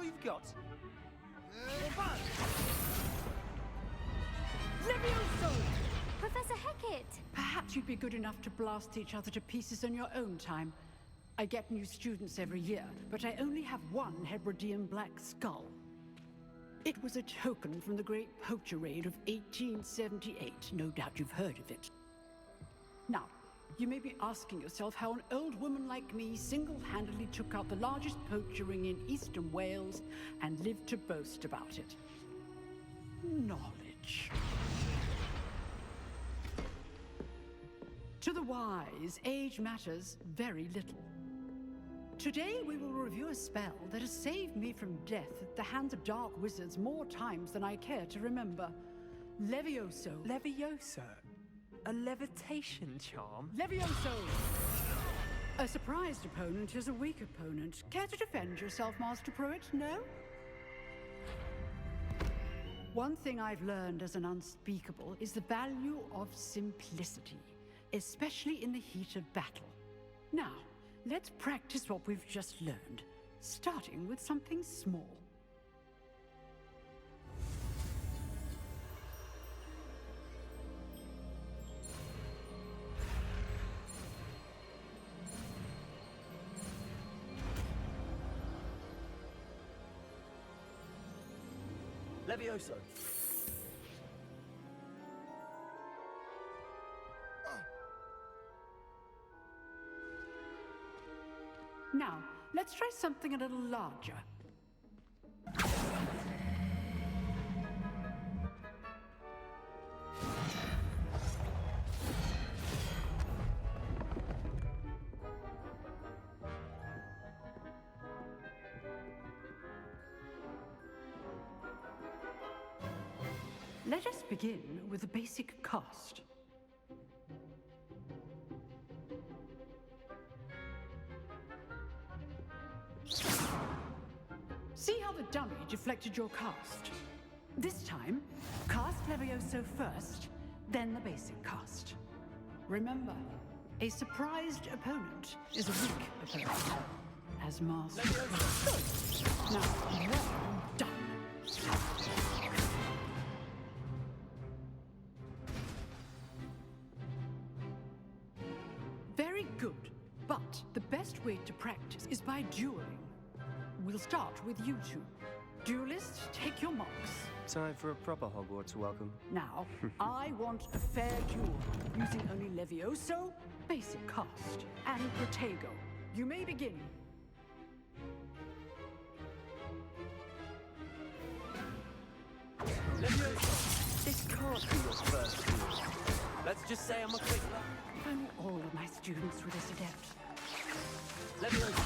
you've got. Levioso! Professor Hecat! Perhaps you'd be good enough to blast each other to pieces in your own time. I get new students every year, but I only have one Hebridean black skull. It was a token from the Great Poacher Raid of 1878. No doubt you've heard of it. Now, you may be asking yourself how an old woman like me single-handedly took out the largest poacher ring in eastern Wales and lived to boast about it. Knowledge. To the wise, age matters very little. Today we will review a spell that has saved me from death at the hands of dark wizards more times than I care to remember. Levioso. Levioso? A levitation charm? Levioso! A surprised opponent is a weak opponent. Care to defend yourself, Master Pruitt? No? One thing I've learned as an unspeakable is the value of simplicity, especially in the heat of battle. Now, let's practice what we've just learned, starting with something small. Levioso. Now, let's try something a little larger. Let us begin with the basic cast. See how the dummy deflected your cast? This time, cast Levioso first, then the basic cast. Remember, a surprised opponent is a weak opponent. As Master. Good. Now, well done. Very good, but the best way to practice is by dueling. We'll start with you two. Duelists, take your marks. Time for a proper Hogwarts welcome. Now, I want a fair duel, using only Levioso, basic cast, and Protego. You may begin. Levioso! This can't be your first duel. Let's just say I'm a quick luck. If only all of my students were this adept. Levioso!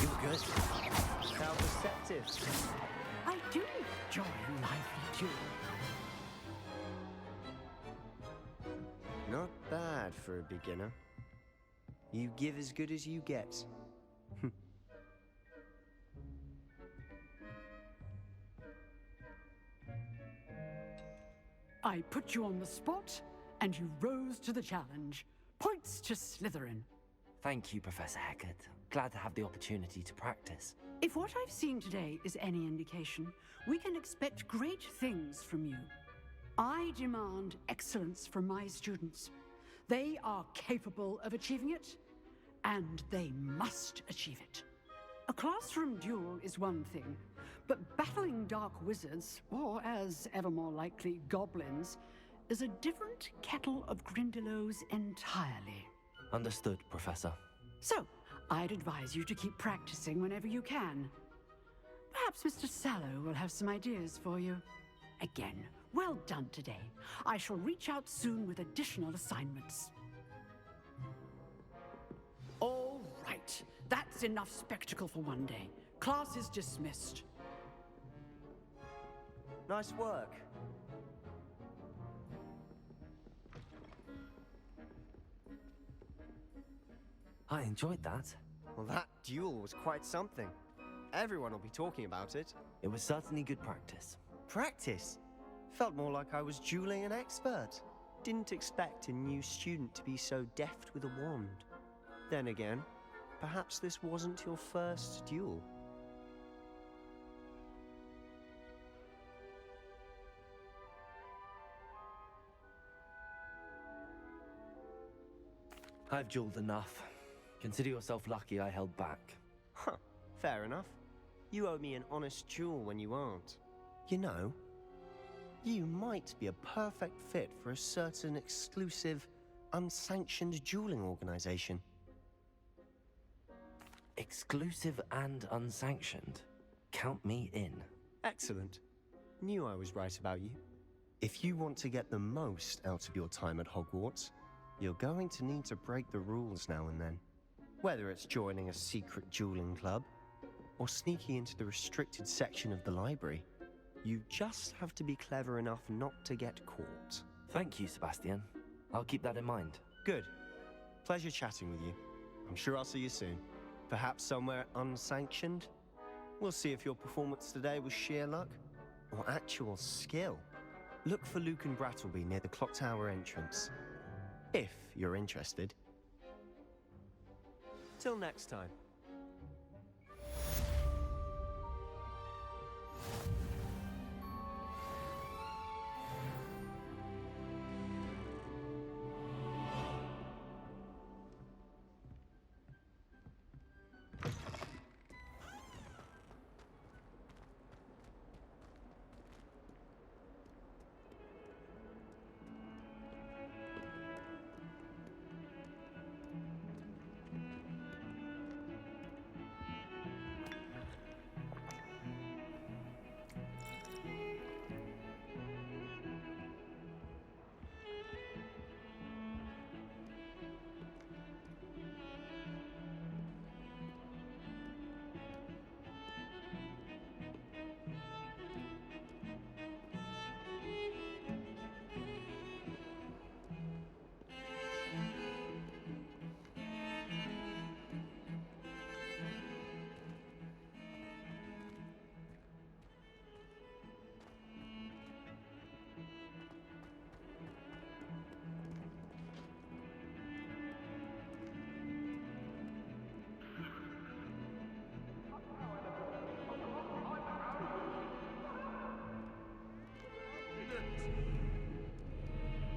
You're good. How receptive. I do enjoy a lively duel. Not bad for a beginner. You give as good as you get. I put you on the spot, and you rose to the challenge. Points to Slytherin. Thank you, Professor Hecat. Glad to have the opportunity to practice. If what I've seen today is any indication, we can expect great things from you. I demand excellence from my students. They are capable of achieving it, and they must achieve it. A classroom duel is one thing, but battling dark wizards, or as ever more likely, goblins, is a different kettle of Grindylows entirely. Understood, Professor. So, I'd advise you to keep practicing whenever you can. Perhaps Mr. Sallow will have some ideas for you. Again, well done today. I shall reach out soon with additional assignments. All right, that's enough spectacle for one day. Class is dismissed. Nice work. I enjoyed that. Well, that duel was quite something. Everyone will be talking about it. It was certainly good practice. Practice? Felt more like I was dueling an expert. Didn't expect a new student to be so deft with a wand. Then again, perhaps this wasn't your first duel. I've jeweled enough. Consider yourself lucky I held back. Huh, fair enough. You owe me an honest jewel when you aren't. You know, you might be a perfect fit for a certain exclusive, unsanctioned dueling organization. Exclusive and unsanctioned. Count me in. Excellent. Knew I was right about you. If you want to get the most out of your time at Hogwarts, you're going to need to break the rules now and then. Whether it's joining a secret dueling club, or sneaking into the restricted section of the library, you just have to be clever enough not to get caught. Thank you, Sebastian. I'll keep that in mind. Good. Pleasure chatting with you. I'm sure I'll see you soon. Perhaps somewhere unsanctioned? We'll see if your performance today was sheer luck or actual skill. Look for Luke and Brattleby near the clock tower entrance, if you're interested. Till next time.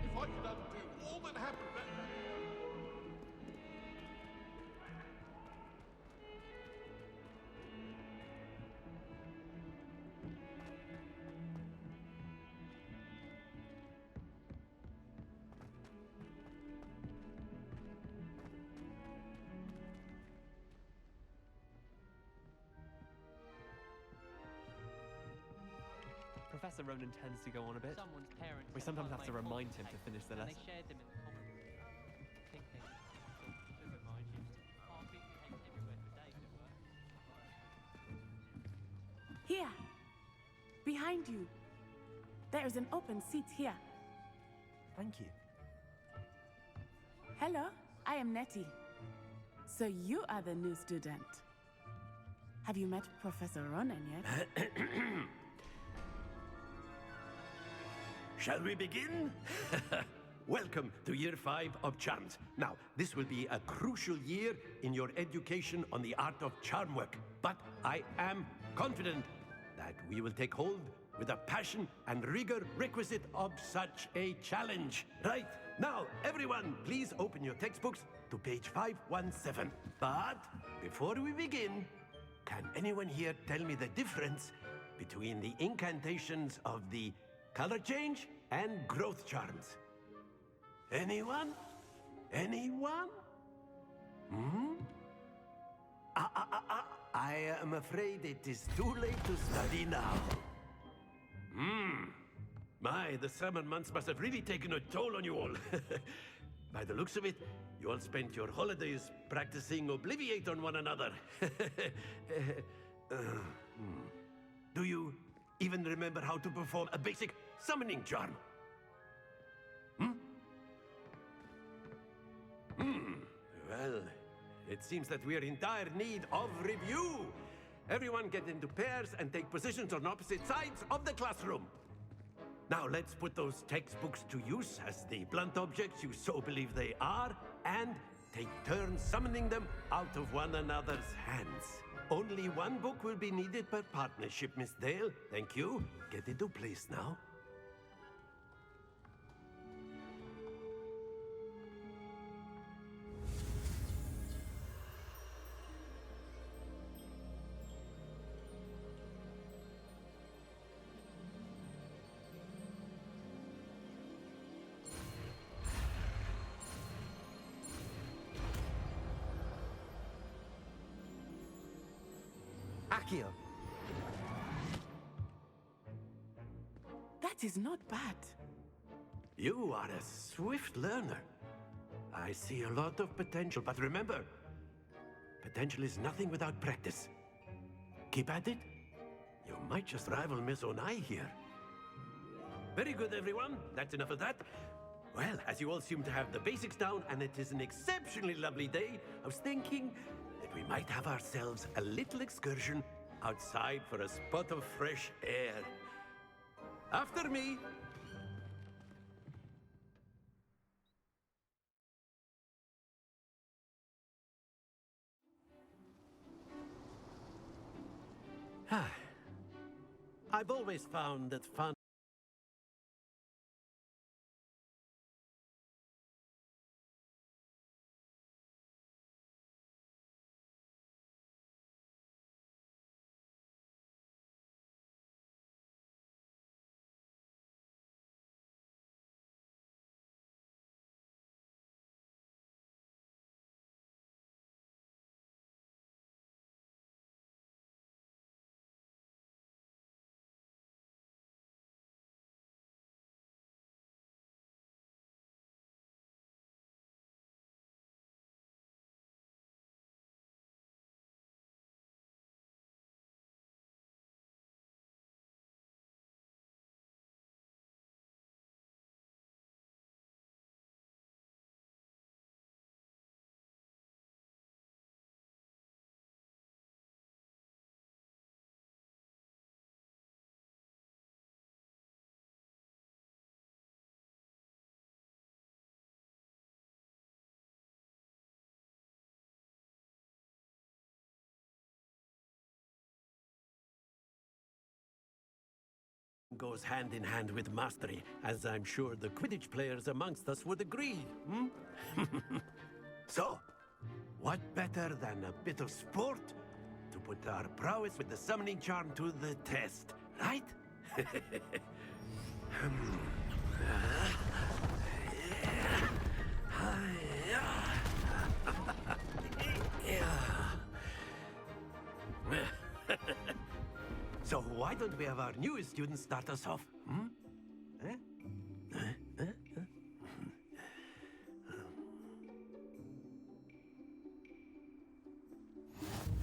If I could undo all that happened Professor Ronan tends to go on a bit. Someone's parents We sometimes have to made remind him coffee to finish the and lesson. They shared them in the common room. Think they should remind you. Oh, people came everywhere for days at work. Here, behind you. There is an open seat here. Thank you. Hello, I am Nettie. So you are the new student. Have you met Professor Ronan yet? Shall we begin? Welcome to Year 5 of Charms. Now, this will be a crucial year in your education on the art of charm work, but I am confident that we will take hold with the passion and rigor requisite of such a challenge. Right, now, everyone, please open your textbooks to page 517. But before we begin, can anyone here tell me the difference between the incantations of the color change and growth charms? Anyone? Anyone? I am afraid it is too late to study now. My, the summer months must have really taken a toll on you all. By the looks of it, you all spent your holidays practicing Obliviate on one another. Do you even remember how to perform a basic summoning charm? Well, it seems that we are in dire need of review. Everyone get into pairs and take positions on opposite sides of the classroom. Now let's put those textbooks to use as the blunt objects you so believe they are, and take turns summoning them out of one another's hands. Only one book will be needed per partnership, Miss Dale. Thank you. Get into place now. Accio. That is not bad. You are a swift learner. I see a lot of potential, but remember, potential is nothing without practice. Keep at it. You might just rival Miss Onai here. Very good, everyone. That's enough of that. Well, as you all seem to have the basics down, and it is an exceptionally lovely day, I was thinking that we might have ourselves a little excursion outside for a spot of fresh air. After me. I've always found that fun goes hand in hand with mastery, as I'm sure the Quidditch players amongst us would agree. So, what better than a bit of sport to put our prowess with the summoning charm to the test, right? So why don't we have our newest student start us off?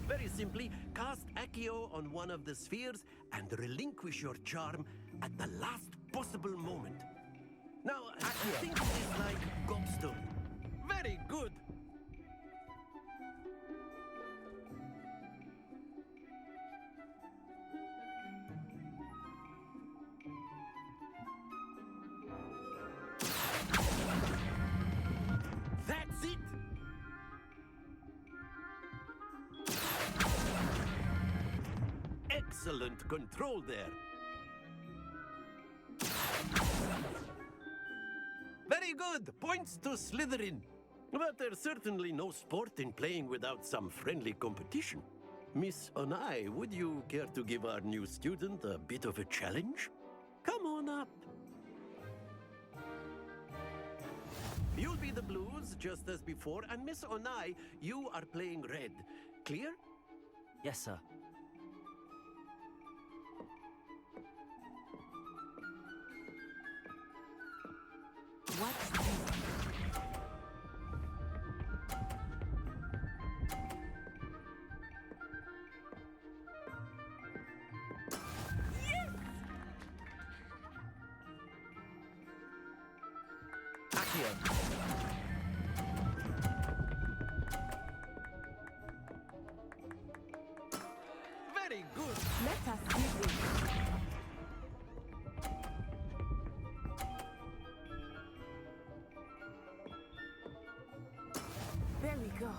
Very simply, cast Accio on one of the spheres and relinquish your charm at the last possible moment. Now, I think it is like gobstone. Very good. That's it! Excellent control there. Very good! Points to Slytherin. But there's certainly no sport in playing without some friendly competition. Miss Onai, would you care to give our new student a bit of a challenge? Come on up. You'll be the blues, just as before, and Miss Onai, you are playing red. Clear? Yes, sir. What's this? Accio. Very good. Let us see this. There we go.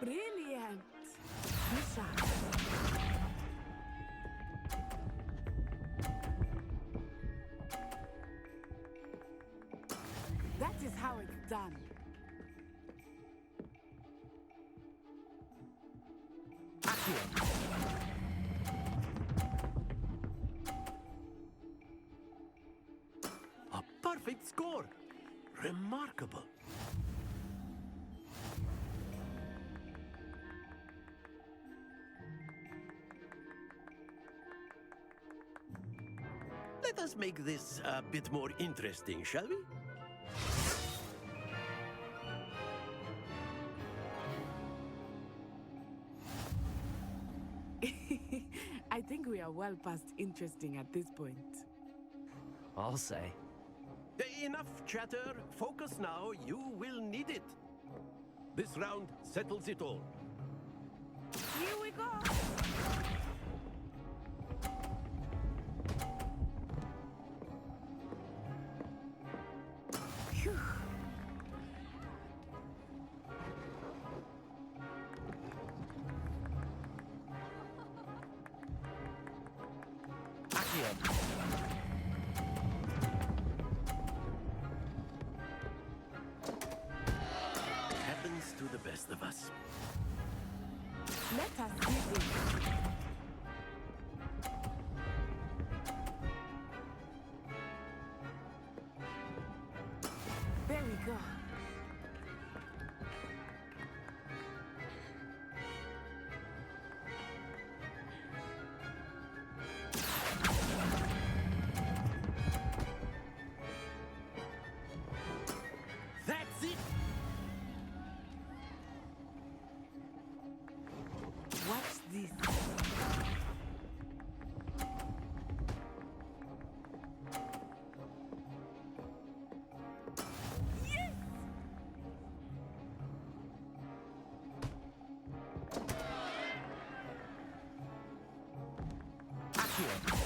Brilliant. Good shot. That is how it's done. Accio. perfect score. Remarkable. Let us make this a bit more interesting, shall we? I think we are well past interesting at this point. I'll say. Enough chatter. Focus now. You will need it. This round settles it all. Here we go! Phew. Accio. Happens to the best of us. Let us see this. There we go. That's it. Watch this. Yes! Accio.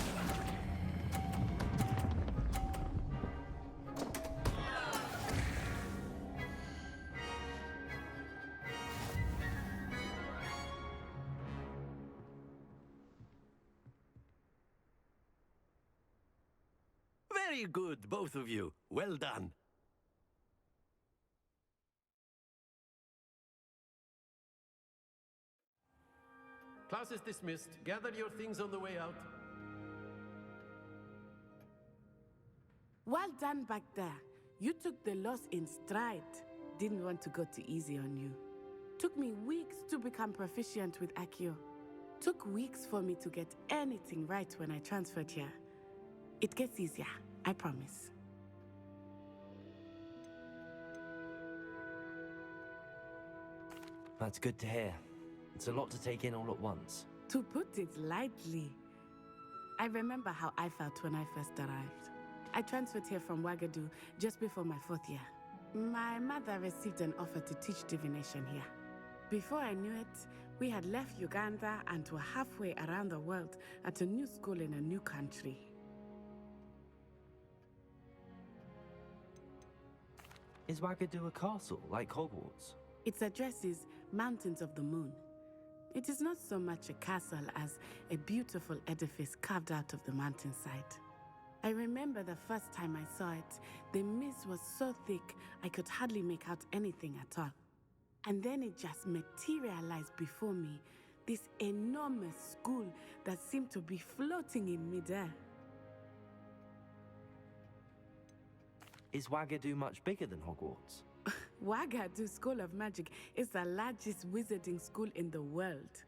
Very good, both of you. Well done. Class is dismissed. Gather your things on the way out. Well done back there. You took the loss in stride. Didn't want to go too easy on you. Took me weeks to become proficient with Accio. Took weeks for me to get anything right when I transferred here. It gets easier, I promise. That's good to hear. It's a lot to take in all at once. To put it lightly, I remember how I felt when I first arrived. I transferred here from Wagadu just before my 4th year. My mother received an offer to teach divination here. Before I knew it, we had left Uganda and were halfway around the world at a new school in a new country. Is Wagadu a castle, like Hogwarts? Its address is Mountains of the Moon. It is not so much a castle as a beautiful edifice carved out of the mountainside. I remember the first time I saw it, the mist was so thick I could hardly make out anything at all. And then it just materialized before me, this enormous school that seemed to be floating in midair. Is Wagadu much bigger than Hogwarts? Wagadu School of Magic is the largest wizarding school in the world.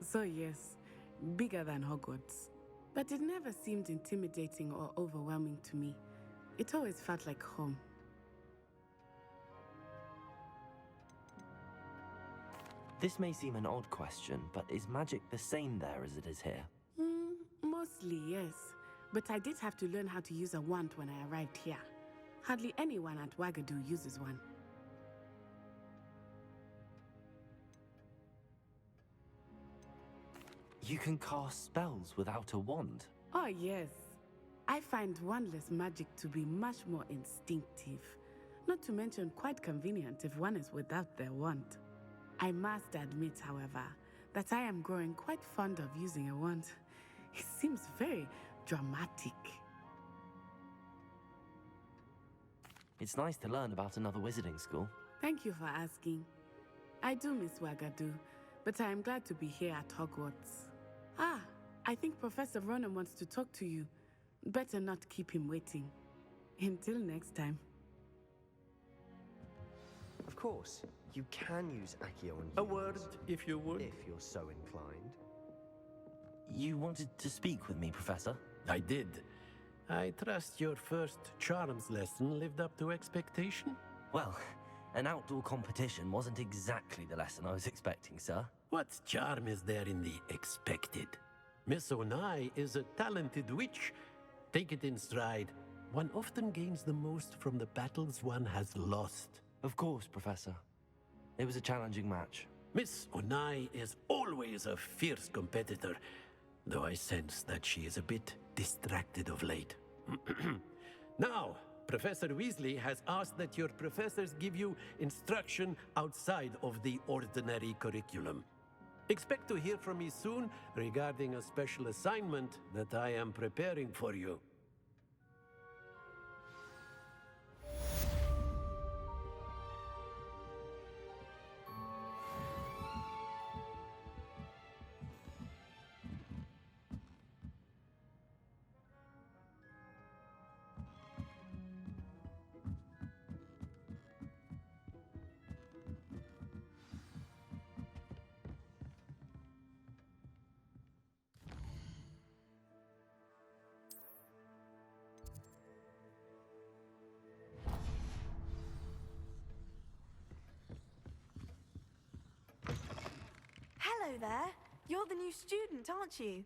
So yes, bigger than Hogwarts. But it never seemed intimidating or overwhelming to me. It always felt like home. This may seem an odd question, but is magic the same there as it is here? Mostly, yes. But I did have to learn how to use a wand when I arrived here. Hardly anyone at Wagadu uses one. You can cast spells without a wand? Oh, yes. I find wandless magic to be much more instinctive. Not to mention quite convenient if one is without their wand. I must admit, however, that I am growing quite fond of using a wand. It seems very dramatic. It's nice to learn about another wizarding school. Thank you for asking. I do miss Wagadu, but I am glad to be here at Hogwarts. I think Professor Ronan wants to talk to you. Better not keep him waiting. Until next time. Of course, you can use Accio on A humans, word, if you would. if you're so inclined. You wanted to speak with me, Professor? I did. I trust your first charms lesson lived up to expectation? Well, an outdoor competition wasn't exactly the lesson I was expecting, sir. What charm is there in the expected? Miss Onai is a talented witch. Take it in stride. One often gains the most from the battles one has lost. Of course, Professor. It was a challenging match. Miss Onai is always a fierce competitor, though I sense that she is a bit distracted of late. Now, Professor Weasley has asked that your professors give you instruction outside of the ordinary curriculum. Expect to hear from me soon regarding a special assignment that I am preparing for you. Hello there. You're the new student, aren't you?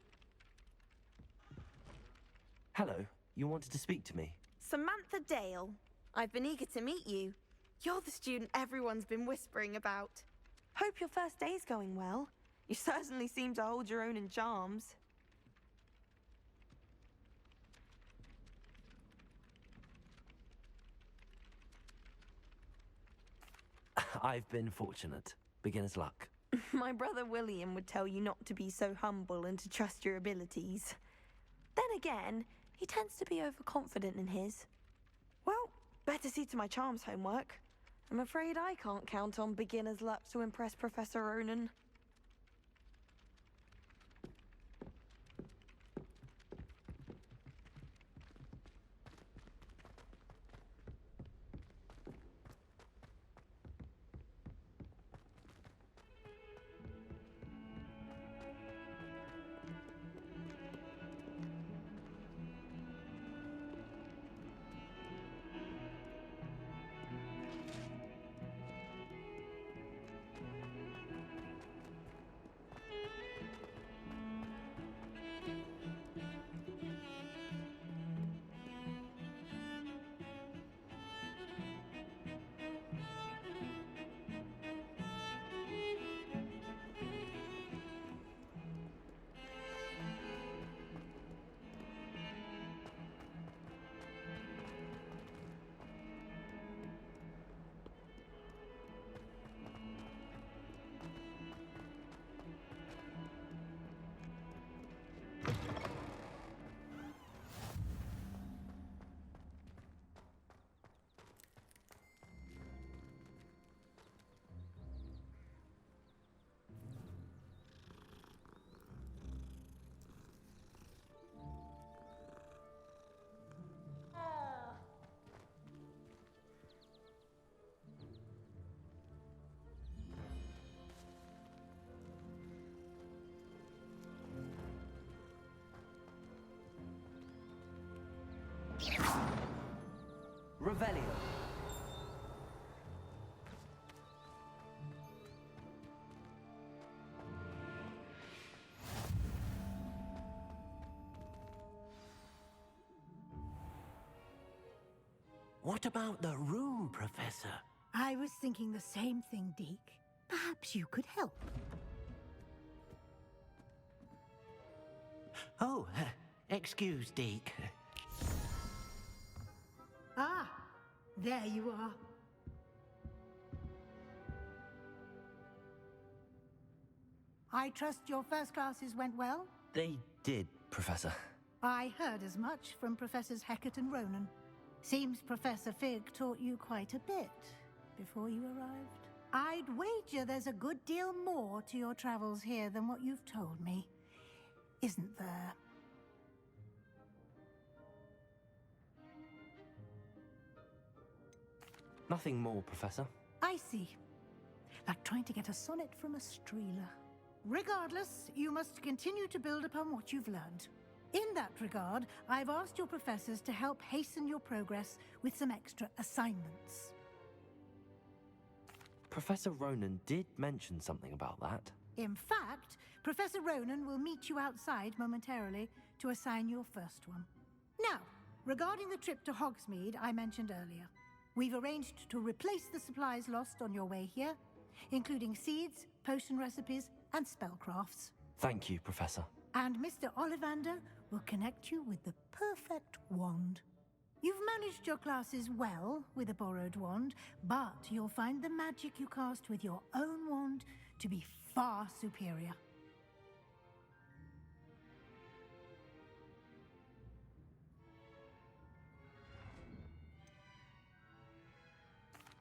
Hello, you wanted to speak to me? Samantha Dale. I've been eager to meet you. You're the student everyone's been whispering about. Hope your first day's going well. You certainly seem to hold your own in charms. I've been fortunate. Beginner's luck. My brother William would tell you not to be so humble and to trust your abilities. Then again, he tends to be overconfident in his. Well, better see to my charms homework. I'm afraid I can't count on beginner's luck to impress Professor Ronan. Revelio. What about the room, Professor? I was thinking the same thing, Deke. Perhaps you could help. Oh, excuse, Deke. Ah, there you are. I trust your first classes went well? They did, Professor. I heard as much from Professors Hecat and Ronan. Seems Professor Fig taught you quite a bit before you arrived. I'd wager there's a good deal more to your travels here than what you've told me. Isn't there? Nothing more, Professor. I see. Like trying to get a sonnet from a streeler. Regardless, you must continue to build upon what you've learned. In that regard, I've asked your professors to help hasten your progress with some extra assignments. Professor Ronan did mention something about that. In fact, Professor Ronan will meet you outside momentarily to assign your first one. Now, regarding the trip to Hogsmeade I mentioned earlier, we've arranged to replace the supplies lost on your way here, including seeds, potion recipes, and spellcrafts. Thank you, Professor. And Mr. Ollivander will connect you with the perfect wand. You've managed your classes well with a borrowed wand, but you'll find the magic you cast with your own wand to be far superior.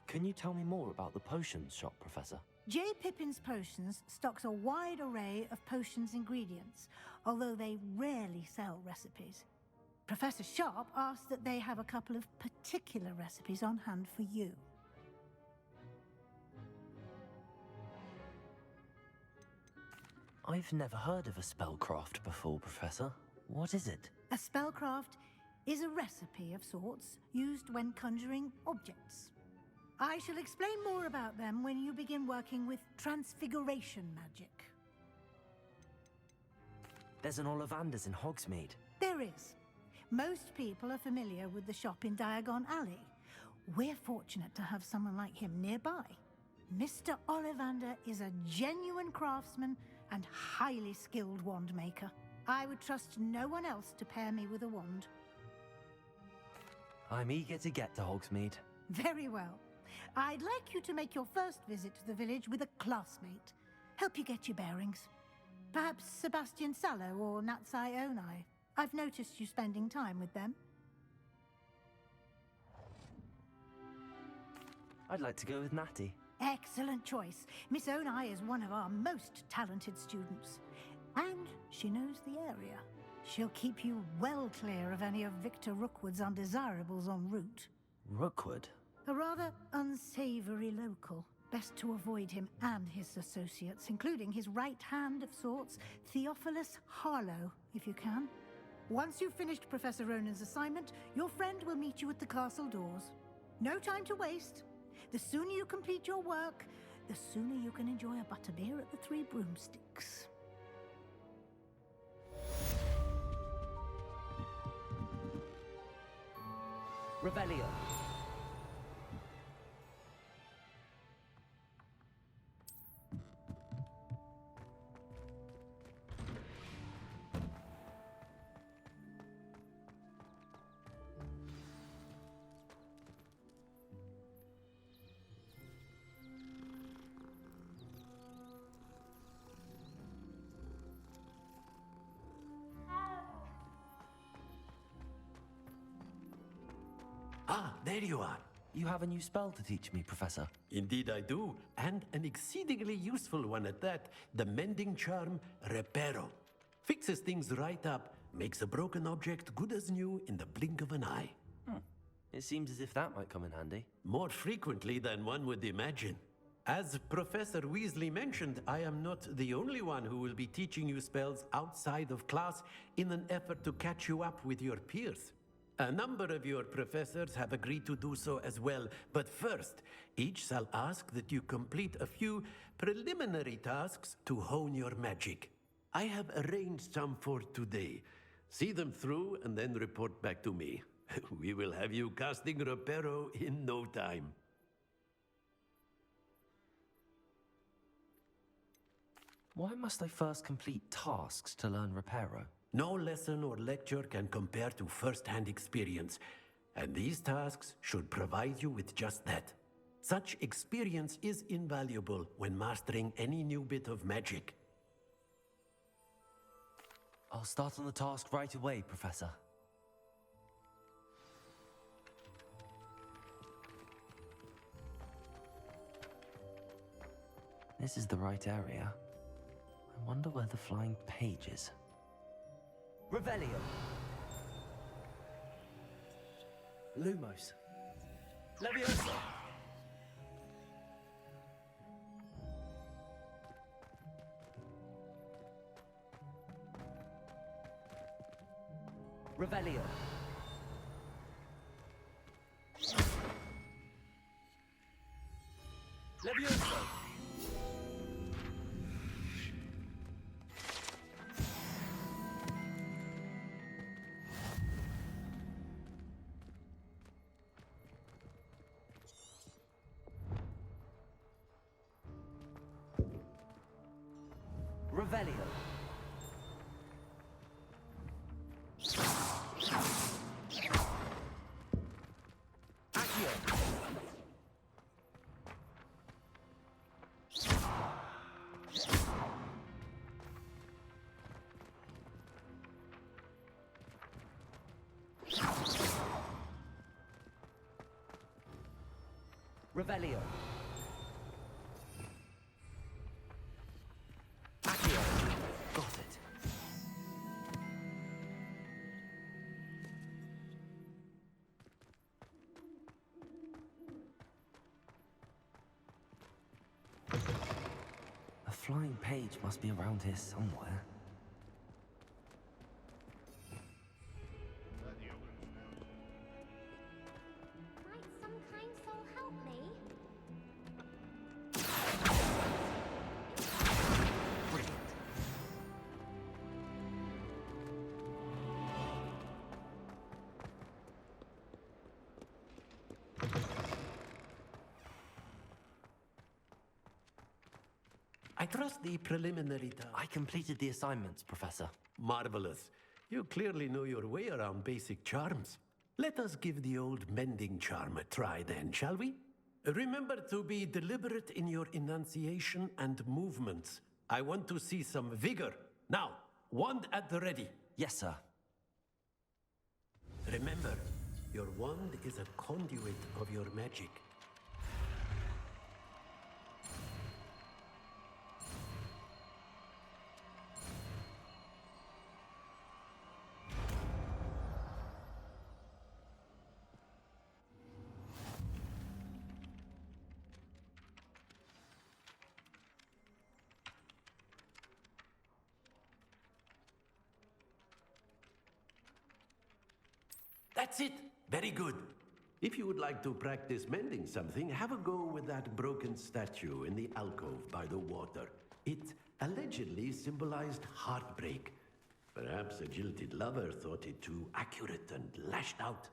Can you tell me more about the potions shop, Professor? J. Pippin's Potions stocks a wide array of potions ingredients, although they rarely sell recipes. Professor Sharp asked that they have a couple of particular recipes on hand for you. I've never heard of a spellcraft before, Professor. What is it? A spellcraft is a recipe of sorts used when conjuring objects. I shall explain more about them when you begin working with transfiguration magic. There's an Ollivander's in Hogsmeade. There is. Most people are familiar with the shop in Diagon Alley. We're fortunate to have someone like him nearby. Mr. Ollivander is a genuine craftsman and highly skilled wand maker. I would trust no one else to pair me with a wand. I'm eager to get to Hogsmeade. Very well. I'd like you to make your first visit to the village with a classmate. Help you get your bearings. Perhaps Sebastian Sallow or Natsai Onai. I've noticed you spending time with them. I'd like to go with Natty. Excellent choice. Miss Onai is one of our most talented students. And she knows the area. She'll keep you well clear of any of Victor Rookwood's undesirables en route. Rookwood? A rather unsavory local. Best to avoid him and his associates, including his right hand of sorts, Theophilus Harlow, if you can. Once you've finished Professor Ronan's assignment, your friend will meet you at the castle doors. No time to waste. The sooner you complete your work, the sooner you can enjoy a butterbeer at the Three Broomsticks. Revelio. Ah, there you are. You have a new spell to teach me, Professor. Indeed I do, and an exceedingly useful one at that. The mending charm, Reparo. Fixes things right up, makes a broken object good as new in the blink of an eye. It seems as if that might come in handy. More frequently than one would imagine. As Professor Weasley mentioned, I am not the only one who will be teaching you spells outside of class in an effort to catch you up with your peers. A number of your professors have agreed to do so as well, but first, each shall ask that you complete a few preliminary tasks to hone your magic. I have arranged some for today. See them through and then report back to me. We will have you casting Reparo in no time. Why must I first complete tasks to learn Reparo? No lesson or lecture can compare to first-hand experience, and these tasks should provide you with just that. Such experience is invaluable when mastering any new bit of magic. I'll start on the task right away, Professor. This is the right area. I wonder where the flying page is. Revelio. Lumos. Leviosa. Revelio. Levioso. Revelio. Accio. Revelio. Accio. Got it. A flying page must be around here somewhere. Might some kind soul help me? Brilliant. I trust the preliminary task. I completed the assignments, Professor. Marvelous. You clearly know your way around basic charms. Let us give the old mending charm a try then, shall we? Remember to be deliberate in your enunciation and movements. I want to see some vigor. Now, wand at the ready. Yes, sir. Remember, your wand is a conduit of your magic. That's it. Very good. If you would like to practice mending something, have a go with that broken statue in the alcove by the water. It allegedly symbolized heartbreak. Perhaps a jilted lover thought it too accurate and lashed out.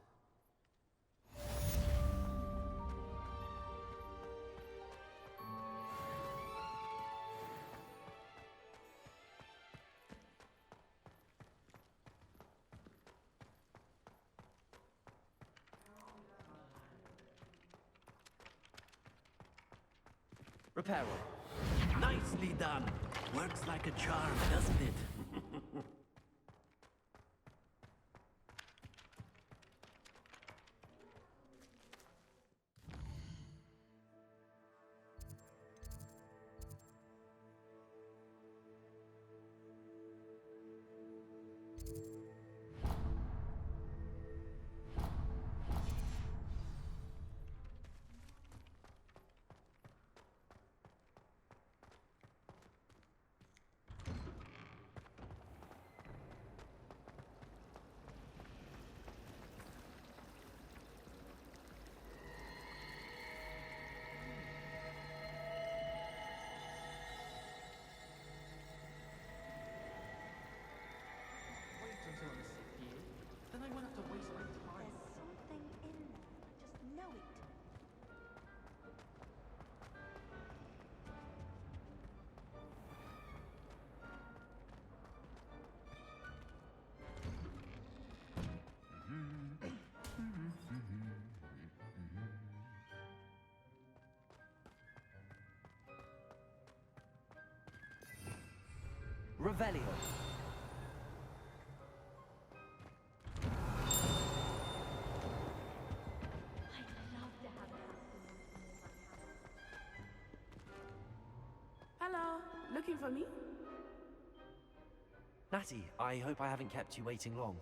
Reparo. Nicely done. Works like a charm, doesn't it? Wait until I'm 6 years. Then I won't have to waste my time. There's something in there. I just know it. Revelio. Hello, looking for me? Natty, I hope I haven't kept you waiting long.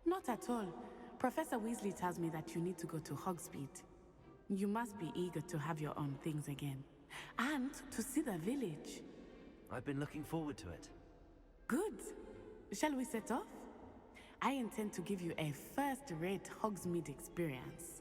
Not at all. Professor Weasley tells me that you need to go to Hogsmeade. You must be eager to have your own things again. And to see the village. I've been looking forward to it. Good. Shall we set off? I intend to give you a first-rate Hogsmeade experience.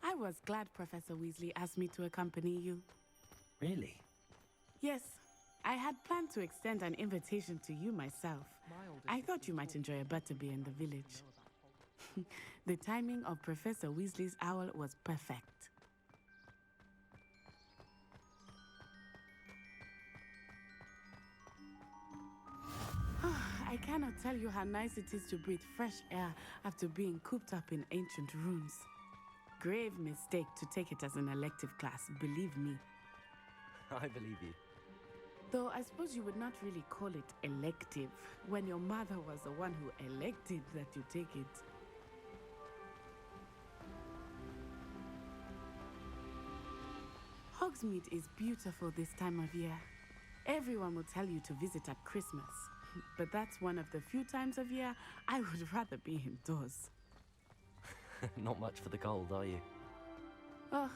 I was glad Professor Weasley asked me to accompany you. Really? Yes, I had planned to extend an invitation to you myself. I thought you might enjoy a butterbeer in the village. The timing of Professor Weasley's owl was perfect. I cannot tell you how nice it is to breathe fresh air after being cooped up in ancient rooms. Grave mistake to take it as an elective class, believe me. I believe you. Though I suppose you would not really call it elective when your mother was the one who elected that you take it. Hogsmeade is beautiful this time of year. Everyone will tell you to visit at Christmas, but that's one of the few times of year I would rather be indoors. Not much for the cold, are you? Oh,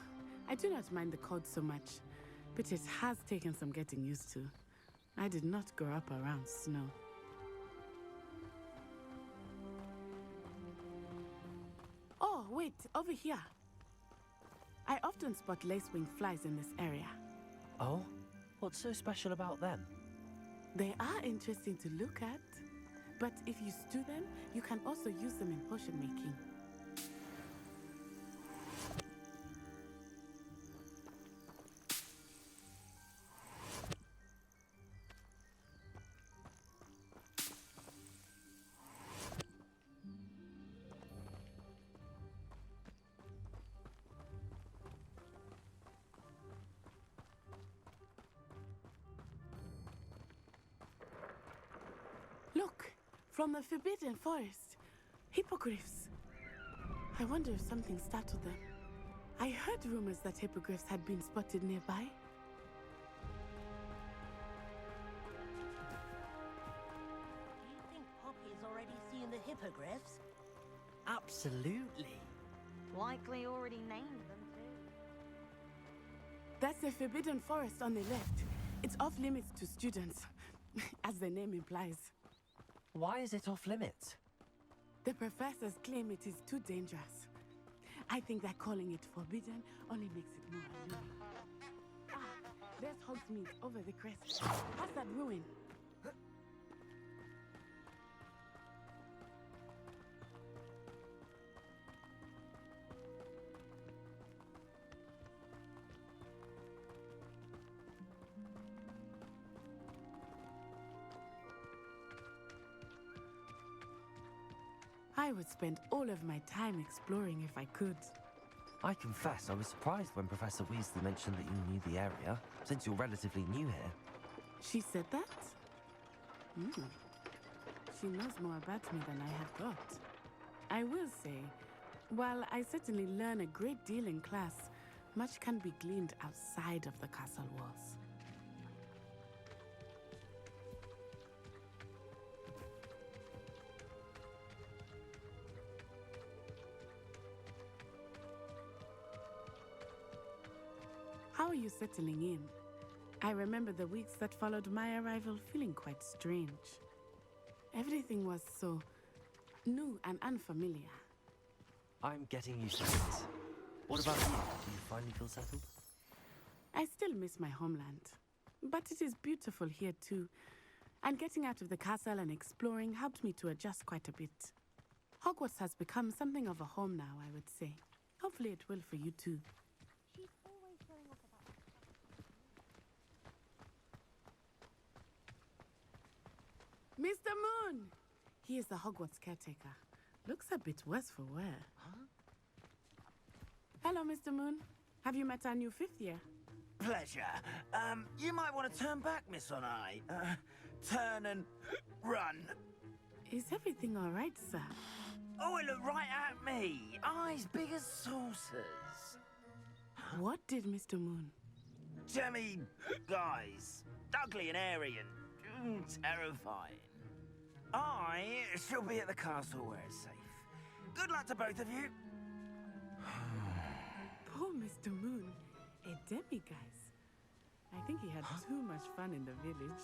I do not mind the cold so much, but it has taken some getting used to. I did not grow up around snow. Oh, wait, over here. I often spot lacewing flies in this area. Oh? What's so special about them? They are interesting to look at, but if you stew them, you can also use them in potion making. Look, from the Forbidden Forest. Hippogriffs. I wonder if something startled them. I heard rumors that hippogriffs had been spotted nearby. Do you think Poppy's already seen the hippogriffs? Absolutely. Likely already named them too. That's the Forbidden Forest on the left. It's off limits to students, as the name implies. Why is it off limits? The professors claim it is too dangerous. I think that calling it forbidden only makes it more alluring. Ah, there's Hogsmeade over the crest. Past that ruin. I would spend all of my time exploring if I could. I confess, I was surprised when Professor Weasley mentioned that you knew the area, since you're relatively new here. She said that? She knows more about me than I had thought. I will say, while I certainly learn a great deal in class, much can be gleaned outside of the castle walls. How are you settling in? I remember the weeks that followed my arrival feeling quite strange. Everything was so new and unfamiliar. I'm getting used to this. What about you? Do you finally feel settled? I still miss my homeland, but it is beautiful here too. And getting out of the castle and exploring helped me to adjust quite a bit. Hogwarts has become something of a home now, I would say. Hopefully it will for you too. She's always going off about Mr. Moon! He is the Hogwarts caretaker. Looks a bit worse for wear. Huh? Hello, Mr. Moon. Have you met our new fifth year? Pleasure. You might want to turn back, Miss On-Eye. Turn and run. Is everything all right, sir? Oh, it looked right at me. Eyes big as saucers. What did Mr. Moon? Jemmy, guys. Ugly and airy and terrifying. I shall be at the castle where it's safe. Good luck to both of you. Poor Mr. Moon. A demiguise. I think he had too much fun in the village.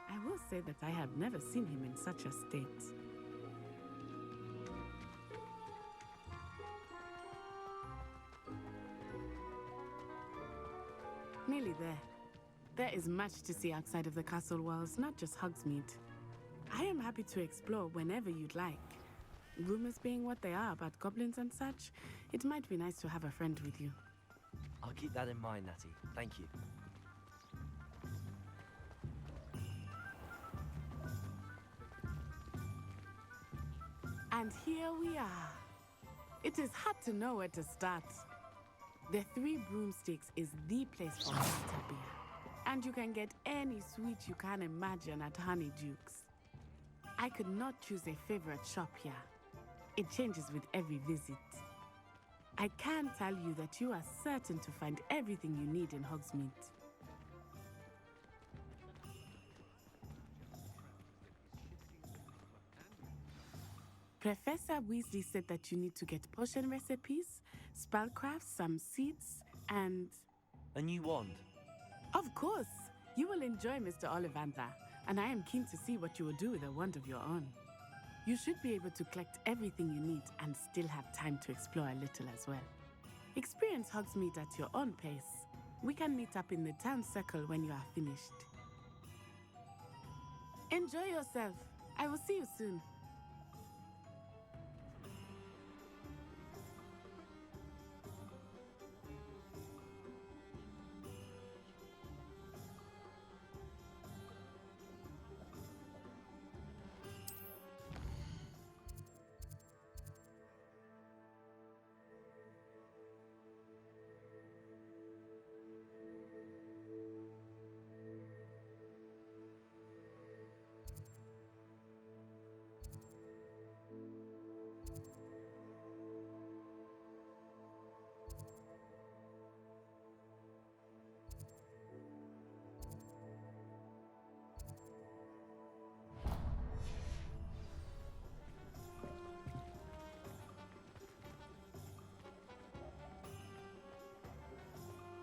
I will say that I have never seen him in such a state. Nearly there. There is much to see outside of the castle walls, not just Hogsmeade. I am happy to explore whenever you'd like. Rumors being what they are about goblins and such, it might be nice to have a friend with you. I'll keep that in mind, Natty. Thank you. And here we are. It is hard to know where to start. The Three Broomsticks is the place for Master Beer. And you can get any sweet you can imagine at Honeydukes. I could not choose a favorite shop here. It changes with every visit. I can tell you that you are certain to find everything you need in Hogsmeade. Professor Weasley said that you need to get potion recipes, spellcrafts, some seeds, and... A new wand. Of course! You will enjoy Mr. Ollivander, and I am keen to see what you will do with a wand of your own. You should be able to collect everything you need and still have time to explore a little as well. Experience Hogsmeade at your own pace. We can meet up in the town circle when you are finished. Enjoy yourself. I will see you soon.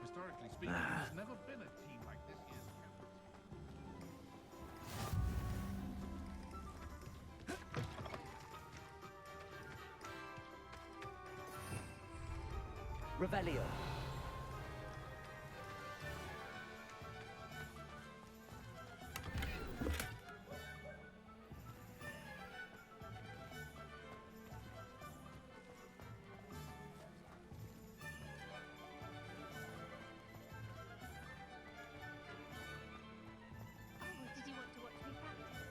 Historically speaking, there's never been a team like this here. Revelio. Oh, did you want to watch me practice?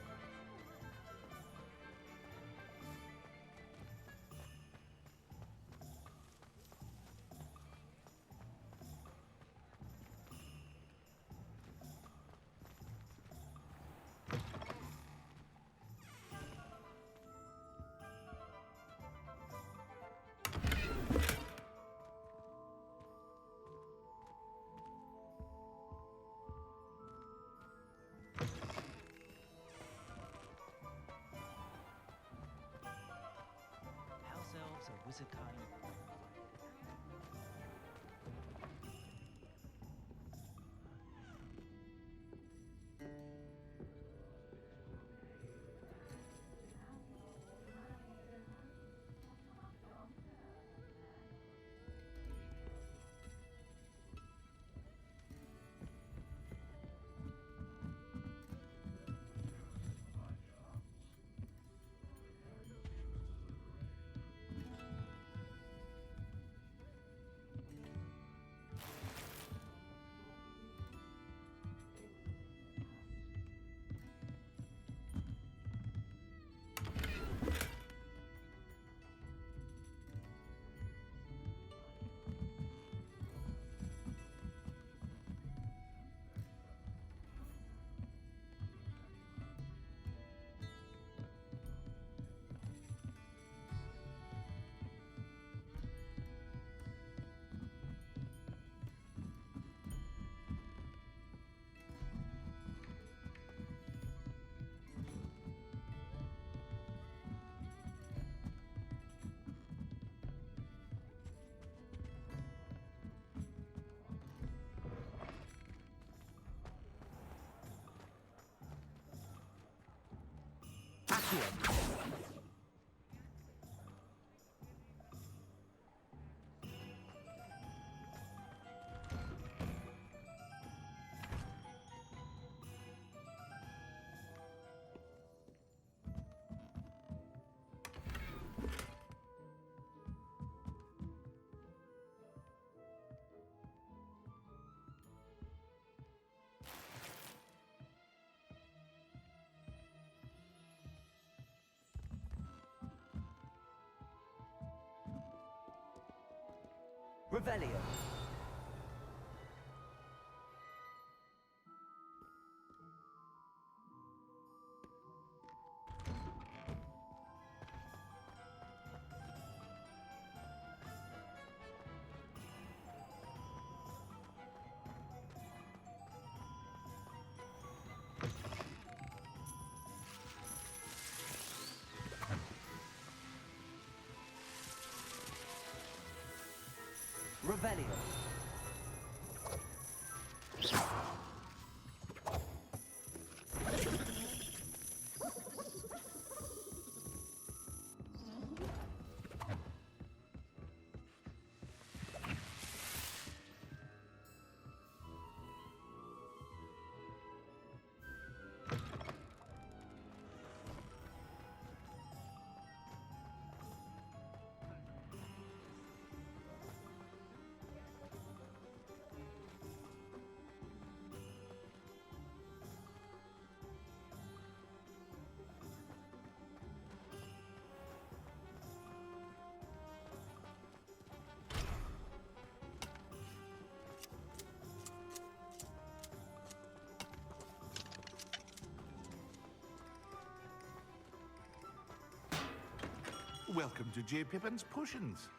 House elves are wizard kind. Accio. Revelio. Revelio. Welcome to J. Pippin's Potions.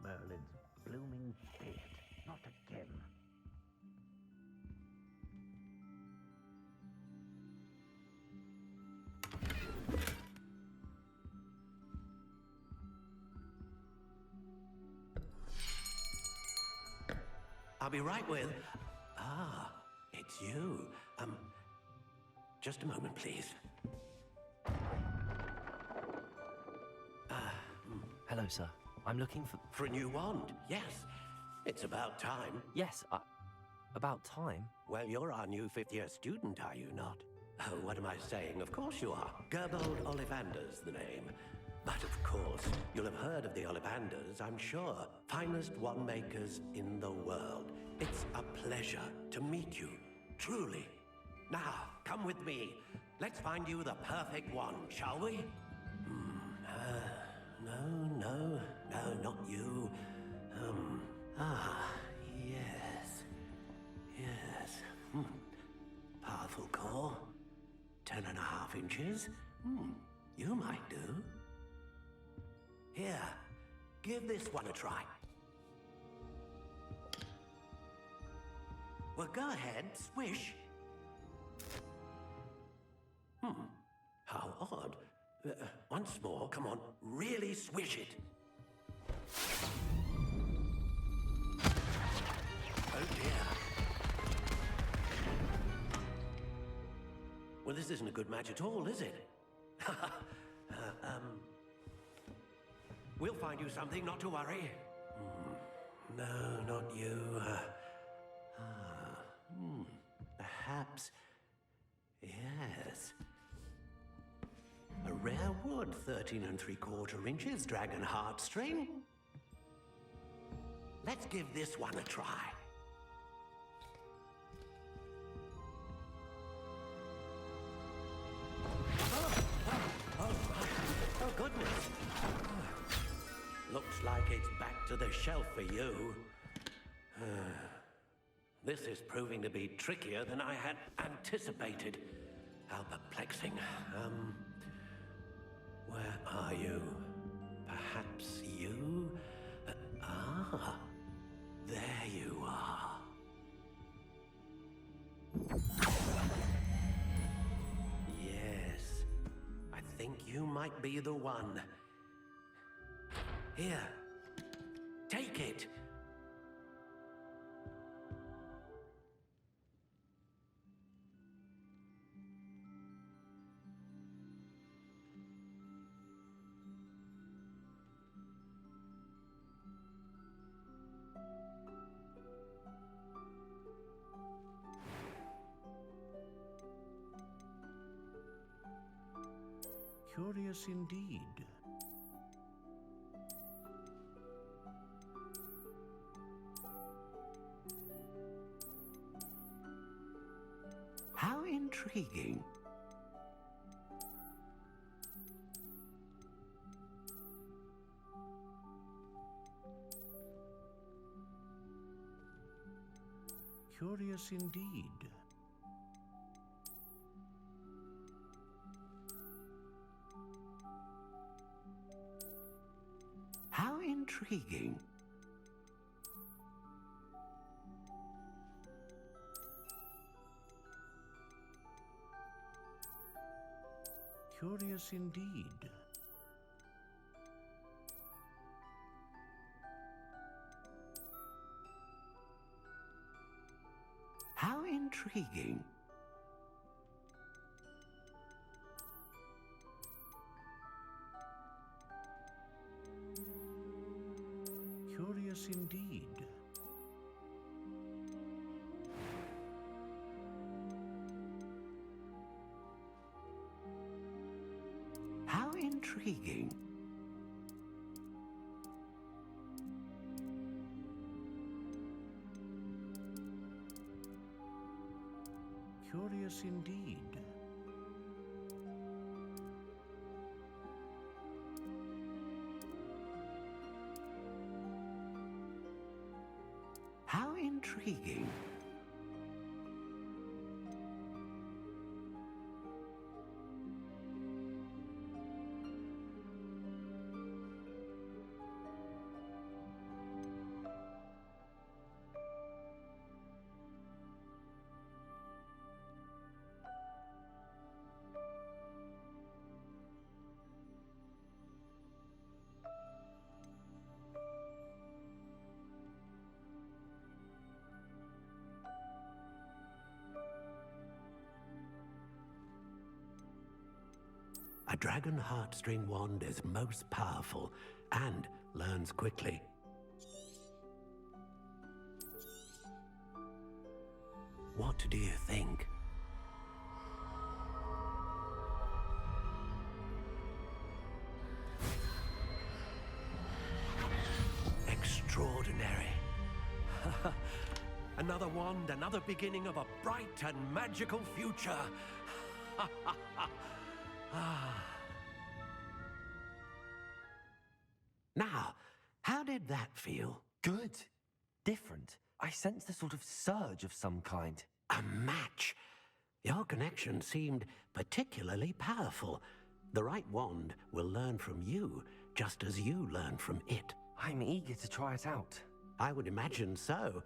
Merlin's blooming beard. Not again. I'll be right with... Ah, it's you. Just a moment, please. Hello, sir. I'm looking for... For a new wand, yes. It's about time. Yes, about time. Well, you're our new fifth-year student, are you not? Oh, what am I saying? Of course you are. Gerbold Ollivander's the name. But of course, you'll have heard of the Ollivanders, I'm sure. Finest wand makers in the world. It's a pleasure to meet you, truly. Now, come with me. Let's find you the perfect wand, shall we? No, not you. Yes. Powerful core. 10.5 inches. You might do. Here, give this one a try. Well, go ahead, swish. How odd. Once more, come on, really swish it. Oh dear. Well, this isn't a good match at all, is it? We'll find you something, not to worry. No, not you. Perhaps... Yes. A rare wood, 13 3/4 inches, dragon heartstring. Let's give this one a try. Oh, goodness. Looks like it's back to the shelf for you. This is proving to be trickier than I had anticipated. How perplexing. Where are you? Perhaps you? There you are. Yes, I think you might be the one. Here, take it. Curious indeed. How intriguing. Curious indeed. How intriguing. Curious indeed. How intriguing. Curious indeed. How intriguing. Curious indeed. How intriguing. A dragon heartstring wand is most powerful and learns quickly. What do you think? Extraordinary. Another wand, another beginning of a bright and magical future. Now, how did that feel? Good. Different. I sensed a sort of surge of some kind. A match. Your connection seemed particularly powerful. The right wand will learn from you, just as you learn from it. I'm eager to try it out. I would imagine so.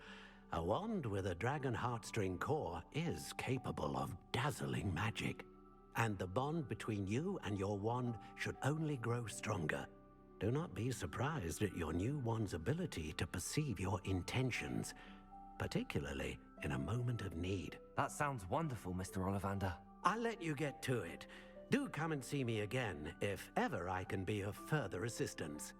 A wand with a dragon heartstring core is capable of dazzling magic. And the bond between you and your wand should only grow stronger. Do not be surprised at your new wand's ability to perceive your intentions, particularly in a moment of need. That sounds wonderful, Mr. Ollivander. I'll let you get to it. Do come and see me again if ever I can be of further assistance.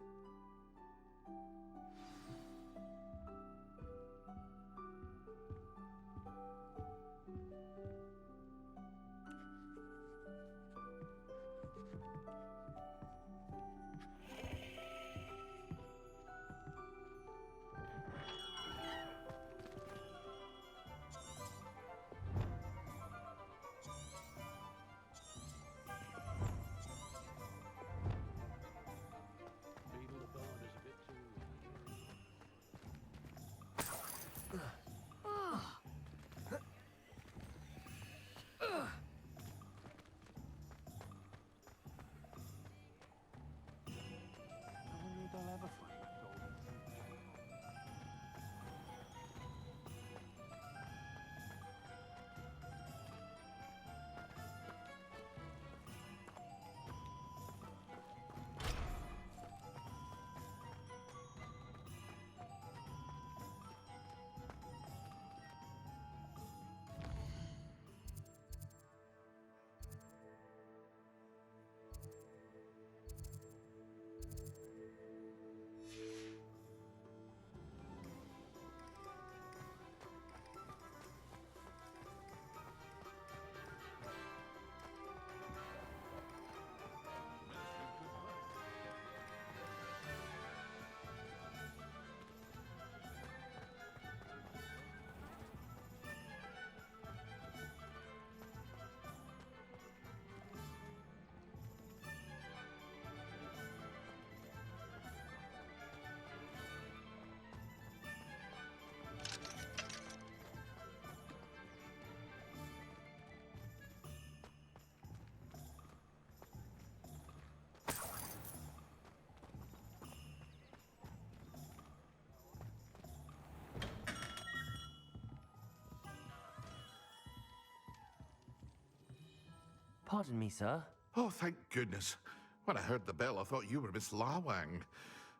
Pardon me, sir. Oh, thank goodness. When I heard the bell, I thought you were Miss Lawang.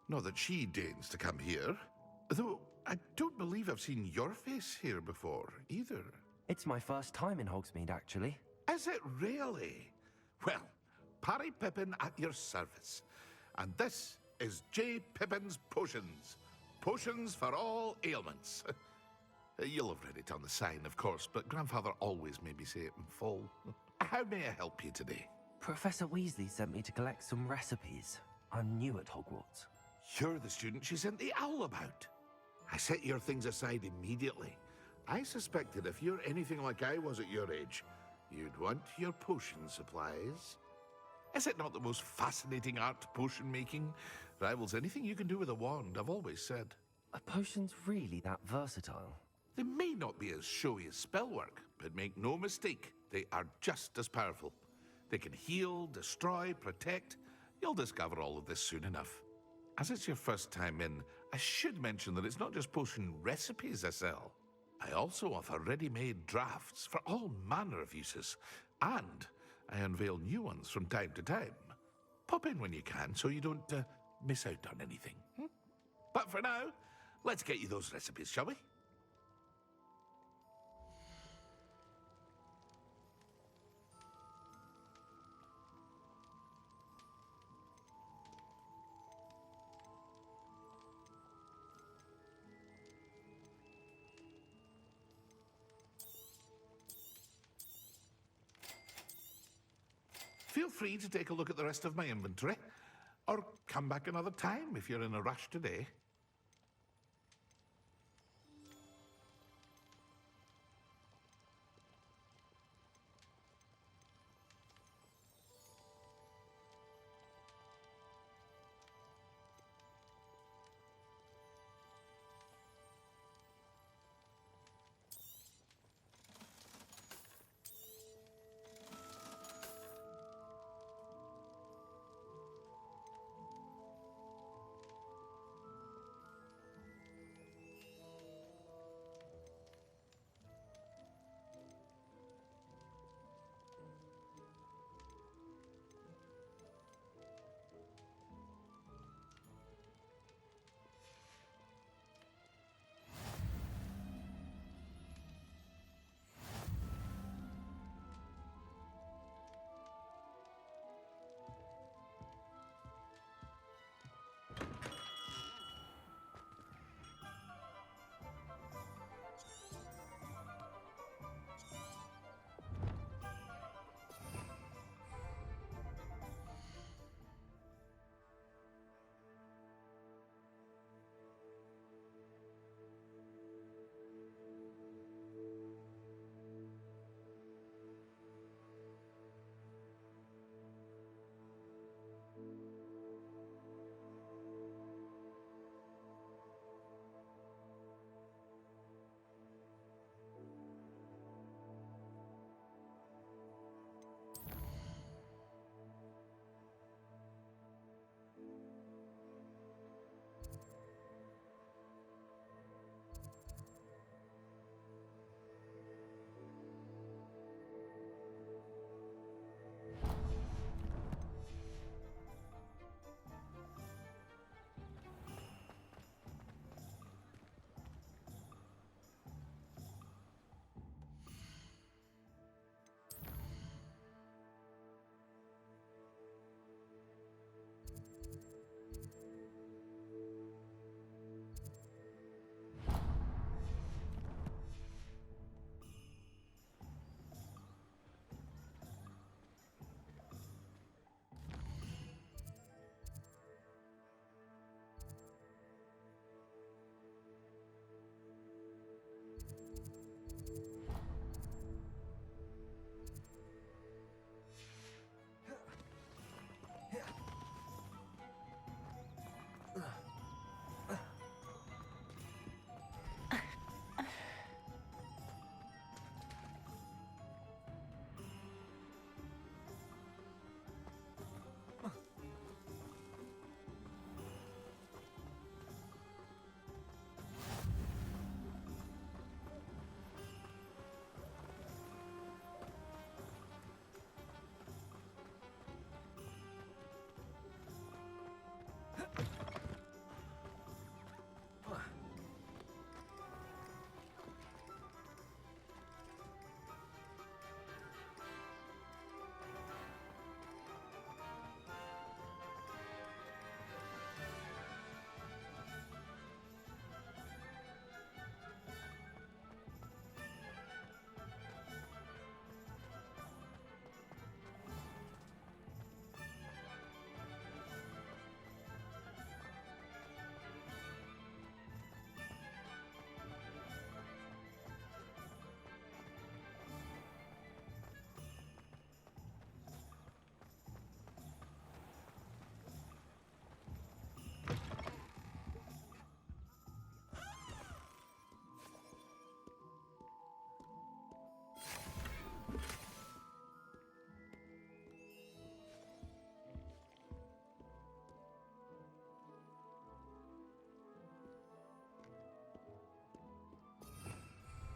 Not that she deigns to come here. Though I don't believe I've seen your face here before, either. It's my first time in Hogsmeade, actually. Is it really? Well, Parry Pippin at your service. And this is J. Pippin's Potions. Potions for all ailments. You'll have read it on the sign, of course, but Grandfather always made me say it in full. How may I help you today? Professor Weasley sent me to collect some recipes. I'm new at Hogwarts. You're the student she sent the owl about. I set your things aside immediately. I suspected if you're anything like I was at your age, you'd want your potion supplies. Is it not the most fascinating art, potion making? Rivals anything you can do with a wand, I've always said. Are potions really that versatile? They may not be as showy as spellwork, but make no mistake, they are just as powerful. They can heal, destroy, protect. You'll discover all of this soon enough. As it's your first time in, I should mention that it's not just potion recipes I sell. I also offer ready-made drafts for all manner of uses, and I unveil new ones from time to time. Pop in when you can so you don't miss out on anything. But for now, let's get you those recipes, shall we? Feel free to take a look at the rest of my inventory, or come back another time if you're in a rush today.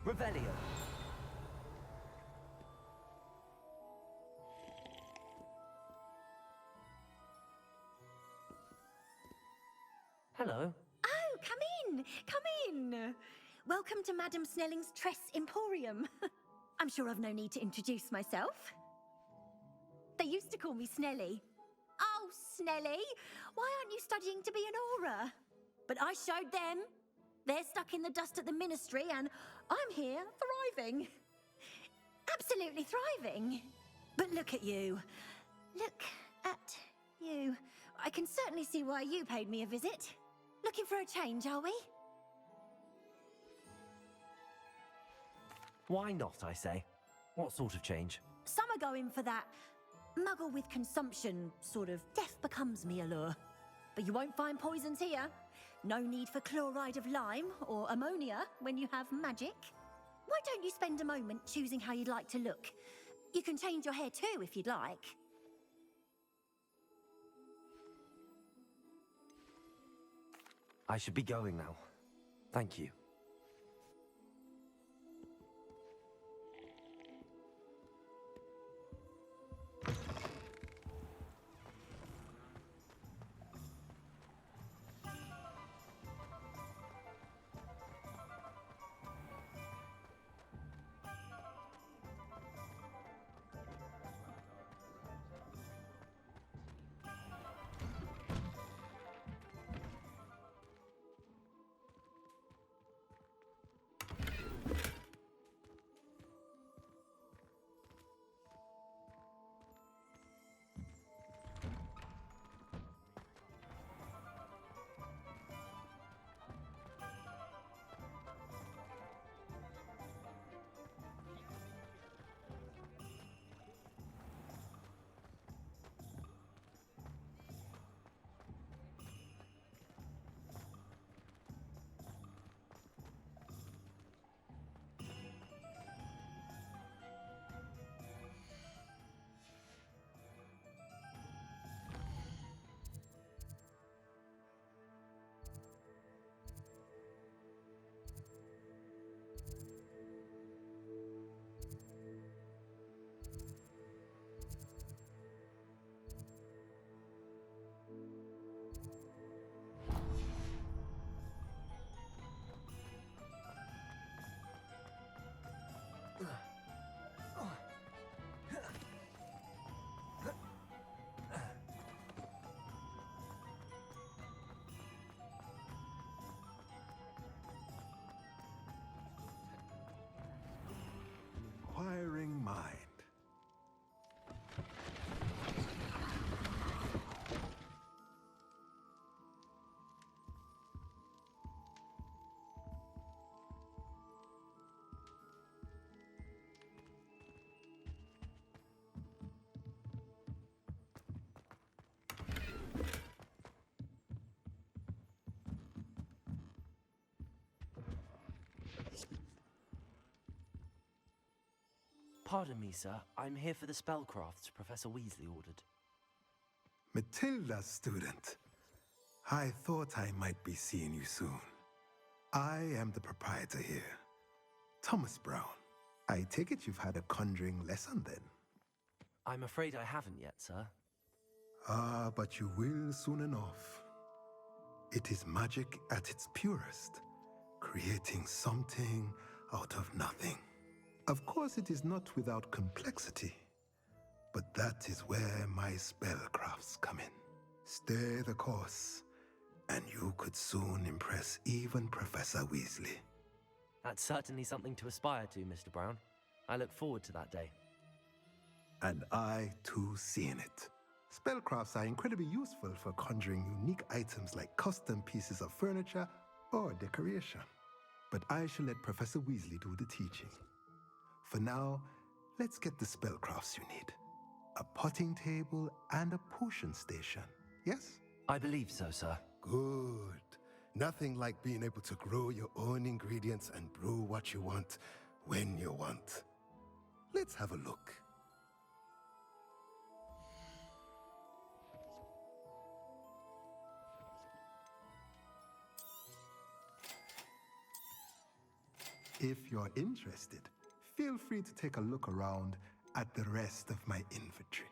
Revelio. Hello. Oh, come in! Come in! Welcome to Madame Snelling's Tress Emporium. I'm sure I've no need to introduce myself. They used to call me Snelly. Oh, Snelly, why aren't you studying to be an aura? But I showed them. They're stuck in the dust at the ministry, and I'm here, thriving. Absolutely thriving. But look at you. Look at you. I can certainly see why you paid me a visit. Looking for a change, are we? Why not, I say? What sort of change? Some are going for that muggle with consumption, sort of death becomes me allure. But you won't find poisons here. No need for chloride of lime or ammonia when you have magic. Why don't you spend a moment choosing how you'd like to look? You can change your hair too if you'd like. I should be going now. Thank you. Inquiring mind. Pardon me, sir. I'm here for the spellcrafts Professor Weasley ordered. Matilda's student. I thought I might be seeing you soon. I am the proprietor here, Thomas Brown. I take it you've had a conjuring lesson then? I'm afraid I haven't yet, sir. Ah, but you will soon enough. It is magic at its purest, creating something out of nothing. Of course, it is not without complexity, but that is where my spellcrafts come in. Stay the course, and you could soon impress even Professor Weasley. That's certainly something to aspire to, Mr. Brown. I look forward to that day. And I, too, seeing it. Spellcrafts are incredibly useful for conjuring unique items like custom pieces of furniture or decoration. But I shall let Professor Weasley do the teaching. For now, let's get the spellcrafts you need. A potting table and a potion station, yes? I believe so, sir. Good. Nothing like being able to grow your own ingredients and brew what you want when you want. Let's have a look. If you're interested, feel free to take a look around at the rest of my inventory.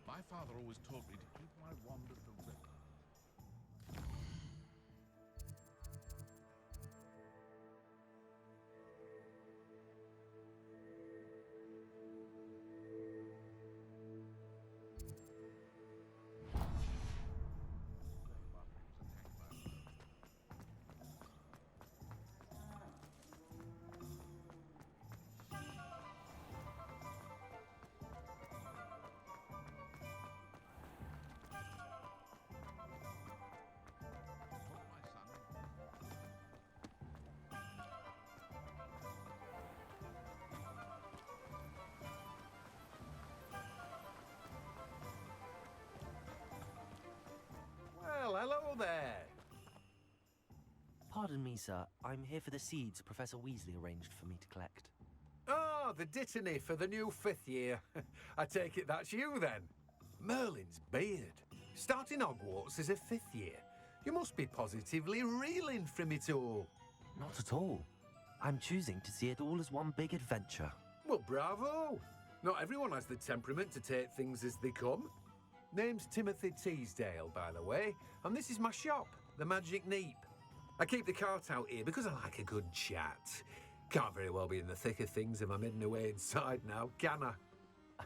My father always taught me to keep my wand at the river. Well, hello there. Pardon me, sir. I'm here for the seeds Professor Weasley arranged for me to collect. Oh, the dittany for the new 5th year. I take it that's you then. Merlin's beard. Starting Hogwarts as a 5th year. You must be positively reeling from it all. Not at all. I'm choosing to see it all as one big adventure. Well, bravo. Not everyone has the temperament to take things as they come. Name's Timothy Teasdale, by the way, and this is my shop, the Magic Neep. I keep the cart out here because I like a good chat. Can't very well be in the thick of things if I'm hidden away inside now, can I?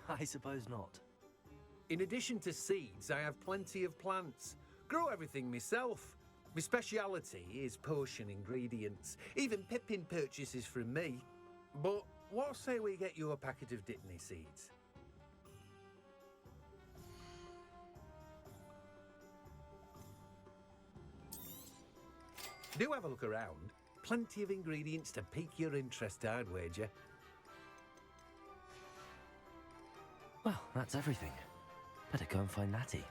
I suppose not. In addition to seeds, I have plenty of plants. Grow everything myself. My speciality is potion ingredients. Even Pippin purchases from me. But what say we get you a packet of Dittany seeds? Do have a look around. Plenty of ingredients to pique your interest, I'd wager. Well, that's everything. Better go and find Natty.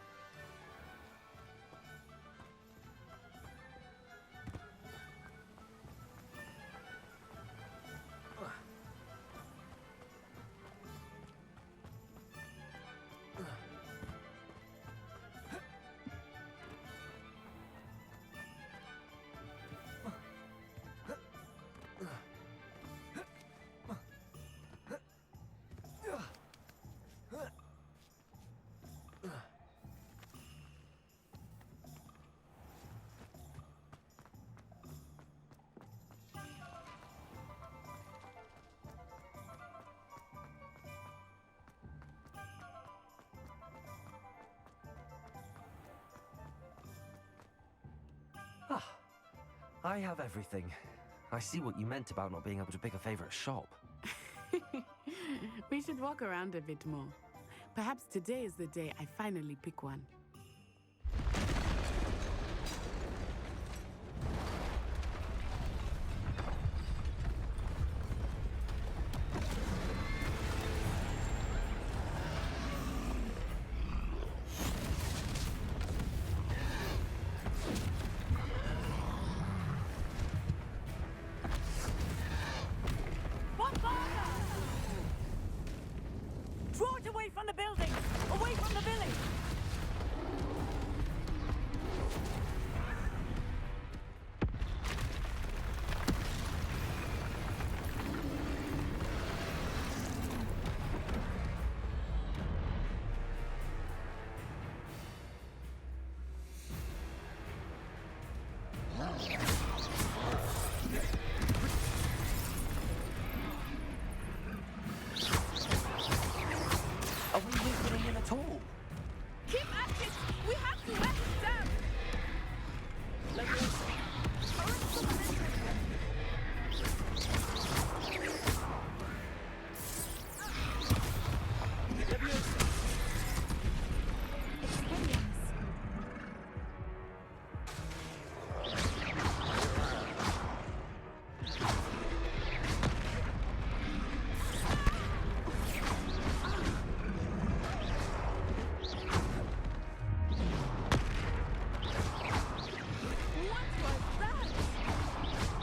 I have everything. I see what you meant about not being able to pick a favorite shop. We should walk around a bit more. Perhaps today is the day I finally pick one. Draw it away from the building! Away from the village! Are we weakening him at all? Keep at it! We have to let it down!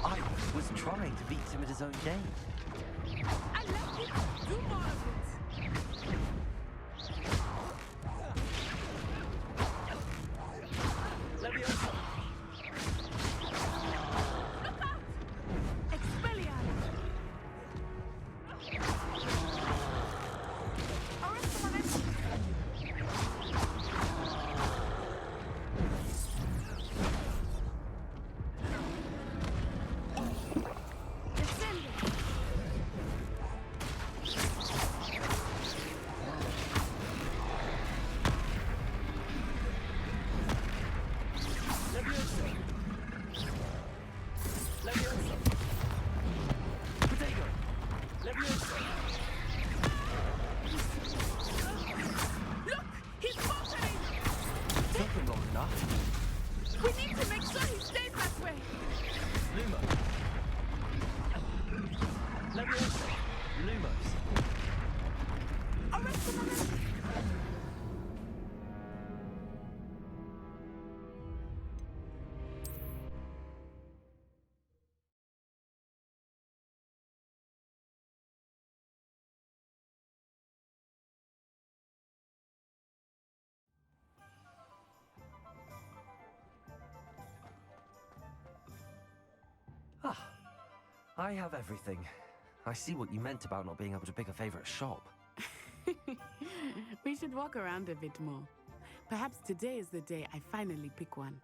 I was trying to beat him at his own game. And let him do more of it! Leviosa! Look out! Expelliarmus! Leviosa! Potato! Leviosa! Look! He's faltering! Took him long enough. We need to make sure he stays that way! Luma! Leviosa! Lumos! Arrest him, arrest him! Ah, I have everything. I see what you meant about not being able to pick a favorite shop. We should walk around a bit more. Perhaps today is the day I finally pick one.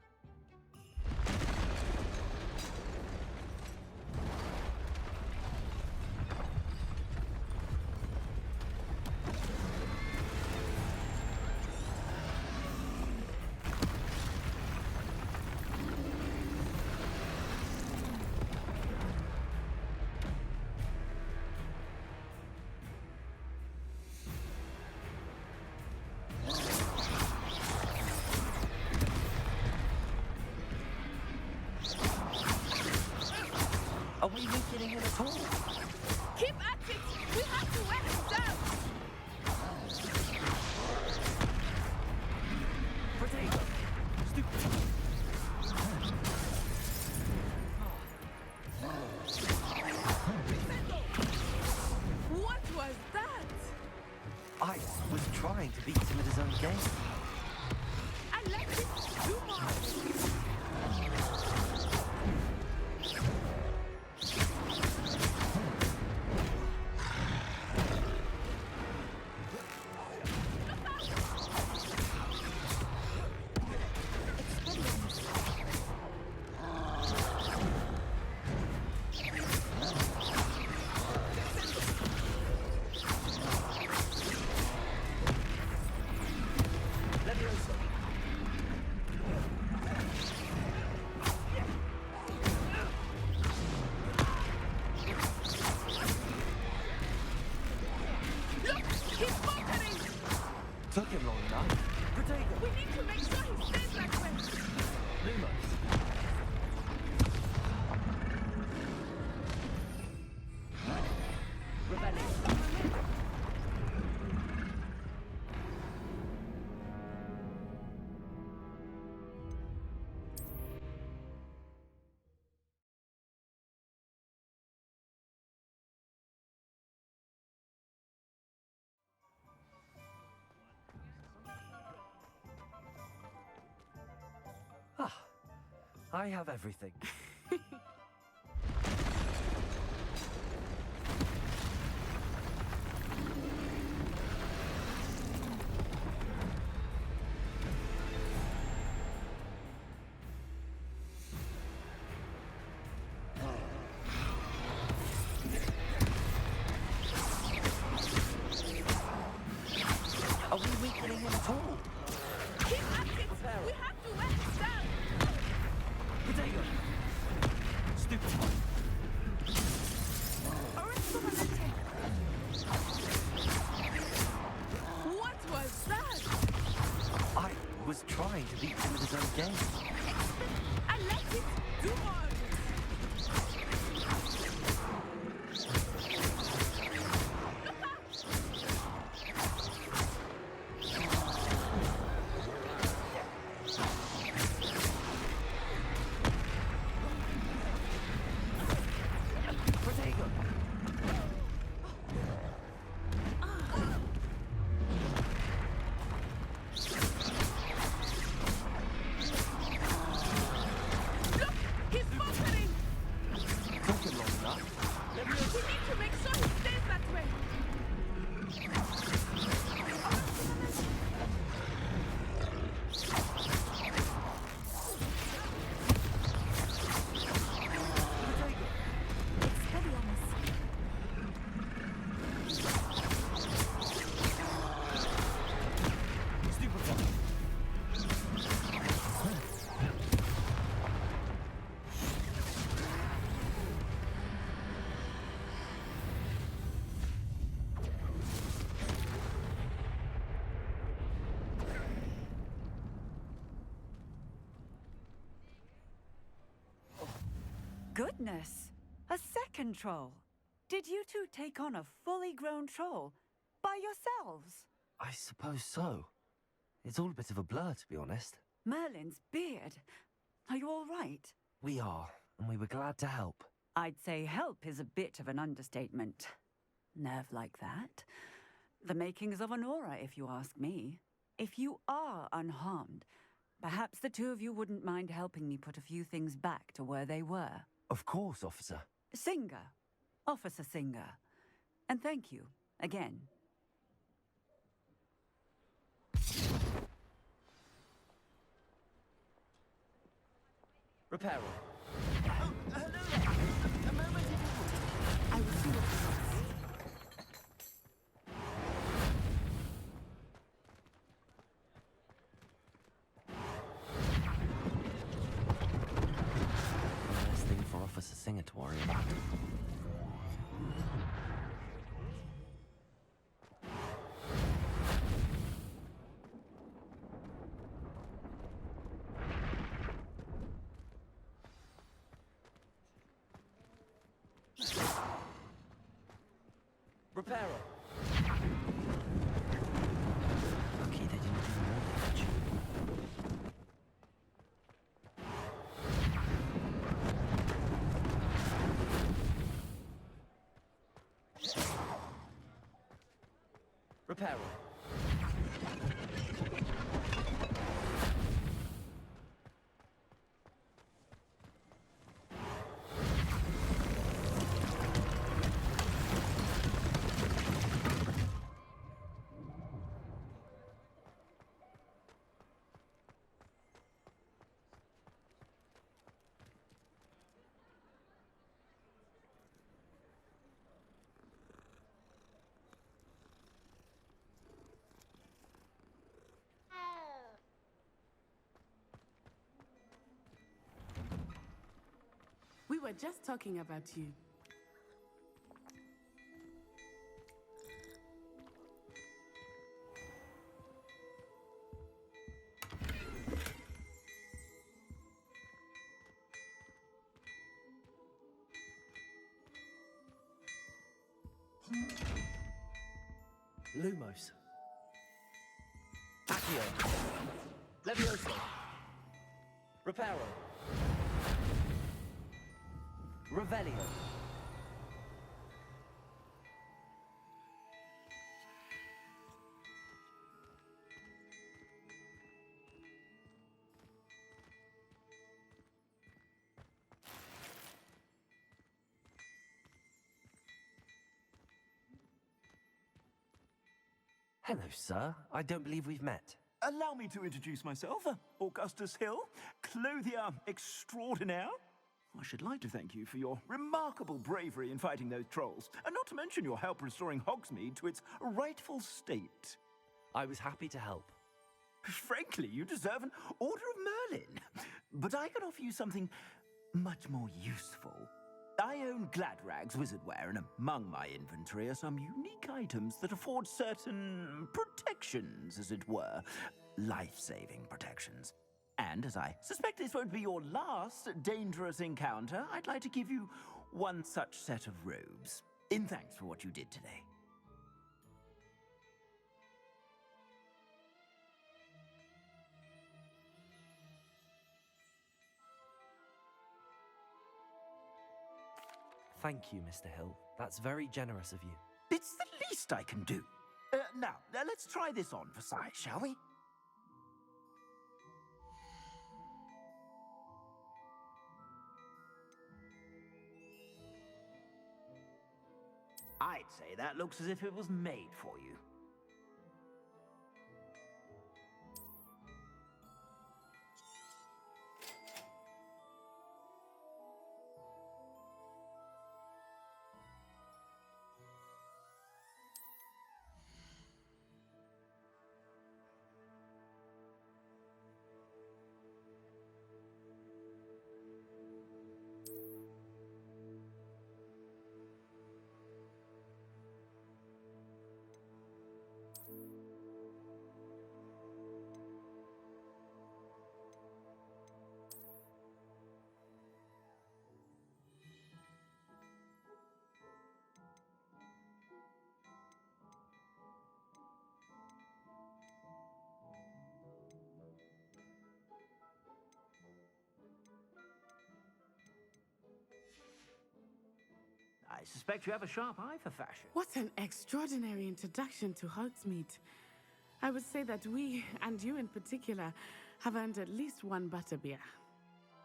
Almost. Ah, I have everything. Are we weakening him at all? Keep at it! We have to wear him down! Potato! Stupefy! What was that? I was trying to beat him at his own game. I let it do more of it! Look out! Potato! Look! He's faltering! Took him long enough. We need to make sure he stays that way! Stupefy! Goodness! A second troll! Did you two take on a fully grown troll? By yourselves? I suppose so. It's all a bit of a blur, to be honest. Merlin's beard. Are you all right? We are, and we were glad to help. I'd say help is a bit of an understatement. Nerve like that. The makings of an aura, if you ask me. If you are unharmed, perhaps the two of you wouldn't mind helping me put a few things back to where they were. Of course, officer. Singer. Officer Singer. And thank you, again. Reparo. Oh, hello there. A moment if you would. I will see what One less thing for Officer Singer to worry about. Reparo. Lucky they didn't do more damage. Reparo. We were just talking about you. Lumos. Accio. Levioso. Reparo. Revelio. Hello, sir. I don't believe we've met. Allow me to introduce myself, Augustus Hill, clothier extraordinaire. I should like to thank you for your remarkable bravery in fighting those trolls, and not to mention your help restoring Hogsmeade to its rightful state. I was happy to help. Frankly, you deserve an Order of Merlin. But I can offer you something much more useful. I own Gladrag's wizardware, and among my inventory are some unique items that afford certain protections, as it were. Life-saving protections. And as I suspect this won't be your last dangerous encounter, I'd like to give you one such set of robes, in thanks for what you did today. Thank you, Mr. Hill. That's very generous of you. It's the least I can do. Now, let's try this on for size, shall we? I'd say that looks as if it was made for you. I suspect you have a sharp eye for fashion. What an extraordinary introduction to Hogsmeade. I would say that we, and you in particular, have earned at least one butterbeer.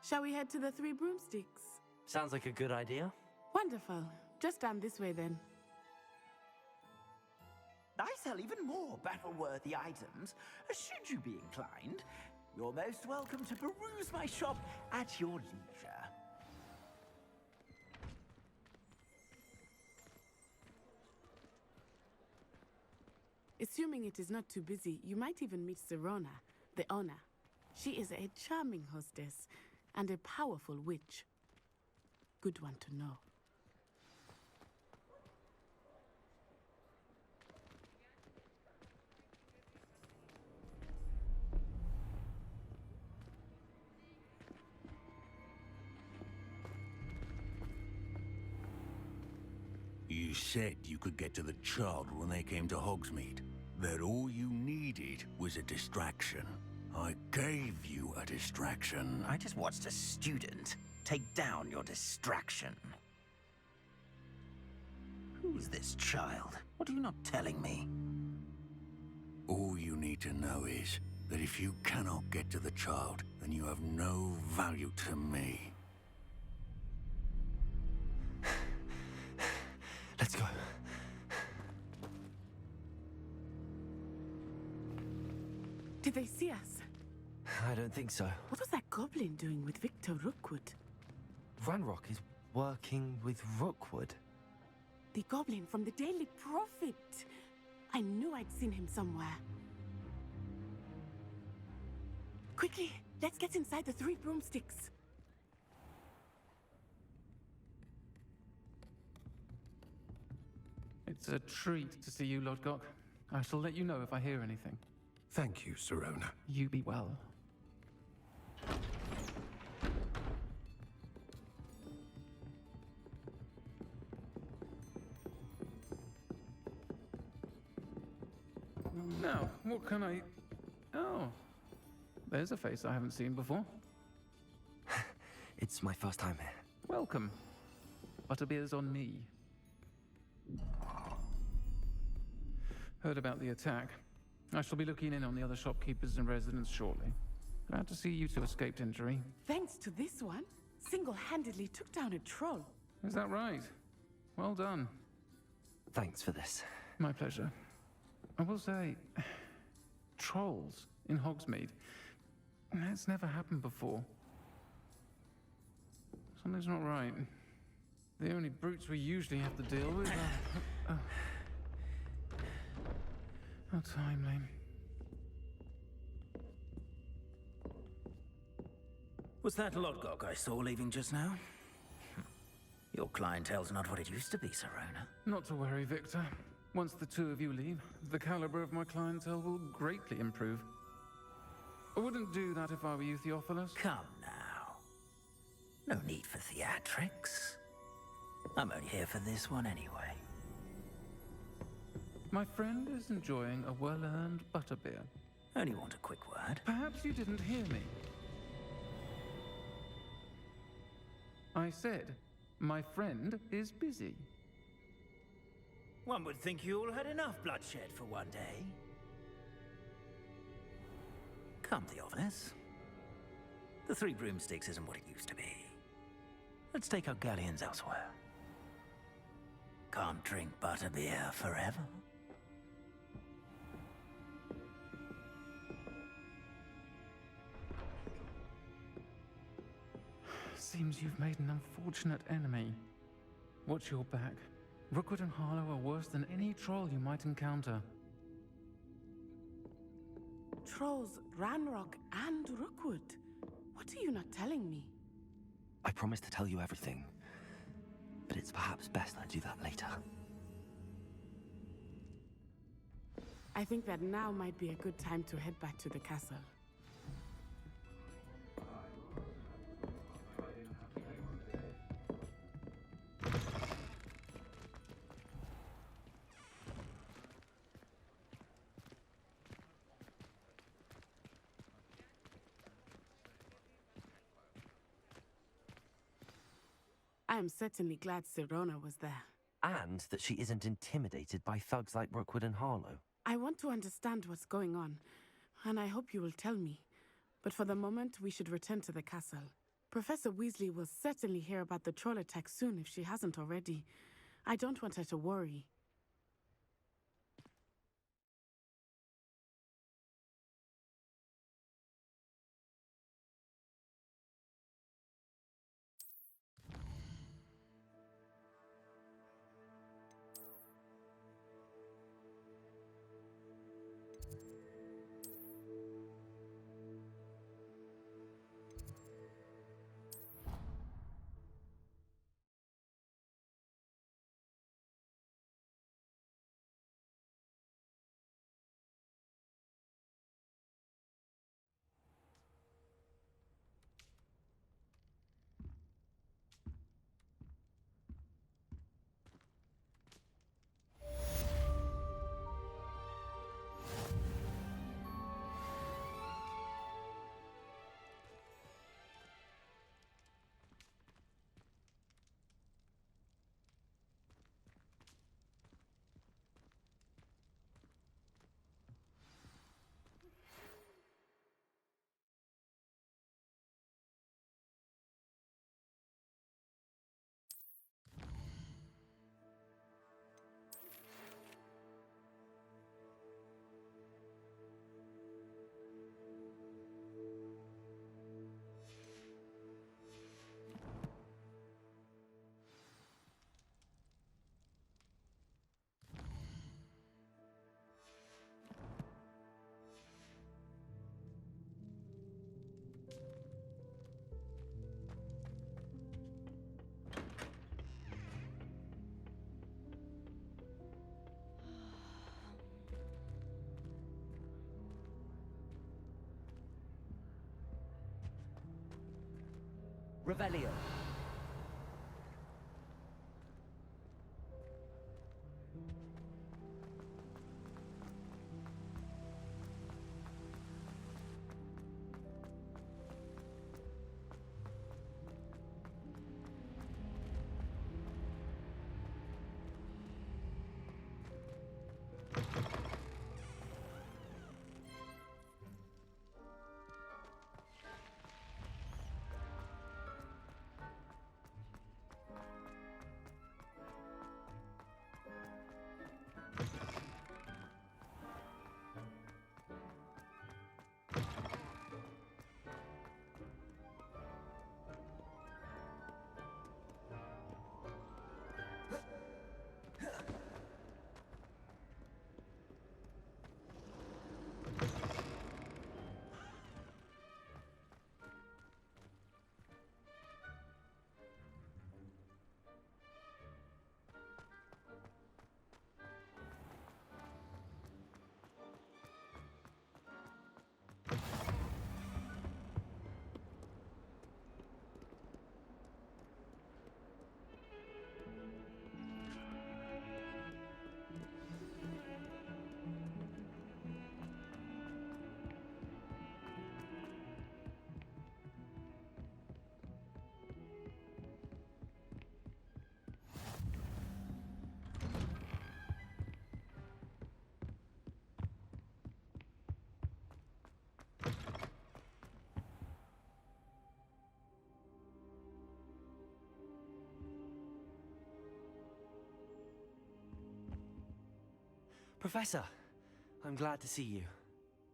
Shall we head to the Three Broomsticks? Sounds like a good idea. Wonderful. Just down this way then. I sell even more battle-worthy items. Should you be inclined, you're most welcome to peruse my shop at your leisure. Assuming it is not too busy, you might even meet Serona, the owner. She is a charming hostess and a powerful witch. Good one to know. You said you could get to the child when they came to Hogsmeade. That all you needed was a distraction. I gave you a distraction. I just watched a student take down your distraction. Who's this child? What are you not telling me? All you need to know is that if you cannot get to the child, then you have no value to me. Let's go. Did they see us? I don't think so. What was that goblin doing with Victor Rookwood? Ranrock is working with Rookwood. The goblin from the Daily Prophet. I knew I'd seen him somewhere. Quickly, let's get inside the Three Broomsticks. It's a treat to see you, Lodgok. I shall let you know if I hear anything. Thank you, Serona. You be well. what can I... Oh, there's a face I haven't seen before. It's my first time here. Welcome. Butterbeer's on me. Heard about the attack. I shall be looking in on the other shopkeepers and residents shortly. Glad to see you two escaped injury. Thanks to this one, single-handedly took down a troll. Is that right? Well done. Thanks for this. My pleasure. I will say, trolls in Hogsmeade. That's never happened before. Something's not right. The only brutes we usually have to deal with are... How timely. Was that Lodgok I saw leaving just now? Your clientele's not what it used to be, Serona. Not to worry, Victor. Once the two of you leave, the caliber of my clientele will greatly improve. I wouldn't do that if I were you, Theophilus. Come now. No need for theatrics. I'm only here for this one anyway. My friend is enjoying a well-earned butterbeer. Only want a quick word. Perhaps you didn't hear me. I said, my friend is busy. One would think you all had enough bloodshed for one day. Come, Theophilus. The Three Broomsticks isn't what it used to be. Let's take our galleons elsewhere. Can't drink butterbeer forever. Seems you've made an unfortunate enemy. Watch your back. Rookwood and Harlow are worse than any troll you might encounter. Trolls, Ranrock, and Rookwood. What are you not telling me? I promise to tell you everything, but it's perhaps best I do that later. I think that now might be a good time to head back to the castle. I am certainly glad Serona was there. And that she isn't intimidated by thugs like Rookwood and Harlow. I want to understand what's going on, and I hope you will tell me. But for the moment, we should return to the castle. Professor Weasley will certainly hear about the troll attack soon if she hasn't already. I don't want her to worry. Revelio. Professor, I'm glad to see you.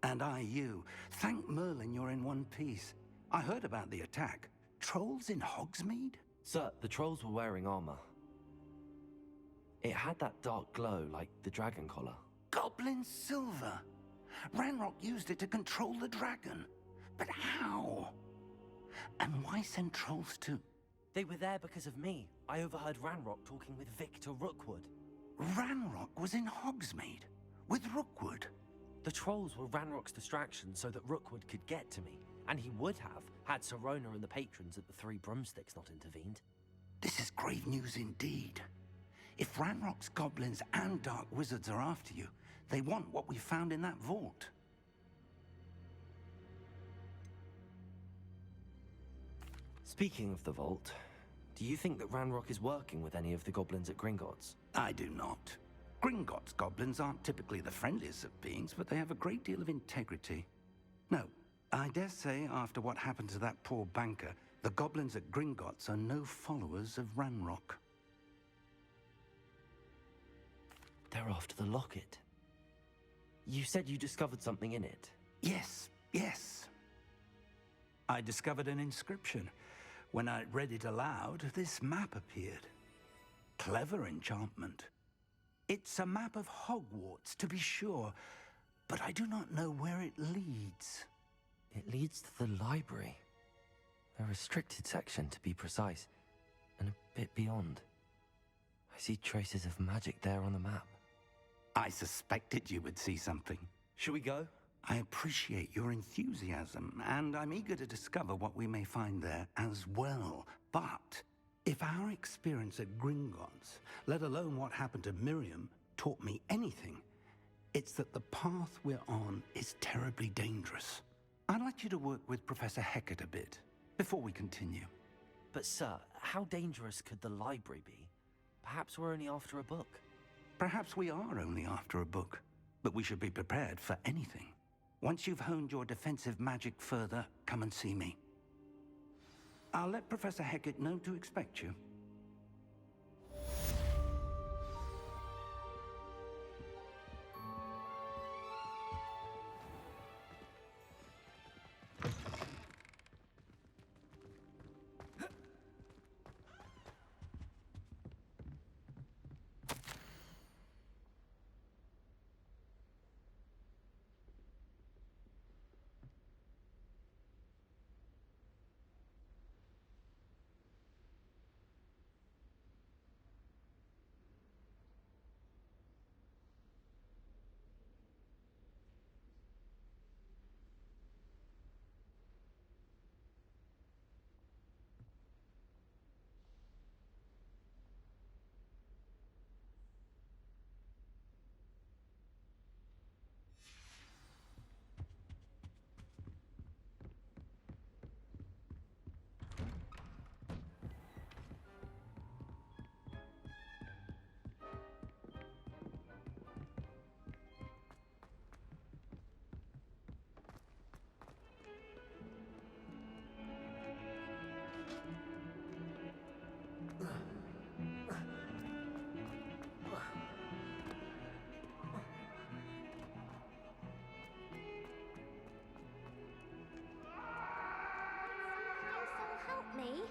And I you. Thank Merlin you're in one piece. I heard about the attack. Trolls in Hogsmeade? Sir, the trolls were wearing armor. It had that dark glow like the dragon collar. Goblin silver! Ranrock used it to control the dragon. But how? And why send trolls too? They were there because of me. I overheard Ranrock talking with Victor Rookwood. Ranrock was in Hogsmeade? With Rookwood? The trolls were Ranrock's distraction so that Rookwood could get to me. And he would have, had Sirona and the patrons at the Three Broomsticks not intervened. This is grave news indeed. If Ranrock's goblins and dark wizards are after you, they want what we found in that vault. Speaking of the vault, do you think that Ranrock is working with any of the goblins at Gringotts? I do not. Gringotts goblins aren't typically the friendliest of beings, but they have a great deal of integrity. No, I dare say after what happened to that poor banker, the goblins at Gringotts are no followers of Ranrock. They're after the locket. You said you discovered something in it. Yes. I discovered an inscription. When I read it aloud, this map appeared. Clever enchantment. It's a map of Hogwarts, to be sure, but I do not know where it leads. It leads to the library. A restricted section, to be precise, and a bit beyond. I see traces of magic there on the map. I suspected you would see something. Shall we go? I appreciate your enthusiasm, and I'm eager to discover what we may find there as well. But if our experience at Gringotts, let alone what happened to Miriam, taught me anything, it's that the path we're on is terribly dangerous. I'd like you to work with Professor Hecat a bit, before we continue. But sir, how dangerous could the library be? Perhaps we're only after a book. Perhaps we are only after a book, but we should be prepared for anything. Once you've honed your defensive magic further, come and see me. I'll let Professor Hecat know to expect you. Me?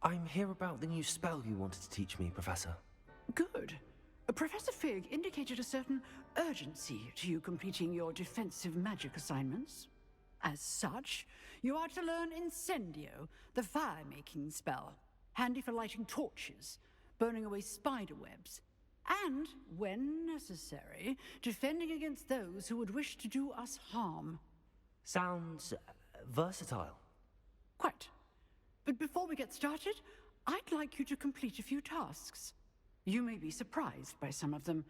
I'm here about the new spell you wanted to teach me, Professor. Good. Professor Fig indicated a certain urgency to you completing your defensive magic assignments. As such, you are to learn Incendio, the fire-making spell, handy for lighting torches, burning away spider webs, and, when necessary, defending against those who would wish to do us harm. Sounds versatile. Quite. But before we get started, I'd like you to complete a few tasks. You may be surprised by some of them.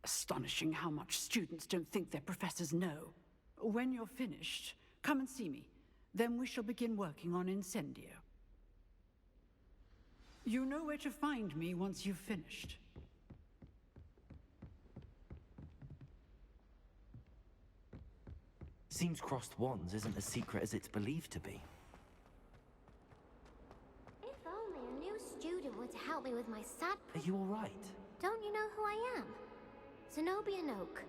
Astonishing how much students don't think their professors know. When you're finished, come and see me. Then we shall begin working on Incendio. You know where to find me once you've finished. Seems crossed wands isn't as secret as it's believed to be. If only a new student were to help me with my sad... Are you alright? Don't you know who I am? Zenobia Noak,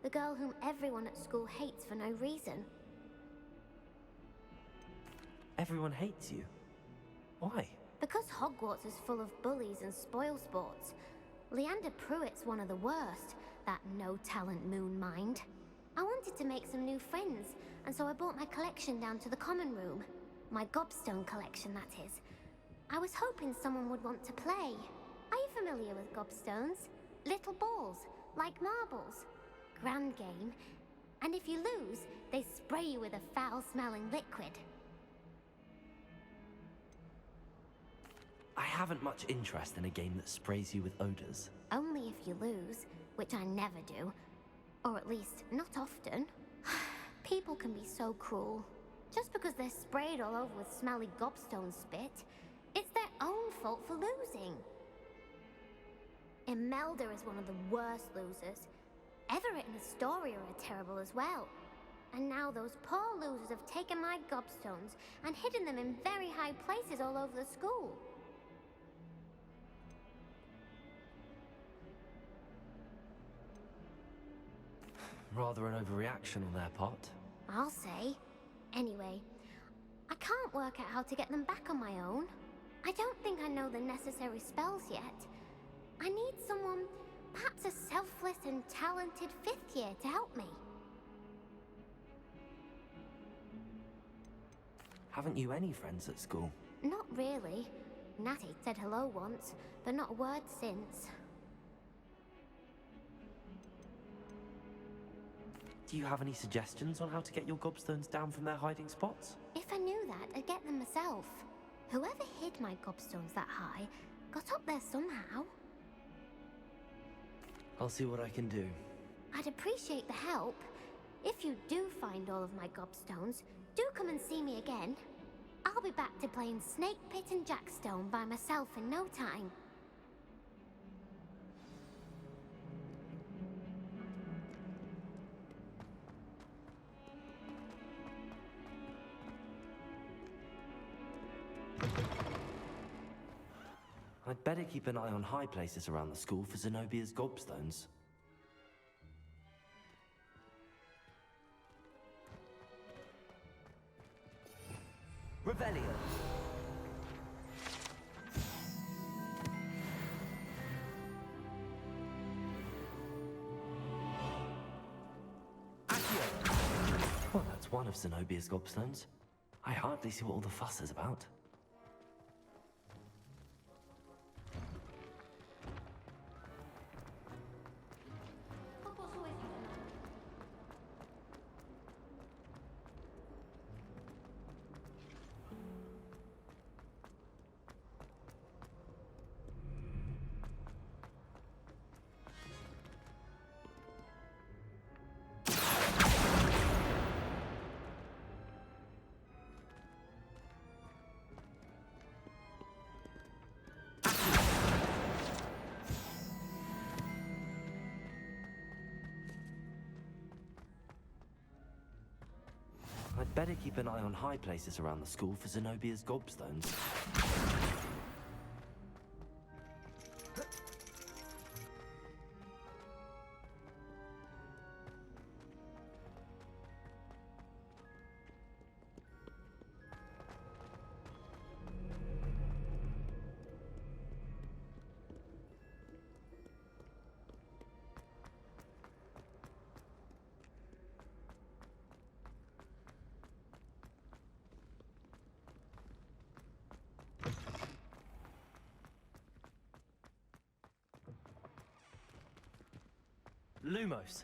the girl whom everyone at school hates for no reason. Everyone hates you. Why? Because Hogwarts is full of bullies and spoilsports. Leander Pruitt's one of the worst, that no-talent moon mind. I wanted to make some new friends, and so I brought my collection down to the common room. My gobstone collection, that is. I was hoping someone would want to play. Are you familiar with gobstones? Little balls, like marbles. Grand game. And if you lose, they spray you with a foul-smelling liquid. I haven't much interest in a game that sprays you with odors. Only if you lose, which I never do. Or at least, not often. People can be so cruel. Just because they're sprayed all over with smelly gobstone spit, it's their own fault for losing. Imelda is one of the worst losers. Everett and Astoria are terrible as well. And now those poor losers have taken my gobstones and hidden them in very high places all over the school. Rather an overreaction on their part. I'll say. Anyway, I can't work out how to get them back on my own. I don't think I know the necessary spells yet. I need someone, perhaps a selfless and talented fifth year to help me. Haven't you any friends at school? Not really. Natty said hello once, but not a word since. Do you have any suggestions on how to get your gobstones down from their hiding spots? If I knew that, I'd get them myself. Whoever hid my gobstones that high got up there somehow. I'll see what I can do. I'd appreciate the help. If you do find all of my gobstones, do come and see me again. I'll be back to playing Snake Pit and Jackstone by myself in no time. I'd better keep an eye on high places around the school for Zenobia's gobstones. Revelio. Well, that's one of Zenobia's gobstones. I hardly see what all the fuss is about. I'd better keep an eye on high places around the school for Zenobia's gobstones. Lumos.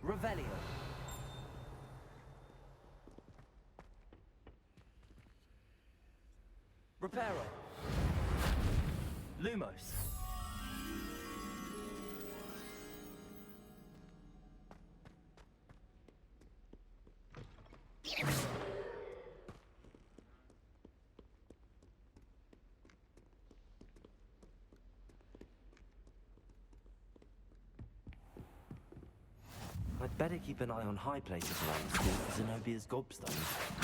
Revelio. Reparo. Lumos. better keep an eye on high places around the school for Zenobia's gobstones.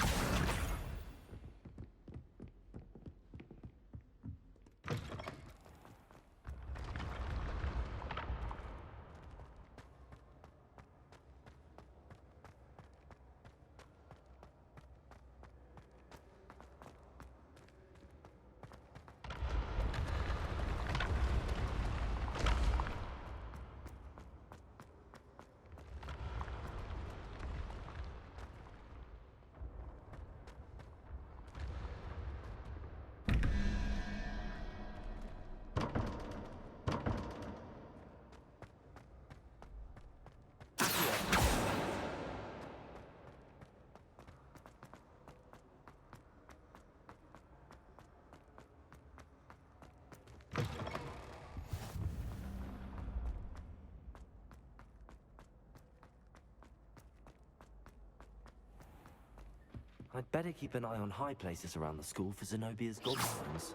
I'd better keep an eye on high places around the school for Zenobia's gobstones.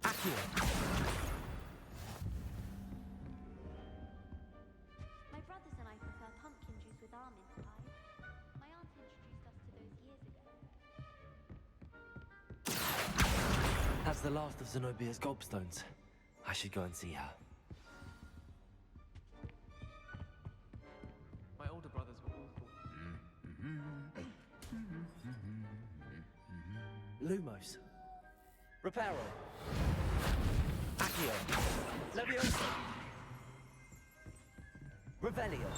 Accio! My brothers and I prefer pumpkin juice with our mince pie. My aunt introduced us to those years ago. That's the last of Zenobia's gobstones. I should go and see her. My older brothers were awful. Lumos. Reparo. Accio. Leviosa. Revelio.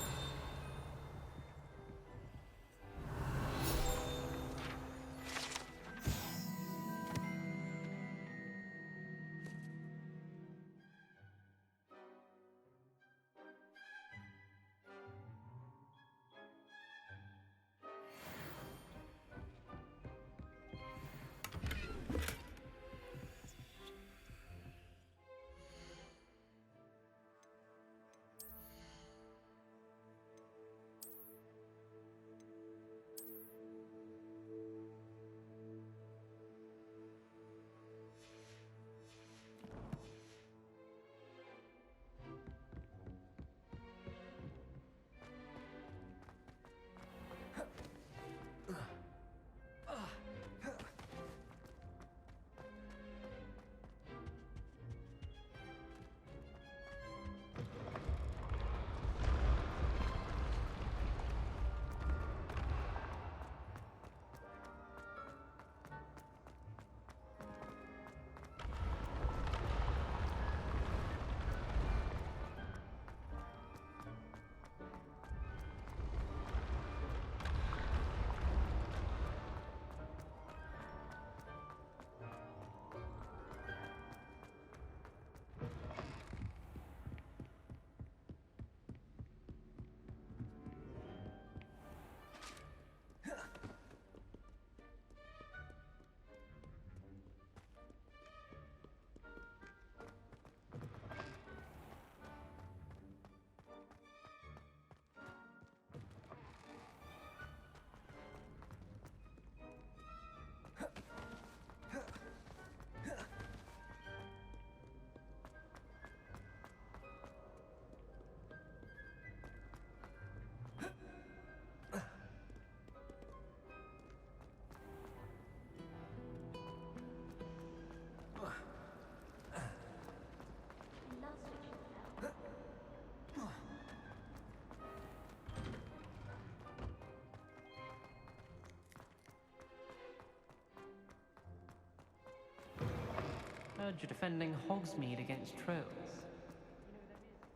Heard you're defending Hogsmeade against trolls.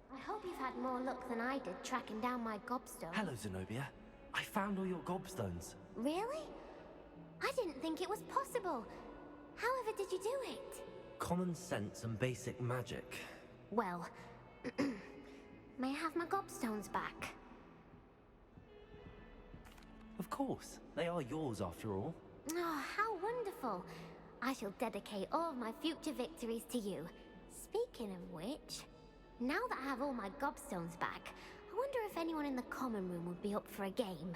I hope you've had more luck than I did tracking down my gobstone. Hello, Zenobia. I found all your gobstones. Really? I didn't think it was possible. However did you do it? Common sense and basic magic. Well, may I have my gobstones back? Of course. They are yours after all. Oh, how wonderful. I shall dedicate all of my future victories to you. Speaking of which, now that I have all my gobstones back, I wonder if anyone in the common room would be up for a game.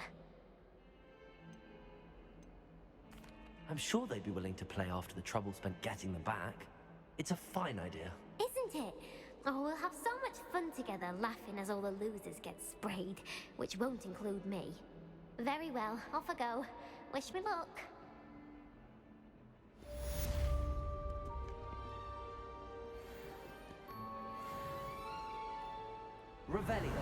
I'm sure they'd be willing to play after the trouble spent getting them back. It's a fine idea. Isn't it? Oh, we'll have so much fun together, laughing as all the losers get sprayed, which won't include me. Very well, off I go. Wish me luck. Revelio.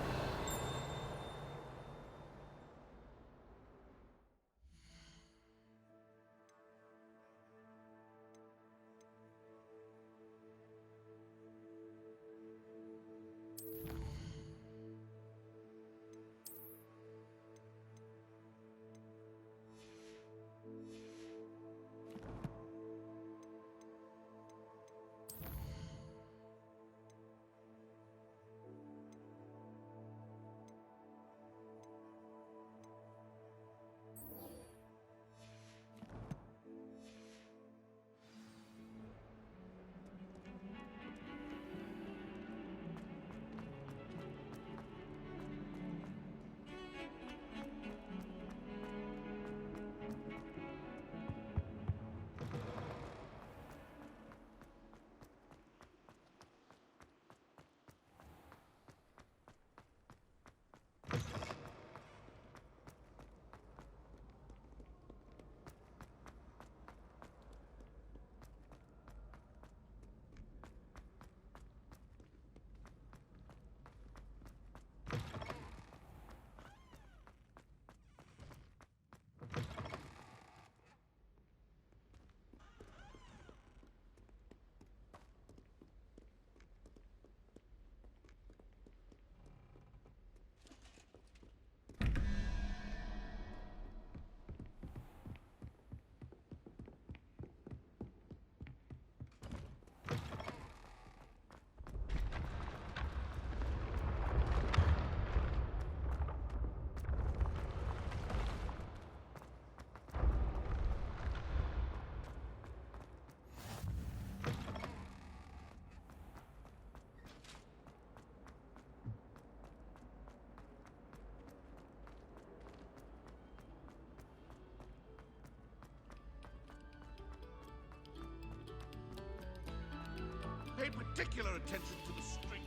Pay particular attention to the string.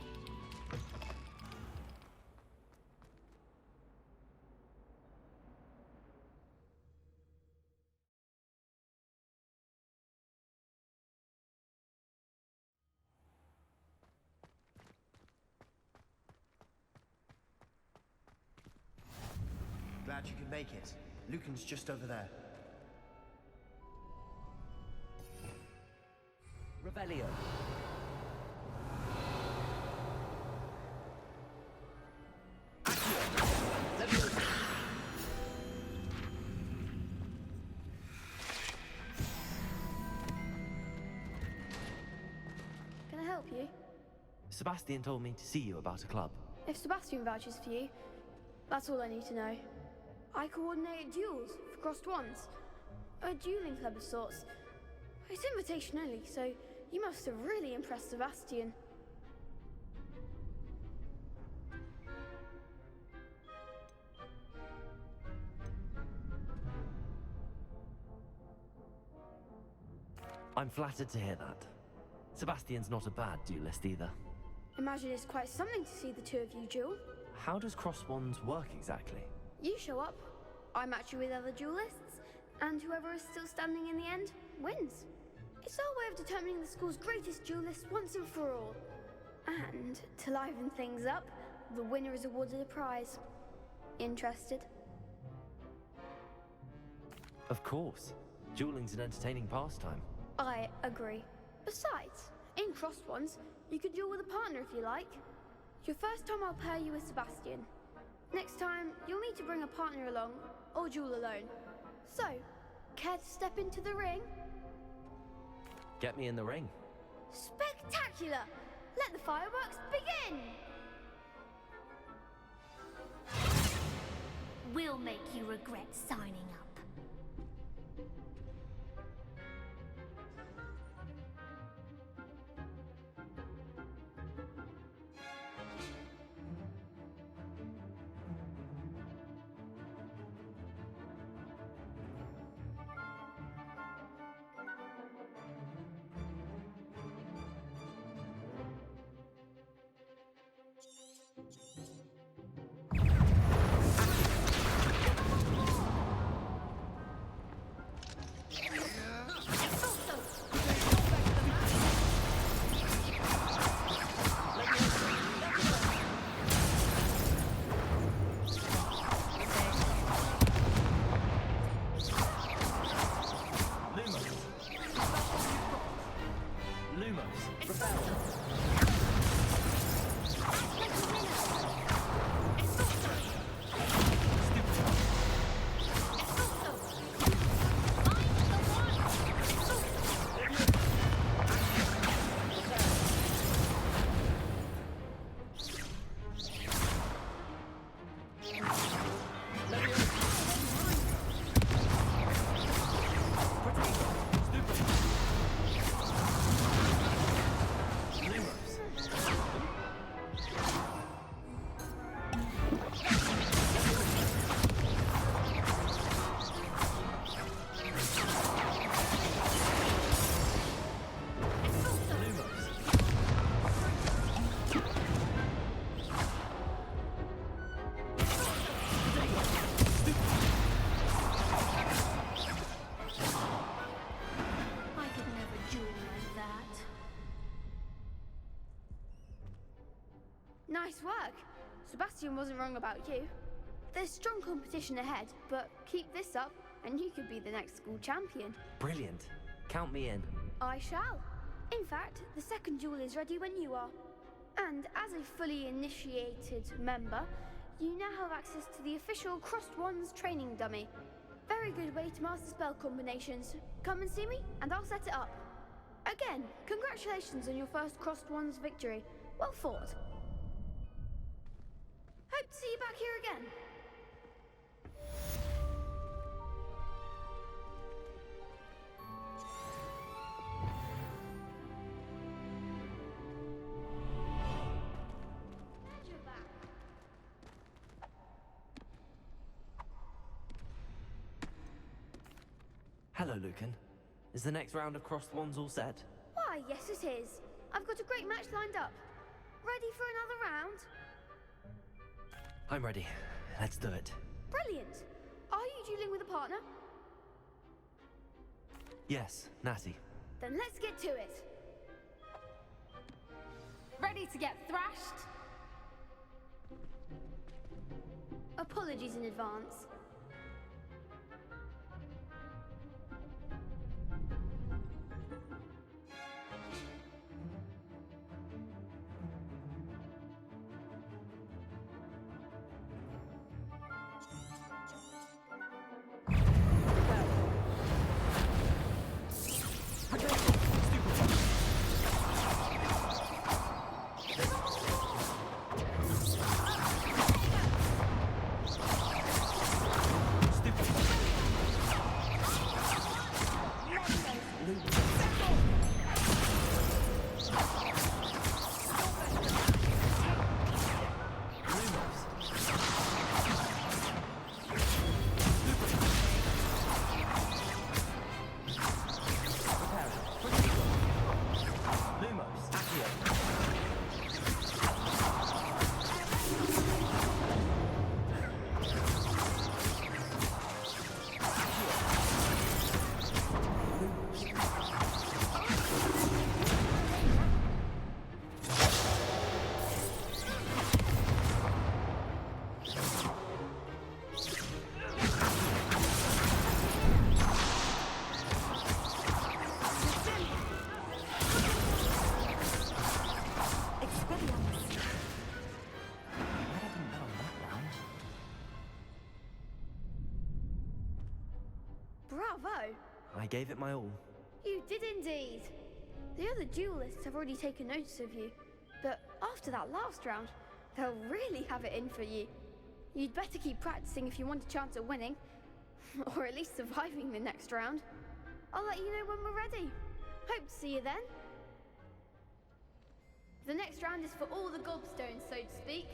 Glad you could make it. Lucan's just over there. Revelio. Can I help you? Sebastian told me to see you about a club. If Sebastian vouches for you, that's all I need to know. I coordinate duels for crossed ones. A dueling club of sorts. It's invitation only, so you must have really impressed Sebastian. I'm flattered to hear that. Sebastian's not a bad duelist either. Imagine it's quite something to see the two of you duel. How does cross wands work exactly? You show up, I match you with other duelists, and whoever is still standing in the end wins. It's our way of determining the school's greatest duelist once and for all. And to liven things up, the winner is awarded a prize. Interested? Of course. Dueling's an entertaining pastime. I agree. Besides, in crossed ones, you could duel with a partner if you like. Your first time I'll pair you with Sebastian. Next time, you'll need to bring a partner along, or duel alone. So, care to step into the ring? Get me in the ring. Spectacular! Let the fireworks begin! We'll make you regret signing up. Nice work. Sebastian wasn't wrong about you. There's strong competition ahead, but keep this up and you could be the next school champion. Brilliant. Count me in. I shall. In fact, the second duel is ready when you are. And as a fully initiated member, you now have access to the official Crossed Wands training dummy. Very good way to master spell combinations. Come and see me, and I'll set it up. Again, congratulations on your first Crossed Wands victory. Well fought. Hope to see you back here again. Hello, Lucan. Is the next round of Crossed Wands all set? Why, yes it is. I've got a great match lined up. Ready for another round? I'm ready. Let's do it. Brilliant. Are you dueling with a partner? Yes, Natty. Then let's get to it. Ready to get thrashed? Apologies in advance. Bravo! I gave it my all. You did indeed. The other duelists have already taken notice of you, but after that last round, they'll really have it in for you. You'd better keep practicing if you want a chance at winning, or at least surviving the next round. I'll let you know when we're ready. Hope to see you then. The next round is for all the gobstones, so to speak.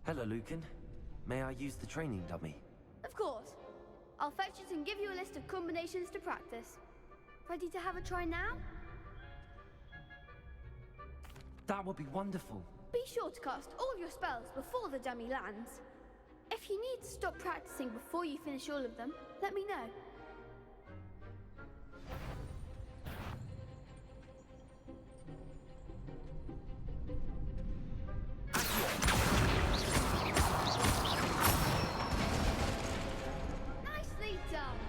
Hello, Lucan. May I use the training dummy? Of course. I'll fetch it and give you a list of combinations to practice. Ready to have a try now? That would be wonderful. Be sure to cast all of your spells before the dummy lands. If you need to stop practicing before you finish all of them, let me know. Nicely done!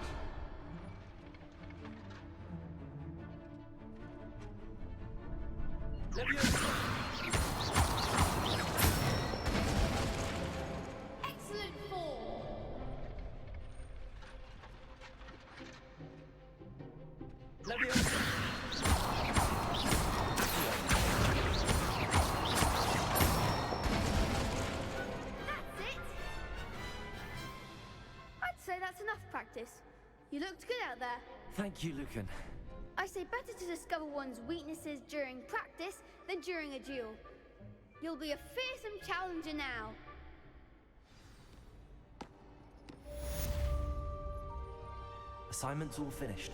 Excellent form! That's it! I'd say that's enough practice. You looked good out there. Thank you, Lucan. I say better to discover one's weaknesses during practice than during a duel. You'll be a fearsome challenger now. Assignment's all finished.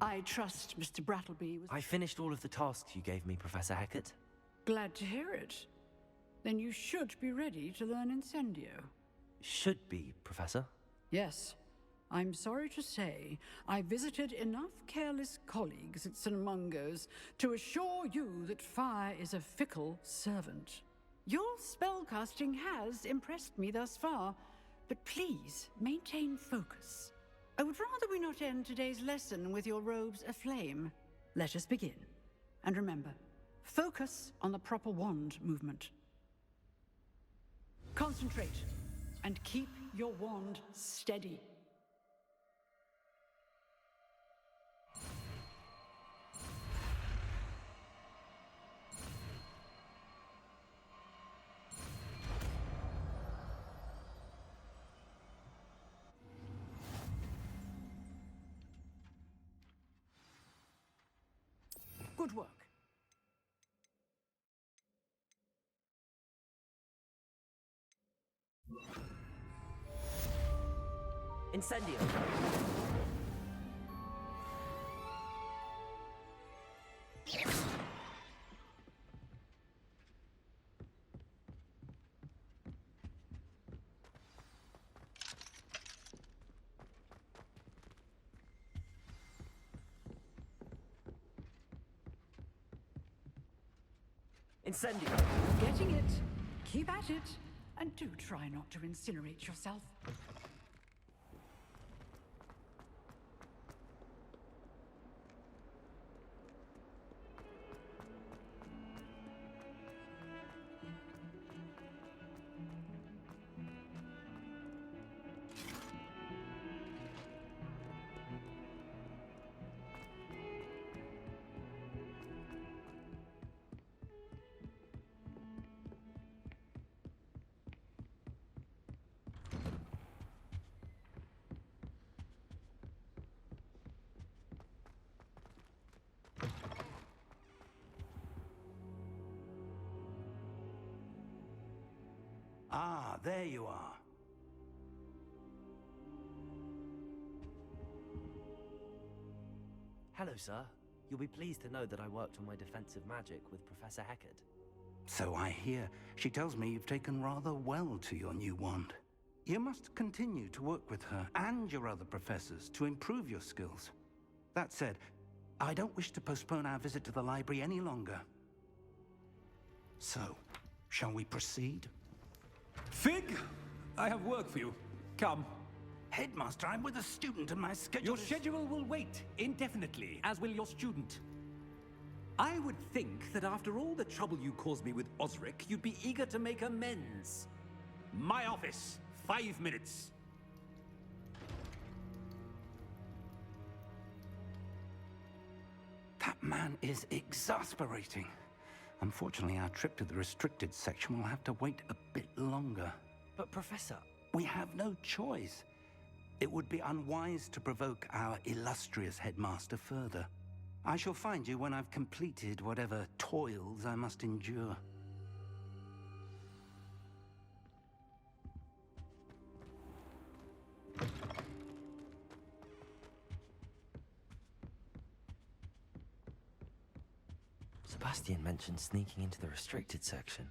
I trust Mr. Brattleby was... I finished all of the tasks you gave me, Professor Hecat. Glad to hear it. Then you should be ready to learn Incendio. Should be, Professor. Yes. I'm sorry to say, I visited enough careless colleagues at St. Mungo's to assure you that fire is a fickle servant. Your spellcasting has impressed me thus far, but please maintain focus. I would rather we not end today's lesson with your robes aflame. Let us begin. And remember, focus on the proper wand movement. Concentrate, and keep your wand steady. Good work. Incendio! Incendio! Getting it. Keep at it. And do try not to incinerate yourself. Ah, there you are. Hello, sir. You'll be pleased to know that I worked on my defensive magic with Professor Hecat. So I hear. She tells me you've taken rather well to your new wand. You must continue to work with her and your other professors to improve your skills. That said, I don't wish to postpone our visit to the library any longer. So, shall we proceed? Fig, I have work for you. Come. Headmaster, I'm with a student and my schedule Your is... schedule will wait indefinitely, as will your student. I would think that after all the trouble you caused me with Osric, you'd be eager to make amends. My office, 5 minutes. That man is exasperating. Unfortunately, our trip to the restricted section will have to wait a bit longer. But, Professor... We have no choice. It would be unwise to provoke our illustrious headmaster further. I shall find you when I've completed whatever toils I must endure. Sebastian mentioned sneaking into the restricted section.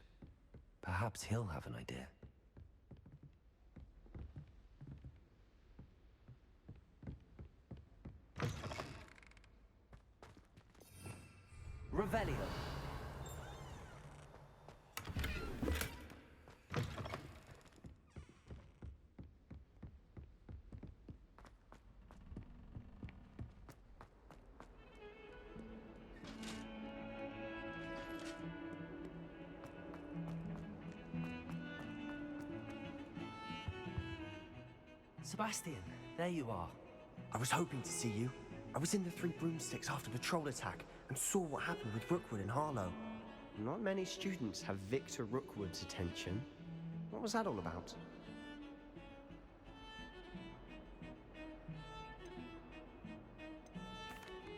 Perhaps he'll have an idea. Revelio. Sebastian, there you are. I was hoping to see you. I was in the Three Broomsticks after the troll attack and saw what happened with Rookwood and Harlow. Not many students have Victor Rookwood's attention. What was that all about?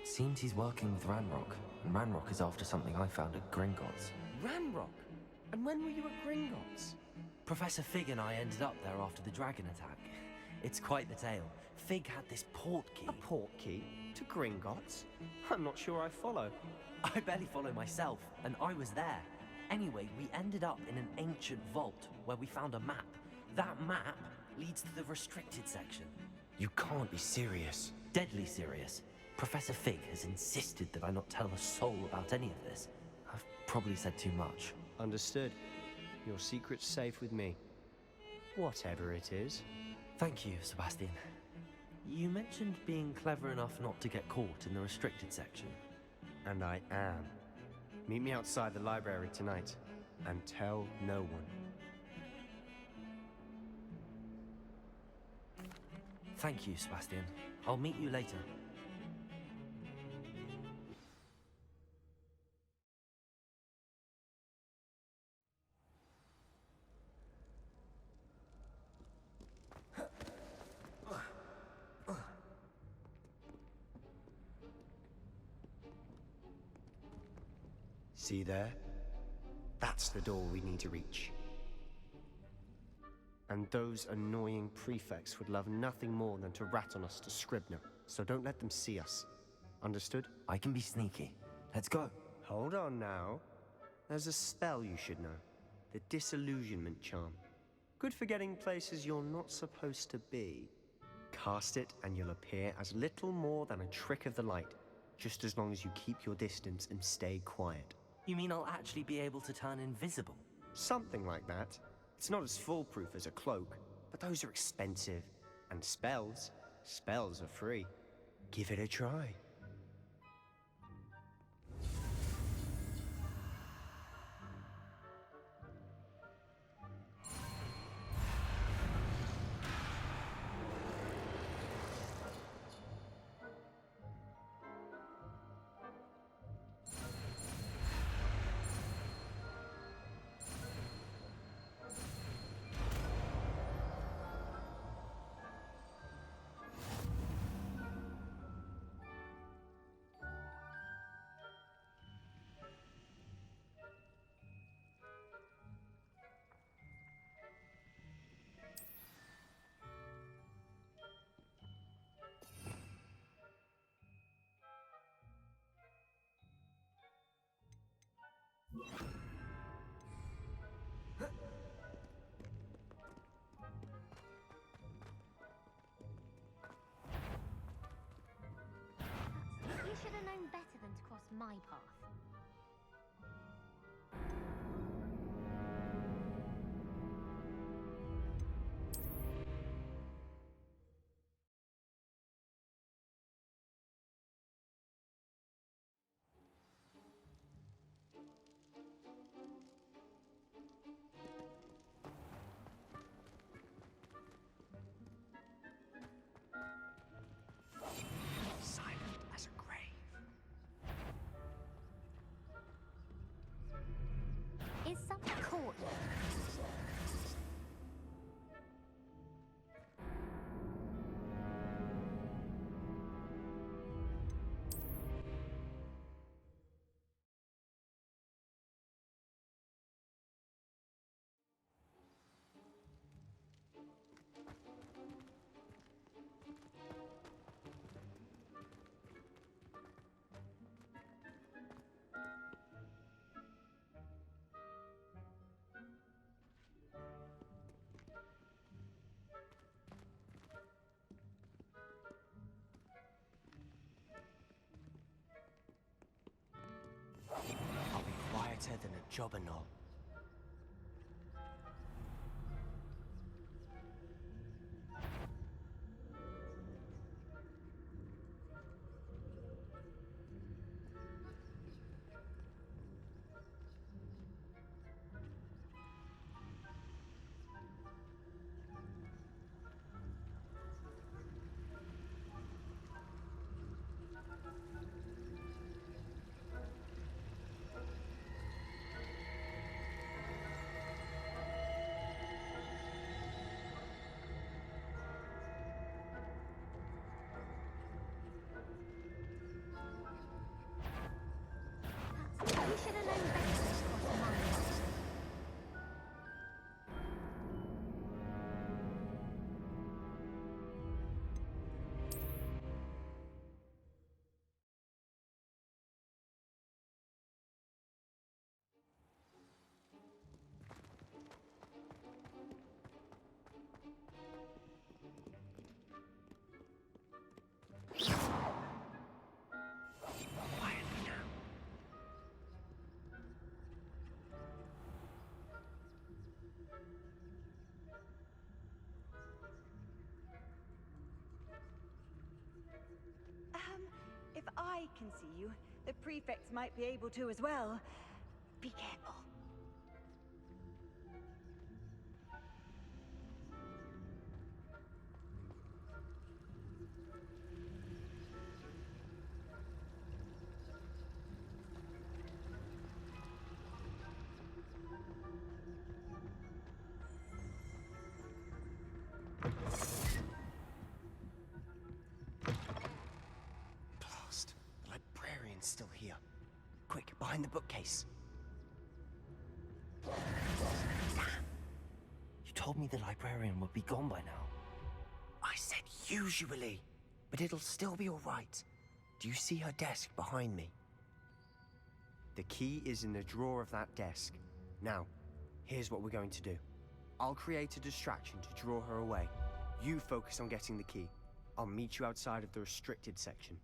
Seems he's working with Ranrock, and Ranrock is after something I found at Gringotts. Ranrock? And when were you at Gringotts? Professor Fig and I ended up there after the dragon attack. It's quite the tale. Fig had this port key. A port key? To Gringotts? I'm not sure I follow. I barely follow myself, and I was there. Anyway, we ended up in an ancient vault where we found a map. That map leads to the restricted section. You can't be serious. Deadly serious. Professor Fig has insisted that I not tell a soul about any of this. I've probably said too much. Understood. Your secret's safe with me. Whatever it is. Thank you, Sebastian. You mentioned being clever enough not to get caught in the restricted section. And I am. Meet me outside the library tonight, and tell no one. Thank you, Sebastian. I'll meet you later. See there? That's the door we need to reach. And those annoying prefects would love nothing more than to rat on us to Scribner, so don't let them see us. Understood? I can be sneaky. Let's go. Hold on now. There's a spell you should know. The Disillusionment Charm. Good for getting places you're not supposed to be. Cast it and you'll appear as little more than a trick of the light, just as long as you keep your distance and stay quiet. You mean I'll actually be able to turn invisible? Something like that. It's not as foolproof as a cloak, but those are expensive. And spells are free. Give it a try. You should have known better than to cross my path. Silent as a grave. Is someone caught you? I'll be quieter than a jobberknoll. can see you. The prefects might be able to as well. Be careful. Blast. The librarian's still here. Quick, behind the bookcase. Damn. You told me the librarian would be gone by now. I said usually, but it'll still be all right. Do you see her desk behind me? The key is in the drawer of that desk. Now, here's what we're going to do. I'll create a distraction to draw her away. You focus on getting the key. I'll meet you outside of the restricted section.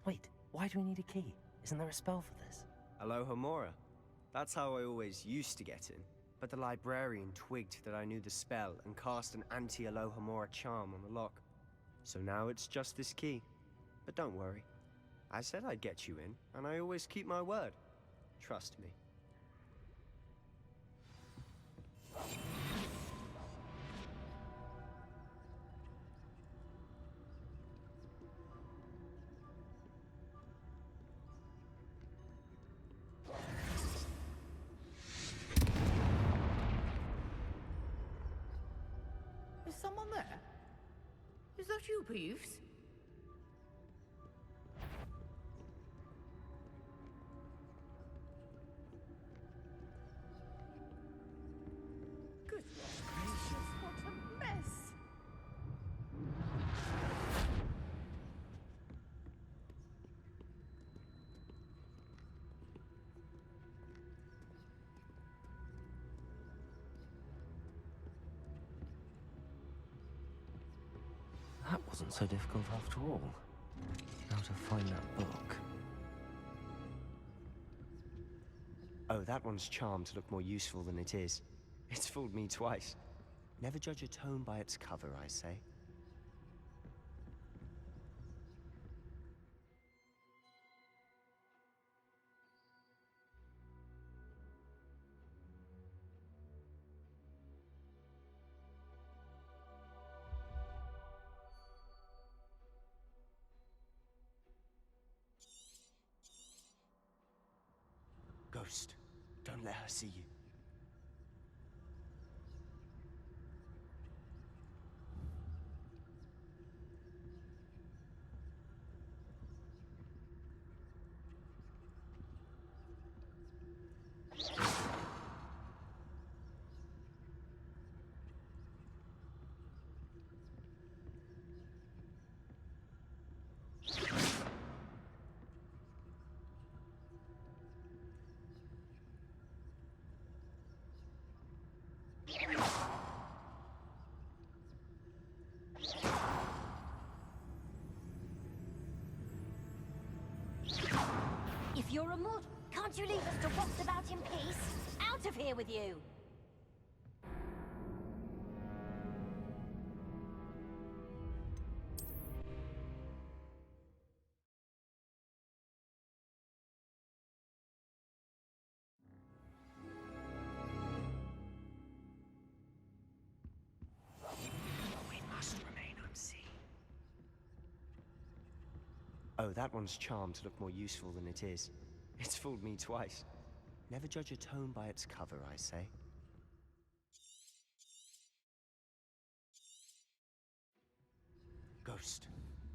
Wait, why do we need a key? Isn't there a spell for this? Alohomora. That's how I always used to get in. But the librarian twigged that I knew the spell and cast an anti-Alohomora charm on the lock. So now it's just this key. But don't worry. I said I'd get you in, and I always keep my word. Trust me. Is someone there? Is that you, Peeves? Goodness gracious, what a mess! That wasn't so difficult after all. Now to find that book. Oh, that one's charmed to look more useful than it is. It's fooled me twice. Never judge a tome by its cover, I say. Ghost, don't let her see you. If you're a mod, can't you leave us to waft about in peace? Out of here with you! We must remain unseen. Oh, that one's charmed to look more useful than it is. It's fooled me twice. Never judge a tome by its cover, I say. Ghost,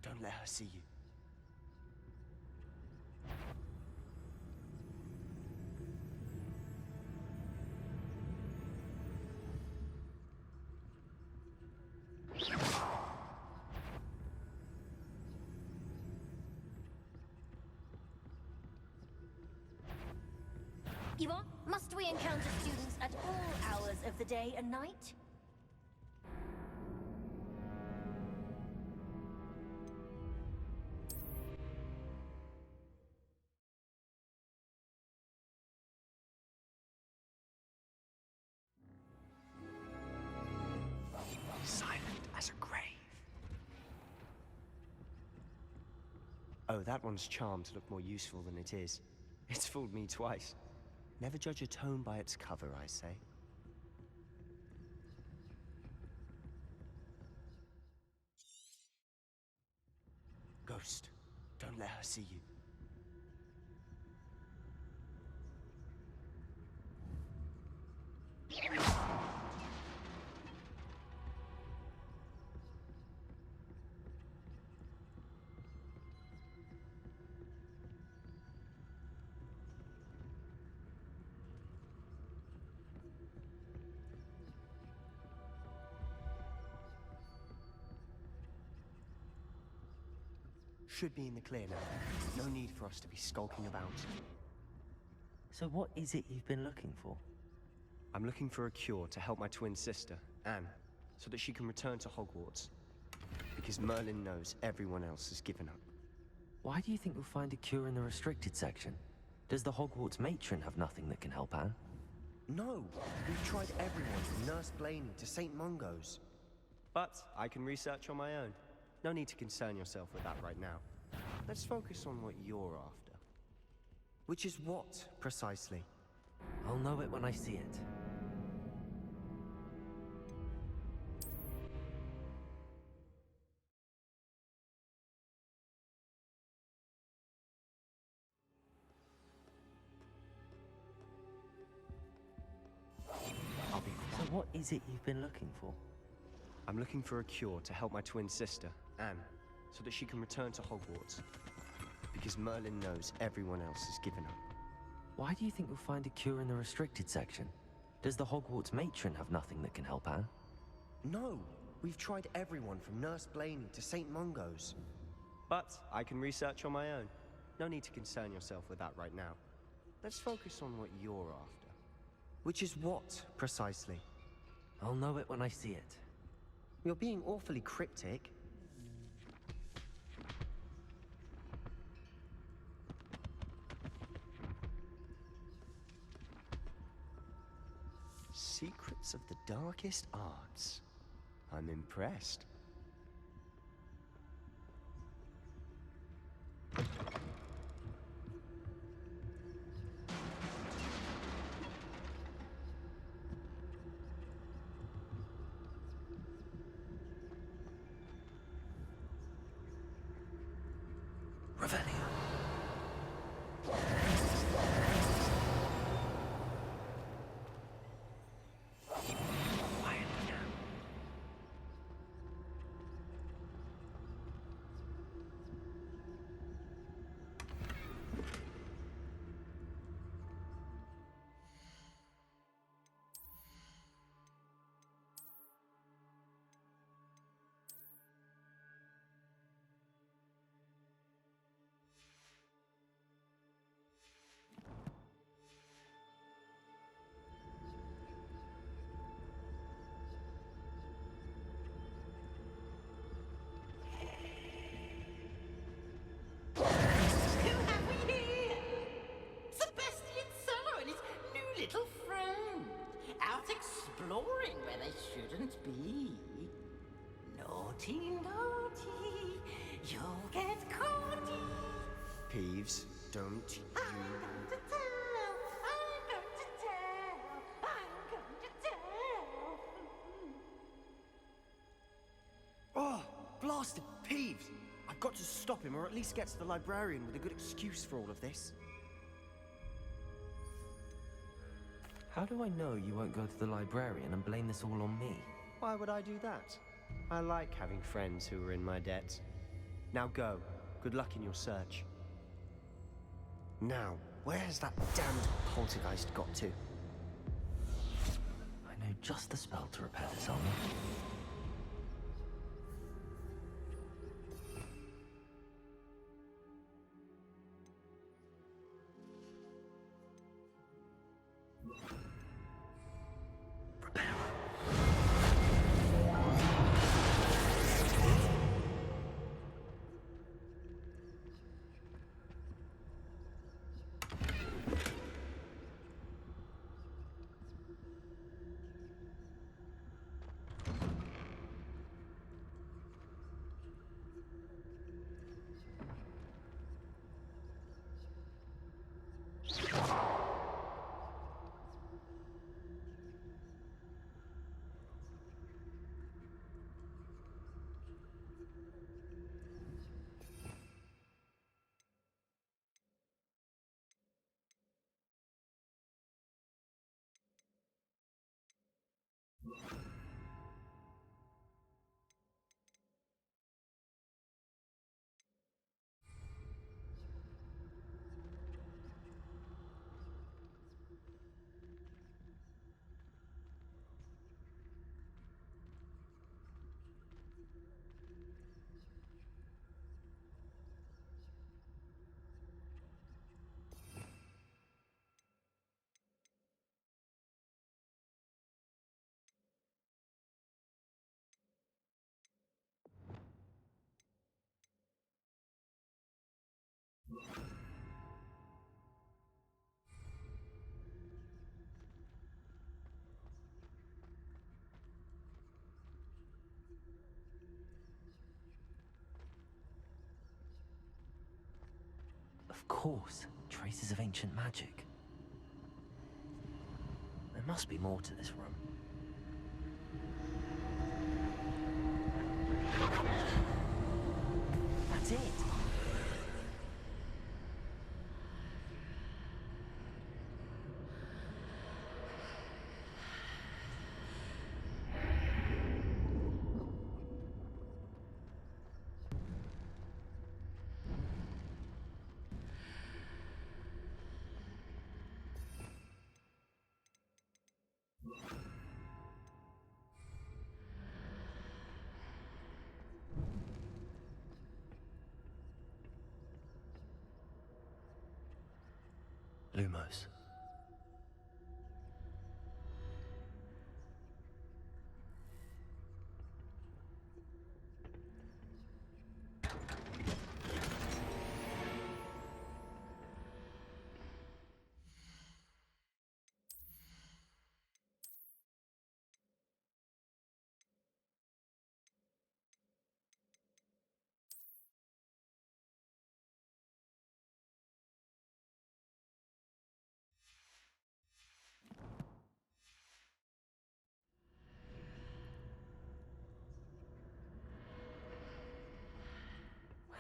don't let her see you. Yvonne, must we encounter students at all hours of the day and night? Oh, that one's charmed to look more useful than it is. It's fooled me twice. Never judge a tome by its cover, I say. Ghost, don't let her see you. Should be in the clear now. No need for us to be skulking about. So what is it you've been looking for? I'm looking for a cure to help my twin sister, Anne, so that she can return to Hogwarts. Because Merlin knows everyone else has given up. Why do you think you'll find a cure in the restricted section? Does the Hogwarts matron have nothing that can help Anne? No! We've tried everyone from Nurse Blaney to St. Mungo's. But I can research on my own. No need to concern yourself with that right now. Let's focus on what you're after. Which is what, precisely? I'll know it when I see it. So what is it you've been looking for? I'm looking for a cure to help my twin sister, Anne, so that she can return to Hogwarts. Because Merlin knows everyone else has given up. Why do you think you'll find a cure in the restricted section? Does the Hogwarts matron have nothing that can help Anne? No! We've tried everyone from Nurse Blaney to St. Mungo's. But I can research on my own. No need to concern yourself with that right now. Let's focus on what you're after. Which is what, precisely? I'll know it when I see it. You're being awfully cryptic. Secrets of the darkest arts. I'm impressed. Little friend, out exploring where they shouldn't be. Naughty, naughty, you'll get caughty. Peeves, don't you... I'm going to tell, I'm going to tell, I'm going to tell. Oh, blasted Peeves! I've got to stop him, or at least get to the librarian with a good excuse for all of this. How do I know you won't go to the librarian and blame this all on me? Why would I do that? I like having friends who are in my debt. Now go. Good luck in your search. Now, where has that damned poltergeist got to? I know just the spell to repair this armor. Of course, traces of ancient magic. There must be more to this room. That's it! Lumos.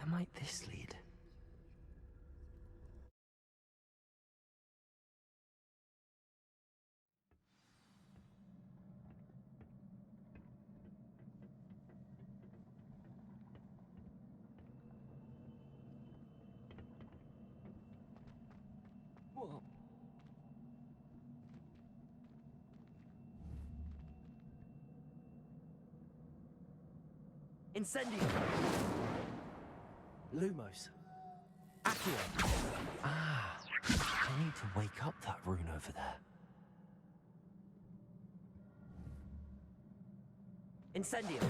Where might this lead? Whoa. Incendio! Lumos. Accio! Ah, I need to wake up that rune over there. Incendio!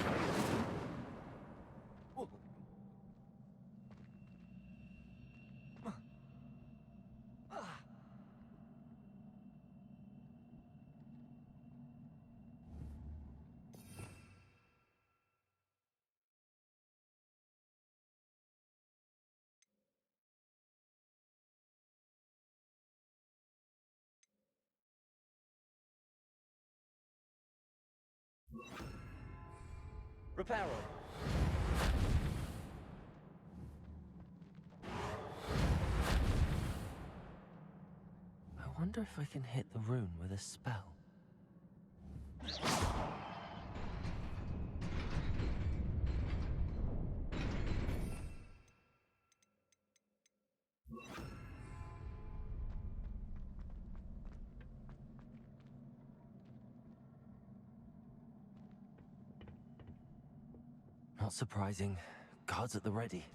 Whoa. Reparo. I wonder if I can hit the rune with a spell. Not surprising. Guards at the ready.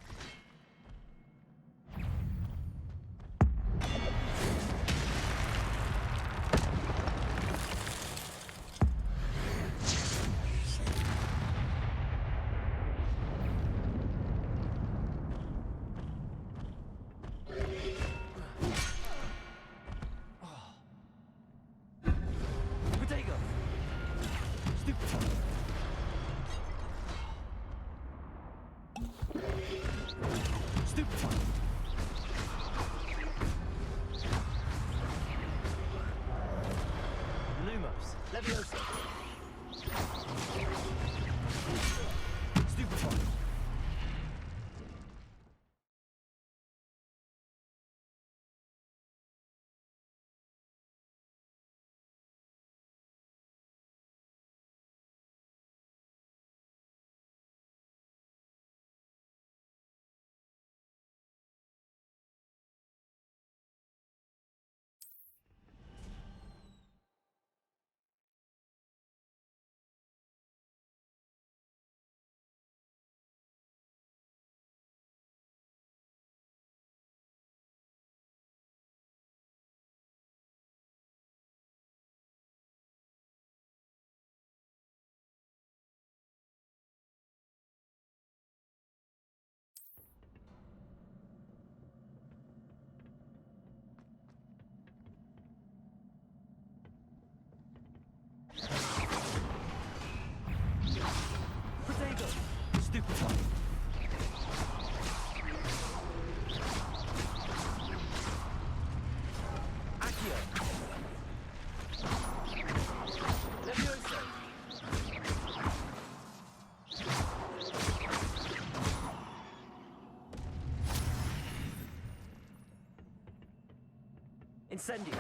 Incendio!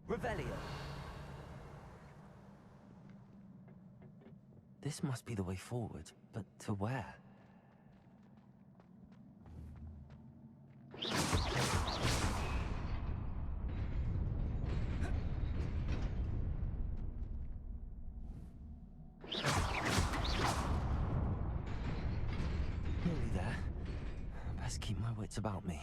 Revelio! This must be the way forward, but to where? Nearly there. Best keep my wits about me.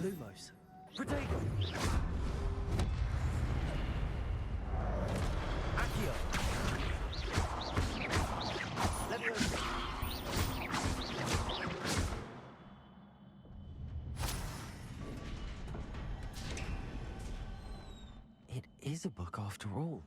Lumos. Protego! Accio! Leviosa! It is a book after all.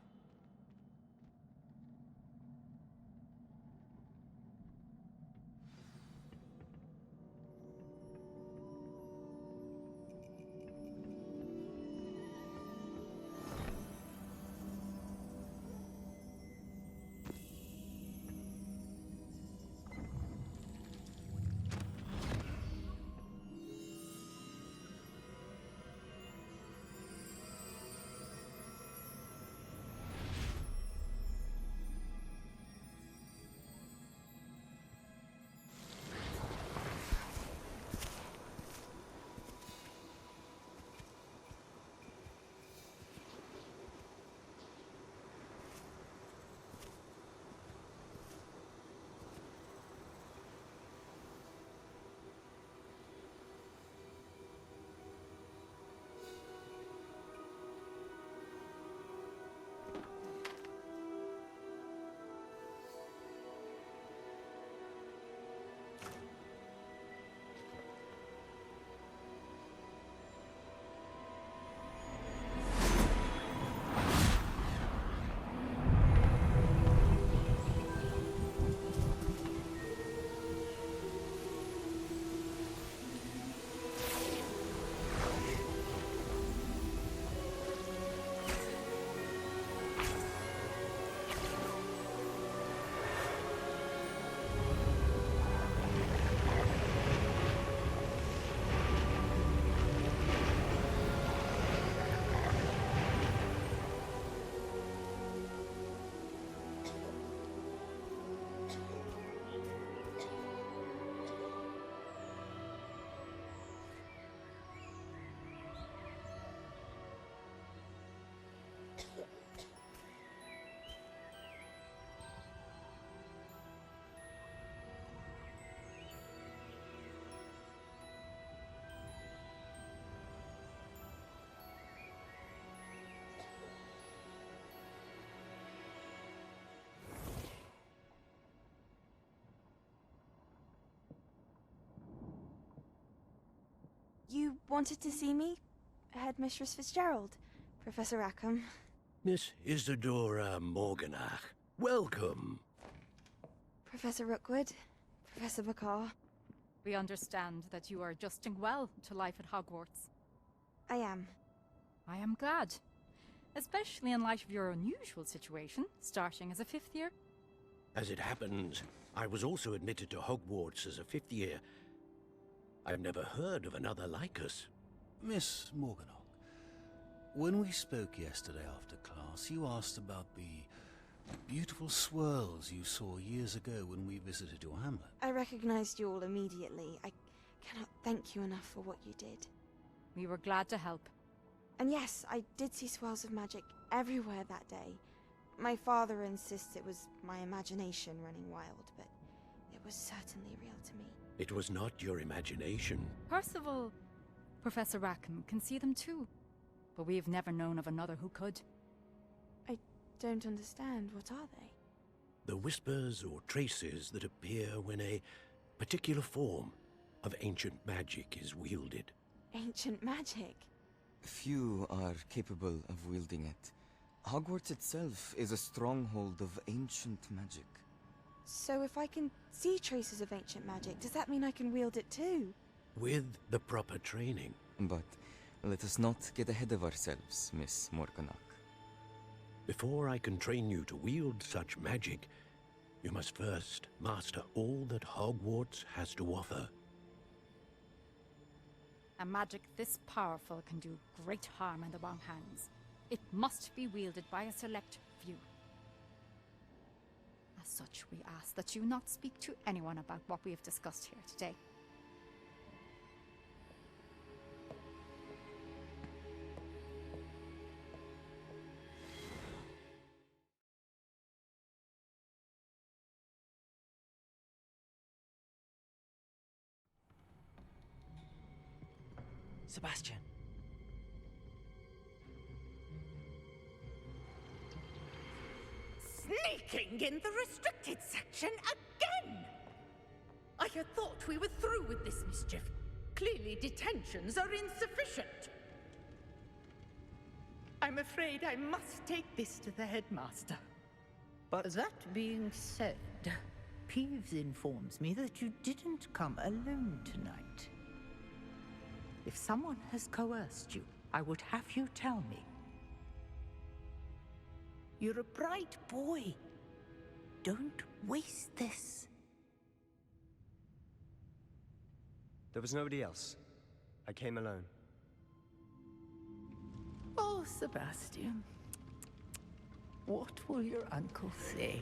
You wanted to see me? Headmistress Fitzgerald, Professor Rackham. Miss Isadora Morganach, welcome. Professor Rookwood, Professor Bakar. We understand that you are adjusting well to life at Hogwarts. I am. I am glad. Especially in light of your unusual situation, starting as a 5th year. As it happens, I was also admitted to Hogwarts as a 5th year. I've never heard of another like us. Miss Morganach, when we spoke yesterday after class, you asked about the beautiful swirls you saw years ago when we visited your hamlet. I recognized you all immediately. I cannot thank you enough for what you did. We were glad to help. And yes, I did see swirls of magic everywhere that day. My father insists it was my imagination running wild, but it was certainly real to me. It was not your imagination. Percival, Professor Rackham can see them too. But we've never known of another who could. I don't understand. What are they? The whispers or traces that appear when a particular form of ancient magic is wielded. Ancient magic? Few are capable of wielding it. Hogwarts itself is a stronghold of ancient magic. So if I can see traces of ancient magic, does that mean I can wield it too? With the proper training. But let us not get ahead of ourselves, Miss Morganach. Before I can train you to wield such magic, you must first master all that Hogwarts has to offer. A magic this powerful can do great harm in the wrong hands. It must be wielded by a select few. As such, we ask that you not speak to anyone about what we have discussed here today. Sebastian. Sneaking in the restricted section again! I had thought we were through with this mischief. Clearly detentions are insufficient. I'm afraid I must take this to the headmaster. But that being said, Peeves informs me that you didn't come alone tonight. If someone has coerced you, I would have you tell me. You're a bright boy. Don't waste this. There was nobody else. I came alone. Oh, Sebastian. What will your uncle say?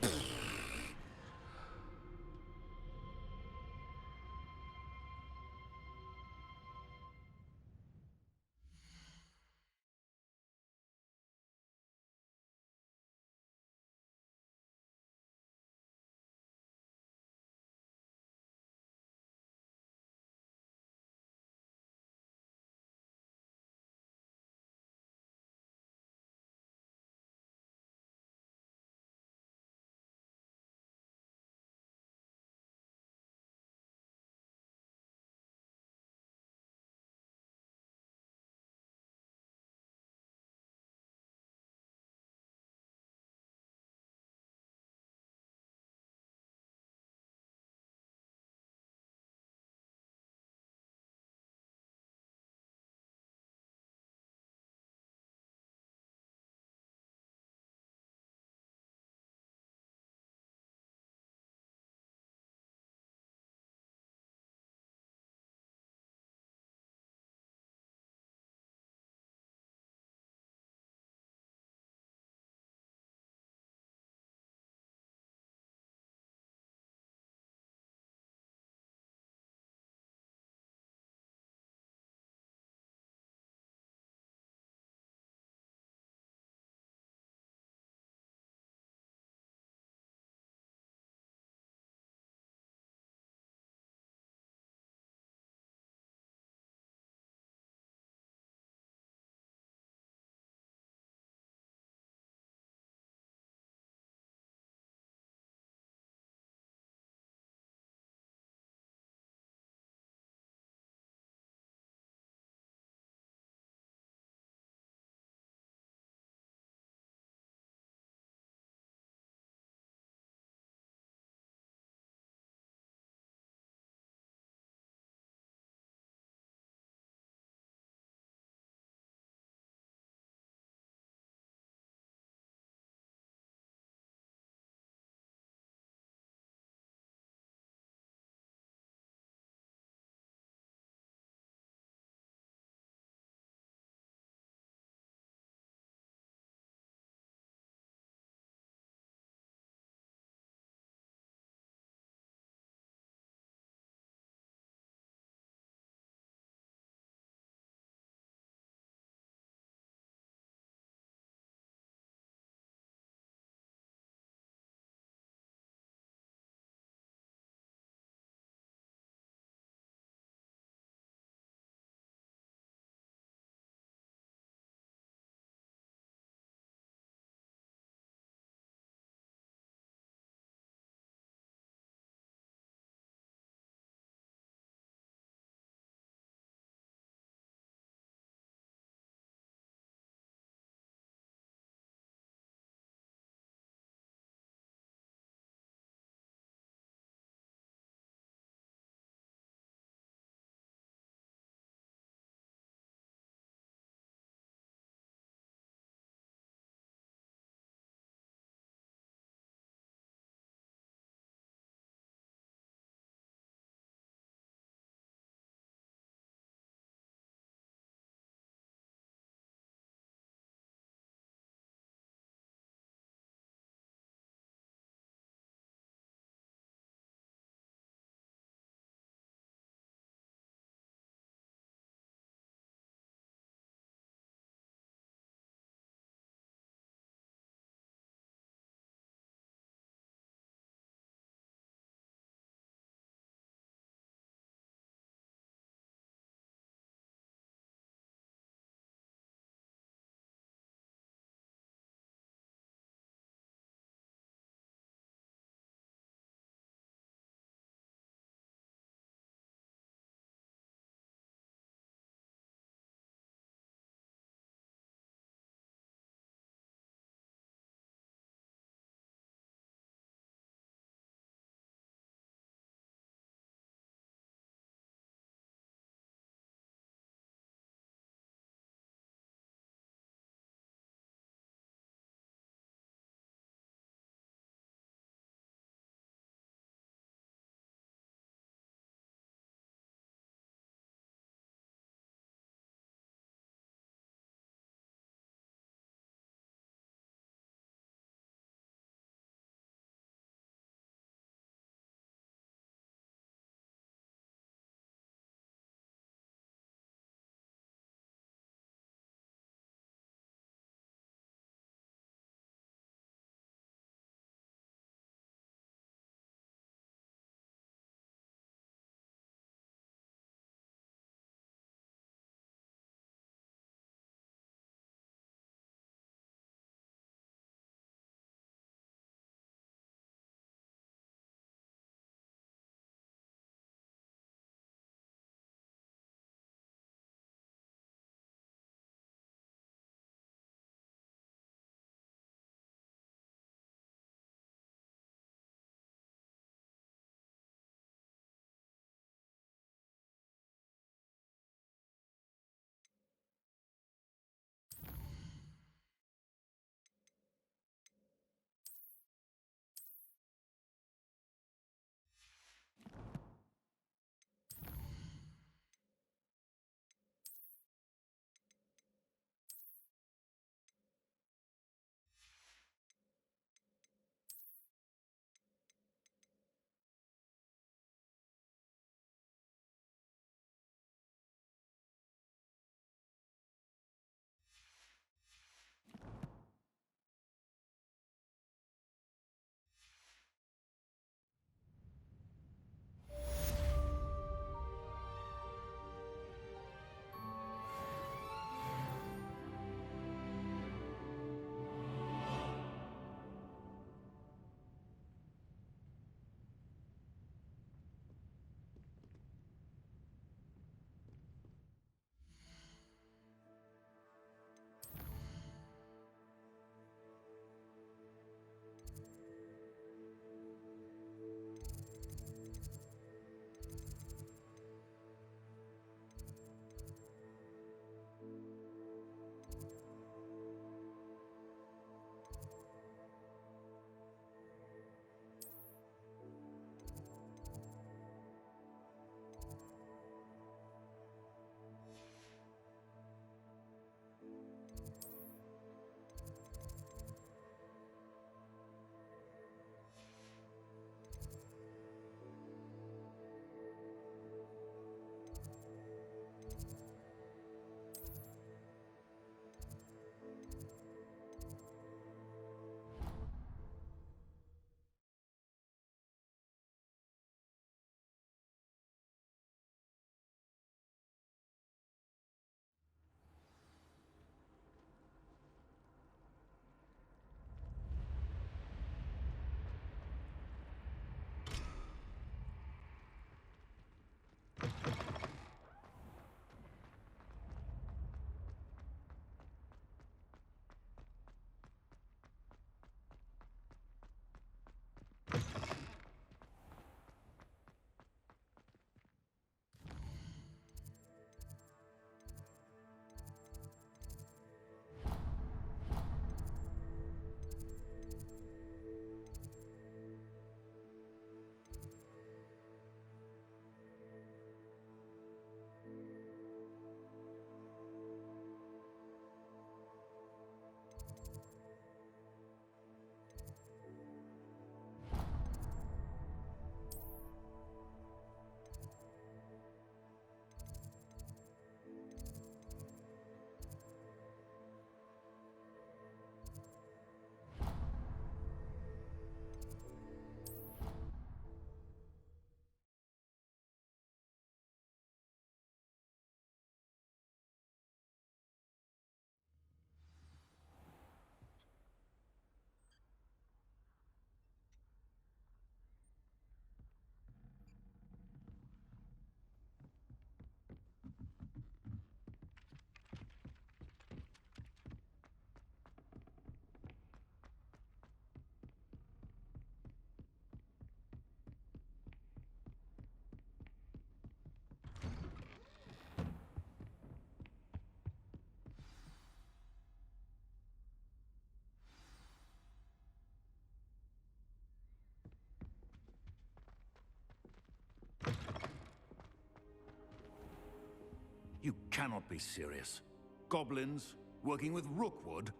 You cannot be serious. Goblins working with Rookwood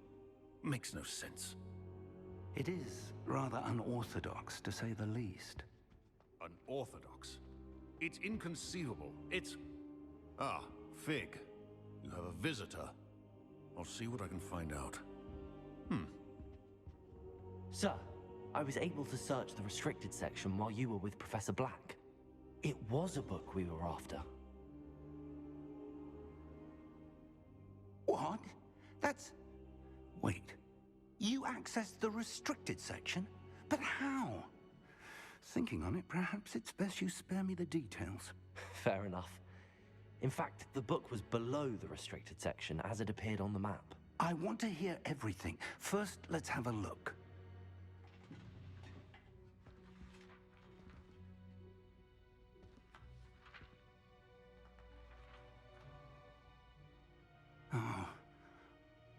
makes no sense. It is rather unorthodox, to say the least. Unorthodox? It's inconceivable. It's... Ah, Fig. You have a visitor. I'll see what I can find out. Sir, I was able to search the restricted section while you were with Professor Black. It was a book we were after. What? That's... Wait. You accessed the restricted section? But how? Thinking on it, perhaps it's best you spare me the details. Fair enough. In fact, the book was below the restricted section as it appeared on the map. I want to hear everything. First, let's have a look.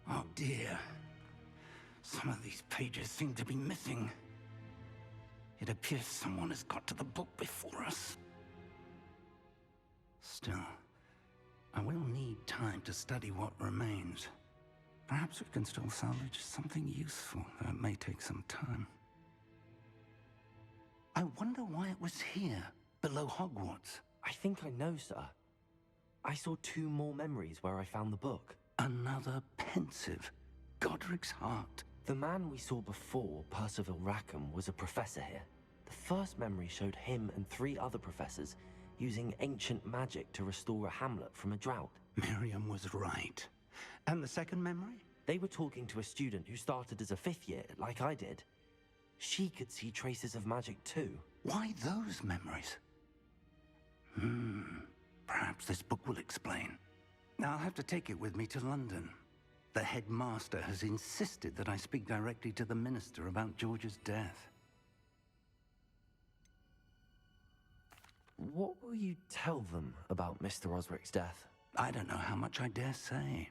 Oh dear. Some of these pages seem to be missing. It appears someone has got to the book before us. Still, I will need time to study what remains. Perhaps we can still salvage something useful, though it may take some time. I wonder why it was here, below Hogwarts. I think I know, sir. I saw 2 more memories where I found the book. Another pensive. Godric's heart. The man we saw before, Percival Rackham, was a professor here. The first memory showed him and 3 other professors using ancient magic to restore a hamlet from a drought. Miriam was right. And the second memory? They were talking to a student who started as a 5th year, like I did. She could see traces of magic too. Why those memories? Perhaps this book will explain. I'll have to take it with me to London. The headmaster has insisted that I speak directly to the minister about George's death. What will you tell them about Mr. Osric's death? I don't know how much I dare say.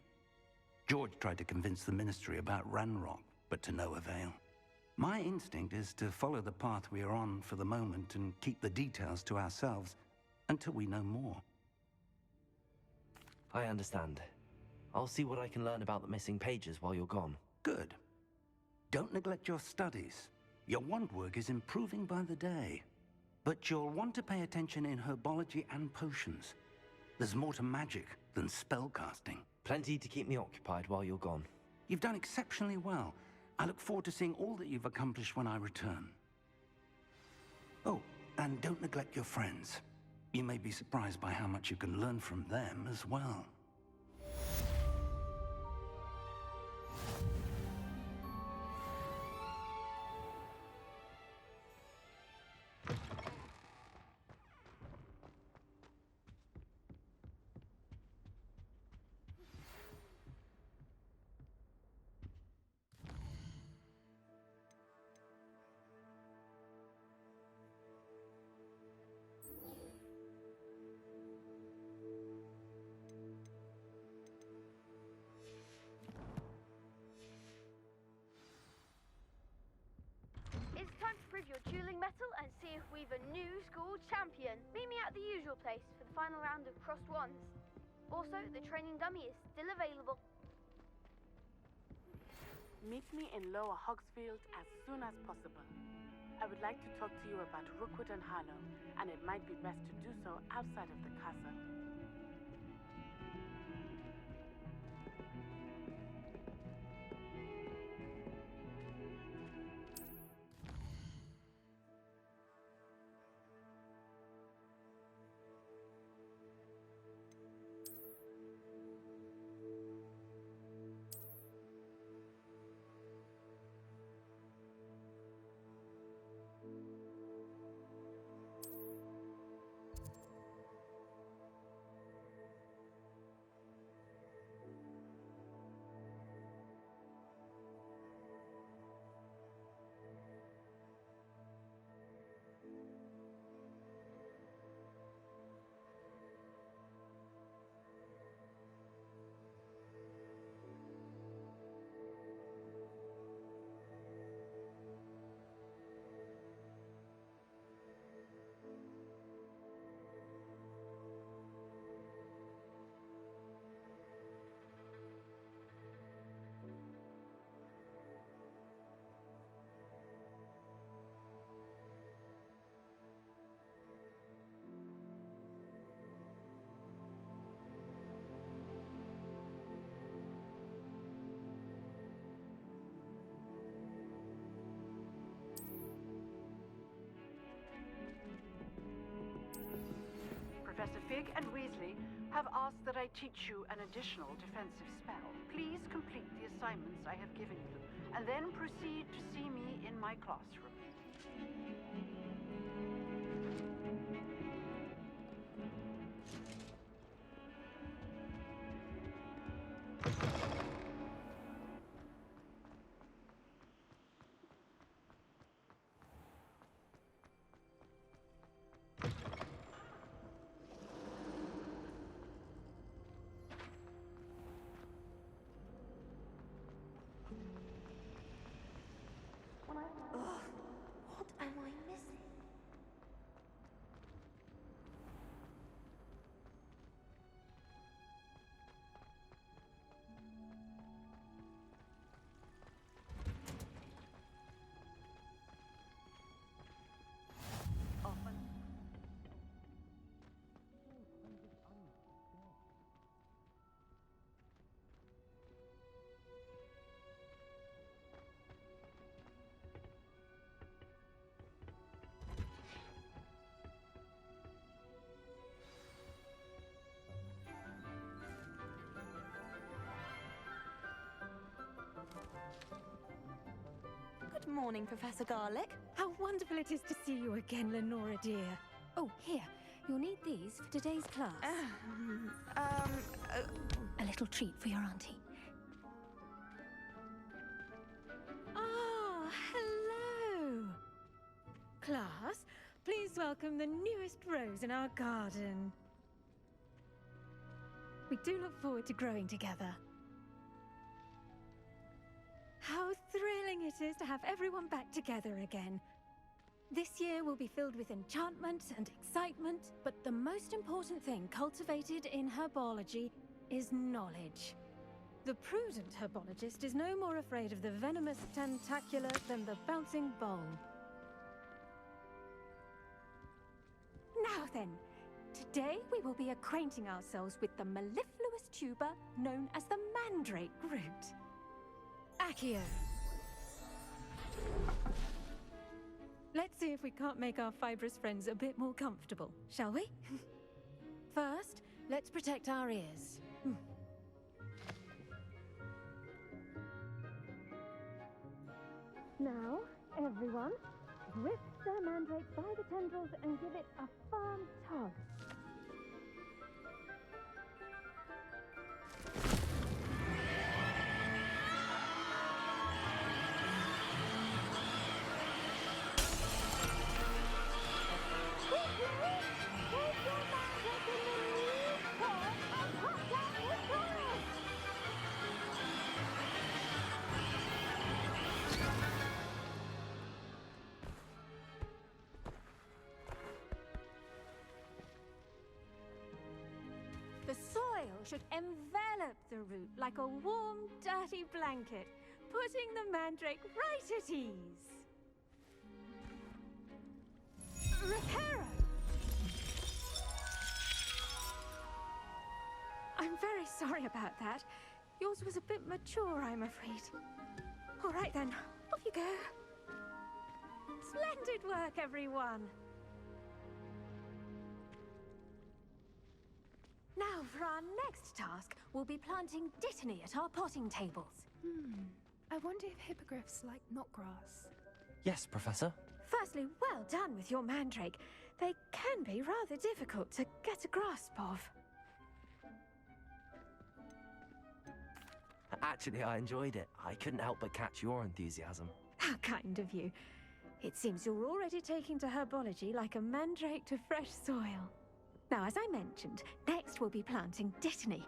George tried to convince the ministry about Ranrock, but to no avail. My instinct is to follow the path we are on for the moment and keep the details to ourselves until we know more. I understand. I'll see what I can learn about the missing pages while you're gone. Good. Don't neglect your studies. Your wand work is improving by the day. But you'll want to pay attention in herbology and potions. There's more to magic than spellcasting. Plenty to keep me occupied while you're gone. You've done exceptionally well. I look forward to seeing all that you've accomplished when I return. Oh, and don't neglect your friends. You may be surprised by how much you can learn from them as well. It's time to prove your dueling mettle and see if we've a new school champion. Meet me at the usual place for the final round of crossed wands. Also, the training dummy is still available. Meet me in Lower Hogsfield as soon as possible. I would like to talk to you about Rookwood and Harlow, and it might be best to do so outside of the castle. Fig and Weasley have asked that I teach you an additional defensive spell. Please complete the assignments I have given you, and then proceed to see me in my classroom. What am I missing? Good morning, Professor Garlick. How wonderful it is to see you again, Lenora dear. Oh, here. You'll need these for today's class. A little treat for your auntie. Ah, hello. Class, please welcome the newest rose in our garden. We do look forward to growing together. How thrilling it is to have everyone back together again. This year will be filled with enchantment and excitement, but the most important thing cultivated in herbology is knowledge. The prudent herbologist is no more afraid of the venomous tentacular than the bouncing bowl. Now then, today we will be acquainting ourselves with the mellifluous tuber known as the mandrake root. Accio. Let's see if we can't make our fibrous friends a bit more comfortable, shall we? First, let's protect our ears. Now, everyone, grip the mandrake by the tendrils and give it a firm tug. The soil should envelop the root like a warm, dirty blanket, putting the mandrake right at ease. Reparo! I'm very sorry about that. Yours was a bit mature, I'm afraid. All right then, off you go. Splendid work, everyone. Now, for our next task, we'll be planting dittany at our potting tables. I wonder if hippogriffs like knotgrass. Yes, Professor. Firstly, well done with your mandrake. They can be rather difficult to get a grasp of. Actually, I enjoyed it. I couldn't help but catch your enthusiasm. How kind of you. It seems you're already taking to herbology like a mandrake to fresh soil. Now, as I mentioned, next we'll be planting dittany.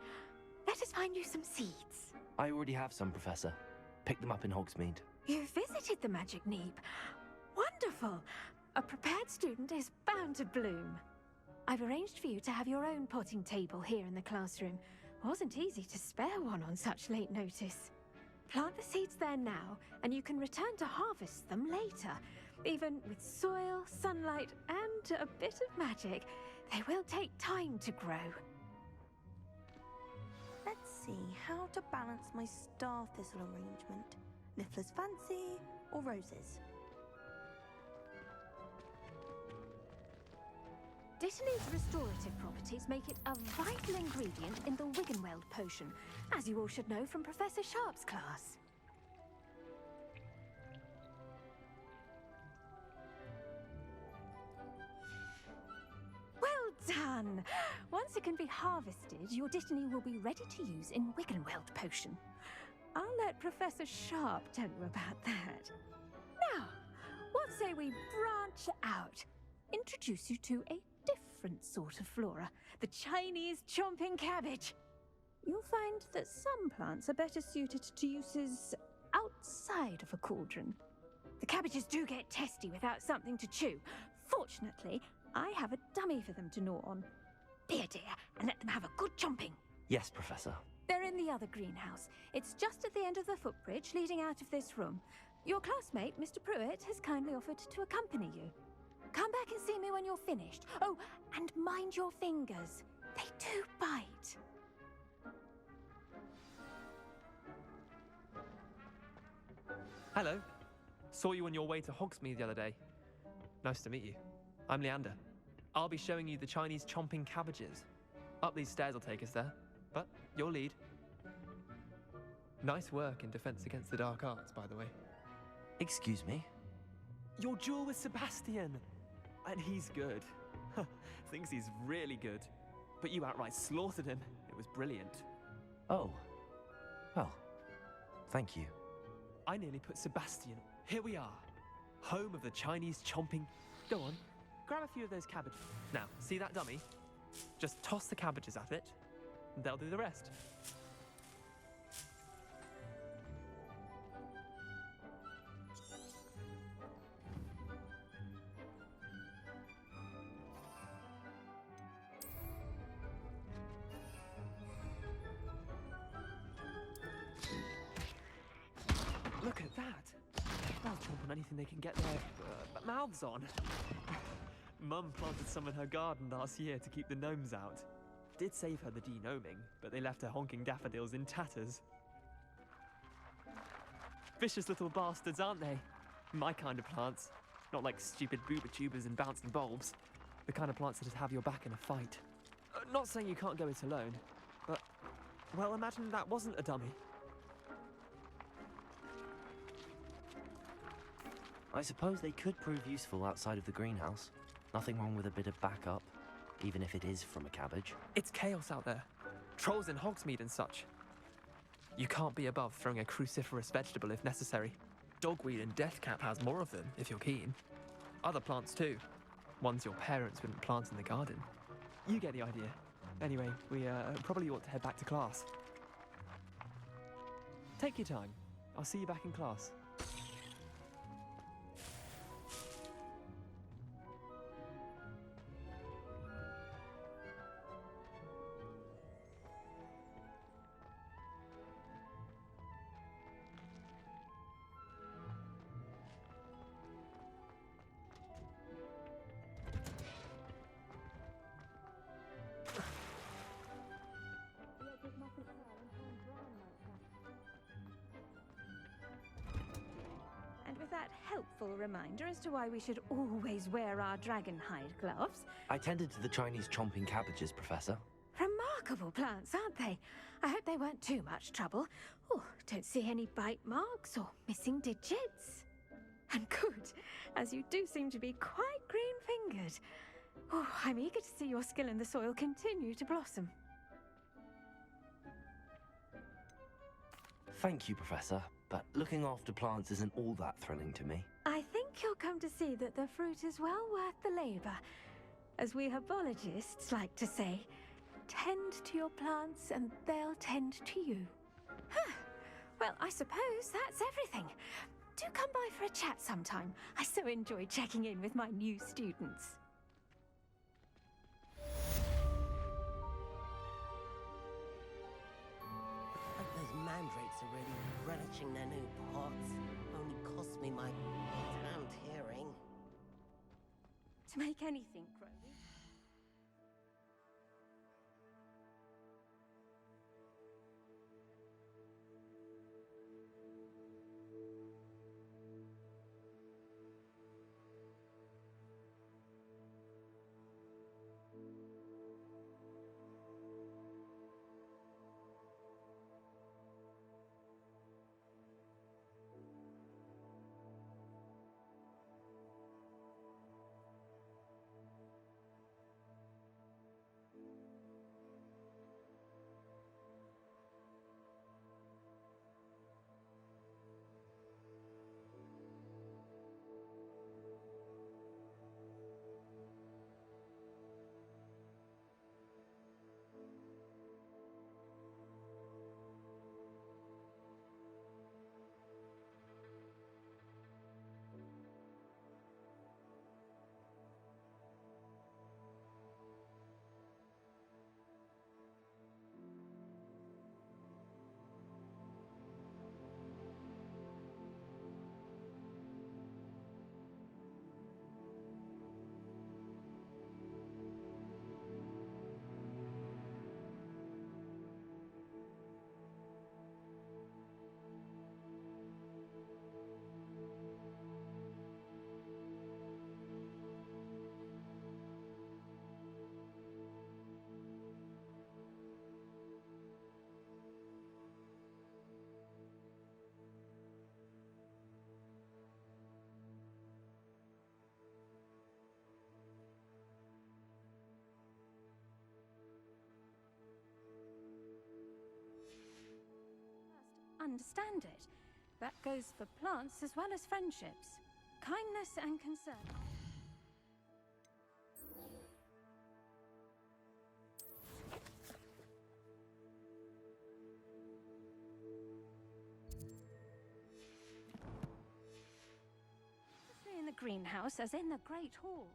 Let us find you some seeds. I already have some, Professor. Picked them up in Hogsmeade. You visited the Magic Neep. Wonderful! A prepared student is bound to bloom. I've arranged for you to have your own potting table here in the classroom. Wasn't easy to spare one on such late notice. Plant the seeds there now, and you can return to harvest them later. Even with soil, sunlight, and a bit of magic, they will take time to grow. Let's see how to balance my star thistle arrangement. Niffler's fancy or roses? Dittany's restorative properties make it a vital ingredient in the Wiggenweld potion, as you all should know from Professor Sharp's class. Well done! Once it can be harvested, your Dittany will be ready to use in Wiggenweld potion. I'll let Professor Sharp tell you about that. Now, what say we branch out? Introduce you to a different sort of flora, the Chinese chomping cabbage. You'll find that some plants are better suited to uses outside of a cauldron. The cabbages do get testy without something to chew. Fortunately, I have a dummy for them to gnaw on. Be a dear and let them have a good chomping. Yes, Professor. They're in the other greenhouse. It's just at the end of the footbridge leading out of this room. Your classmate, Mr. Pruitt, has kindly offered to accompany you. Come back and see me when you're finished. Oh, and mind your fingers. They do bite. Hello. Saw you on your way to Hogsmeade the other day. Nice to meet you. I'm Leander. I'll be showing you the Chinese chomping cabbages. Up these stairs will take us there, but your lead. Nice work in Defense Against the Dark Arts, by the way. Excuse me? Your duel with Sebastian! And he's good. Thinks he's really good. But you outright slaughtered him. It was brilliant. Oh. Well, thank you. I nearly put Sebastian. Here we are. Home of the Chinese chomping. Go on, grab a few of those cabbages. Now, see that dummy? Just toss the cabbages at it, and they'll do the rest. Look at that! They'll chomp on anything they can get their mouths on. Mum planted some in her garden last year to keep the gnomes out. Did save her the de-gnoming, but they left her honking daffodils in tatters. Vicious little bastards, aren't they? My kind of plants. Not like stupid booba tubers and bouncing bulbs. The kind of plants that'd have your back in a fight. Not saying you can't go it alone, but, well, imagine that wasn't a dummy. I suppose they could prove useful outside of the greenhouse. Nothing wrong with a bit of backup, even if it is from a cabbage. It's chaos out there. Trolls in Hogsmeade and such. You can't be above throwing a cruciferous vegetable if necessary. Dogweed and deathcap has more of them, if you're keen. Other plants too. Ones your parents wouldn't plant in the garden. You get the idea. Anyway, we probably ought to head back to class. Take your time. I'll see you back in class. And with that helpful reminder as to why we should always wear our dragon hide gloves. I tended to the Chinese chomping cabbages, Professor. Remarkable plants, aren't they? I hope they weren't too much trouble. Oh, don't see any bite marks or missing digits. And good, as you do seem to be quite green-fingered. Oh, I'm eager to see your skill in the soil continue to blossom. Thank you, Professor, but looking after plants isn't all that thrilling to me. I think you'll come to see that the fruit is well worth the labor. As we herbologists like to say, tend to your plants and they'll tend to you. Huh. Well, I suppose that's everything. Do come by for a chat sometime. I so enjoy checking in with my new students. Those mandrakes are really relishing their new pots. Only cost me my damned hearing. To make anything grow. understand it. That goes for plants as well as friendships. Kindness and concern. In the greenhouse as in the Great Hall.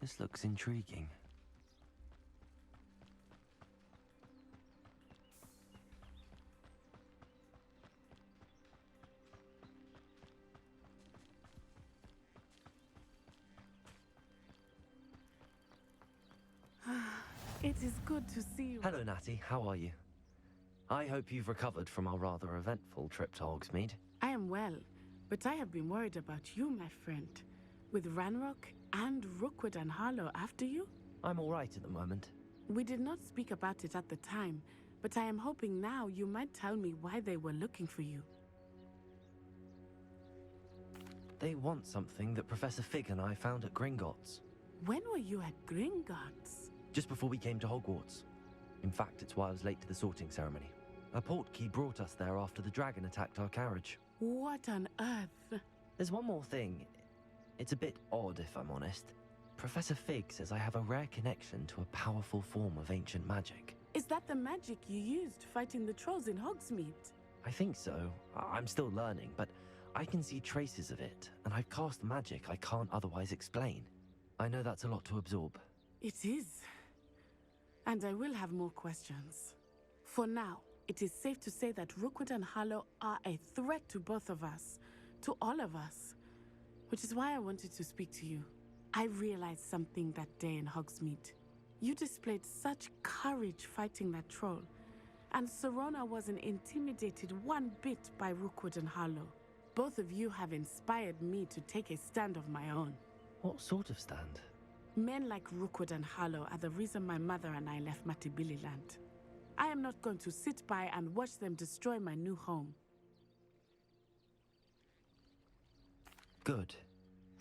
This looks intriguing. It is good to see you. Hello, Natty. How are you? I hope you've recovered from our rather eventful trip to Hogsmeade. I am well, but I have been worried about you, my friend. With Ranrock and Rookwood and Harlow after you? I'm all right at the moment. We did not speak about it at the time, but I am hoping now you might tell me why they were looking for you. They want something that Professor Fig and I found at Gringotts. When were you at Gringotts? Just before we came to Hogwarts. In fact, it's why I was late to the sorting ceremony. A portkey brought us there after the dragon attacked our carriage. What on earth? There's one more thing. It's a bit odd, if I'm honest. Professor Fig says I have a rare connection to a powerful form of ancient magic. Is that the magic you used fighting the trolls in Hogsmeade? I think so. I'm still learning, but I can see traces of it, and I've cast magic I can't otherwise explain. I know that's a lot to absorb. It is. And I will have more questions. For now, it is safe to say that Rookwood and Harlow are a threat to both of us. To all of us. Which is why I wanted to speak to you. I realized something that day in Hogsmeade. You displayed such courage fighting that troll. And Serona wasn't intimidated one bit by Rookwood and Harlow. Both of you have inspired me to take a stand of my own. What sort of stand? Men like Rookwood and Harlow are the reason my mother and I left Matibililand. I am not going to sit by and watch them destroy my new home. Good.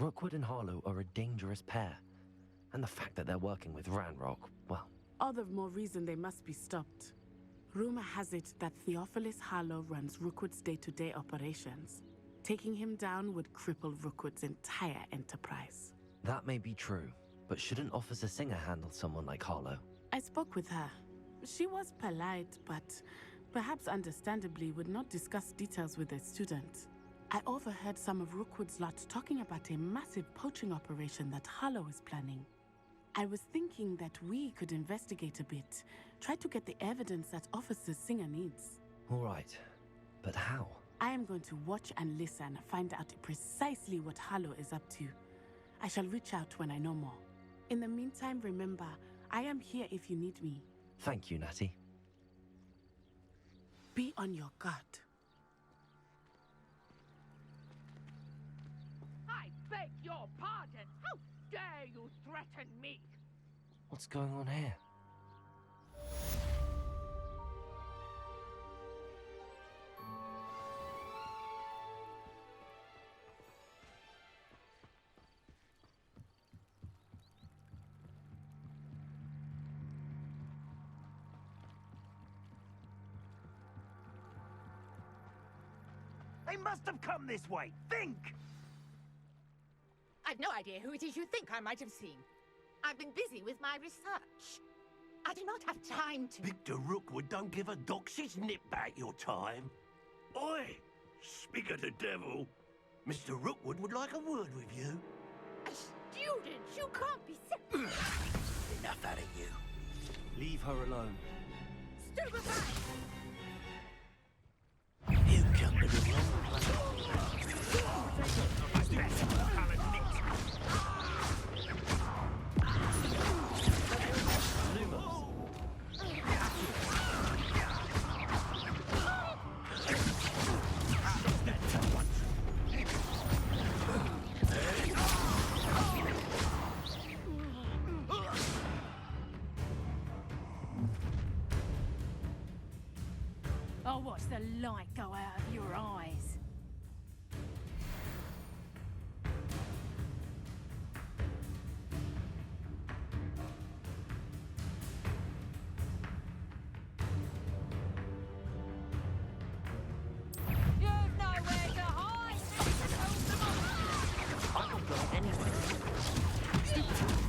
Rookwood and Harlow are a dangerous pair. And the fact that they're working with Ranrock, well... All the more reason they must be stopped. Rumor has it that Theophilus Harlow runs Rookwood's day-to-day operations. Taking him down would cripple Rookwood's entire enterprise. That may be true, but shouldn't Officer Singer handle someone like Harlow? I spoke with her. She was polite, but perhaps understandably would not discuss details with a student. I overheard some of Rookwood's lot talking about a massive poaching operation that Harlow is planning. I was thinking that we could investigate a bit, try to get the evidence that Officer Singer needs. All right, but how? I am going to watch and listen, find out precisely what Harlow is up to. I shall reach out when I know more. In the meantime, remember, I am here if you need me. Thank you, Natty. Be on your guard. I beg your pardon. How dare you threaten me? What's going on here? They must have come this way. Think! I've no idea who it is you think I might have seen. I've been busy with my research. I do not have time to... Victor Rookwood don't give a doxy's nip back your time. Oi! Speak of the devil. Mr. Rookwood would like a word with you. A student? You can't be serious. Enough out of you. Leave her alone. Stupefy! You come to the wrong place. Oh, watch the light go out of your eyes. You've nowhere to hide! I'm not going anywhere.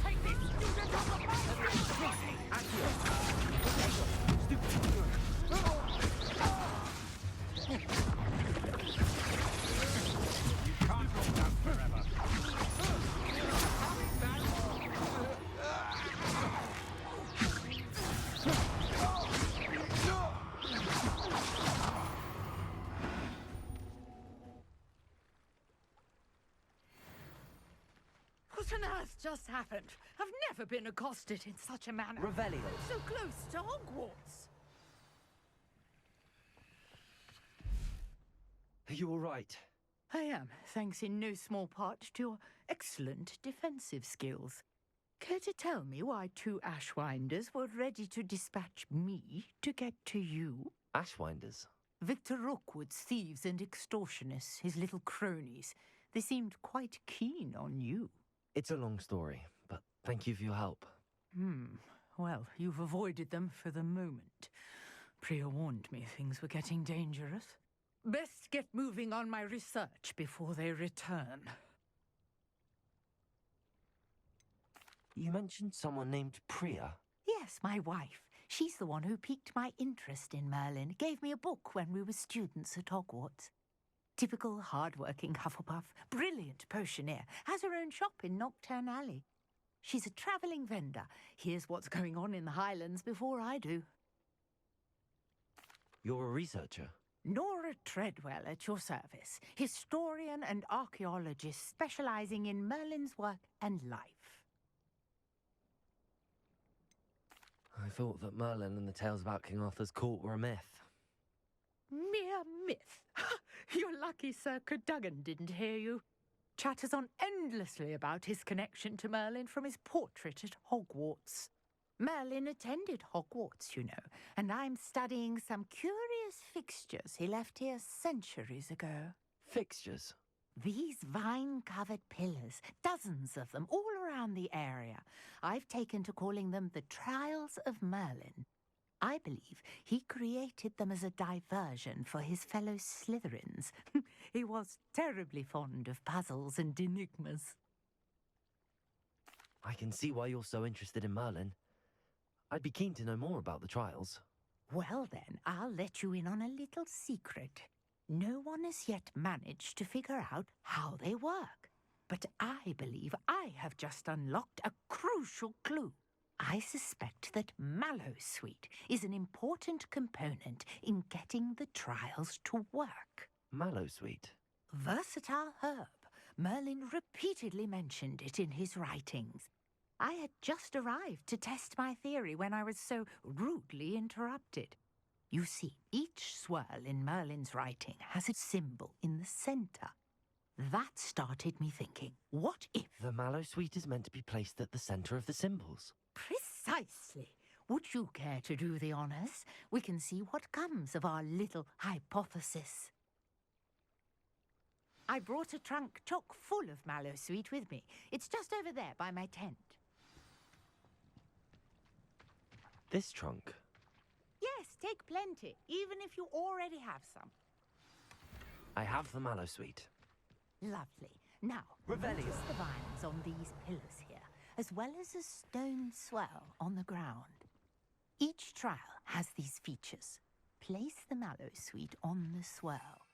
Take this student on the What on earth just happened? I've never been accosted in such a manner. Revelio. So close to Hogwarts. Are you all right? I am, thanks in no small part to your excellent defensive skills. Care to tell me why two Ashwinders were ready to dispatch me to get to you? Ashwinders? Victor Rookwood's thieves and extortionists, his little cronies. They seemed quite keen on you. It's a long story, but thank you for your help. Well, you've avoided them for the moment. Priya warned me things were getting dangerous. Best get moving on my research before they return. You mentioned someone named Priya? Yes, my wife. She's the one who piqued my interest in Merlin. Gave me a book when we were students at Hogwarts. Typical hard-working Hufflepuff. Brilliant potioneer. Has her own shop in Knockturn Alley. She's a travelling vendor. Hears what's going on in the Highlands before I do. You're a researcher? Nora Treadwell at your service. Historian and archaeologist specialising in Merlin's work and life. I thought that Merlin and the tales about King Arthur's court were a myth. Mere myth. You're lucky Sir Cadogan didn't hear you. Chatters on endlessly about his connection to Merlin from his portrait at Hogwarts. Merlin attended Hogwarts, you know, and I'm studying some curious fixtures he left here centuries ago. Fixtures? These vine-covered pillars, dozens of them, all around the area. I've taken to calling them the Trials of Merlin. I believe he created them as a diversion for his fellow Slytherins. He was terribly fond of puzzles and enigmas. I can see why you're so interested in Merlin. I'd be keen to know more about the trials. Well then, I'll let you in on a little secret. No one has yet managed to figure out how they work. But I believe I have just unlocked a crucial clue. I suspect that Mallowsweet is an important component in getting the trials to work. Mallowsweet? Versatile herb. Merlin repeatedly mentioned it in his writings. I had just arrived to test my theory when I was so rudely interrupted. You see, each swirl in Merlin's writing has a symbol in the centre. That started me thinking, what if... The Mallowsweet is meant to be placed at the centre of the symbols. Precisely. Would you care to do the honours? We can see what comes of our little hypothesis. I brought a trunk chock full of Mallowsweet with me. It's just over there by my tent. This trunk? Yes, take plenty, even if you already have some. I have the Mallowsweet. Lovely. Now, Revelio. notice the vines on these pillars here, as well as a stone swell on the ground. Each trial has these features. Place the Mallowsweet on the swell.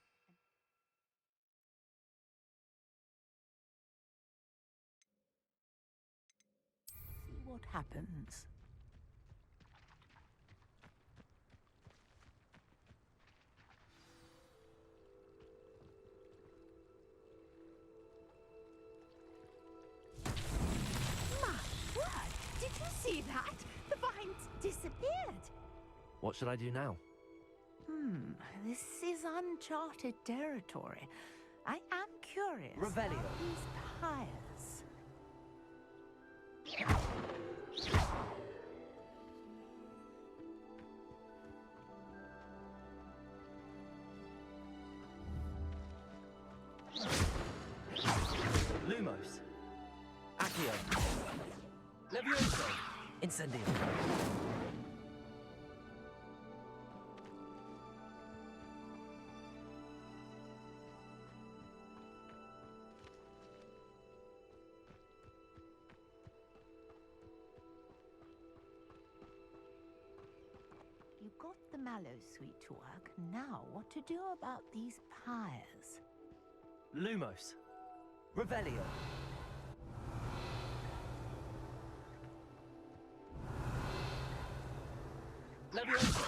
See what happens. See that? The vines disappeared. What should I do now? This is uncharted territory. I am curious Revelio. about these pyres. Lumos. Accio. Levioso. Incendio. You got the Mallowsweet to work. Now, what to do about these pyres? Lumos. Revelio. Levioso.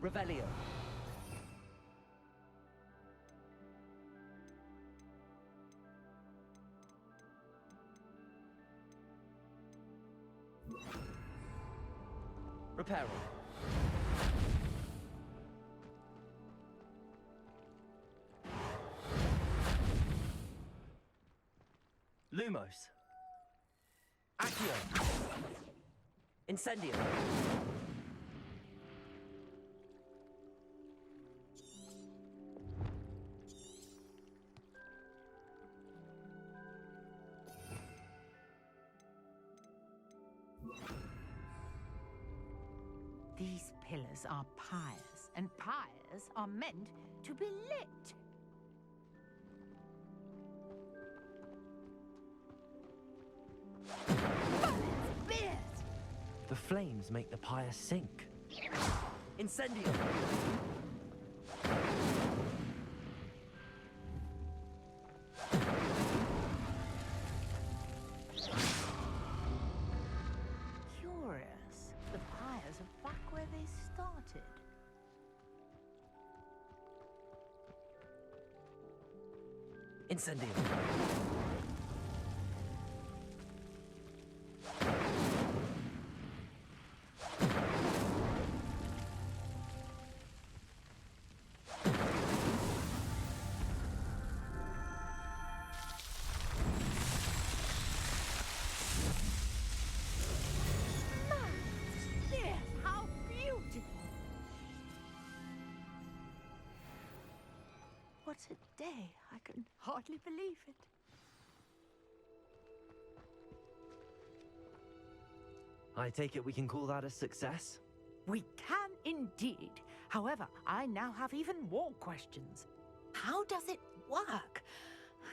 Revelio. Reparo. Lumos. Accio. Incendio. These pillars are pyres, and pyres are meant to be lit. The flames make the pyre sink. Incendio. Incendio. Yes, how beautiful! What a day. I can hardly believe it. I take it we can call that a success? We can indeed. However, I now have even more questions. How does it work?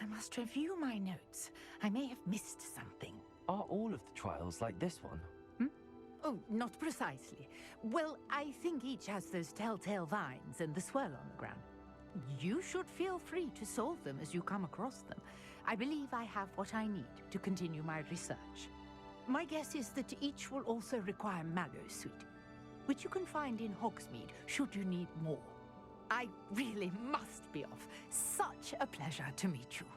I must review my notes. I may have missed something. Are all of the trials like this one? Oh, not precisely. Well, I think each has those telltale vines and the swirl on the ground. You should feel free to solve them as you come across them. I believe I have what I need to continue my research. My guess is that each will also require mallow sweet, which you can find in Hogsmeade should you need more. I really must be off. Such a pleasure to meet you.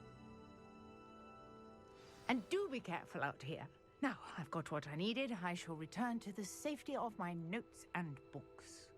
And do be careful out here. Now, I've got what I needed. I shall return to the safety of my notes and books.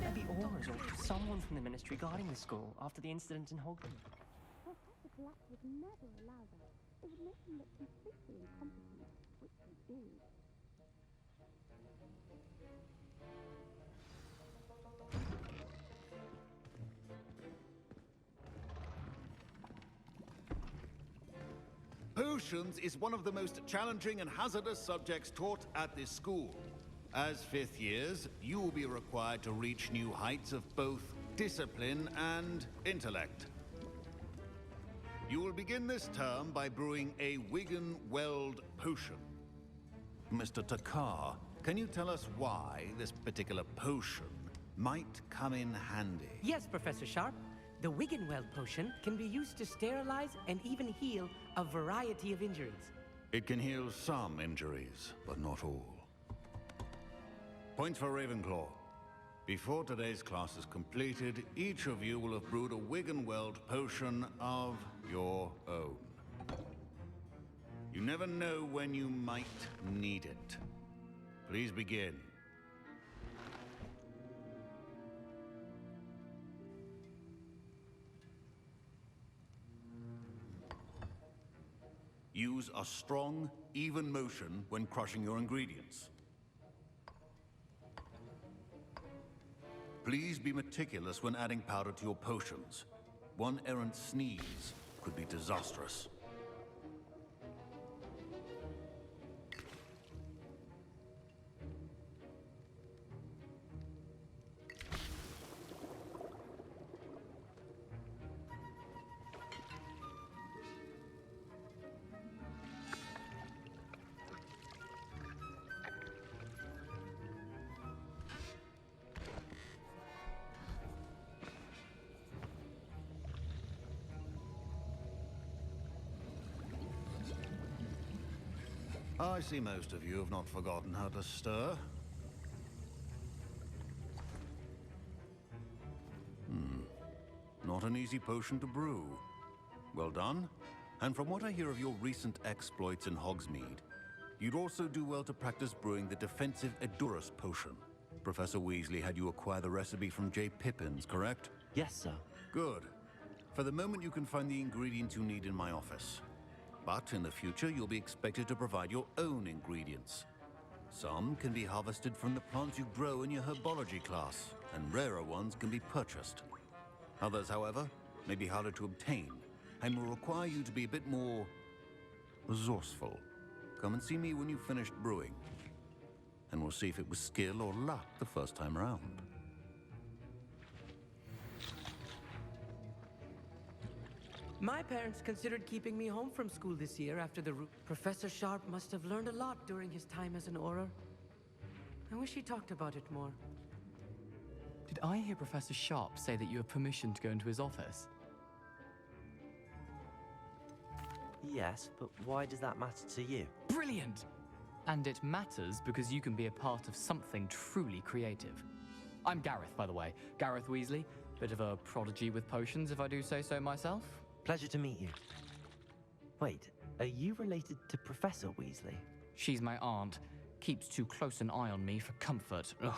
Maybe Aura's or someone from the Ministry guarding the school after the incident in Hogwarts. Professor Black would never allow that. It would make him look completely incompetent, which he is. Potions is one of the most challenging and hazardous subjects taught at this school. As fifth years, you will be required to reach new heights of both discipline and intellect. You will begin this term by brewing a Wiggenweld potion. Mr. Takar, can you tell us why this particular potion might come in handy? Yes, Professor Sharp. The Wiggenweld potion can be used to sterilize and even heal a variety of injuries. It can heal some injuries, but not all. Point for Ravenclaw. Before today's class is completed, each of you will have brewed a Wiggenweld potion of your own. You never know when you might need it. Please begin. Use a strong, even motion when crushing your ingredients. Please be meticulous when adding powder to your potions. One errant sneeze could be disastrous. I see most of you have not forgotten how to stir. Not an easy potion to brew. Well done. And from what I hear of your recent exploits in Hogsmeade, you'd also do well to practice brewing the defensive Edurus potion. Professor Weasley had you acquire the recipe from J. Pippins, correct? Yes, sir. Good. For the moment, you can find the ingredients you need in my office. But in the future, you'll be expected to provide your own ingredients. Some can be harvested from the plants you grow in your herbology class, and rarer ones can be purchased. Others, however, may be harder to obtain, and will require you to be a bit more resourceful. Come and see me when you've finished brewing, and we'll see if it was skill or luck the first time around. My parents considered keeping me home from school this year after the Professor Sharp must have learned a lot during his time as an Auror. I wish he talked about it more. Did I hear Professor Sharp say that you have permission to go into his office? Yes, but why does that matter to you? Brilliant! And it matters because you can be a part of something truly creative. I'm Gareth, by the way. Gareth Weasley. Bit of a prodigy with potions, if I do say so myself. Pleasure to meet you. Wait, are you related to Professor Weasley? She's my aunt. Keeps too close an eye on me for comfort. Ugh.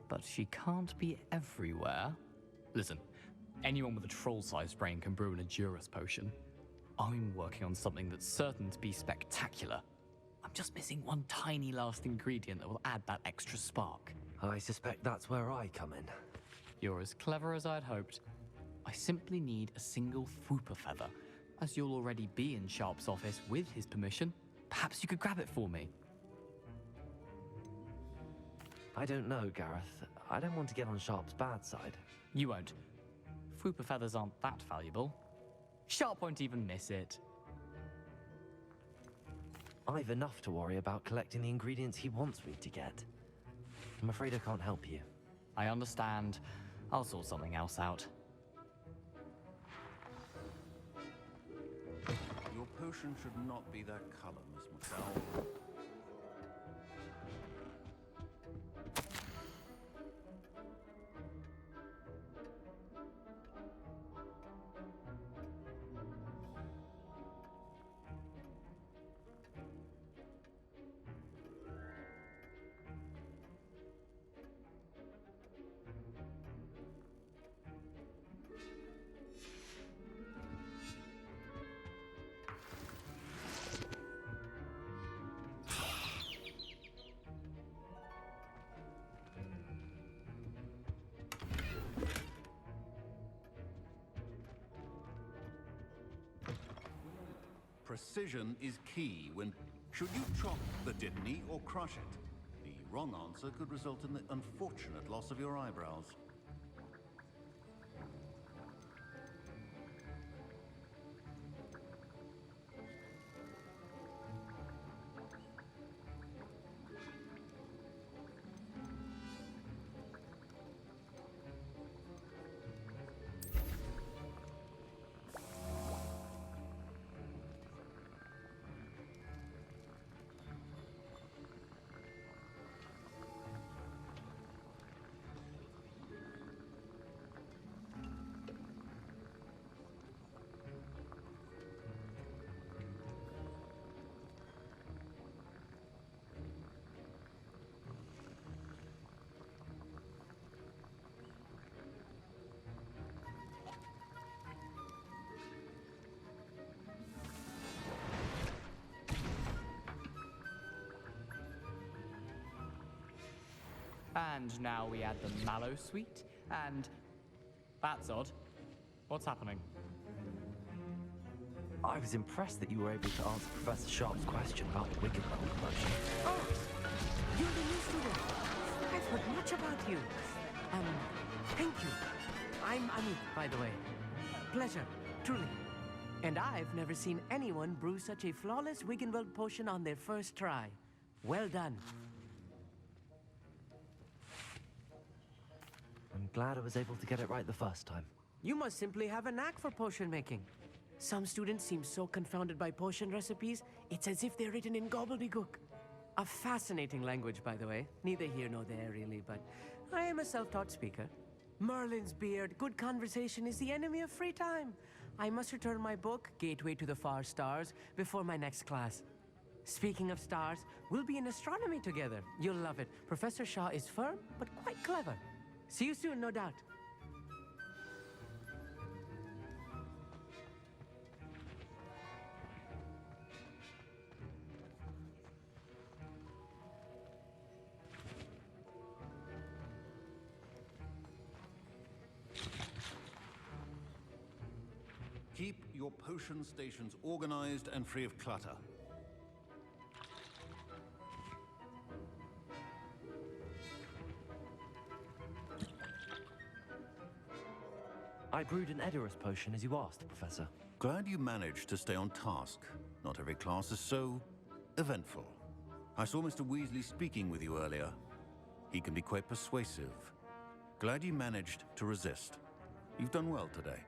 But she can't be everywhere. Listen, anyone with a troll-sized brain can brew an Edurus potion. I'm working on something that's certain to be spectacular. I'm just missing one tiny last ingredient that will add that extra spark. I suspect that's where I come in. You're as clever as I'd hoped. I simply need a single Fwooper feather. As you'll already be in Sharp's office with his permission, perhaps you could grab it for me. I don't know, Gareth. I don't want to get on Sharp's bad side. You won't. Fwooper feathers aren't that valuable. Sharp won't even miss it. I've enough to worry about collecting the ingredients he wants me to get. I'm afraid I can't help you. I understand. I'll sort something else out. Your potion should not be that color, Miss McDowell. Precision is key when... Should you chop the Dittany or crush it? The wrong answer could result in the unfortunate loss of your eyebrows. And now we add the mallow sweet, and... That's odd. What's happening? I was impressed that you were able to answer Professor Sharp's question about the Wiggenweld potion. Oh, you're the new student. I've heard much about you. Thank you. I'm Amit, by the way. Pleasure, truly. And I've never seen anyone brew such a flawless Wiggenweld potion on their first try. Well done. I'm glad I was able to get it right the first time. You must simply have a knack for potion making. Some students seem so confounded by potion recipes, it's as if they're written in gobbledygook. A fascinating language, by the way. Neither here nor there, really, but I am a self-taught speaker. Merlin's beard, good conversation is the enemy of free time. I must return my book, Gateway to the Far Stars, before my next class. Speaking of stars, we'll be in astronomy together. You'll love it. Professor Shah is firm, but quite clever. See you soon, no doubt. Keep your potion stations organized and free of clutter. I brewed an Edorus potion as you asked, Professor. Glad you managed to stay on task. Not every class is so eventful. I saw Mr. Weasley speaking with you earlier. He can be quite persuasive. Glad you managed to resist. You've done well today.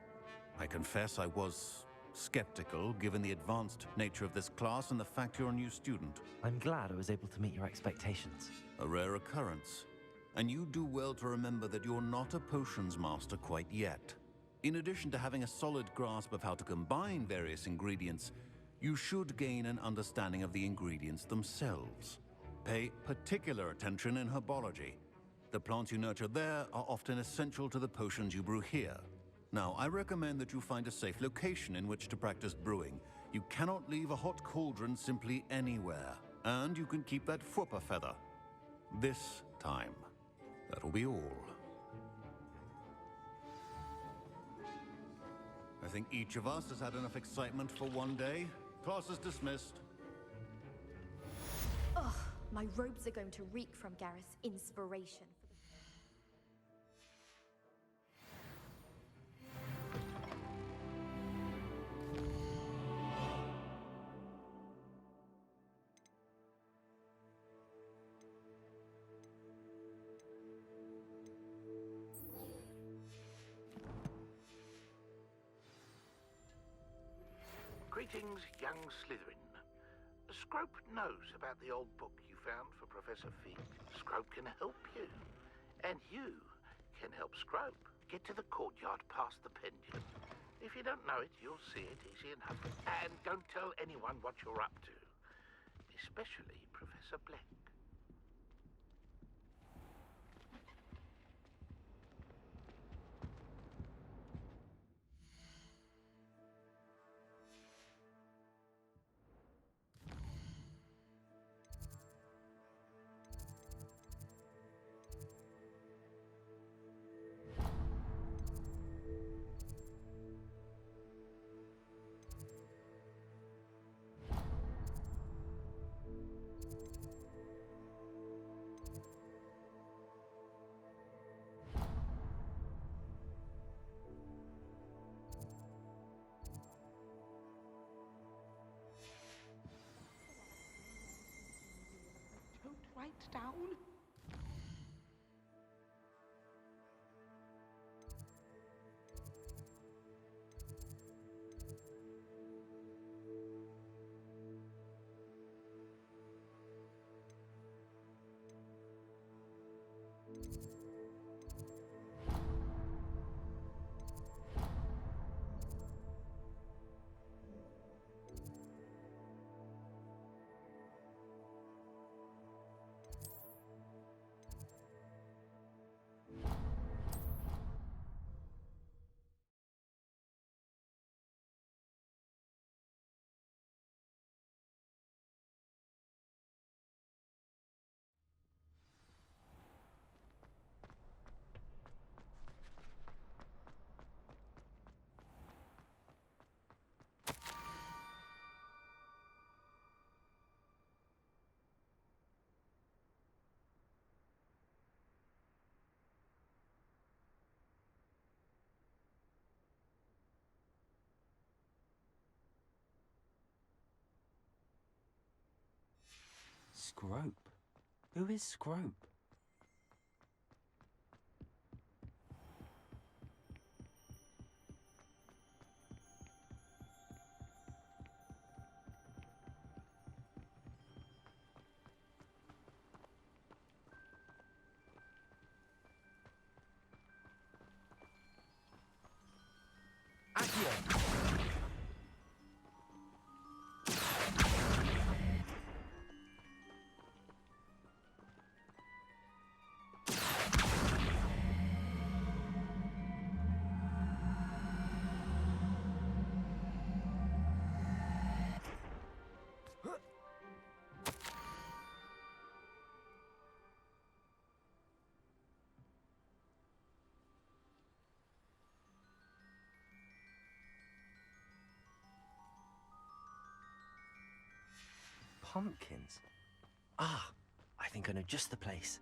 I confess I was skeptical, given the advanced nature of this class and the fact you're a new student. I'm glad I was able to meet your expectations. A rare occurrence. And you do well to remember that you're not a potions master quite yet. In addition to having a solid grasp of how to combine various ingredients, you should gain an understanding of the ingredients themselves. Pay particular attention in herbology. The plants you nurture there are often essential to the potions you brew here. Now, I recommend that you find a safe location in which to practice brewing. You cannot leave a hot cauldron simply anywhere. And you can keep that Fwooper feather. This time. That'll be all. I think each of us has had enough excitement for one day. Class is dismissed. Ugh, my robes are going to reek from Gareth's inspiration. Greetings, young Slytherin. Scrope knows about the old book you found for Professor Fig. Scrope can help you. And you can help Scrope get to the courtyard past the pendulum. If you don't know it, you'll see it easy enough. And don't tell anyone what you're up to. Especially Professor Black. Write down. Scrope? Who is Scrope? Accio! Pumpkins? Ah, I think I know just the place.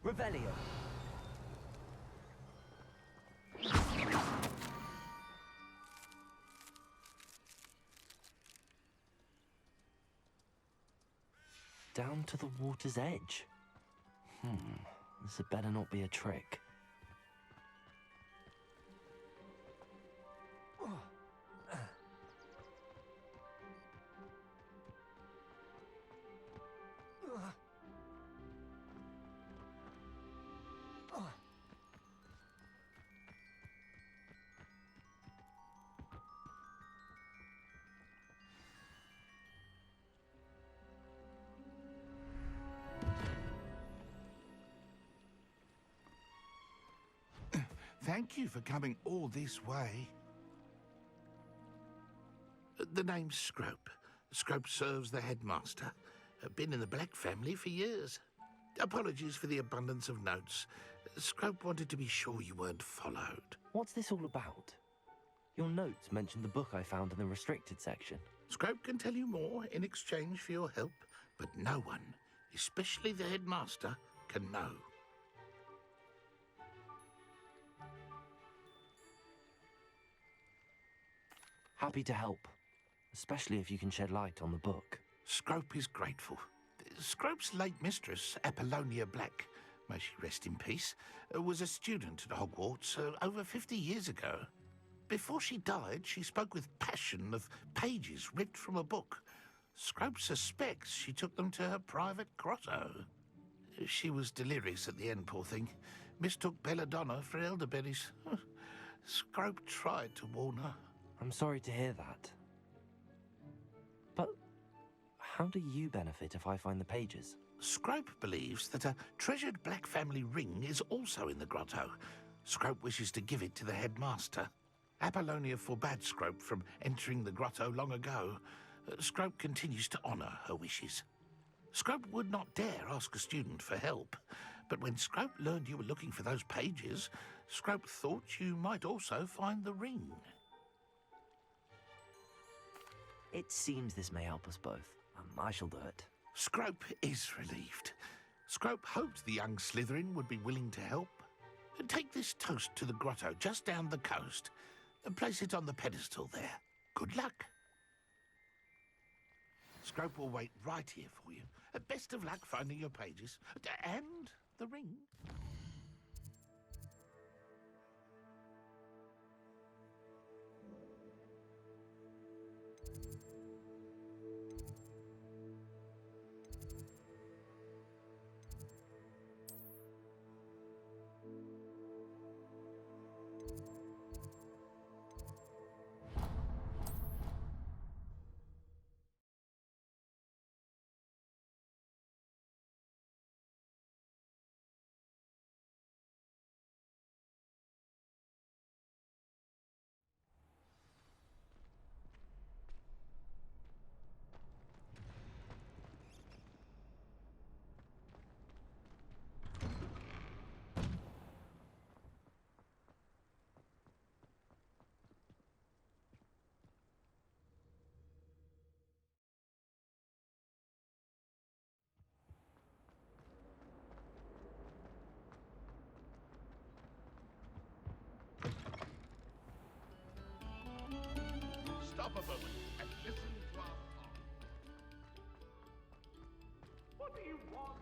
Revelio. Down to the water's edge. This had better not be a trick. Thank you for coming all this way. The name's Scrope. Scrope serves the headmaster. Been in the Black family for years. Apologies for the abundance of notes. Scrope wanted to be sure you weren't followed. What's this all about? Your notes mentioned the book I found in the restricted section. Scrope can tell you more in exchange for your help, but no one, especially the headmaster, can know. Happy to help, especially if you can shed light on the book. Scrope is grateful. Scrope's late mistress, Apollonia Black, may she rest in peace, was a student at Hogwarts over 50 years ago. Before she died, she spoke with passion of pages ripped from a book. Scrope suspects she took them to her private grotto. She was delirious at the end, poor thing. Mistook belladonna for elderberries. Scrope tried to warn her. I'm sorry to hear that. But how do you benefit if I find the pages? Scrope believes that a treasured Black family ring is also in the grotto. Scrope wishes to give it to the headmaster. Apollonia forbade Scrope from entering the grotto long ago. Scrope continues to honour her wishes. Scrope would not dare ask a student for help, but when Scrope learned you were looking for those pages, Scrope thought you might also find the ring. It seems this may help us both. I shall do it. Scrope is relieved. Scrope hoped the young Slytherin would be willing to help. Take this toast to the grotto just down the coast and place it on the pedestal there. Good luck. Scrope will wait right here for you. Best of luck finding your pages and the ring. stop a moment and listen to our song. What do you want?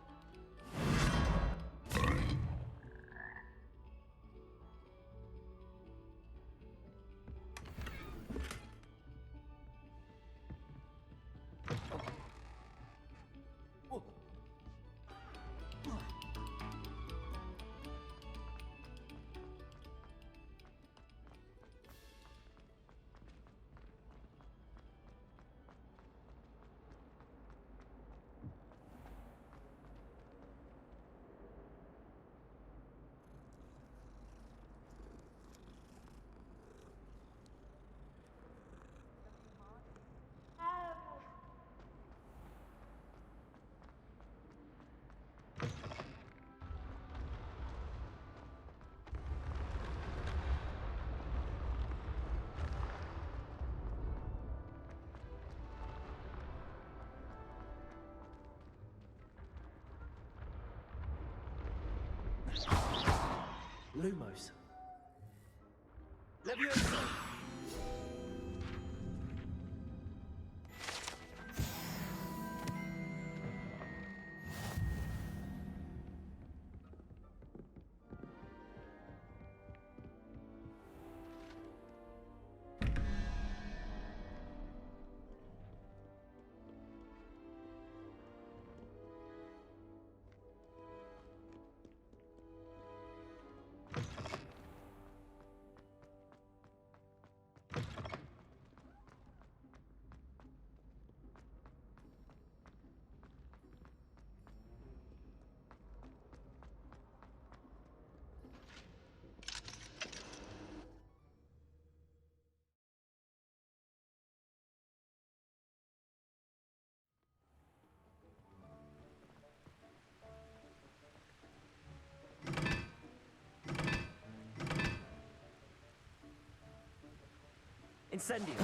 Lumos. Leviosa! Incendio.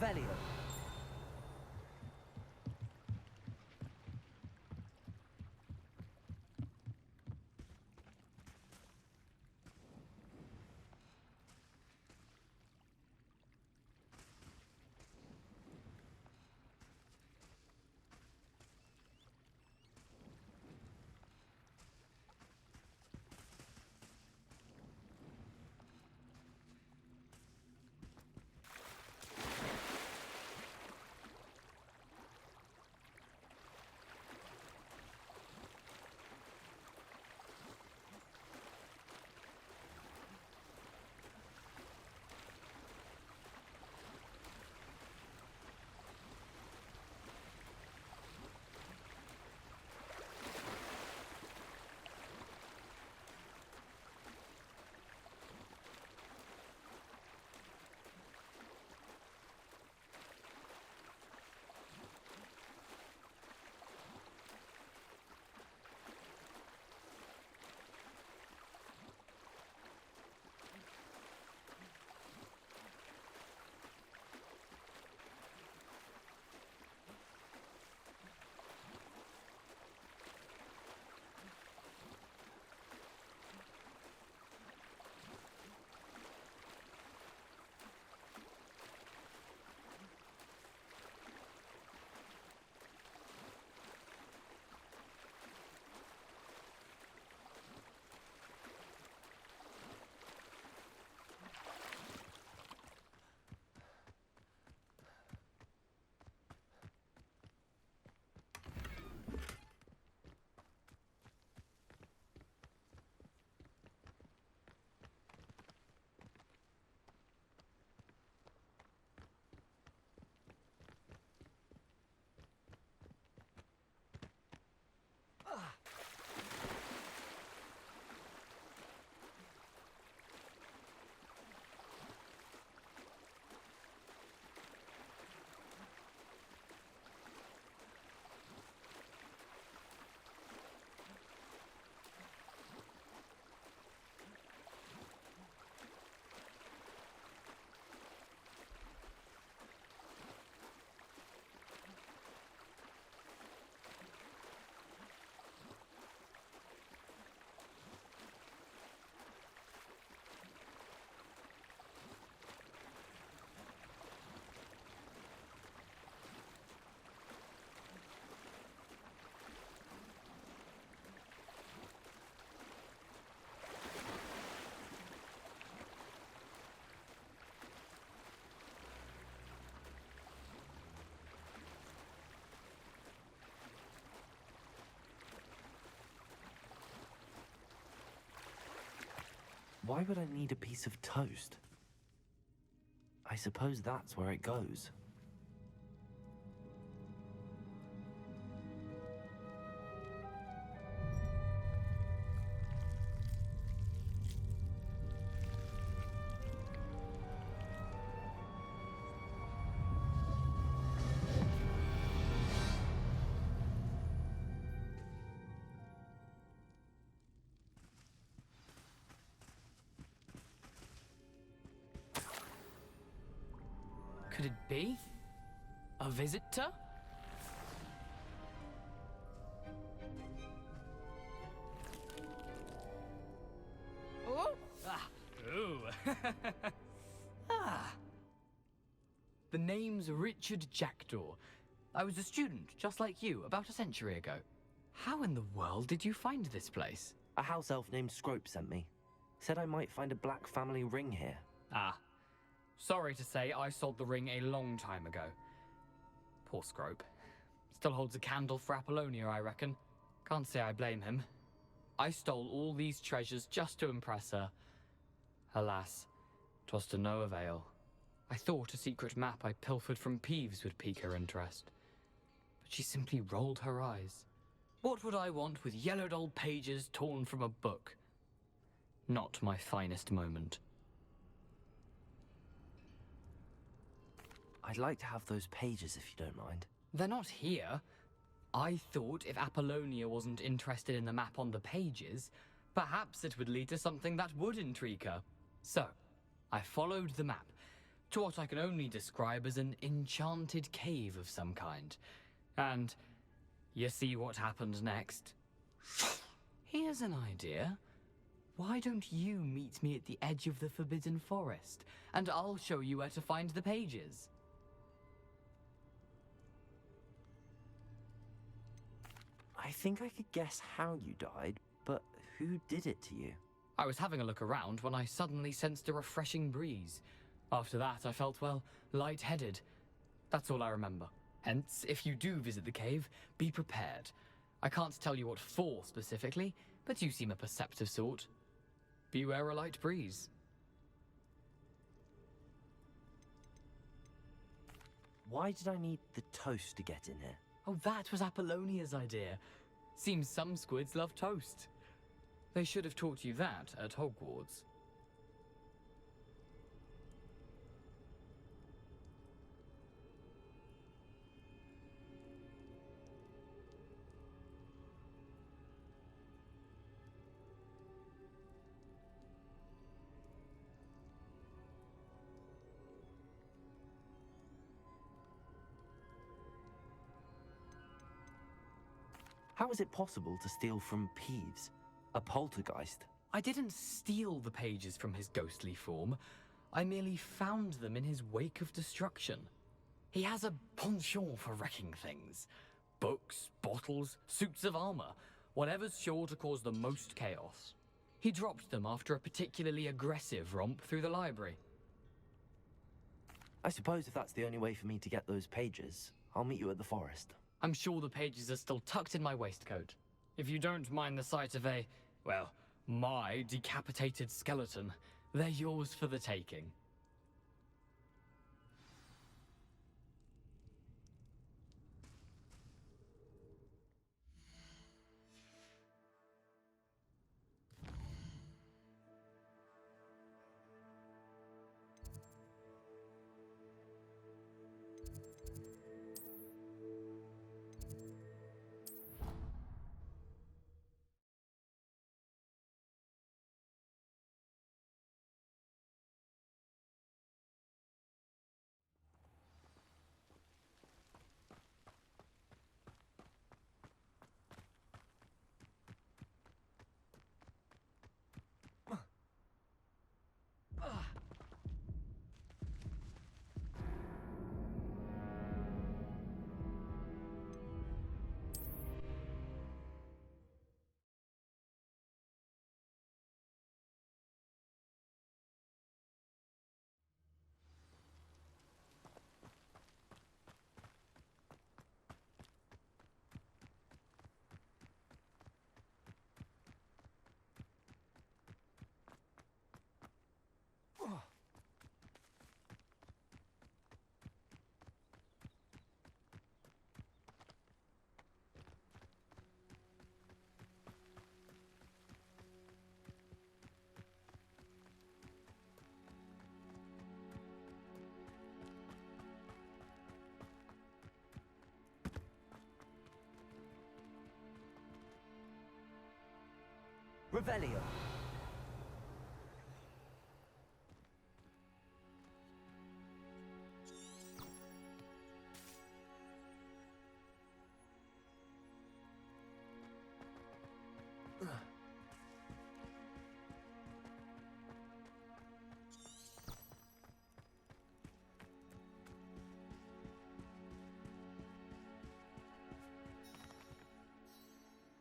Revelio. Why would I need a piece of toast? I suppose that's where it goes. Could it be? A visitor? Oh! Ah! Ooh! Ah! The name's Richard Jackdaw. I was a student, just like you, about a century ago. How in the world did you find this place? A house elf named Scrope sent me. Said I might find a black family ring here. Ah. Sorry to say, I sold the ring a long time ago. Poor Scrope. Still holds a candle for Apollonia, I reckon. Can't say I blame him. I stole all these treasures just to impress her. Alas, 'twas to no avail. I thought a secret map I pilfered from Peeves would pique her interest. But she simply rolled her eyes. What would I want with yellowed old pages torn from a book? Not my finest moment. I'd like to have those pages if you don't mind. They're not here. I thought if Apollonia wasn't interested in the map on the pages, perhaps it would lead to something that would intrigue her. So, I followed the map, to what I can only describe as an enchanted cave of some kind. And you see what happened next? Here's an idea. Why don't you meet me at the edge of the Forbidden Forest, and I'll show you where to find the pages? I think I could guess how you died, but who did it to you? I was having a look around when I suddenly sensed a refreshing breeze. After that, I felt, well, lightheaded. That's all I remember. Hence, if you do visit the cave, be prepared. I can't tell you what for specifically, but you seem a perceptive sort. Beware a light breeze. Why did I need the toast to get in here? Oh, that was Apollonia's idea. Seems some squids love toast. They should have taught you that at Hogwarts. How is it possible to steal from Peeves, a poltergeist? I didn't steal the pages from his ghostly form. I merely found them in his wake of destruction. He has a penchant for wrecking things. Books, bottles, suits of armor, whatever's sure to cause the most chaos. He dropped them after a particularly aggressive romp through the library. I suppose if that's the only way for me to get those pages, I'll meet you at the forest. I'm sure the pages are still tucked in my waistcoat. If you don't mind the sight of a, well, my decapitated skeleton, they're yours for the taking. Revelio.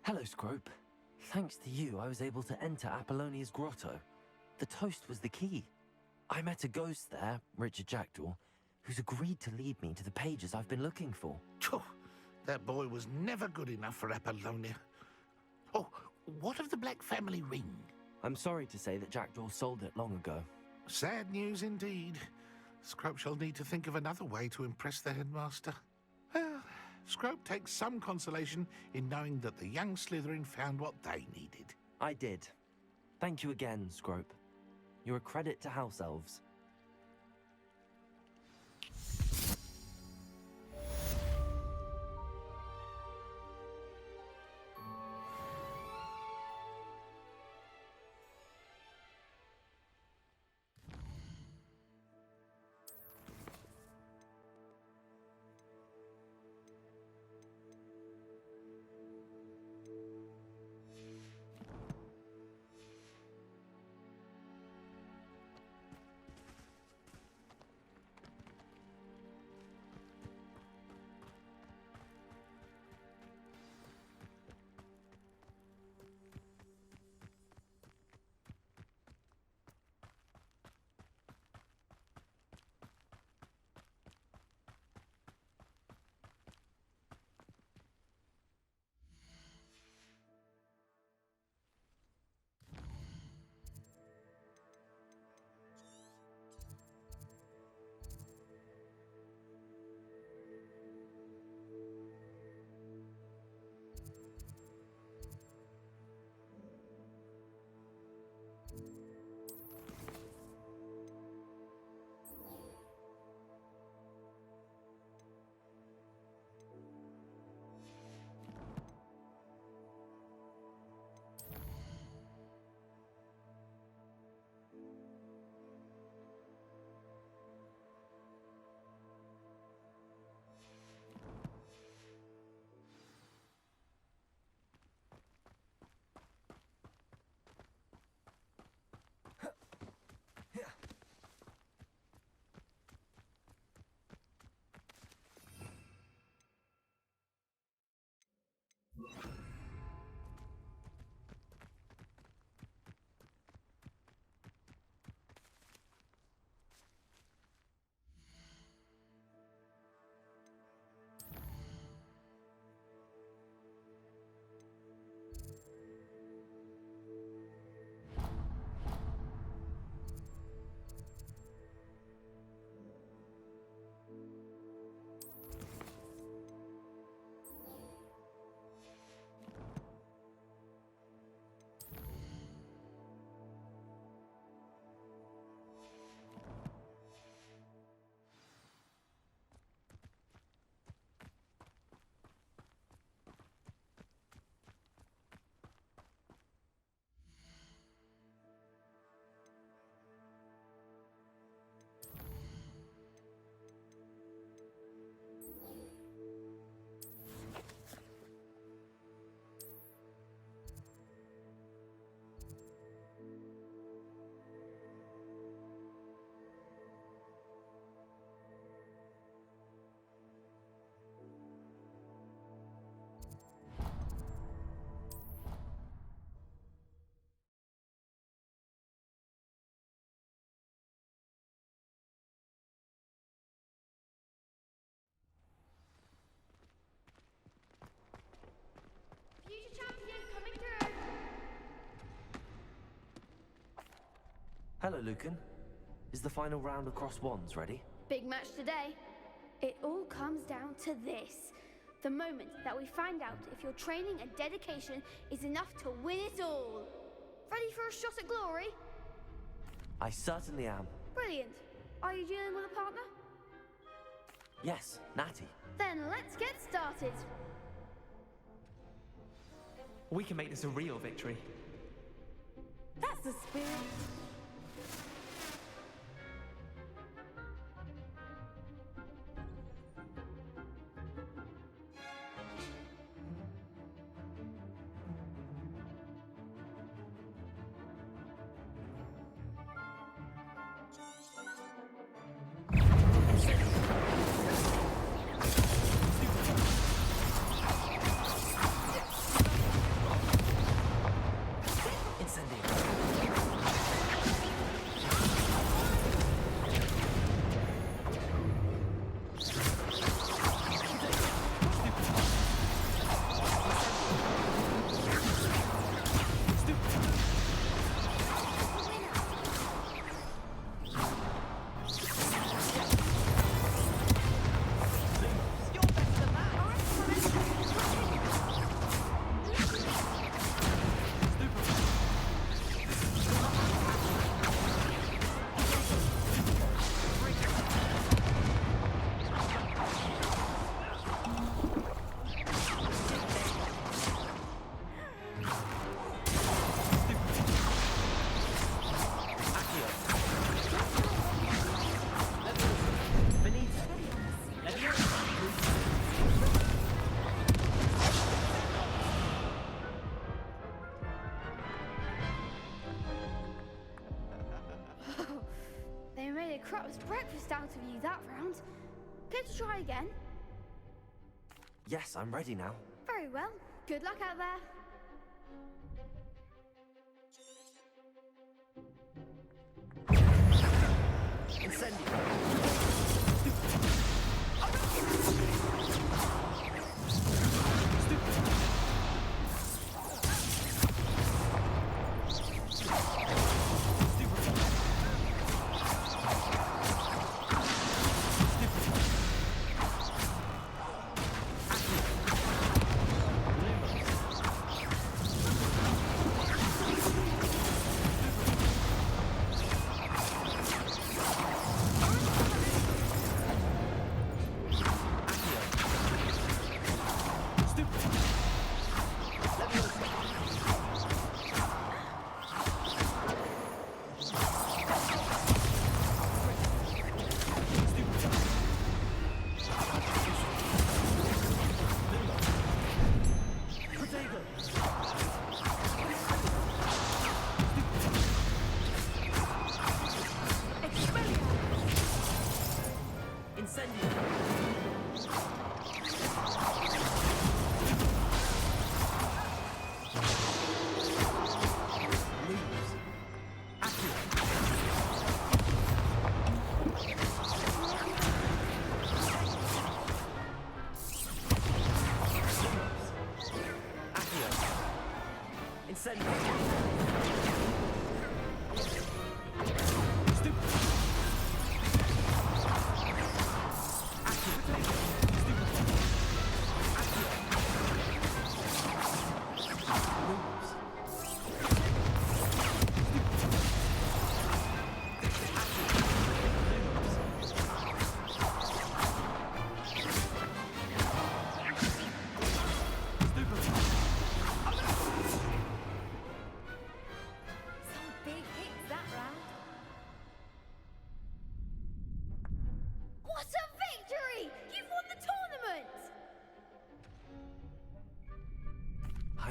Hello, Scrope. Thanks to you, I was able to enter Apollonia's grotto. The toast was the key. I met a ghost there, Richard Jackdaw, who's agreed to lead me to the pages I've been looking for. Phew, that boy was never good enough for Apollonia. Oh, what of the Black family ring? I'm sorry to say that Jackdaw sold it long ago. Sad news indeed. Scrope shall need to think of another way to impress the headmaster. Well, Scrope takes some consolation in knowing that the young Slytherin found what they needed. I did. Thank you again, Scrope. You're a credit to House Elves. Lucan. Is the final round across wands ready? Big match today. It all comes down to this. The moment that we find out if your training and dedication is enough to win it all. Ready for a shot at glory? I certainly am. Brilliant. Are you dealing with a partner? Yes, Natty. Then let's get started. We can make this a real victory. That's the spirit. Crup's breakfast out of you that round. Care to try again? Yes, I'm ready now. Very well. Good luck out there.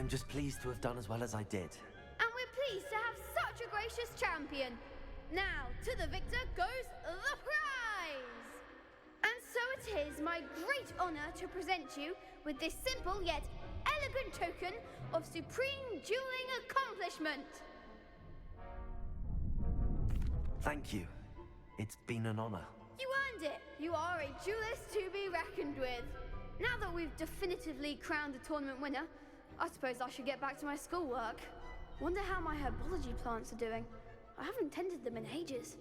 I'm just pleased to have done as well as I did. And we're pleased to have such a gracious champion. Now, to the victor goes the prize! And so it is my great honor to present you with this simple yet elegant token of supreme dueling accomplishment. Thank you. It's been an honor. You earned it. You are a duelist to be reckoned with. Now that we've definitively crowned the tournament winner, I suppose I should get back to my schoolwork. Wonder how my herbology plants are doing. I haven't tended them in ages.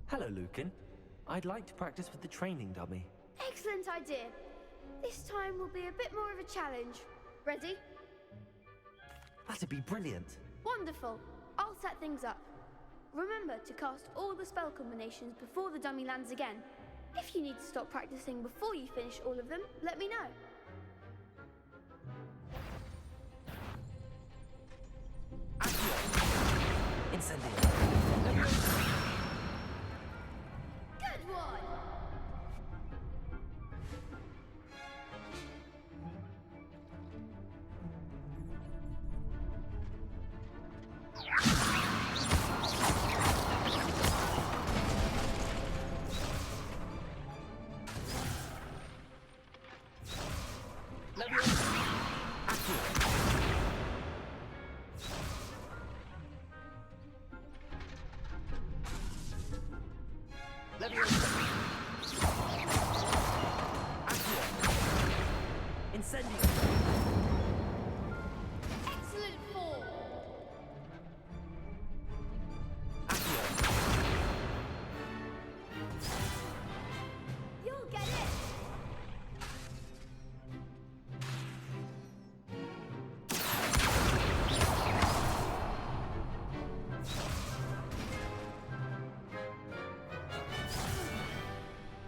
Hello, Lucan. I'd like to practice with the training dummy. Excellent idea. This time will be a bit more of a challenge. Ready? That'd be brilliant. Wonderful. I'll set things up. Remember to cast all the spell combinations before the dummy lands again. If you need to stop practicing before you finish all of them, let me know. Incendio. Good one! Incendio. Excellent form! You'll get it!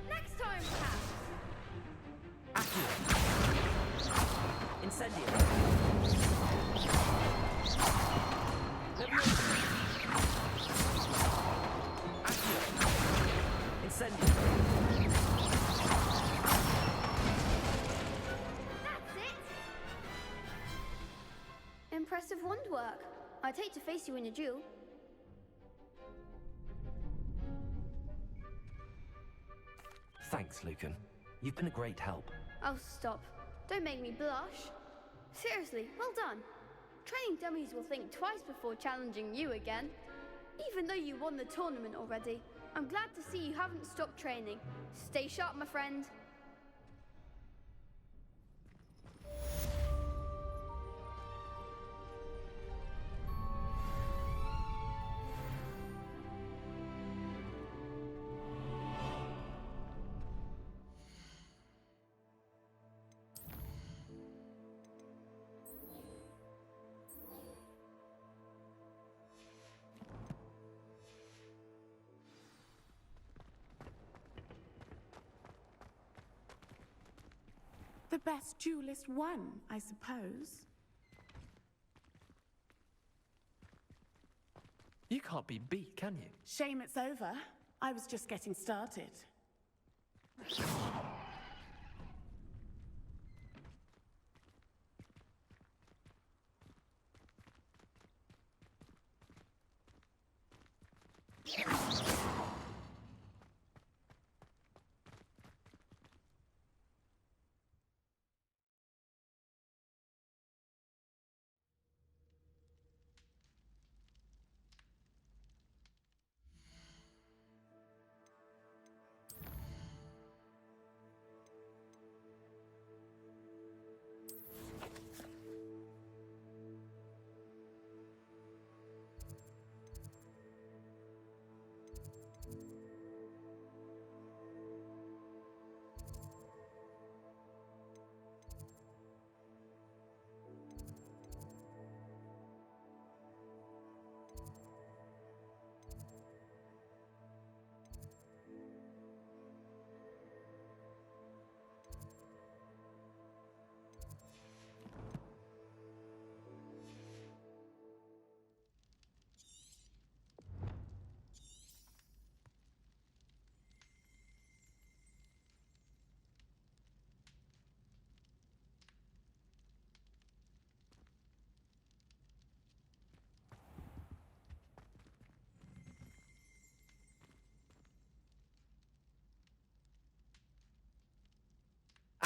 Next time, perhaps! Incendio. Incendio. That's it! Impressive wand work. I'd hate to face you in a duel. Thanks, Lucan. You've been a great help. Oh, stop. Don't make me blush. Seriously, well done. Training dummies will think twice before challenging you again. Even though you won the tournament already, I'm glad to see you haven't stopped training. Stay sharp, my friend. The best duelist won, I suppose. You can't be beat, can you? Shame it's over. I was just getting started.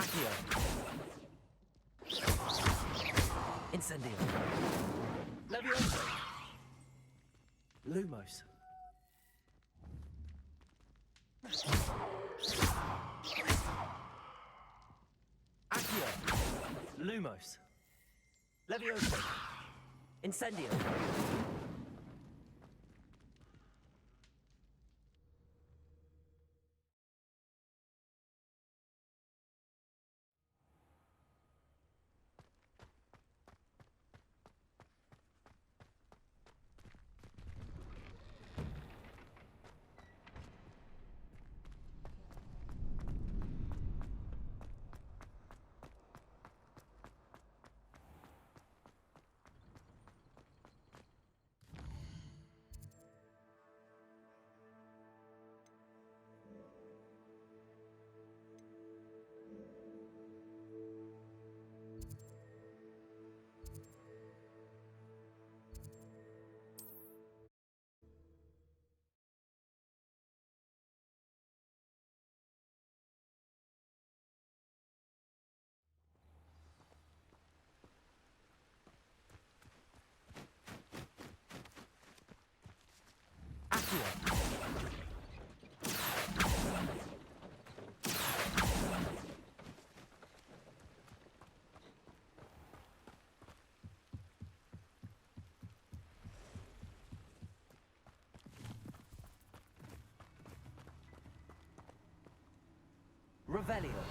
Accio. Incendio. Levioso. Lumos. Accio. Lumos. Levioso. Incendio. Accio. Revelio.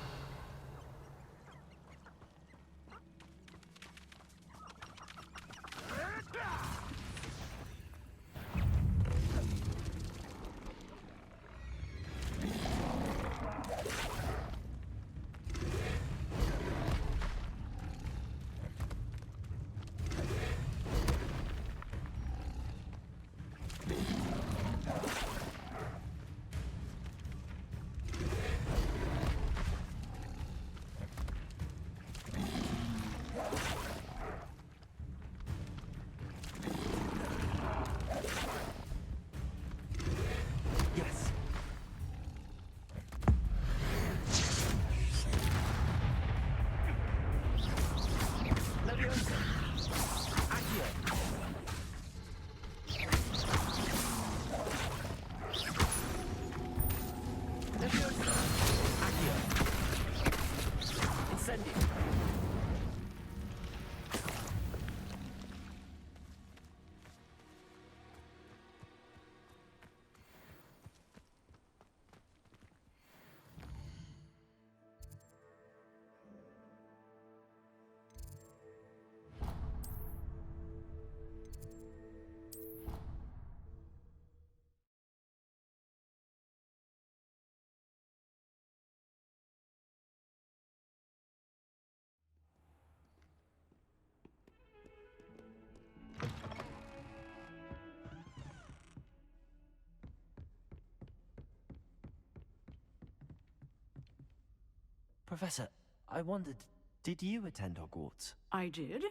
Professor, I wondered, did you attend Hogwarts? I did.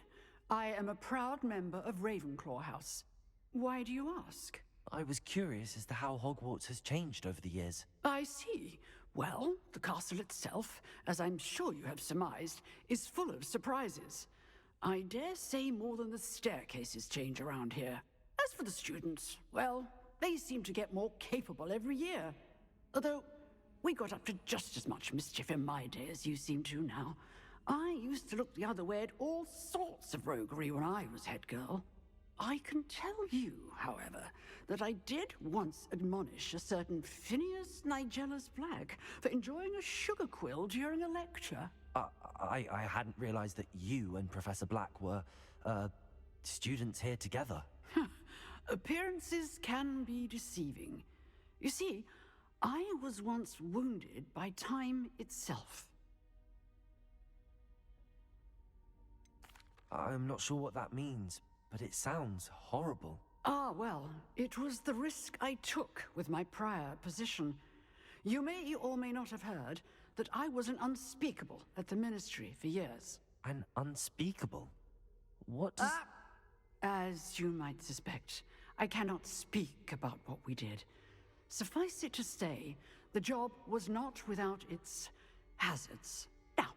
I am a proud member of Ravenclaw House. Why do you ask? I was curious as to how Hogwarts has changed over the years. I see. Well, the castle itself, as I'm sure you have surmised, is full of surprises. I dare say more than the staircases change around here. As for the students, well, they seem to get more capable every year. Although, we got up to just as much mischief in my day as you seem to now. I used to look the other way at all sorts of roguery when I was head girl. I can tell you, however, that I did once admonish a certain Phineas Nigellus Black for enjoying a sugar quill during a lecture. I hadn't realized that you and Professor Black were, students here together. Appearances can be deceiving. You see, I was once wounded by time itself. I'm not sure what that means, but it sounds horrible. Ah, well, it was the risk I took with my prior position. You may or may not have heard that I was an unspeakable at the Ministry for years. An unspeakable? What does... As you might suspect, I cannot speak about what we did. Suffice it to say, the job was not without its hazards. Now,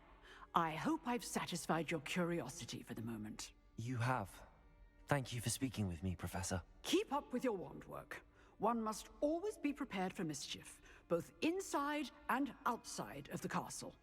I hope I've satisfied your curiosity for the moment. You have. Thank you for speaking with me, Professor. Keep up with your wand work. One must always be prepared for mischief, both inside and outside of the castle.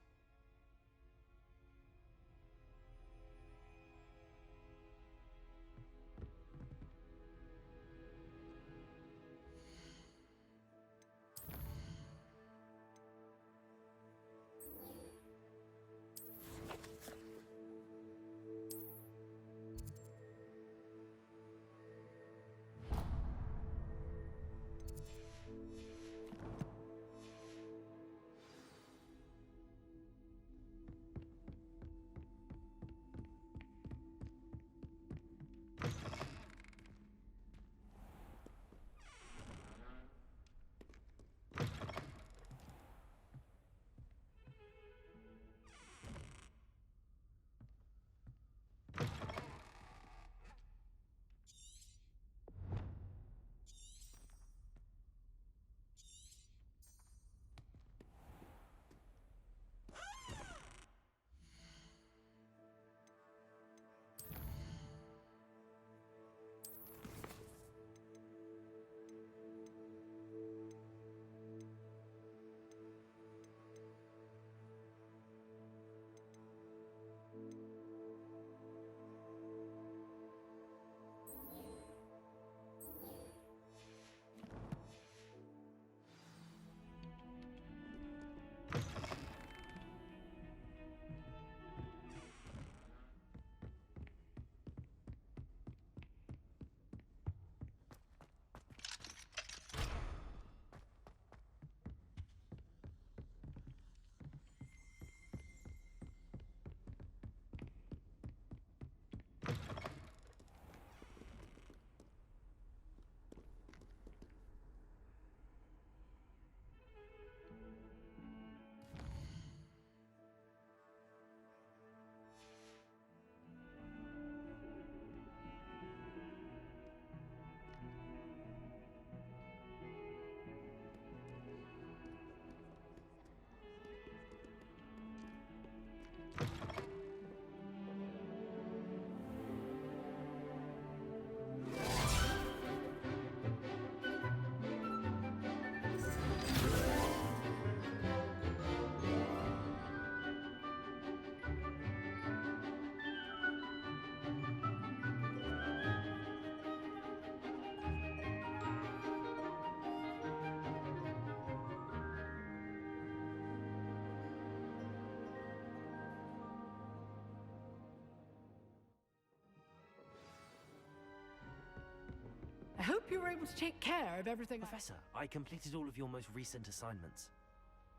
I hope you were able to take care of everything. Professor, I completed all of your most recent assignments.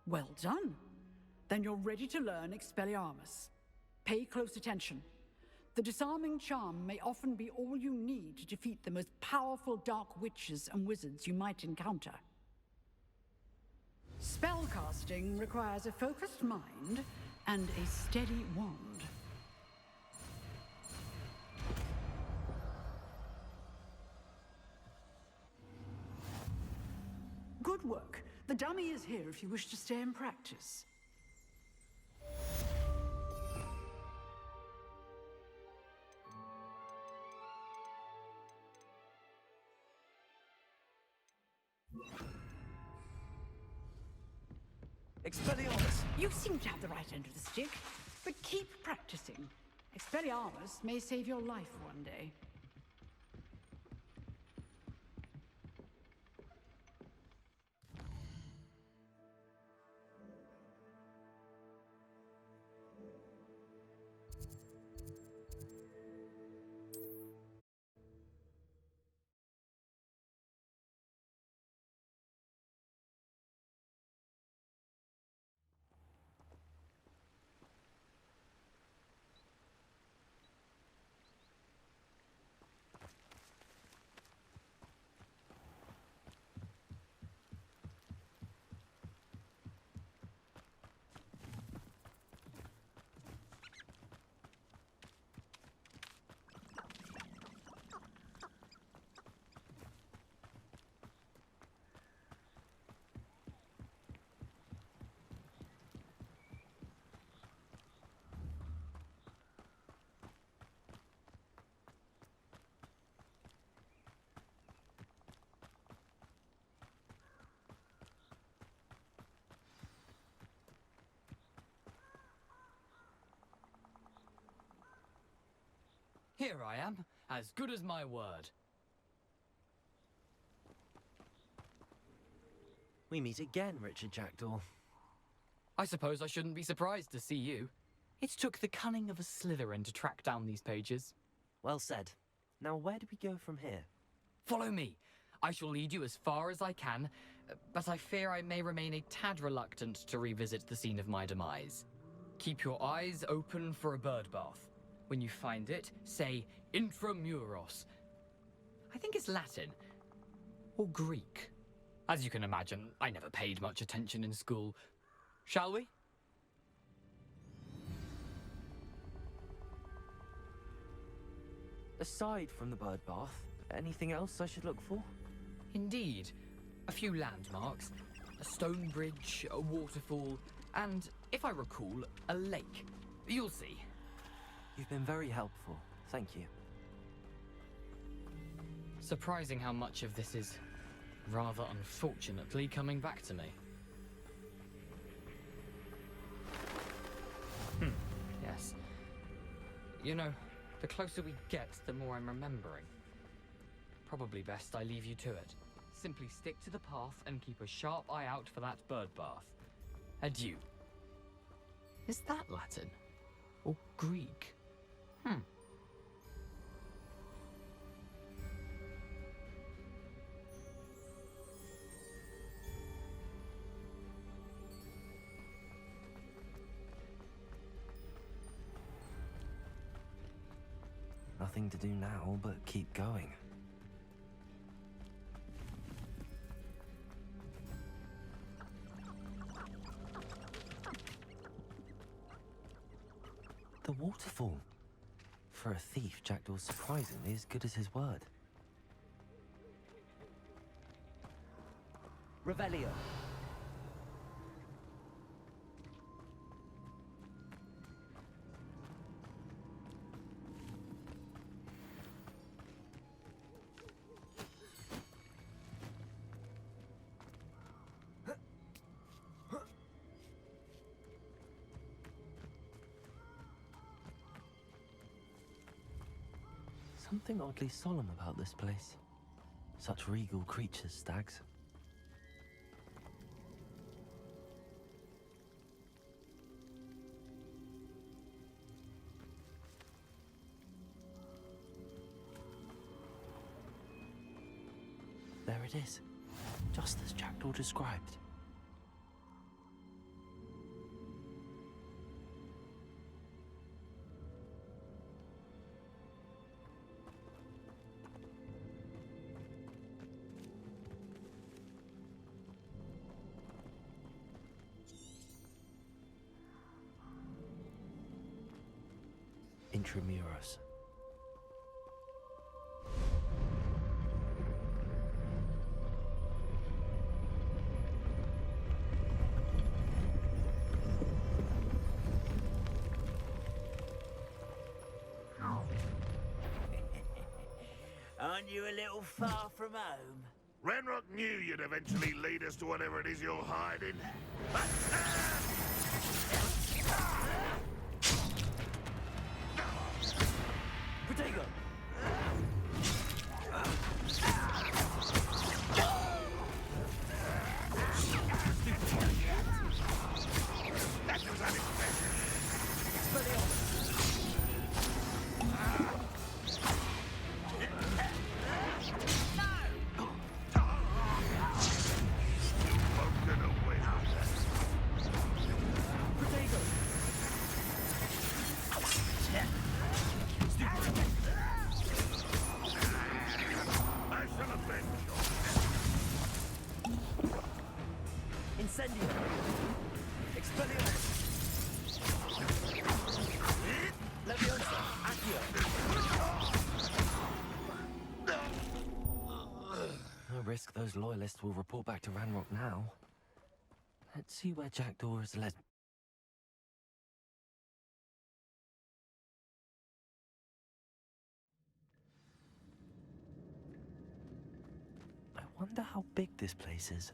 Well done. Then you're ready to learn Expelliarmus. Pay close attention. The disarming charm may often be all you need to defeat the most powerful dark witches and wizards you might encounter. Spellcasting requires a focused mind and a steady wand. Good work. The dummy is here if you wish to stay and practice. Expelliarmus! You seem to have the right end of the stick, but keep practicing. Expelliarmus may save your life one day. Here I am, as good as my word. We meet again, Richard Jackdaw. I suppose I shouldn't be surprised to see you. It took the cunning of a Slytherin to track down these pages. Well said. Now where do we go from here? Follow me. I shall lead you as far as I can, but I fear I may remain a tad reluctant to revisit the scene of my demise. Keep your eyes open for a bird bath. When you find it, say intramuros. I think it's Latin. Or Greek. As you can imagine, I never paid much attention in school. Shall we? Aside from the bird bath, anything else I should look for? Indeed. A few landmarks, a stone bridge, a waterfall, and, if I recall, a lake. You'll see. You've been very helpful. Thank you. Surprising how much of this is, rather unfortunately, coming back to me. Yes. You know, the closer we get, the more I'm remembering. Probably best I leave you to it. Simply stick to the path and keep a sharp eye out for that bird bath. Adieu. Is that Latin? Or Greek? Nothing to do now but keep going. The waterfall. For a thief, Jackdaw's surprisingly as good as his word. Revelio. Something oddly solemn about this place. Such regal creatures, stags. There it is, just as Jackdaw described. Intramuros. Aren't you a little far from home? Ranrock knew you'd eventually lead us to whatever it is you're hiding. Protego! That was unexpected. Incendio! Expelliarmus! Leviosa! Accio! No risk those loyalists will report back to Ranrock now. Let's see where Jackdaw has led. I wonder how big this place is.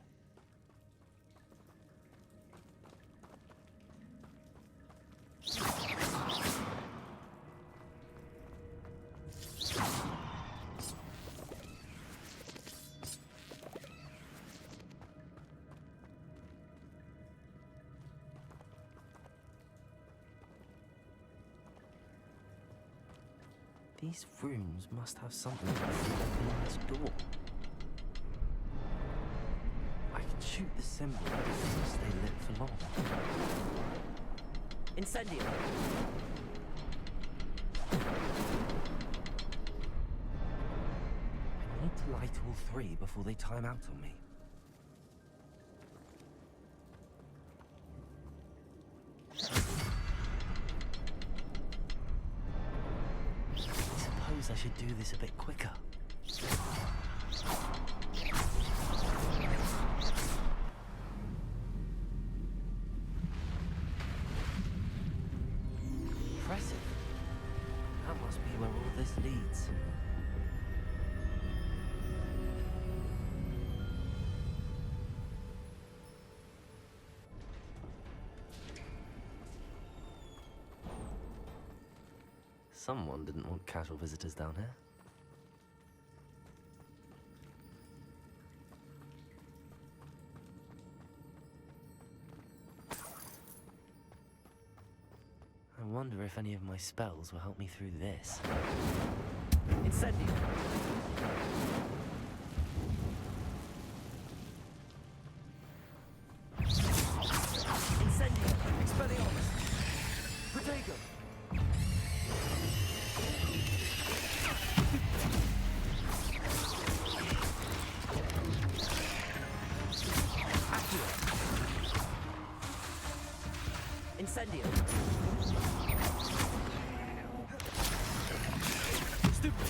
These rooms must have something to open this door. I can shoot the symbol and it doesn't stay lit for long. Incendio! I need to light all three before they time out on me. I suppose I should do this a bit quicker. Impressive. That must be where all this leads. Someone didn't want casual visitors down here. I wonder if any of my spells will help me through this. Incendio! Incendio! Expelliarmus! Protego! Incendio! Stupid!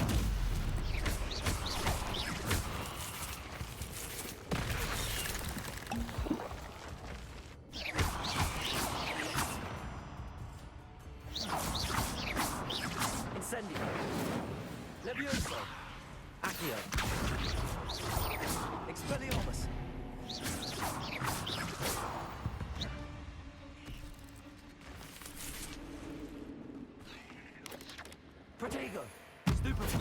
Incendio! Levioso! Accio! Expelliarmus! Protego! Stupefy!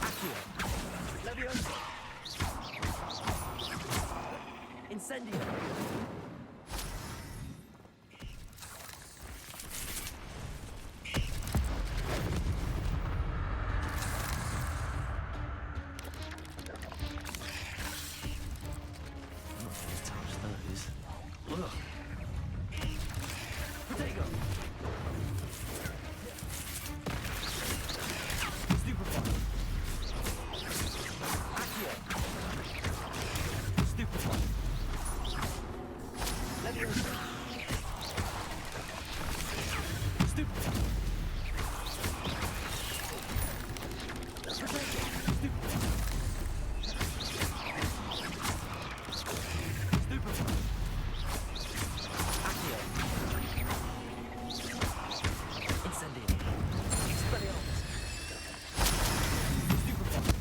Accio! Levioso! Incendio! I'm not going to touch those. Ugh. Protego! Stupefy! Accio! Stupefy! Levioso! Stupefy! Protego! Stupefy! Stupefy! Accio! Incendio! Expelliarmus! Stupefy!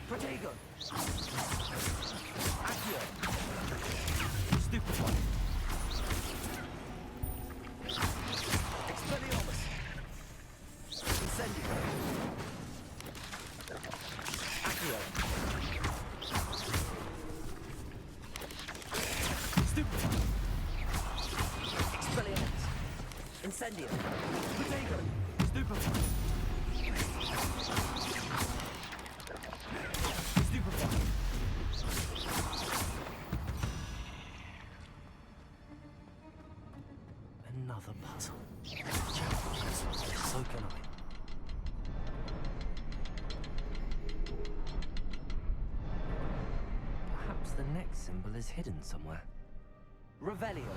Protego! Accio! Stupefy! Expelliarmus! Incendio! Accio! Stupefy! Expelliarmus! Incendio! Protego! Stupefy! Stupefy! Another puzzle. So can I. Perhaps the next symbol is hidden somewhere. Revelio.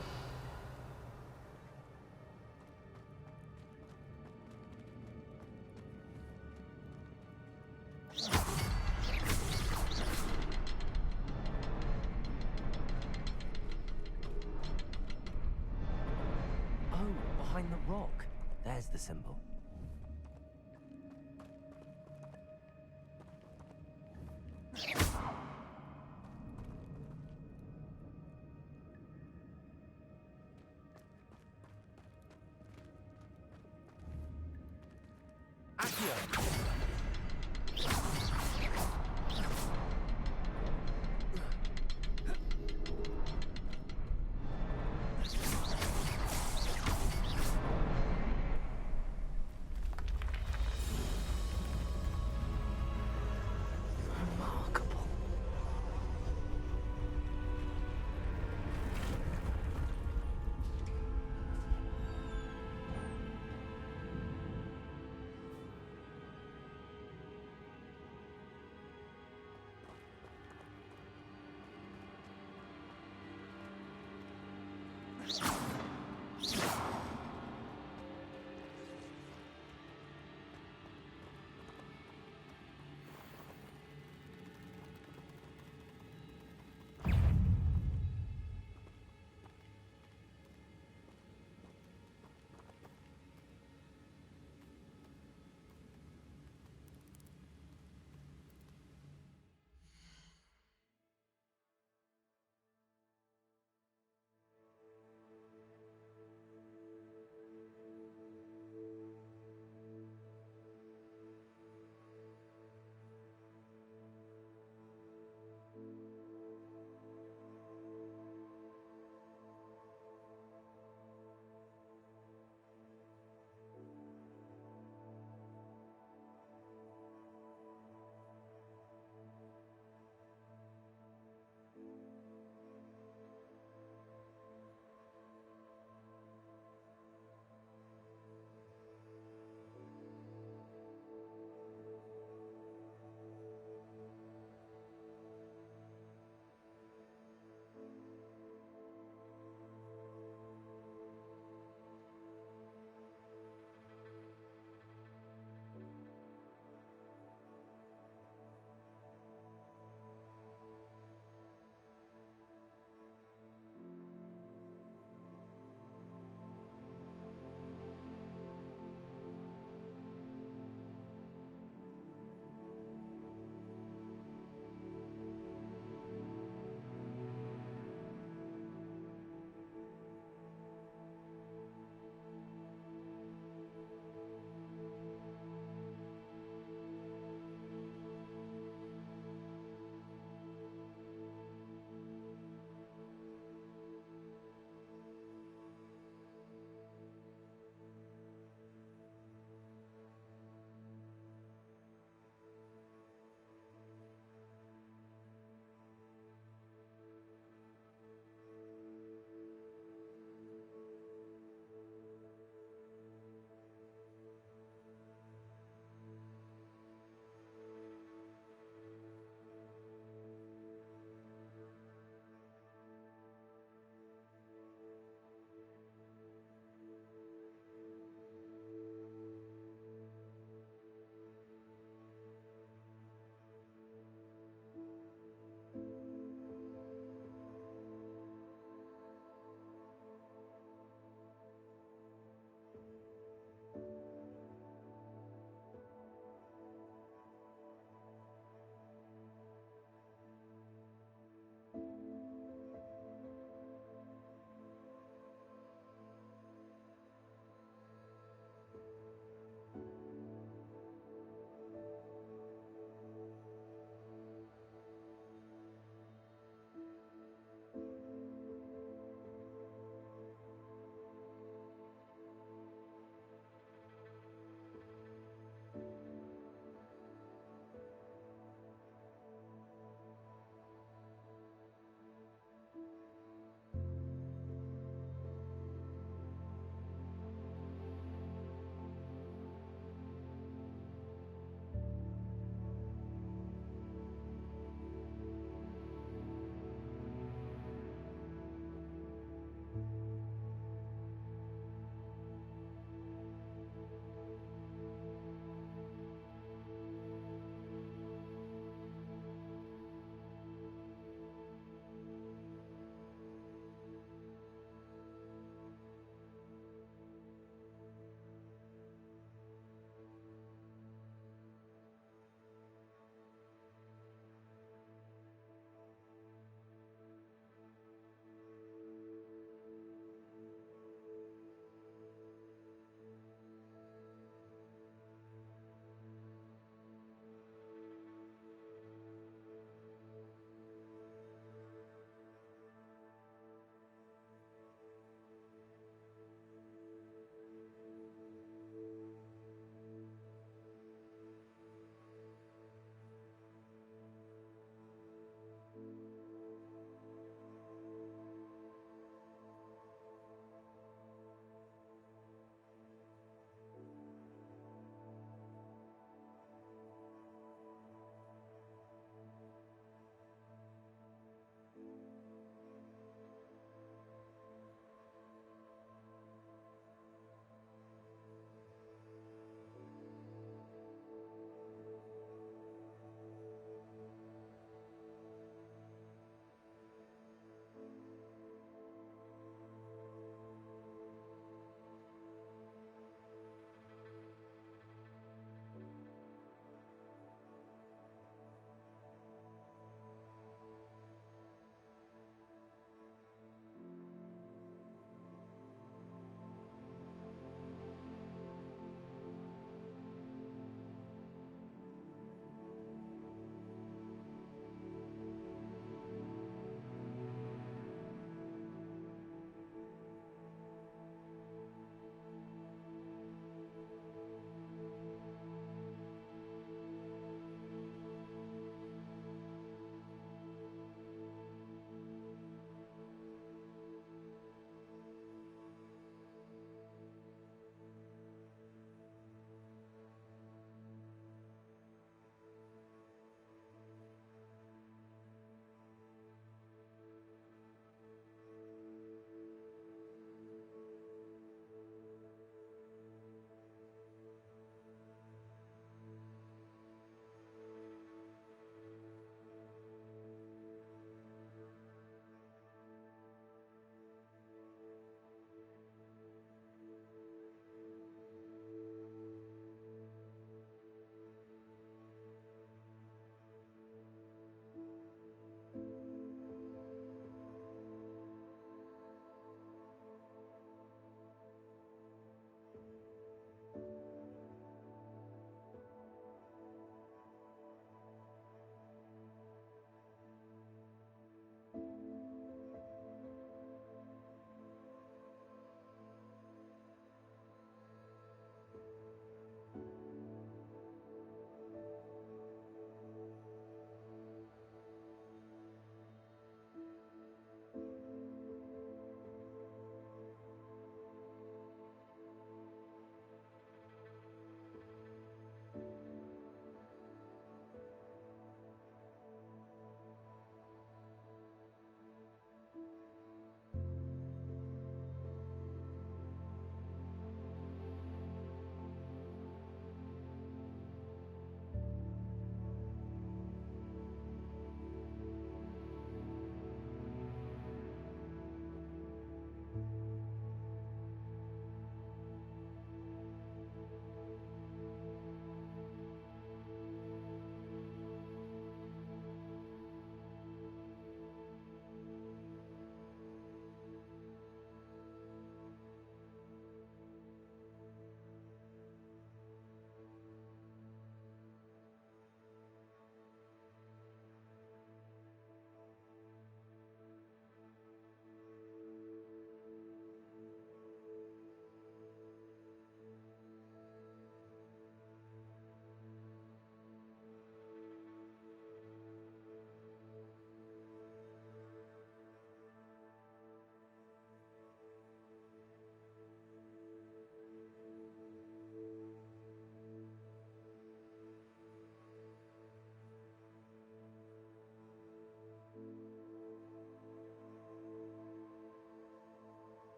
Behind the rock. There's the symbol. Accio!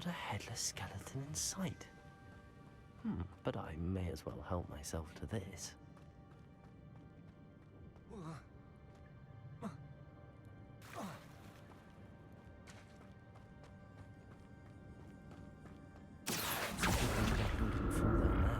Not a headless skeleton in sight. But I may as well help myself to this. It's a good thing Jackdaw didn't fall down there.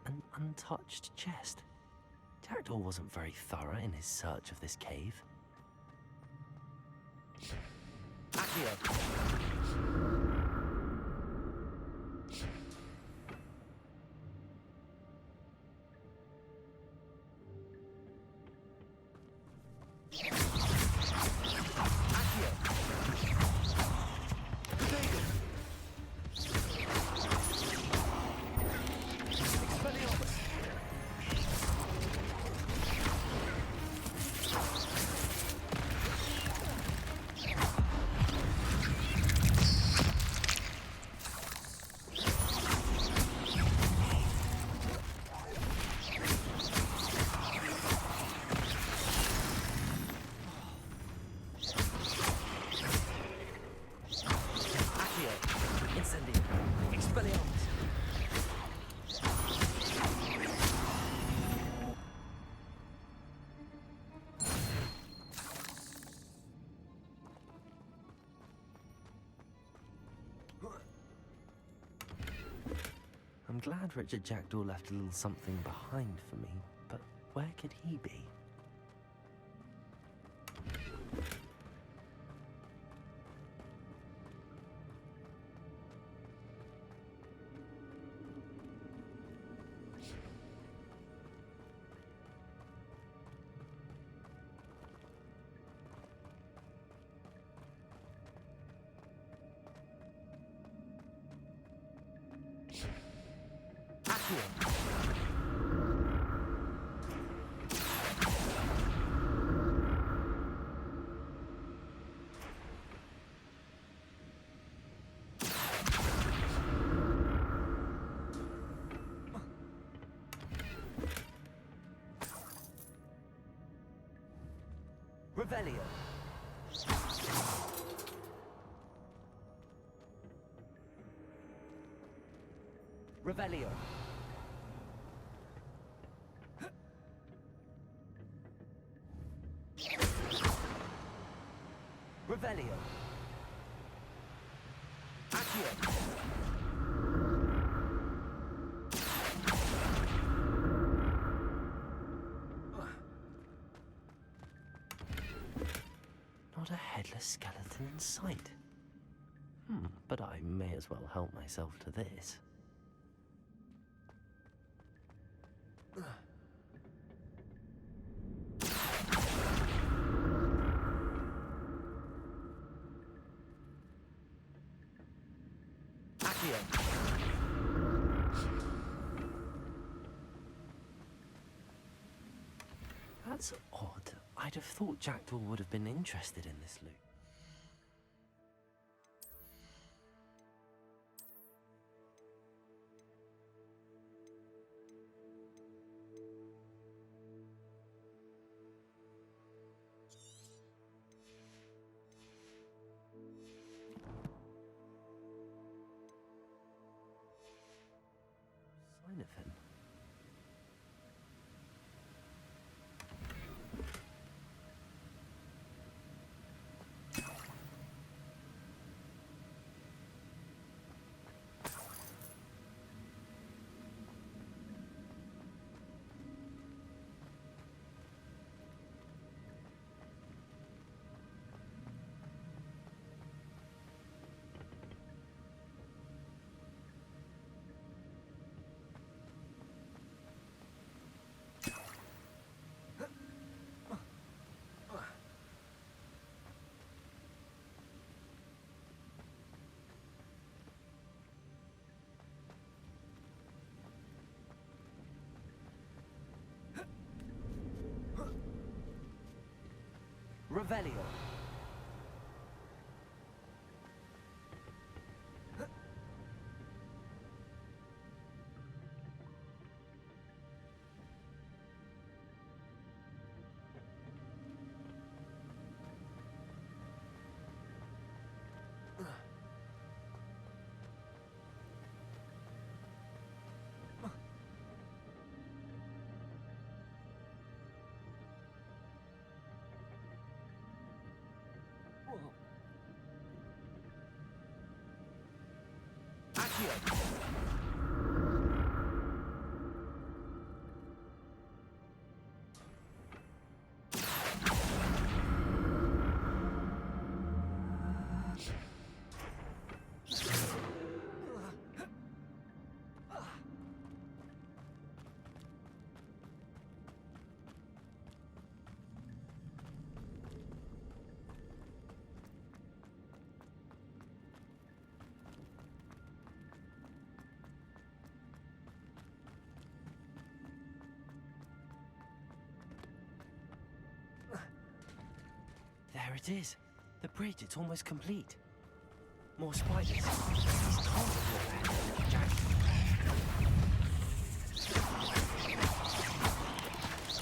An untouched chest. Jackdaw wasn't very thorough in his search of this cave. Accio! I'm glad Richard Jackdaw left a little something behind for me, but where could he be? Revelio. Revelio. Revelio. Accio. Not a headless skeleton in sight. But I may as well help myself to this. That's odd. I'd have thought Jackdaw would have been interested in this loot. Sign of him. Revelio. There it is. The bridge, it's almost complete. More spiders. These can't be around. Jack.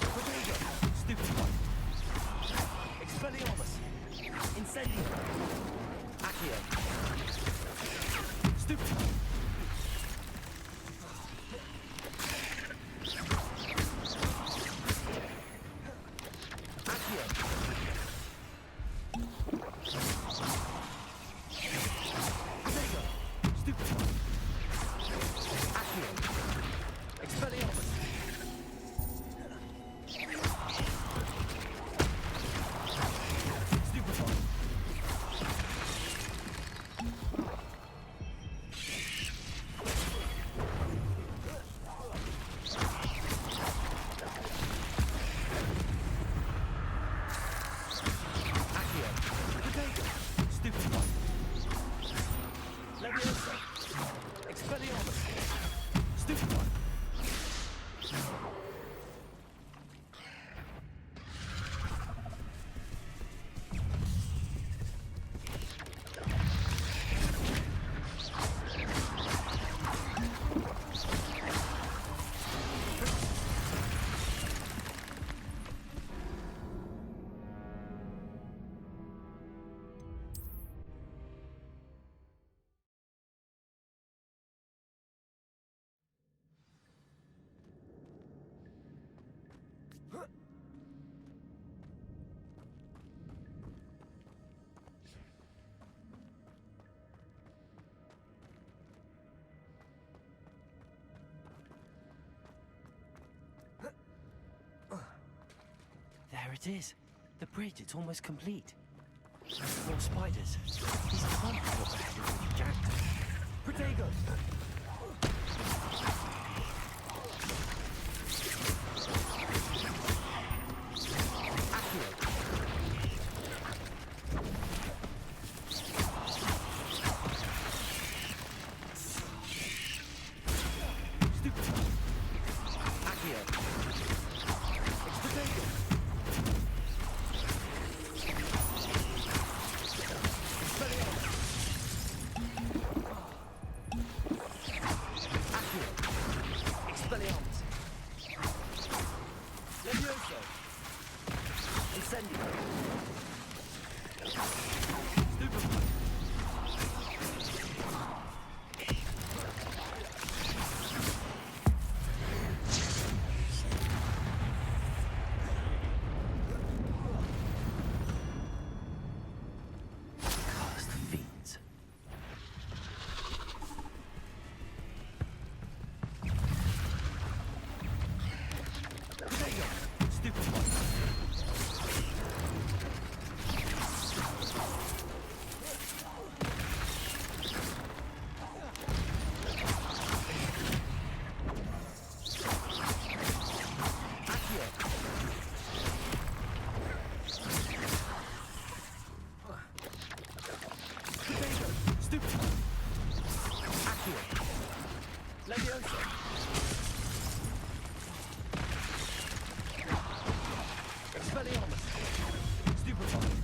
Protego! Stupid one. Expelliarmus. Incendio. Accio. Stupid one. There it is. The bridge, it's almost complete. More spiders. These can't be what the hell is Jack. Protego! Expelliarmus! Stupefy!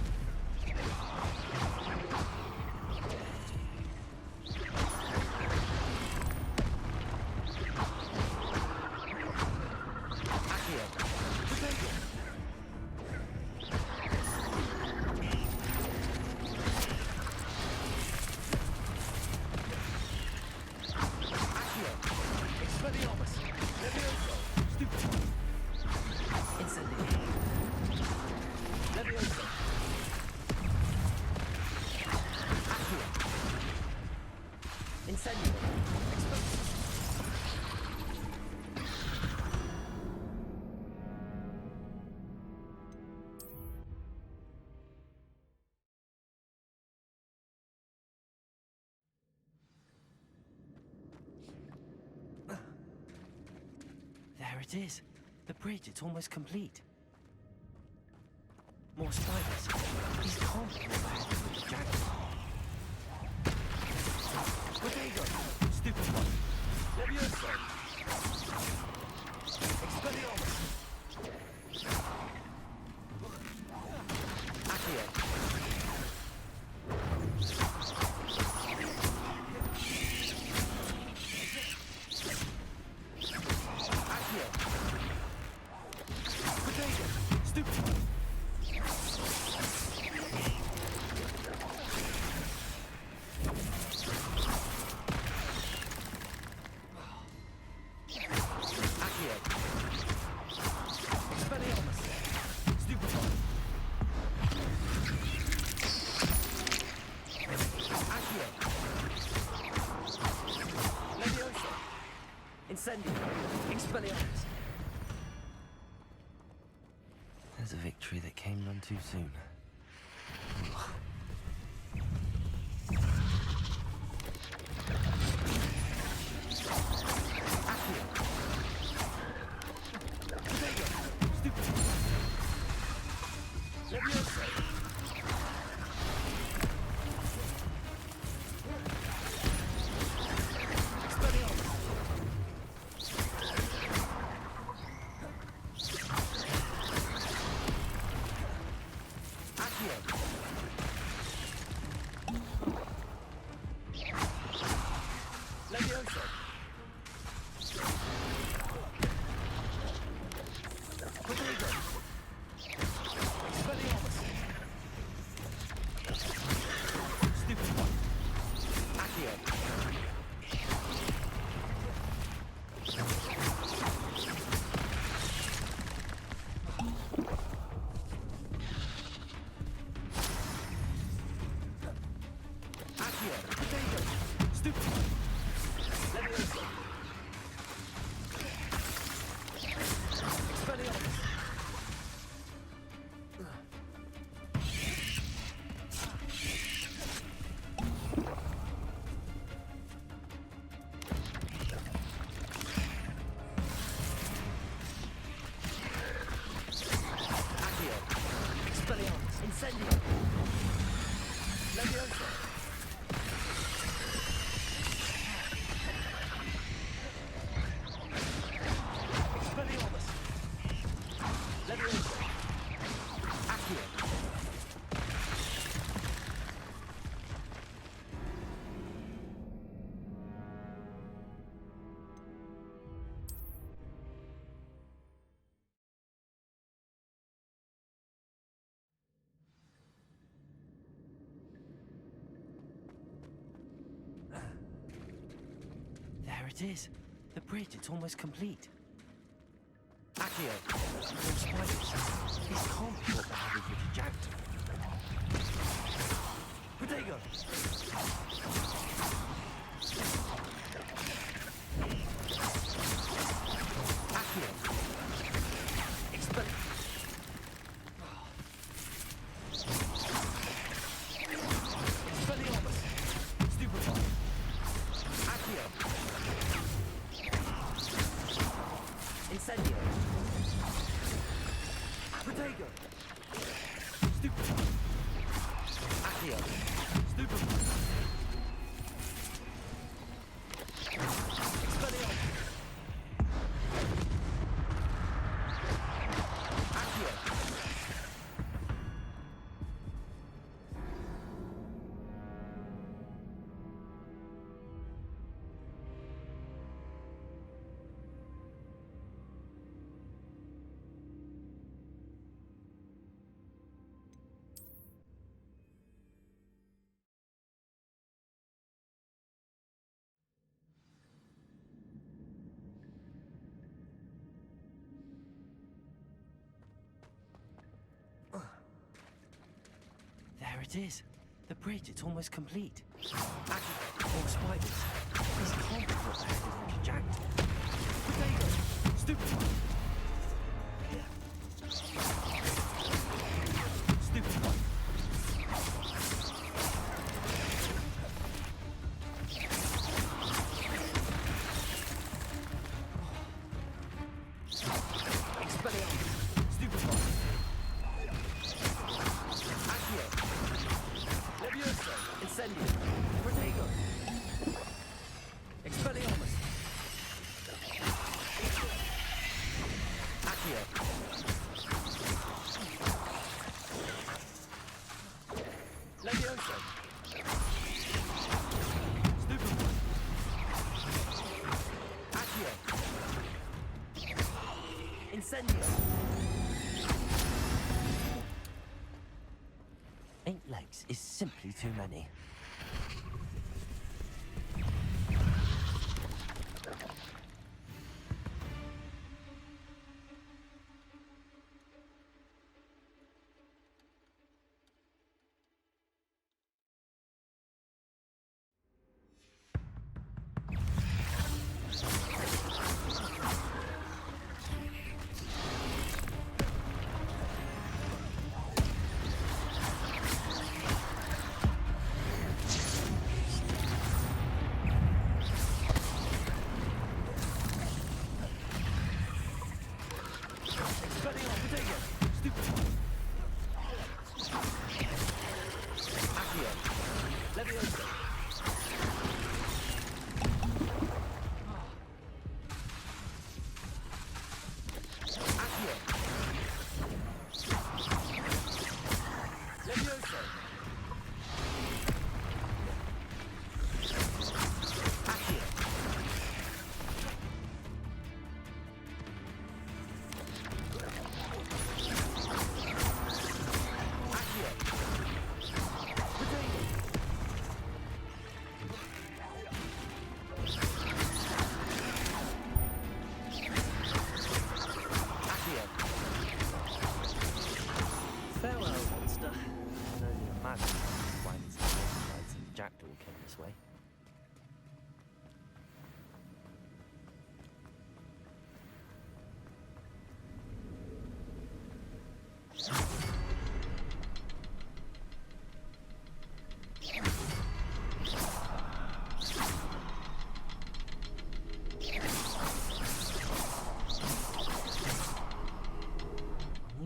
it is. The bridge, it's almost complete. More spiders. These can't be what I had with the jacket. Potato! Stupid one. Levioso! Expelliarmus! Accio! Accio! Potato! Stupid one! There's a victory that came none too soon. There it is. The bridge, it's almost complete. Accio! More spiders. These can't be what the hell is Richard Jacked. Potato! Accio! Expel... Expelliarmus! Stupefy! Accio! Incendio! Potato! Stupefy! Accio! Stupefy! Expelliarmus! Accio! There it is. The bridge, it's almost complete. Accio! More spiders. These can't be what the heck is Richard Jacked. Potato! Stupefy! Stupefy! 6 is simply too many.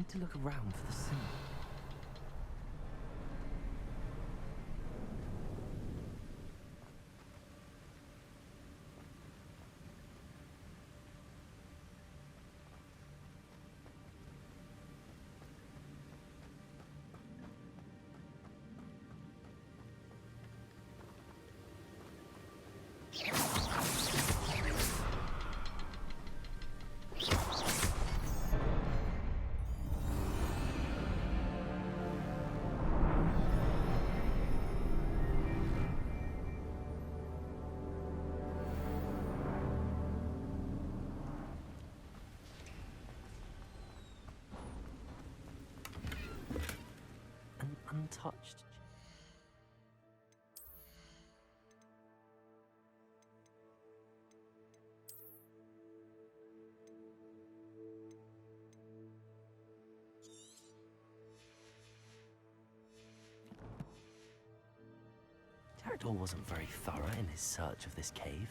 To look around for the scene. Untouched. Jackdaw wasn't very thorough in his search of this cave.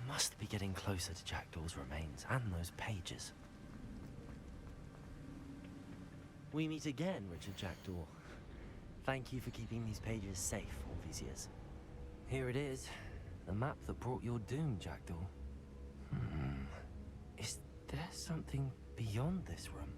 Must be getting closer to Jackdaw's remains and those pages. We meet again, Richard Jackdaw. Thank you for keeping these pages safe all these years. Here it is, the map that brought your doom, Jackdaw. Is there something beyond this room?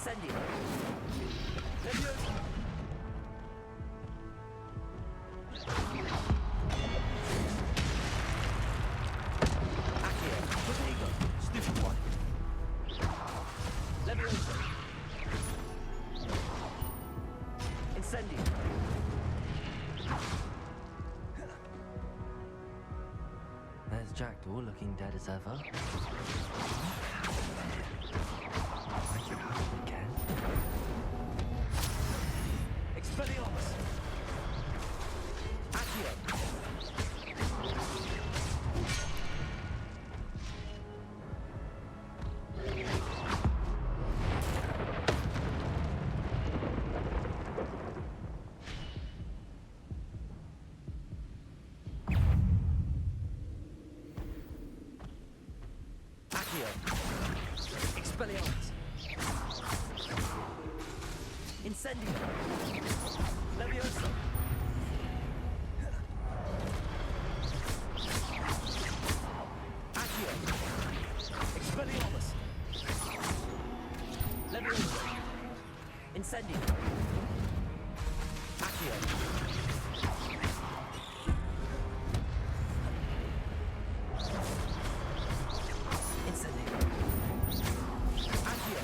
Incendio. Leviosa. Accio. Protego. Stupid one. Leviosa. Incendio. There's Jackdaw looking dead as ever. Like you have it again. Expelliarmus. Accio. Accio. Expelliarmus. Incendio. Leviosa. Accio. Expelliarmus. Leviosa. Incendio. Accio. Incendio. Accio.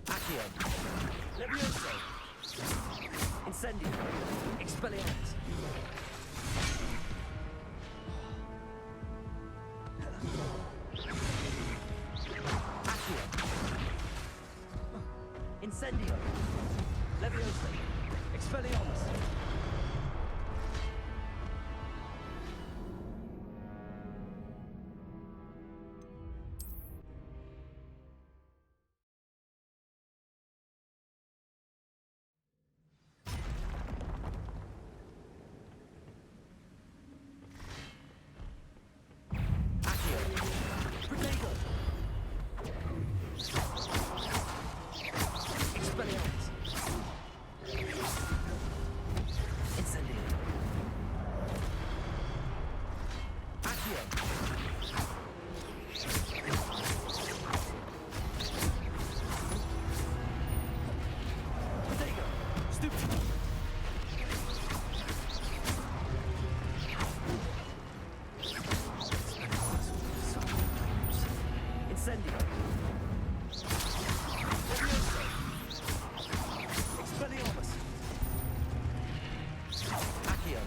Accio. Levioso. Incendio. Expelliarmus. Accio. Incendio. Levioso. Expelliarmus. Accio. Protego. Expelliarmus. Incendio. Accio. Protego. Stupid. Incendio. Levioso. Expelliarmus. Accio.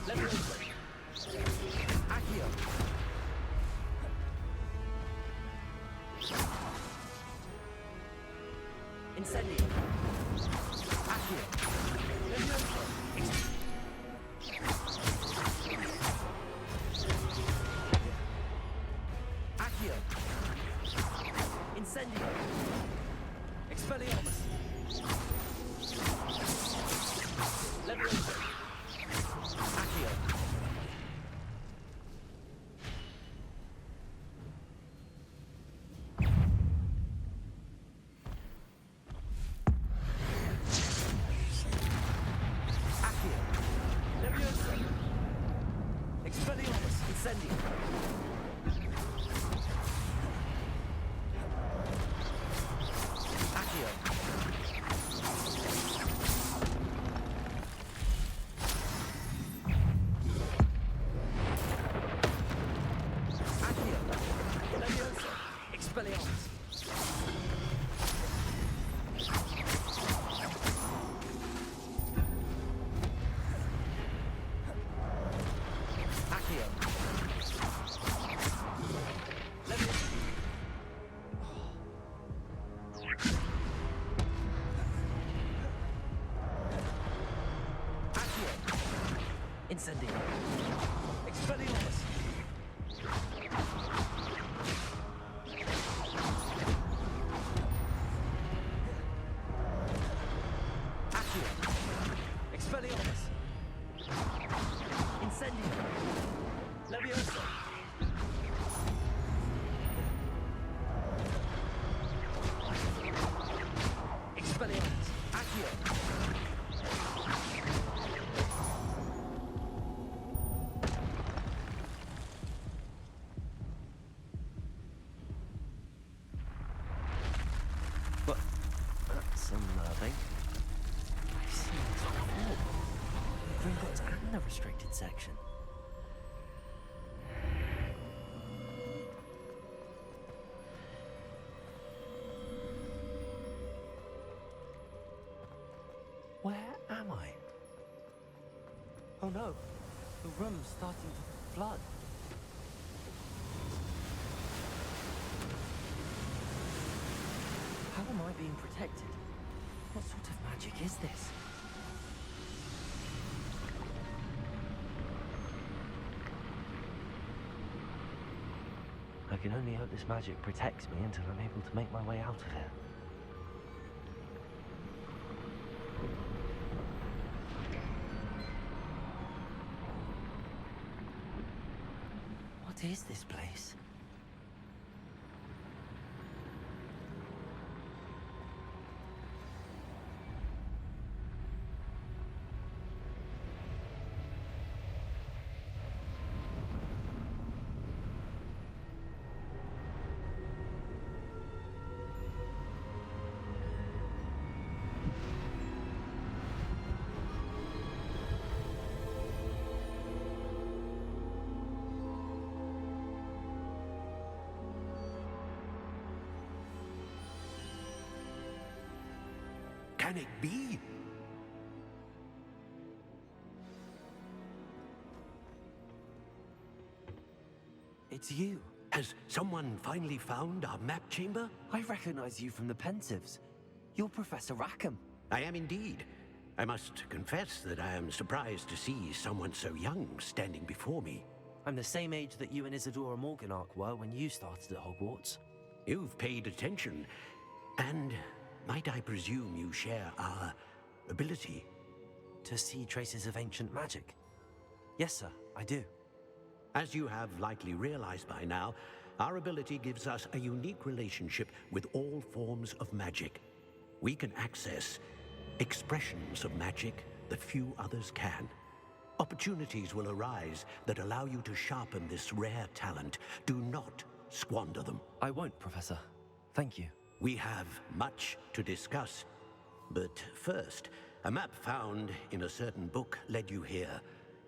Levioso. Accio. Incendio. Accio. Levioso. Accio. Incendio. Expelliarmus. Levioso. Accio. Accio. Levioso. Expelliarmus. Incendio. Accio. Accio. Levioso. Expelliarmus. Accio. Levioso. Accio. Incendio. Expelliarmus. Accio. Expelliarmus. Incendio. Levioso. a restricted section? Where am I? Oh no, the room's starting to flood. How am I being protected? What sort of magic is this? I can only hope this magic protects me until I'm able to make my way out of here. What is this place? Can it be? It's you. Has someone finally found our map chamber? I recognize you from the Pensieves. You're Professor Rackham. I am indeed. I must confess that I am surprised to see someone so young standing before me. I'm the same age that you and Isadora Morganach were when you started at Hogwarts. You've paid attention, and might I presume you share our ability? To see traces of ancient magic? Yes, sir, I do. As you have likely realized by now, our ability gives us a unique relationship with all forms of magic. We can access expressions of magic that few others can. Opportunities will arise that allow you to sharpen this rare talent. Do not squander them. I won't, Professor. Thank you. We have much to discuss. But first, a map found in a certain book led you here.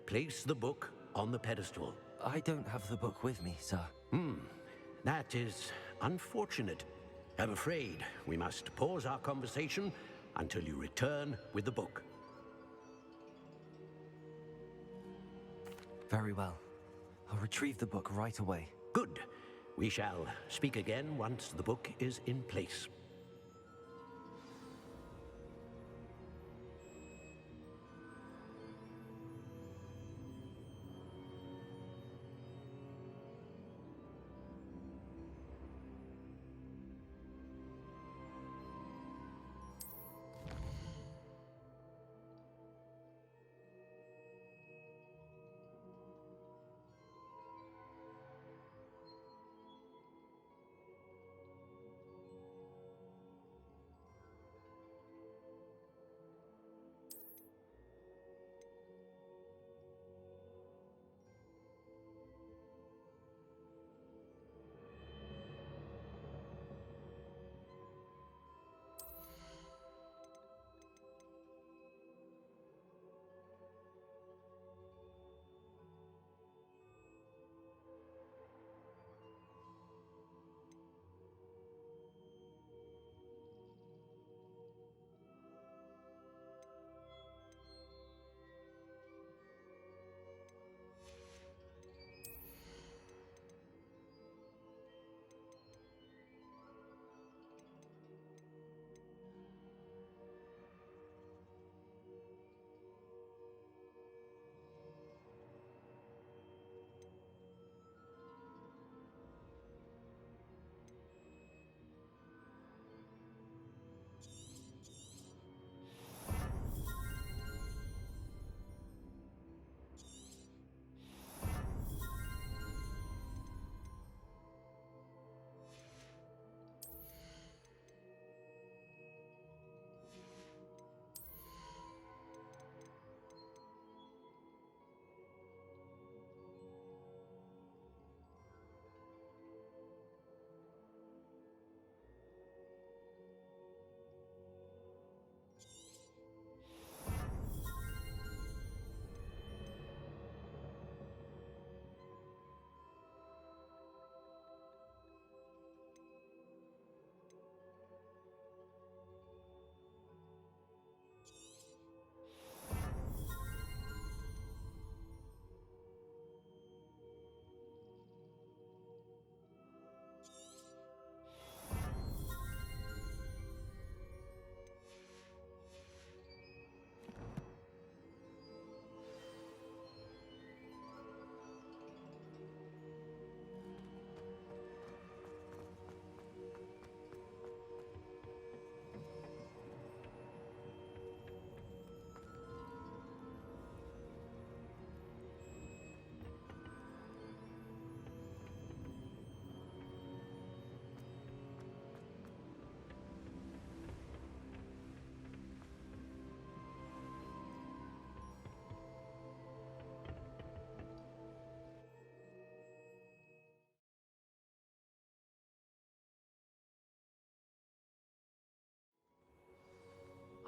Place the book on the pedestal. I don't have the book with me, sir. That is unfortunate. I'm afraid we must pause our conversation until you return with the book. Very well. I'll retrieve the book right away. Good. We shall speak again once the book is in place.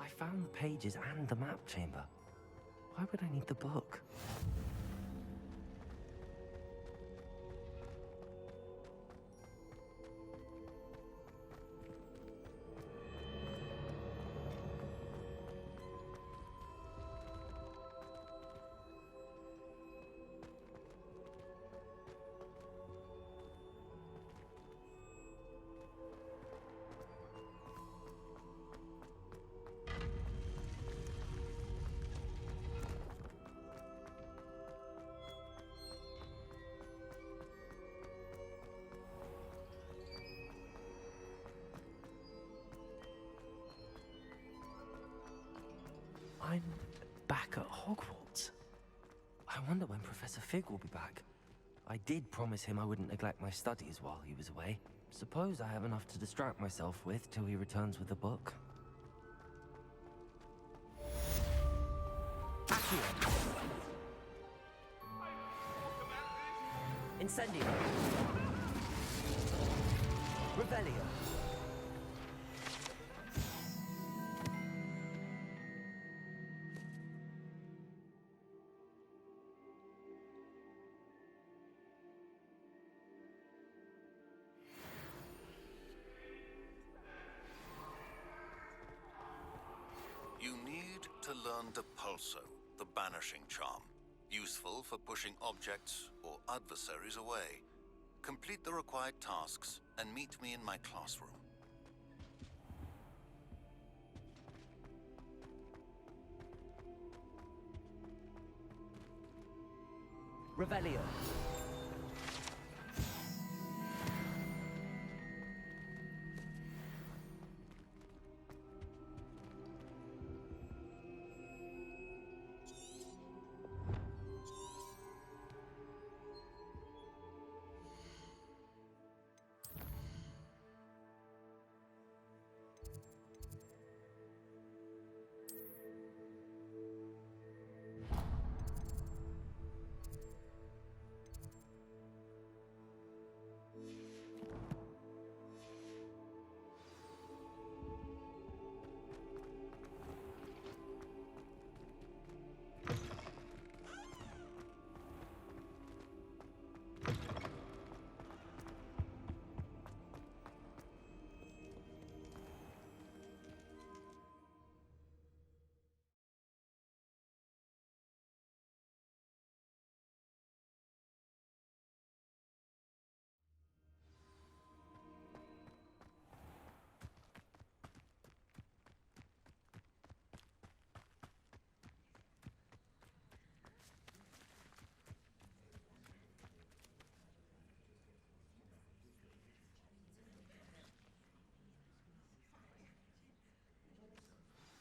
I found the pages and the map chamber. Why would I need the book? I'm back at Hogwarts. I wonder when Professor Fig will be back. I did promise him I wouldn't neglect my studies while he was away. Suppose I have enough to distract myself with till he returns with the book. Accio. Incendio. Revelio. You need to learn Depulso, the banishing charm. Useful for pushing objects or adversaries away. Complete the required tasks and meet me in my classroom. Revelio.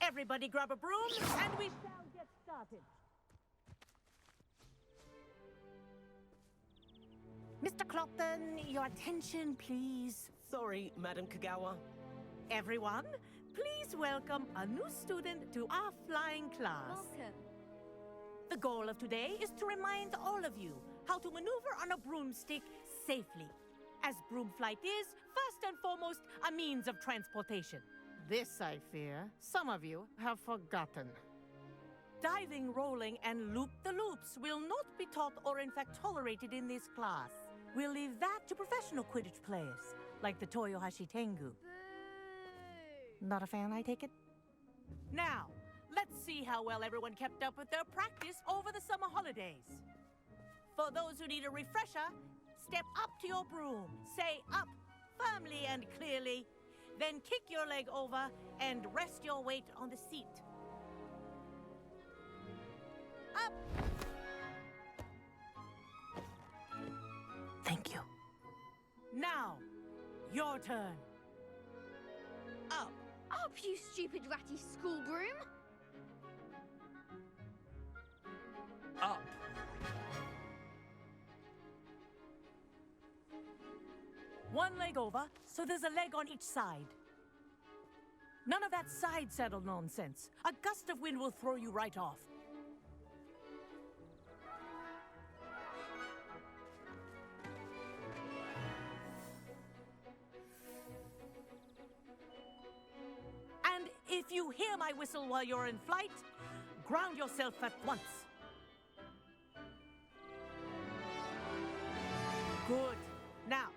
Everybody grab a broom, and we shall get started. Mr. Clopton, your attention, please. Sorry, Madam Kagawa. Everyone, please welcome a new student to our flying class. Welcome. The goal of today is to remind all of you how to maneuver on a broomstick safely, as broom flight is, first and foremost, a means of transportation. This, I fear, some of you have forgotten. Diving, rolling, and loop-the-loops will not be taught or in fact tolerated in this class. We'll leave that to professional Quidditch players, like the Toyohashi Tengu. Not a fan, I take it? Now, let's see how well everyone kept up with their practice over the summer holidays. For those who need a refresher, step up to your broom, say up firmly and clearly, then kick your leg over and rest your weight on the seat. Up! Thank you. Now, your turn. Up! Up, you stupid ratty school broom! Up. One leg over, so there's a leg on each side. None of that side saddle nonsense. A gust of wind will throw you right off. And if you hear my whistle while you're in flight, ground yourself at once. Good. Now,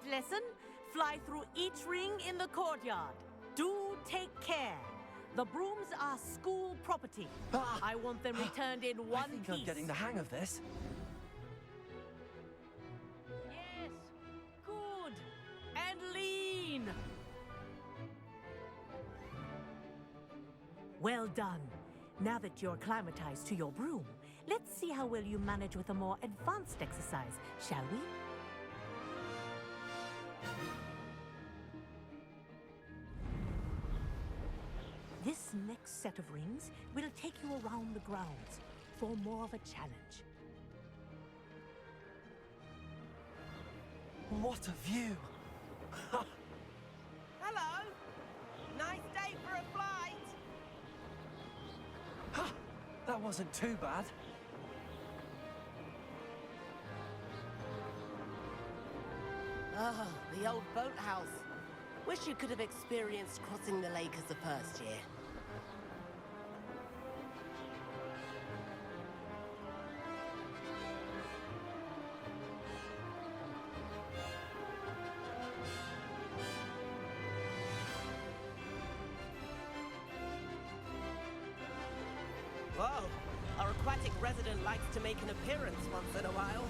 lesson, fly through each ring in the courtyard. Do take care. The brooms are school property. I want them returned in one I think piece. I'm getting the hang of this. Yes, good. And lean. Well done. Now that you're acclimatized to your broom, let's see how well you manage with a more advanced exercise, shall we? This next set of rings will take you around the grounds for more of a challenge. What a view! Hello! Nice day for a flight! That wasn't too bad. Ah, the old boathouse. Wish you could have experienced crossing the lake as a first year. Whoa! Our aquatic resident likes to make an appearance once in a while.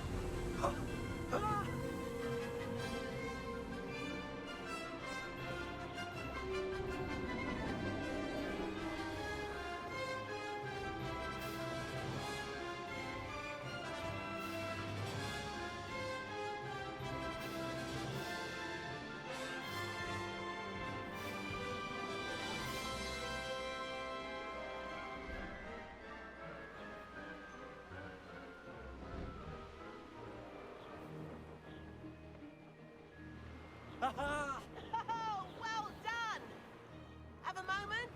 Oh, well done! Have a moment?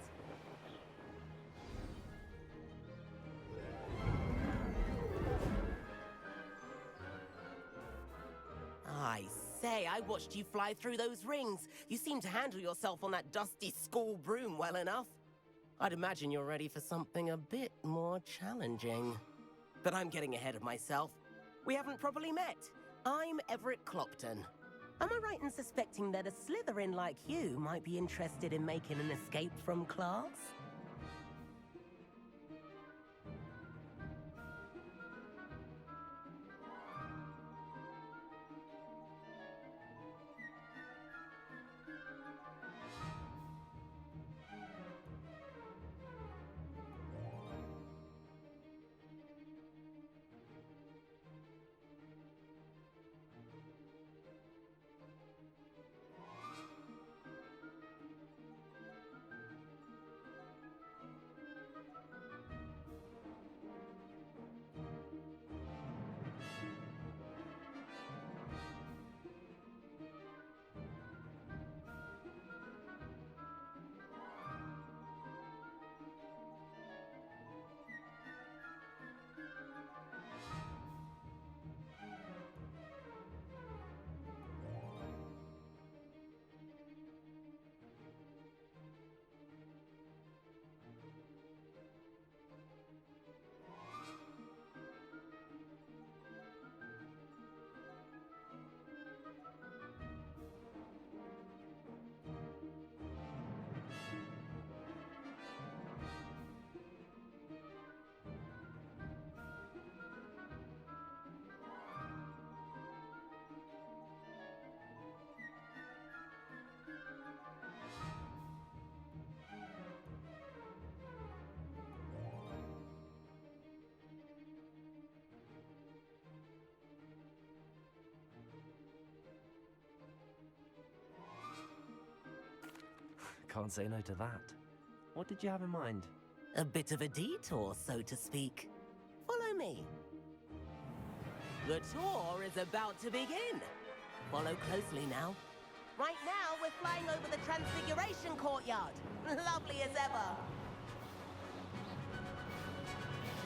I say, I watched you fly through those rings. You seem to handle yourself on that dusty school broom well enough. I'd imagine you're ready for something a bit more challenging. But I'm getting ahead of myself. We haven't properly met. I'm Everett Clopton. Am I right in suspecting that a Slytherin like you might be interested in making an escape from class? Can't say no to that. What did you have in mind? A bit of a detour, so to speak. Follow me. The tour is about to begin. Follow closely now. Right now, we're flying over the Transfiguration Courtyard. Lovely as ever.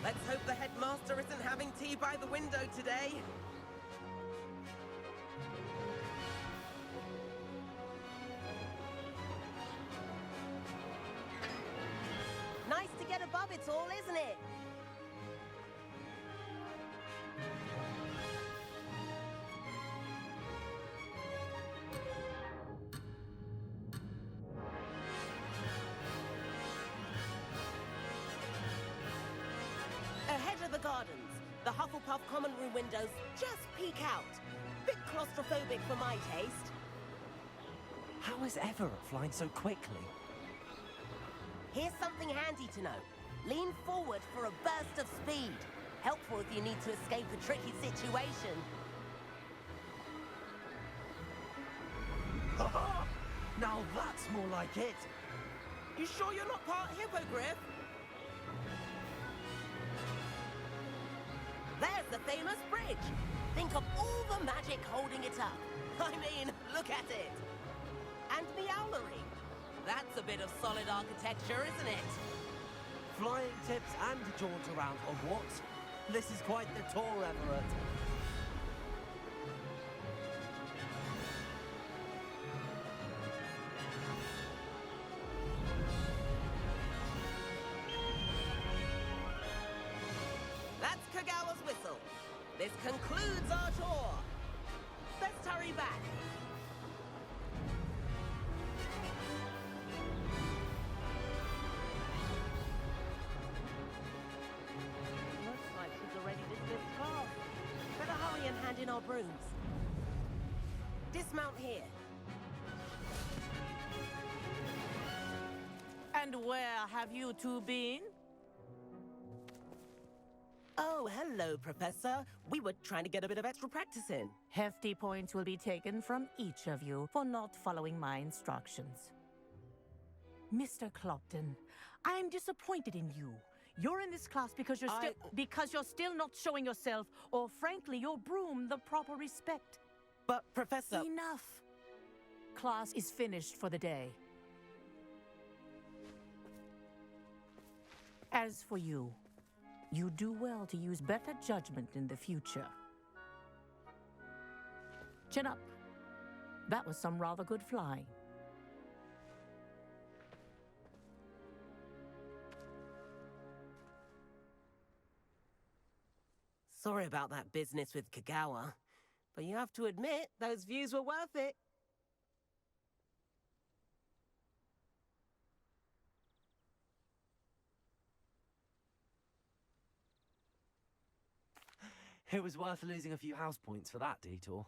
Let's hope the headmaster isn't having tea by the window today. Nice to get above it all, isn't it? Hufflepuff common room windows just peek out. Bit claustrophobic for my taste. How is Everett flying so quickly? Here's something handy to know. Lean forward for a burst of speed. Helpful if you need to escape a tricky situation. Now that's more like it. You sure you're not part hippogriff? There's the famous bridge. Think of all the magic holding it up. I mean, look at it. And the owlery. That's a bit of solid architecture, isn't it? Flying tips and a jaunt around Hogwarts. This is quite the tour, Everett. That's Kagawa's whistle. This concludes our tour. Let's hurry back. Looks like she's already dismissed class. Better hurry and hand in our brooms. Dismount here. And where have you two been? Oh, hello, Professor. We were trying to get a bit of extra practice in. Hefty points will be taken from each of you for not following my instructions. Mr. Clopton, I'm disappointed in you. You're in this class because you're still not showing yourself, or frankly, your broom, the proper respect. But, Professor... Enough. Class is finished for the day. As for you, you do well to use better judgment in the future. Chin up. That was some rather good flying. Sorry about that business with Kagawa, but you have to admit, those views were worth it. It was worth losing a few house points for that detour.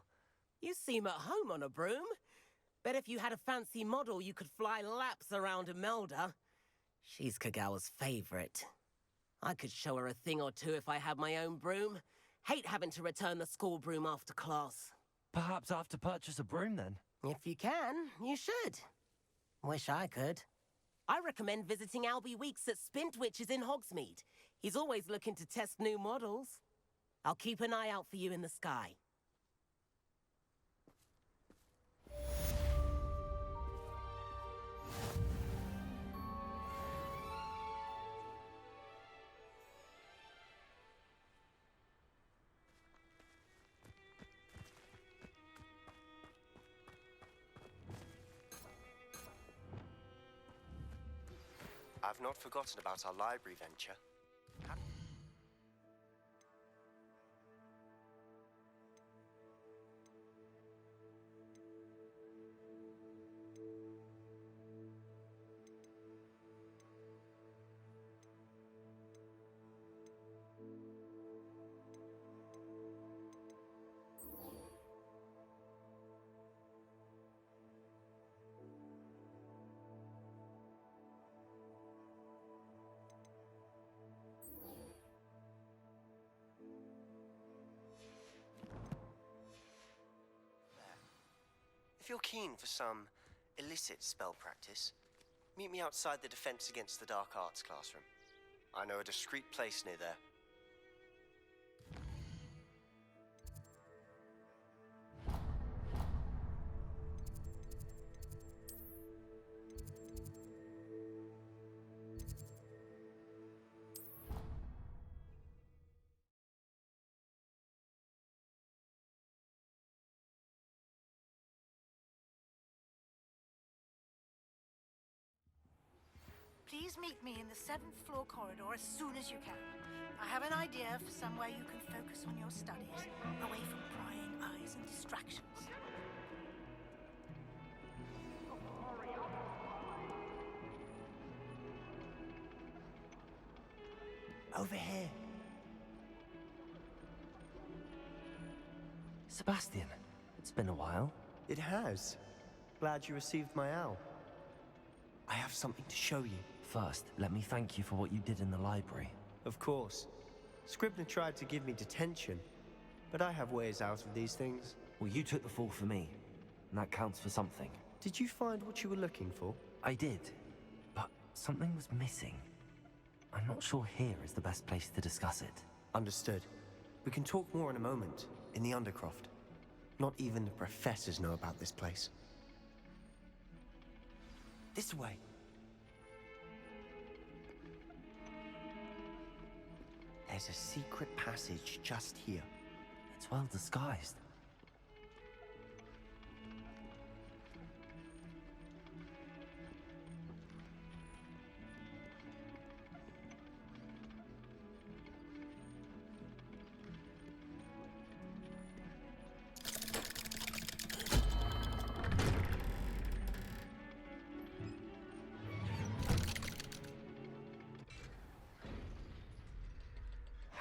You seem at home on a broom. Bet if you had a fancy model, you could fly laps around Imelda. She's Kagawa's favorite. I could show her a thing or two if I had my own broom. Hate having to return the school broom after class. Perhaps I have to purchase a broom then? If you can, you should. Wish I could. I recommend visiting Albie Weeks at Spintwitches in Hogsmeade. He's always looking to test new models. I'll keep an eye out for you in the sky. I've not forgotten about our library venture. If you're keen for some illicit spell practice, meet me outside the Defense Against the Dark Arts classroom. I know a discreet place near there. Please meet me in the 7th floor corridor as soon as you can. I have an idea for somewhere you can focus on your studies, away from prying eyes and distractions. Over here. Sebastian, it's been a while. It has. Glad you received my owl. I have something to show you. First, let me thank you for what you did in the library. Of course. Scribner tried to give me detention, but I have ways out of these things. Well, you took the fall for me, and that counts for something. Did you find what you were looking for? I did, but something was missing. I'm not sure here is the best place to discuss it. Understood. We can talk more in a moment, in the Undercroft. Not even the professors know about this place. This way. There's a secret passage just here. It's well disguised.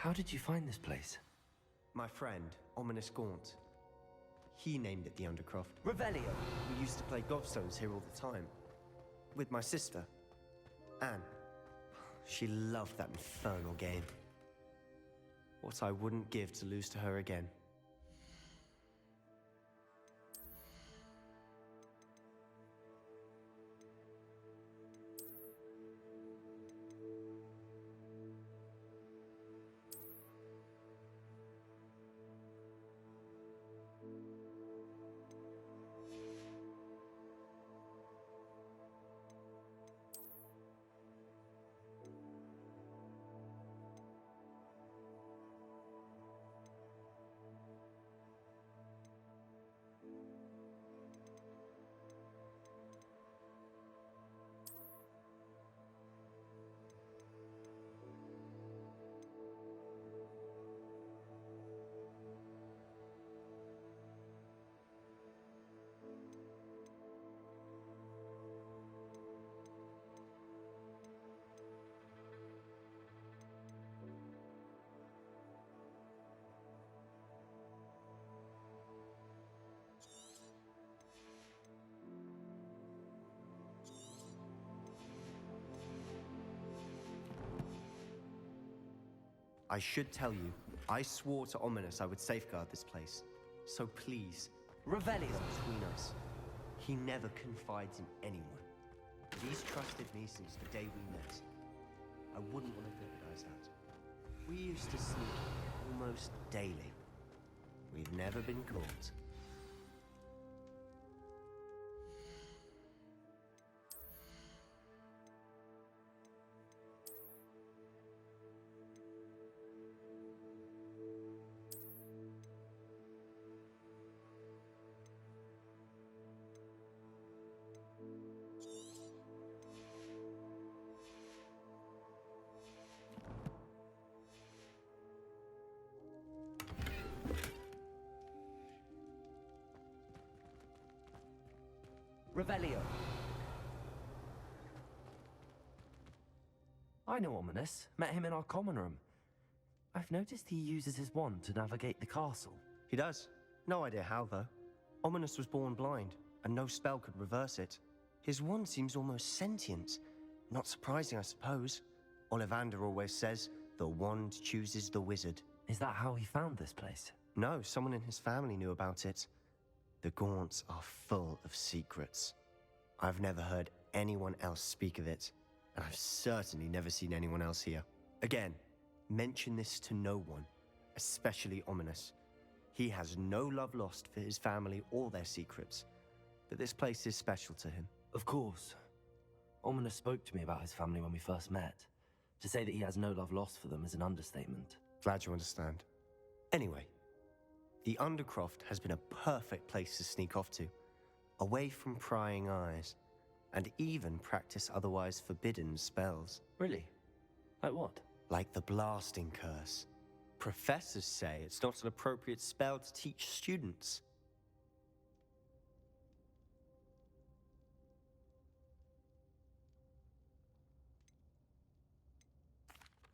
How did you find this place? My friend, Ominous Gaunt. He named it the Undercroft. Revelio! We used to play gobstones here all the time. With my sister, Anne. She loved that infernal game. What I wouldn't give to lose to her again. I should tell you, I swore to Ominous I would safeguard this place. So please, Revelio between us. He never confides in anyone. But he's trusted me since the day we met. I wouldn't want to jeopardize that. We used to sneak almost daily. We've never been caught. Revelio. I know Ominous. Met him in our common room. I've noticed he uses his wand to navigate the castle. He does. No idea how, though. Ominous was born blind, and no spell could reverse it. His wand seems almost sentient. Not surprising, I suppose. Ollivander always says, the wand chooses the wizard. Is that how he found this place? No, someone in his family knew about it. The Gaunts are full of secrets. I've never heard anyone else speak of it, and I've certainly never seen anyone else here. Again, mention this to no one, especially Ominous. He has no love lost for his family or their secrets, but this place is special to him. Of course. Ominous spoke to me about his family when we first met. To say that he has no love lost for them is an understatement. Glad you understand. Anyway, the Undercroft has been a perfect place to sneak off to, away from prying eyes, and even practice otherwise forbidden spells. Really? Like what? Like the blasting curse. Professors say it's not an appropriate spell to teach students.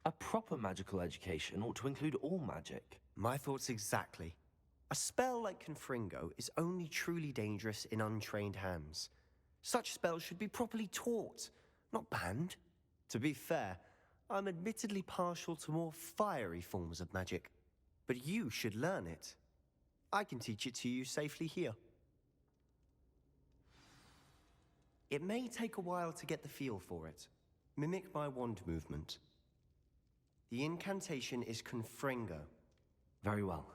A proper magical education ought to include all magic. My thoughts exactly. A spell like Confringo is only truly dangerous in untrained hands. Such spells should be properly taught, not banned. To be fair, I'm admittedly partial to more fiery forms of magic, but you should learn it. I can teach it to you safely here. It may take a while to get the feel for it. Mimic my wand movement. The incantation is Confringo. Very well.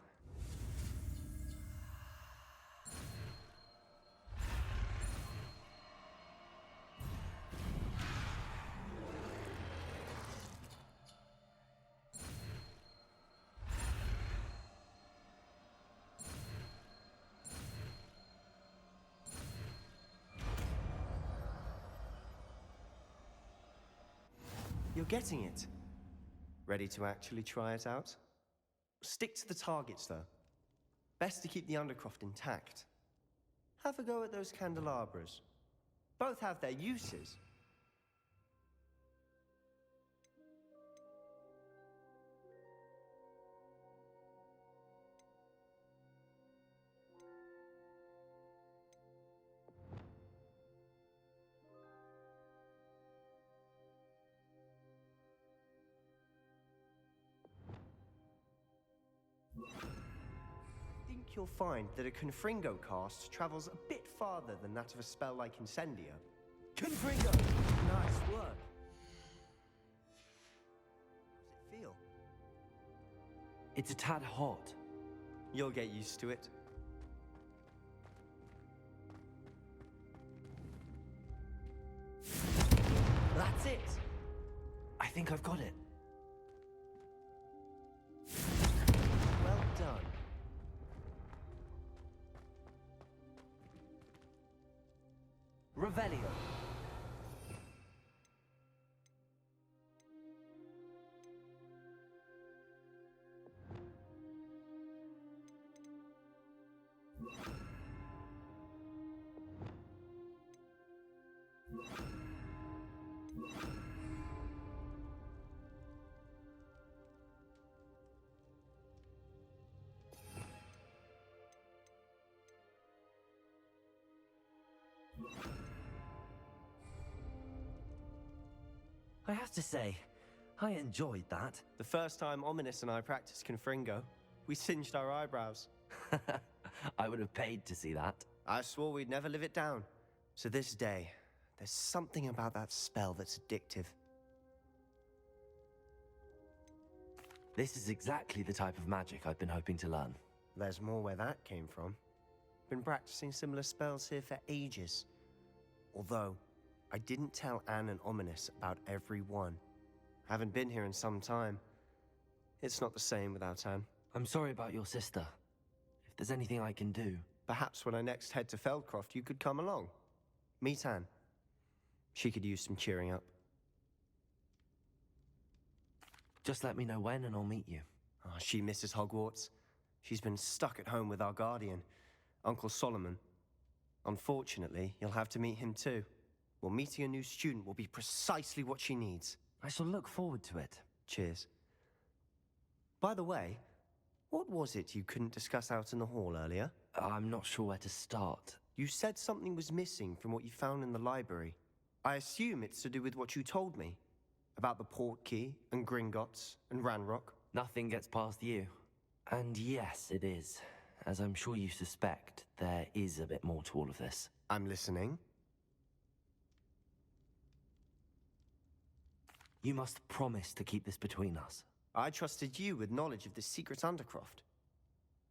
You're getting it. Ready to actually try it out? Stick to the targets, though. Best to keep the undercroft intact. Have a go at those candelabras. Both have their uses. You'll find that a Confringo cast travels a bit farther than that of a spell like Incendio. Confringo! Nice work. How does it feel? It's a tad hot. You'll get used to it. That's it! I think I've got it. Well done. Revelio. I have to say, I enjoyed that. The first time Ominous and I practiced Confringo, we singed our eyebrows. I would have paid to see that. I swore we'd never live it down. To this day, there's something about that spell that's addictive. This is exactly the type of magic I've been hoping to learn. There's more where that came from. Been practicing similar spells here for ages. Although, I didn't tell Anne and Ominous about every one. Haven't been here in some time. It's not the same without Anne. I'm sorry about your sister. If there's anything I can do... Perhaps when I next head to Feldcroft, you could come along. Meet Anne. She could use some cheering up. Just let me know when and I'll meet you. Oh, she misses Hogwarts. She's been stuck at home with our guardian, Uncle Solomon. Unfortunately, you'll have to meet him too. Well, meeting a new student will be precisely what she needs. I shall look forward to it. Cheers. By the way, what was it you couldn't discuss out in the hall earlier? I'm not sure where to start. You said something was missing from what you found in the library. I assume it's to do with what you told me. About the port key, and Gringotts, and Ranrock. Nothing gets past you. And yes, it is. As I'm sure you suspect, there is a bit more to all of this. I'm listening. You must promise to keep this between us. I trusted you with knowledge of the secret Undercroft.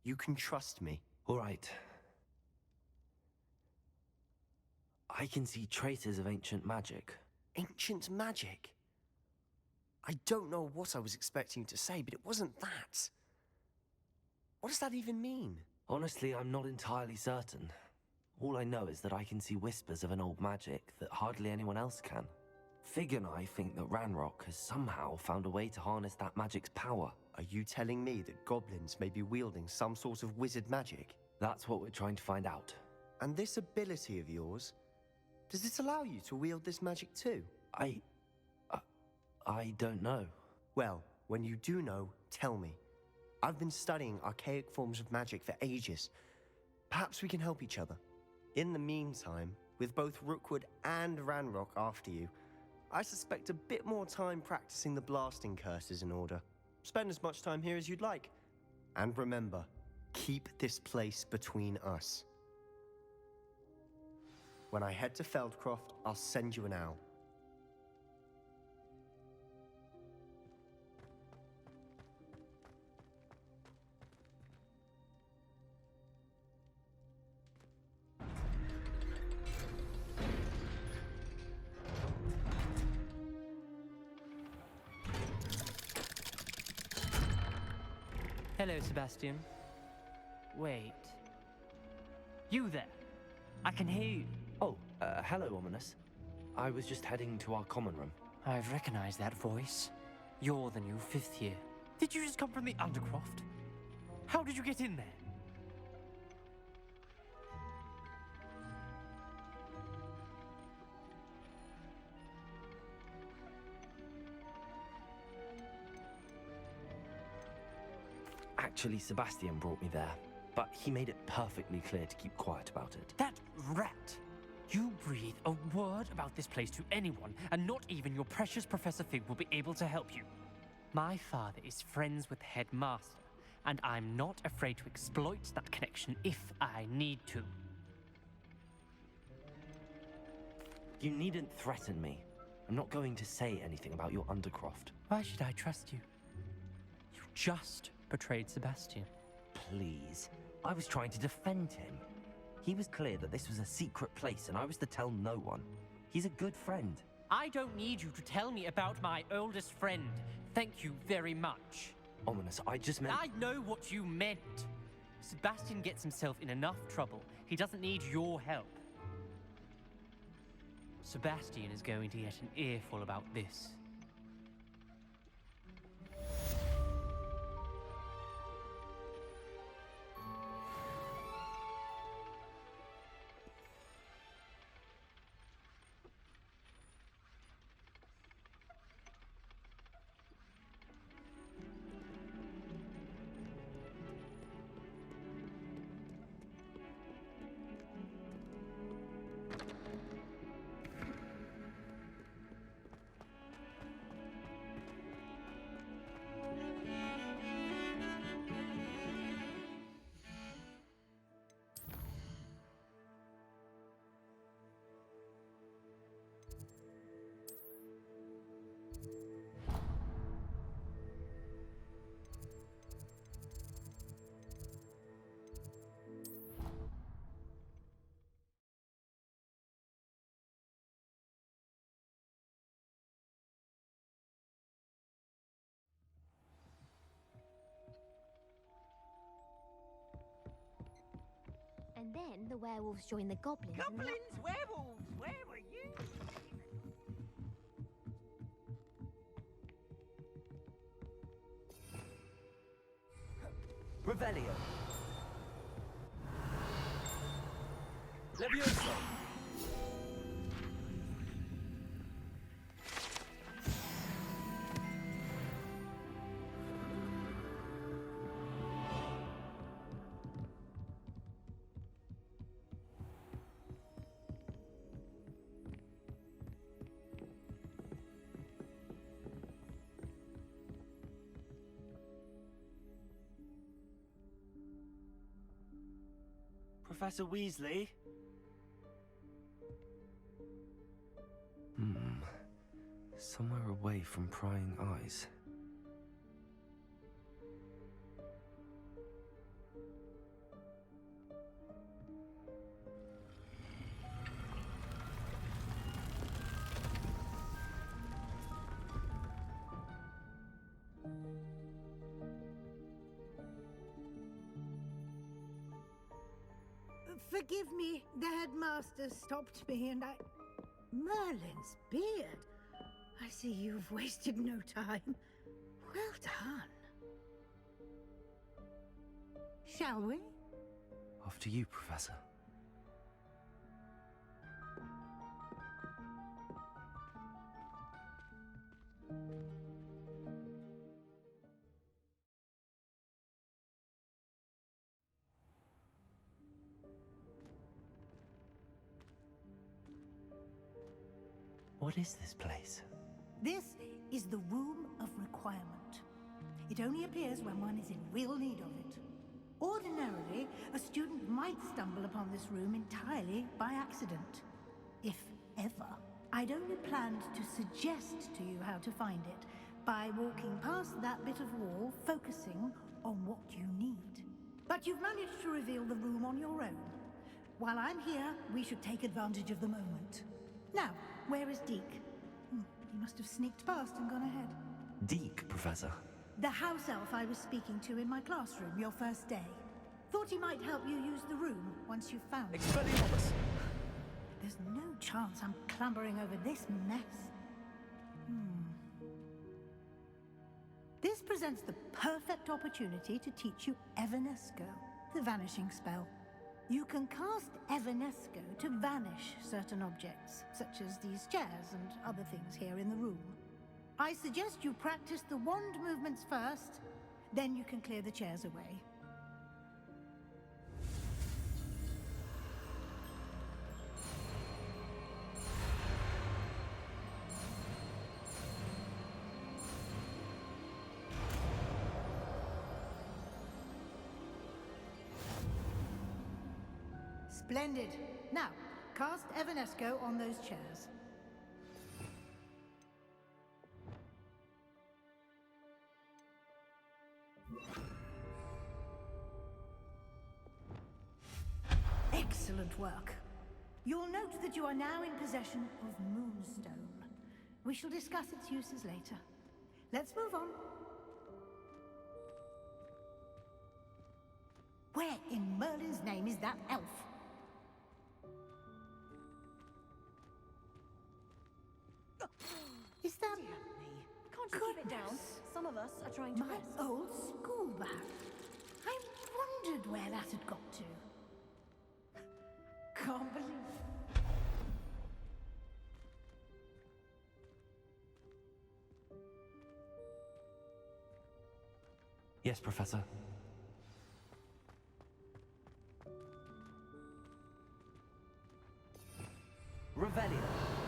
You can trust me. All right. I can see traces of ancient magic. Ancient magic? I don't know what I was expecting you to say, but it wasn't that. What does that even mean? Honestly, I'm not entirely certain. All I know is that I can see whispers of an old magic that hardly anyone else can. Fig and I think that Ranrock has somehow found a way to harness that magic's power. Are you telling me that goblins may be wielding some sort of wizard magic? That's what we're trying to find out. And this ability of yours, does it allow you to wield this magic too? I don't know. Well, when you do know, tell me. I've been studying archaic forms of magic for ages. Perhaps we can help each other. In the meantime, with both Rookwood and Ranrock after you, I suspect a bit more time practicing the blasting curse is in order. Spend as much time here as you'd like. And remember, keep this place between us. When I head to Feldcroft, I'll send you an owl. Hello, Sebastian. Wait. You there? I can hear you. Oh, hello, Ominous. I was just heading to our common room. I've recognized that voice. You're the new 5th year. Did you just come from the Undercroft? How did you get in there? Actually, Sebastian brought me there, but he made it perfectly clear to keep quiet about it. That rat! You breathe a word about this place to anyone, and not even your precious Professor Fig will be able to help you. My father is friends with the headmaster, and I'm not afraid to exploit that connection if I need to. You needn't threaten me. I'm not going to say anything about your Undercroft. Why should I trust you? You just betrayed Sebastian. Please. I was trying to defend him. He was clear that this was a secret place and I was to tell no one. He's a good friend. I don't need you to tell me about my oldest friend. Thank you very much. Ominous, I just meant... I know what you meant. Sebastian gets himself in enough trouble. He doesn't need your help. Sebastian is going to get an earful about this. And then the werewolves joined the goblins. Goblins, werewolves, where were you? Revelio. Levioso. Professor Weasley? Somewhere away from prying eyes. Forgive me, the headmaster stopped me and I... Merlin's beard. I see you've wasted no time. Well done. Shall we? After you, Professor. What is this place? This is the Room of Requirement. It only appears when one is in real need of it. Ordinarily, a student might stumble upon this room entirely by accident. If ever. I'd only planned to suggest to you how to find it by walking past that bit of wall, focusing on what you need. But you've managed to reveal the room on your own. While I'm here, we should take advantage of the moment. Now, where is Deke? He must have sneaked past and gone ahead. Deke, Professor. The house elf I was speaking to in my classroom your first day. Thought he might help you use the room once you've found it. Expelliarmus! There's no chance I'm clambering over this mess. This presents the perfect opportunity to teach you Evanesco, the vanishing spell. You can cast Evanesco to vanish certain objects, such as these chairs and other things here in the room. I suggest you practice the wand movements first, then you can clear the chairs away. Splendid. Now, cast Evanesco on those chairs. Excellent work. You'll note that you are now in possession of Moonstone. We shall discuss its uses later. Let's move on. Where in Merlin's name is that elf? Is that... Can't you keep it down? Some of us are trying to my rest. old school bag? I wondered where that had got to. Can't believe it. Yes, Professor. Revelio.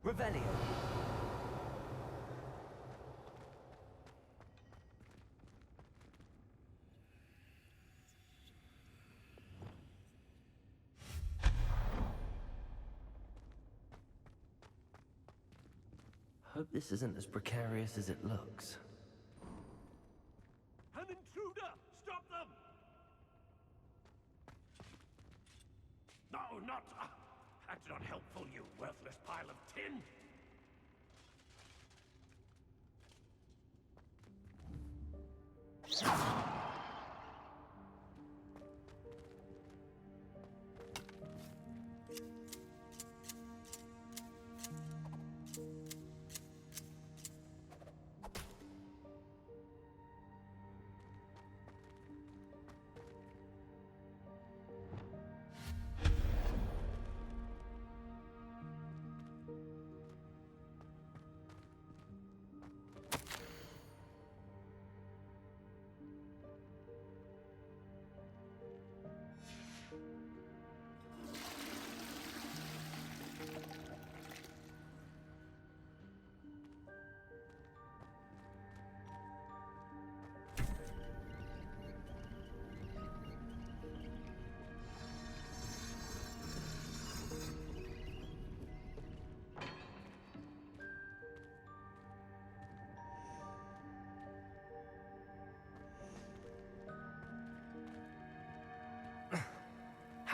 Revelio. Hope this isn't as precarious as it looks. An intruder! Stop them! No, not... that's not helpful, you worthless pile of tin!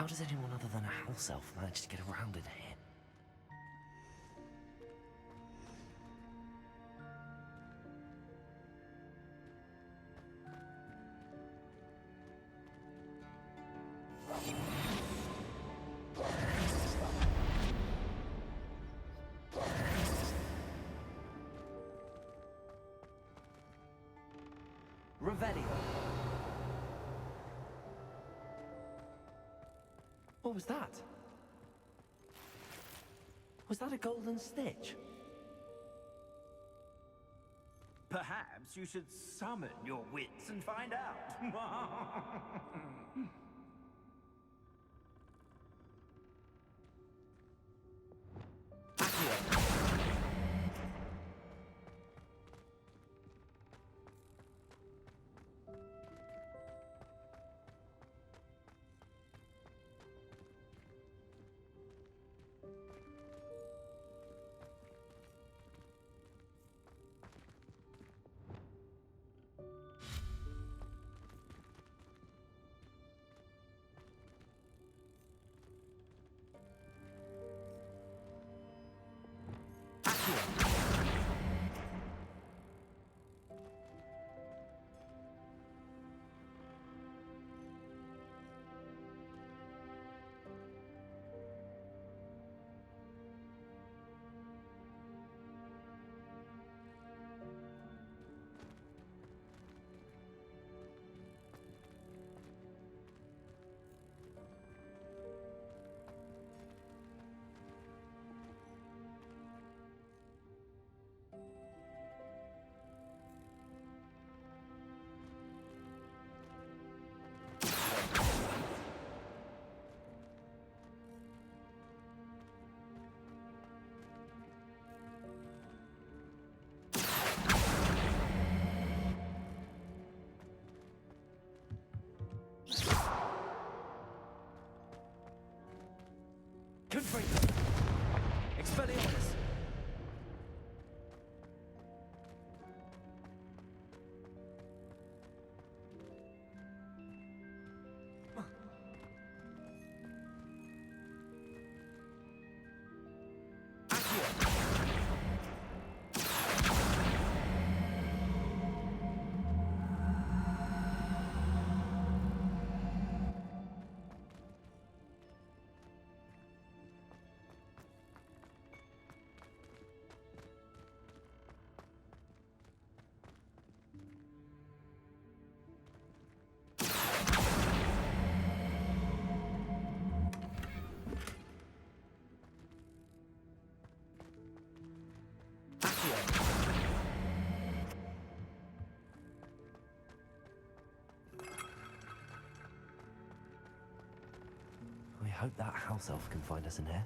How does anyone other than a house elf manage to get around in here? Revelio. What was that? Was that a golden stitch? Perhaps you should summon your wits and find out. Confringo! Expelliarmus! I hope that house elf can find us in here.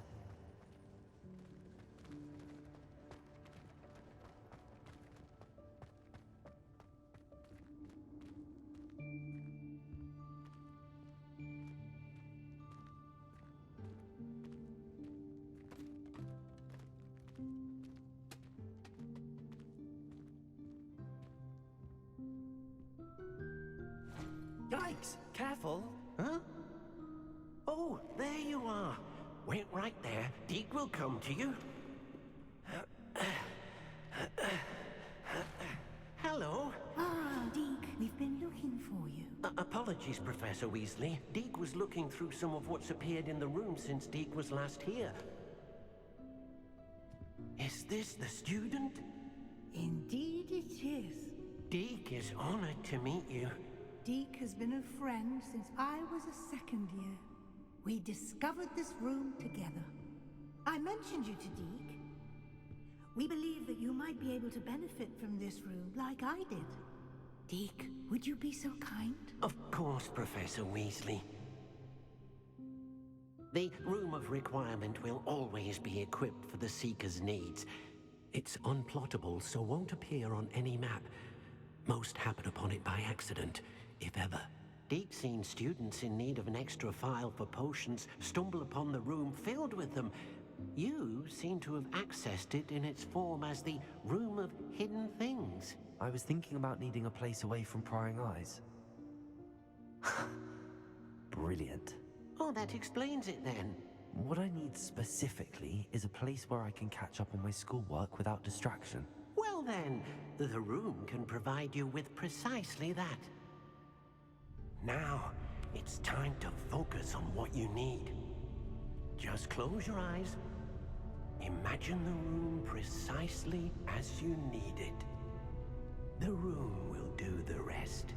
sakes, careful! Huh? Oh, there you are. Wait right there. Deke will come to you. Hello. Ah, Deke, we've been looking for you. Apologies, Professor Weasley. Deke was looking through some of what's appeared in the room since Deke was last here. Is this the student? Indeed it is. Deke is honored to meet you. Deke has been a friend since I was a second year. We discovered this room together. I mentioned you to Deke. We believe that you might be able to benefit from this room like I did. Deke, would you be so kind? Of course, Professor Weasley. The Room of Requirement will always be equipped for the Seeker's needs. It's unplottable, so won't appear on any map. Most happen upon it by accident, if ever. Deke's seen students in need of an extra file for potions stumble upon the room filled with them. You seem to have accessed it in its form as the Room of Hidden Things. I was thinking about needing a place away from prying eyes. Brilliant. Oh, that explains it then. What I need specifically is a place where I can catch up on my schoolwork without distraction. Well then, the room can provide you with precisely that. Now, it's time to focus on what you need. Just close your eyes. Imagine the room precisely as you need it. The room will do the rest.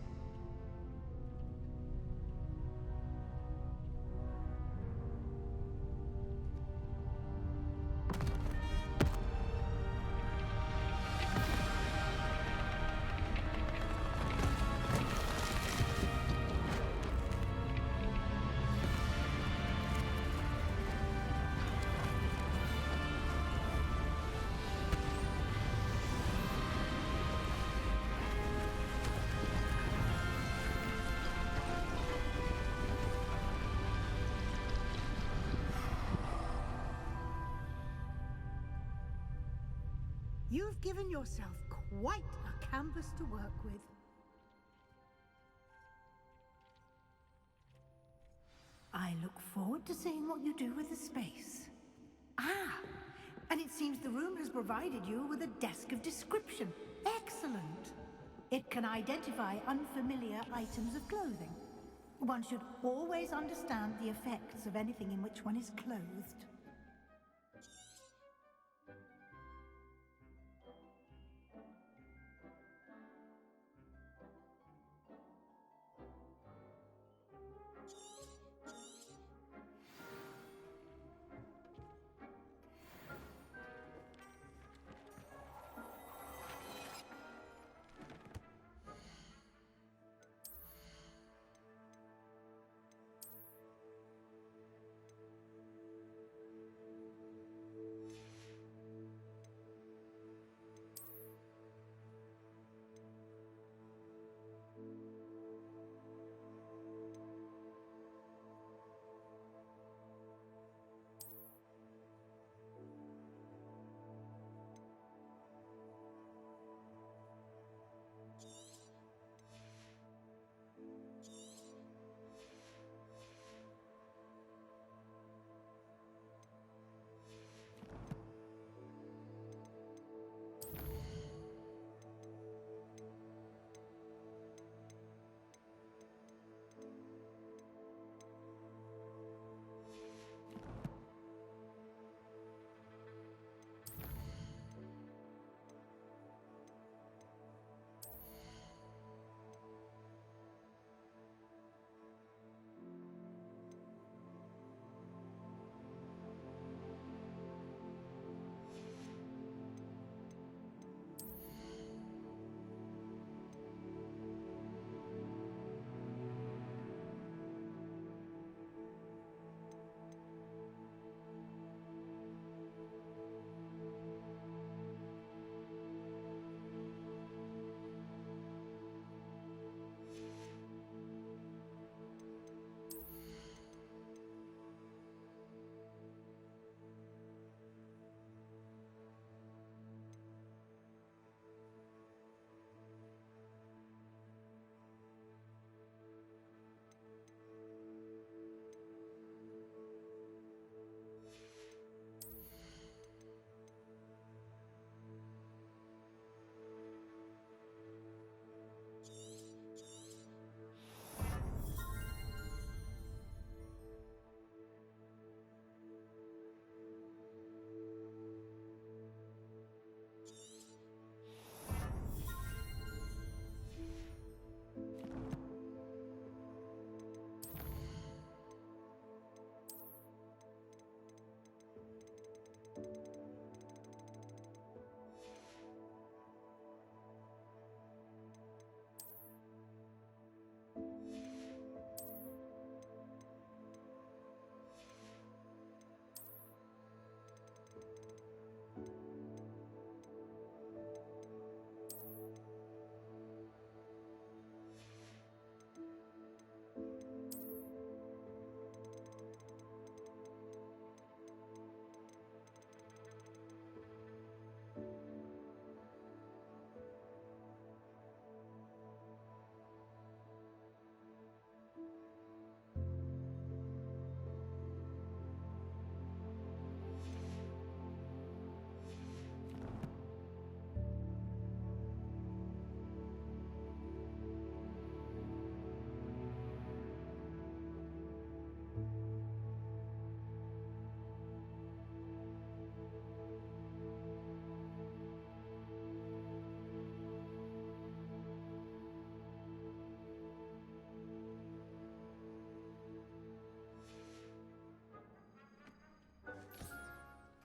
You've given yourself quite a canvas to work with. I look forward to seeing what you do with the space. Ah, and it seems the room has provided you with a desk of description. Excellent. It can identify unfamiliar items of clothing. One should always understand the effects of anything in which one is clothed.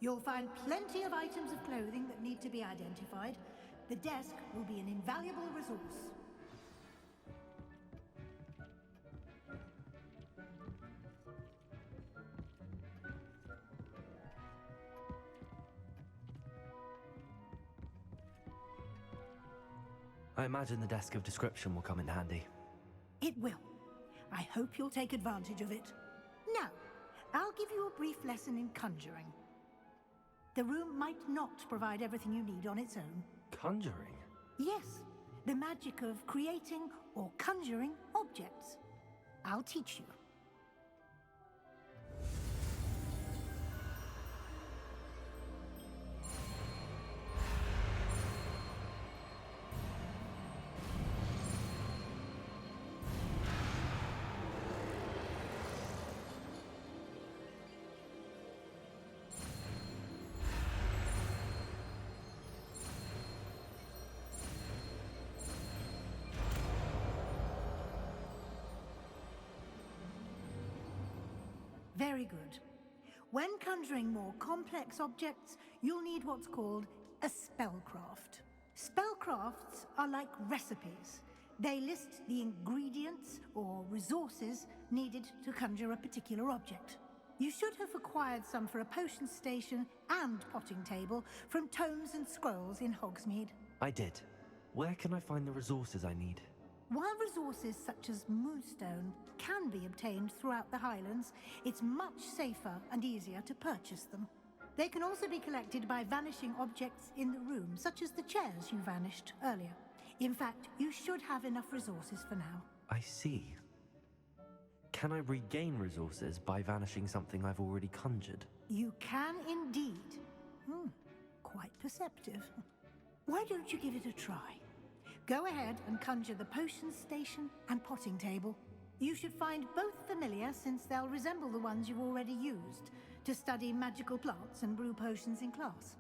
You'll find plenty of items of clothing that need to be identified. The desk will be an invaluable resource. I imagine the desk of description will come in handy. It will. I hope you'll take advantage of it. Now, I'll give you a brief lesson in conjuring. The room might not provide everything you need on its own. Conjuring? Yes, the magic of creating or conjuring objects. I'll teach you. Very good. When conjuring more complex objects, you'll need what's called a spellcraft. Spellcrafts are like recipes. They list the ingredients or resources needed to conjure a particular object. You should have acquired some for a potion station and potting table from tomes and scrolls in Hogsmeade. I did. Where can I find the resources I need? While resources such as moonstone can be obtained throughout the Highlands, it's much safer and easier to purchase them. They can also be collected by vanishing objects in the room, such as the chairs you vanished earlier. In fact, you should have enough resources for now. I see. Can I regain resources by vanishing something I've already conjured? You can indeed. Quite perceptive. Why don't you give it a try? Go ahead and conjure the potion station and potting table. You should find both familiar, since they'll resemble the ones you've already used to study magical plants and brew potions in class.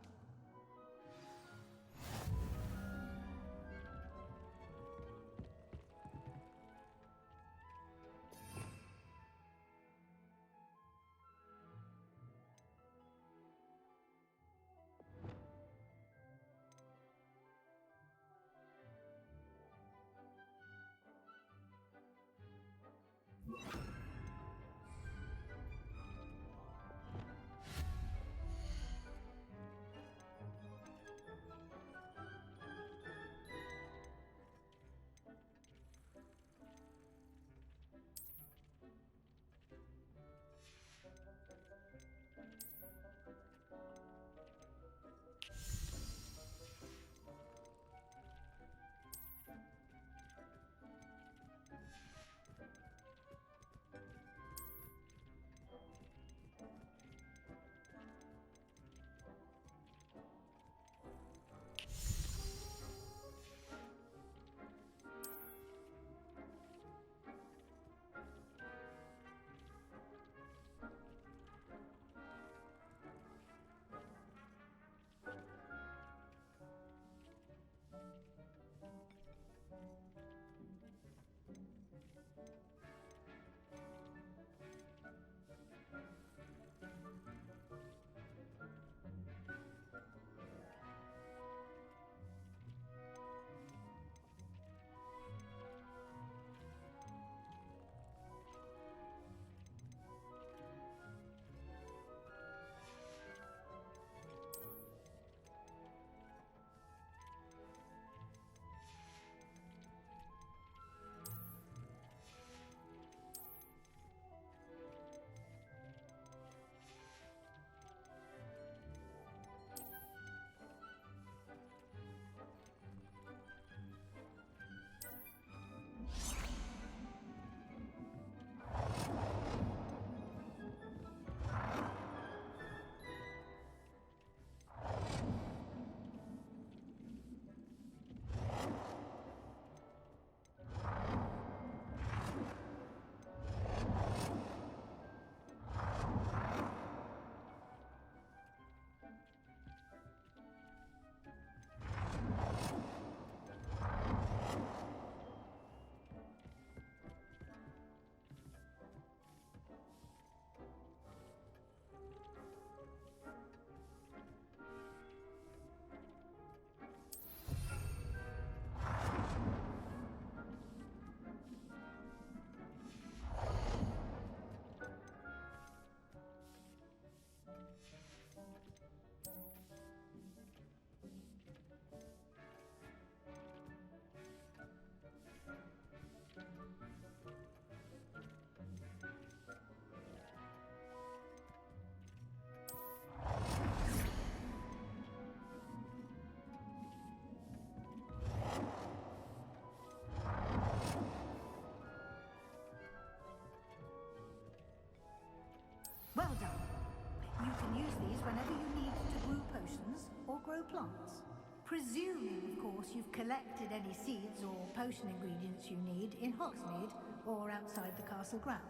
whenever you need to brew potions or grow plants. Presuming, of course, you've collected any seeds or potion ingredients you need in Hogsmeade or outside the castle grounds.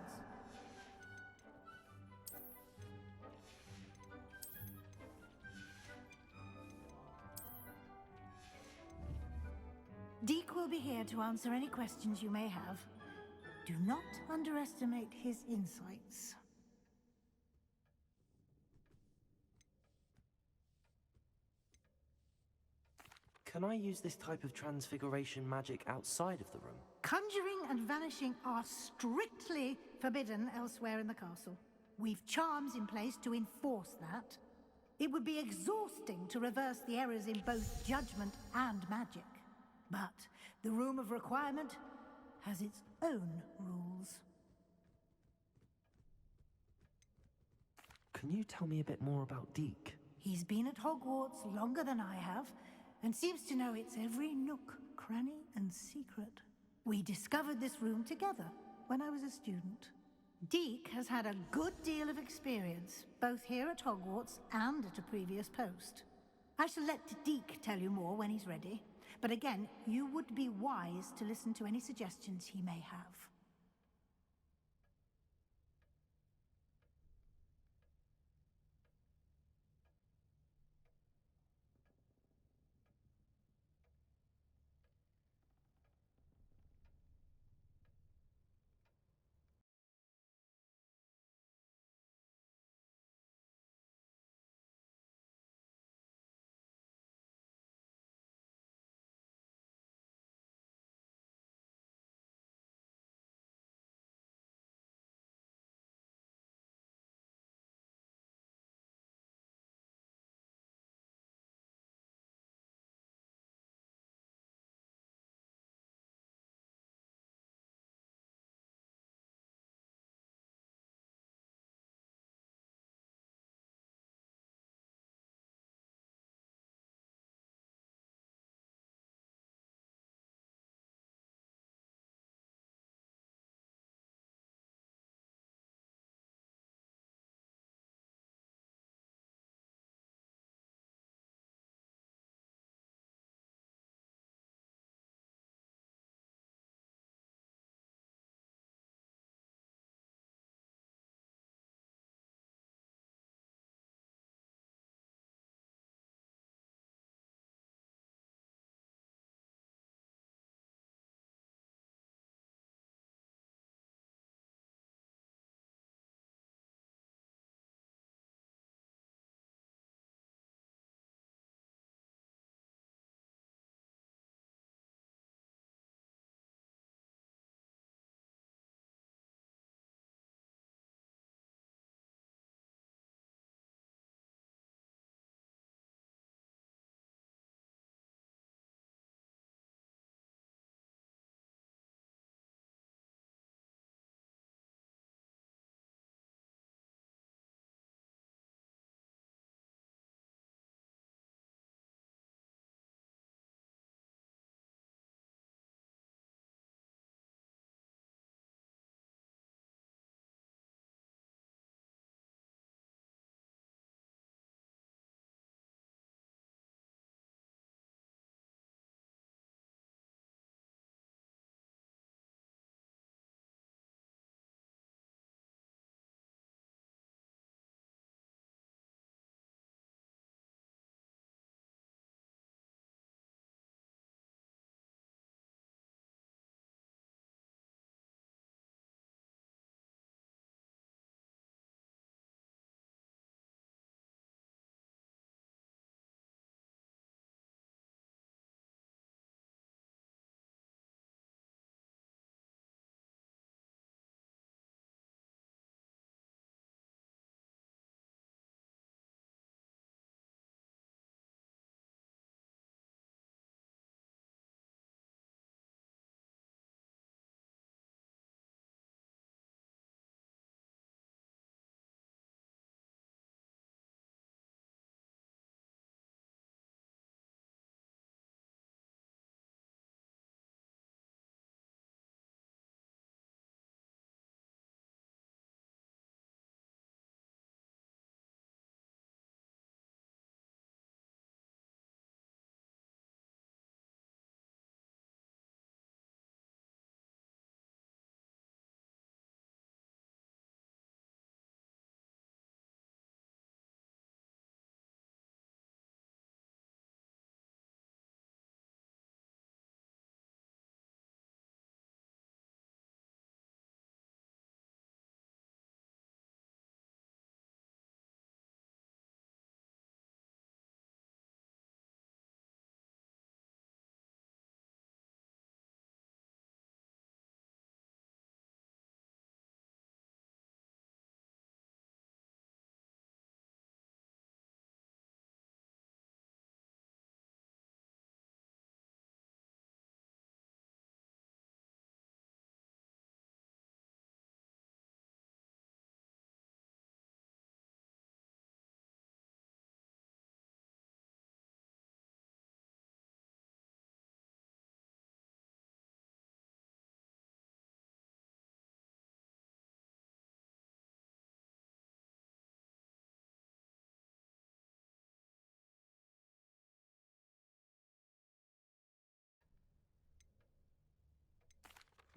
Deek will be here to answer any questions you may have. Do not underestimate his insights. Can I use this type of transfiguration magic outside of the room? Conjuring and vanishing are strictly forbidden elsewhere in the castle. We've charms in place to enforce that. It would be exhausting to reverse the errors in both judgment and magic. But the Room of Requirement has its own rules. Can you tell me a bit more about Deke? He's been at Hogwarts longer than I have, and seems to know its every nook, cranny, and secret. We discovered this room together when I was a student. Deke has had a good deal of experience, both here at Hogwarts and at a previous post. I shall let Deke tell you more when he's ready, but again, you would be wise to listen to any suggestions he may have.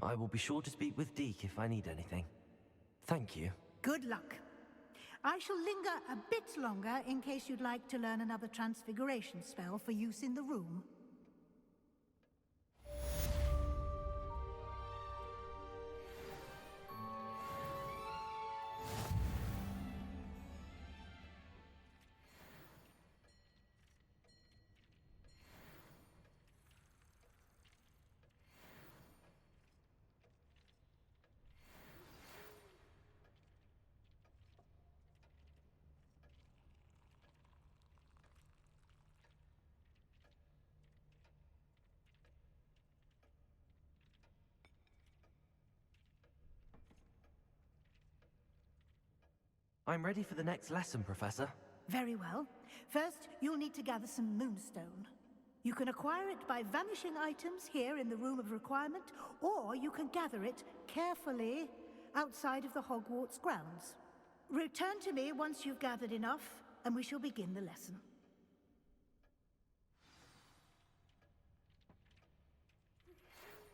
I will be sure to speak with Deke if I need anything. Thank you. Good luck. I shall linger a bit longer in case you'd like to learn another transfiguration spell for use in the room. I'm ready for the next lesson, Professor. Very well. First, you'll need to gather some moonstone. You can acquire it by vanishing items here in the Room of Requirement, or you can gather it carefully outside of the Hogwarts grounds. Return to me once you've gathered enough, and we shall begin the lesson.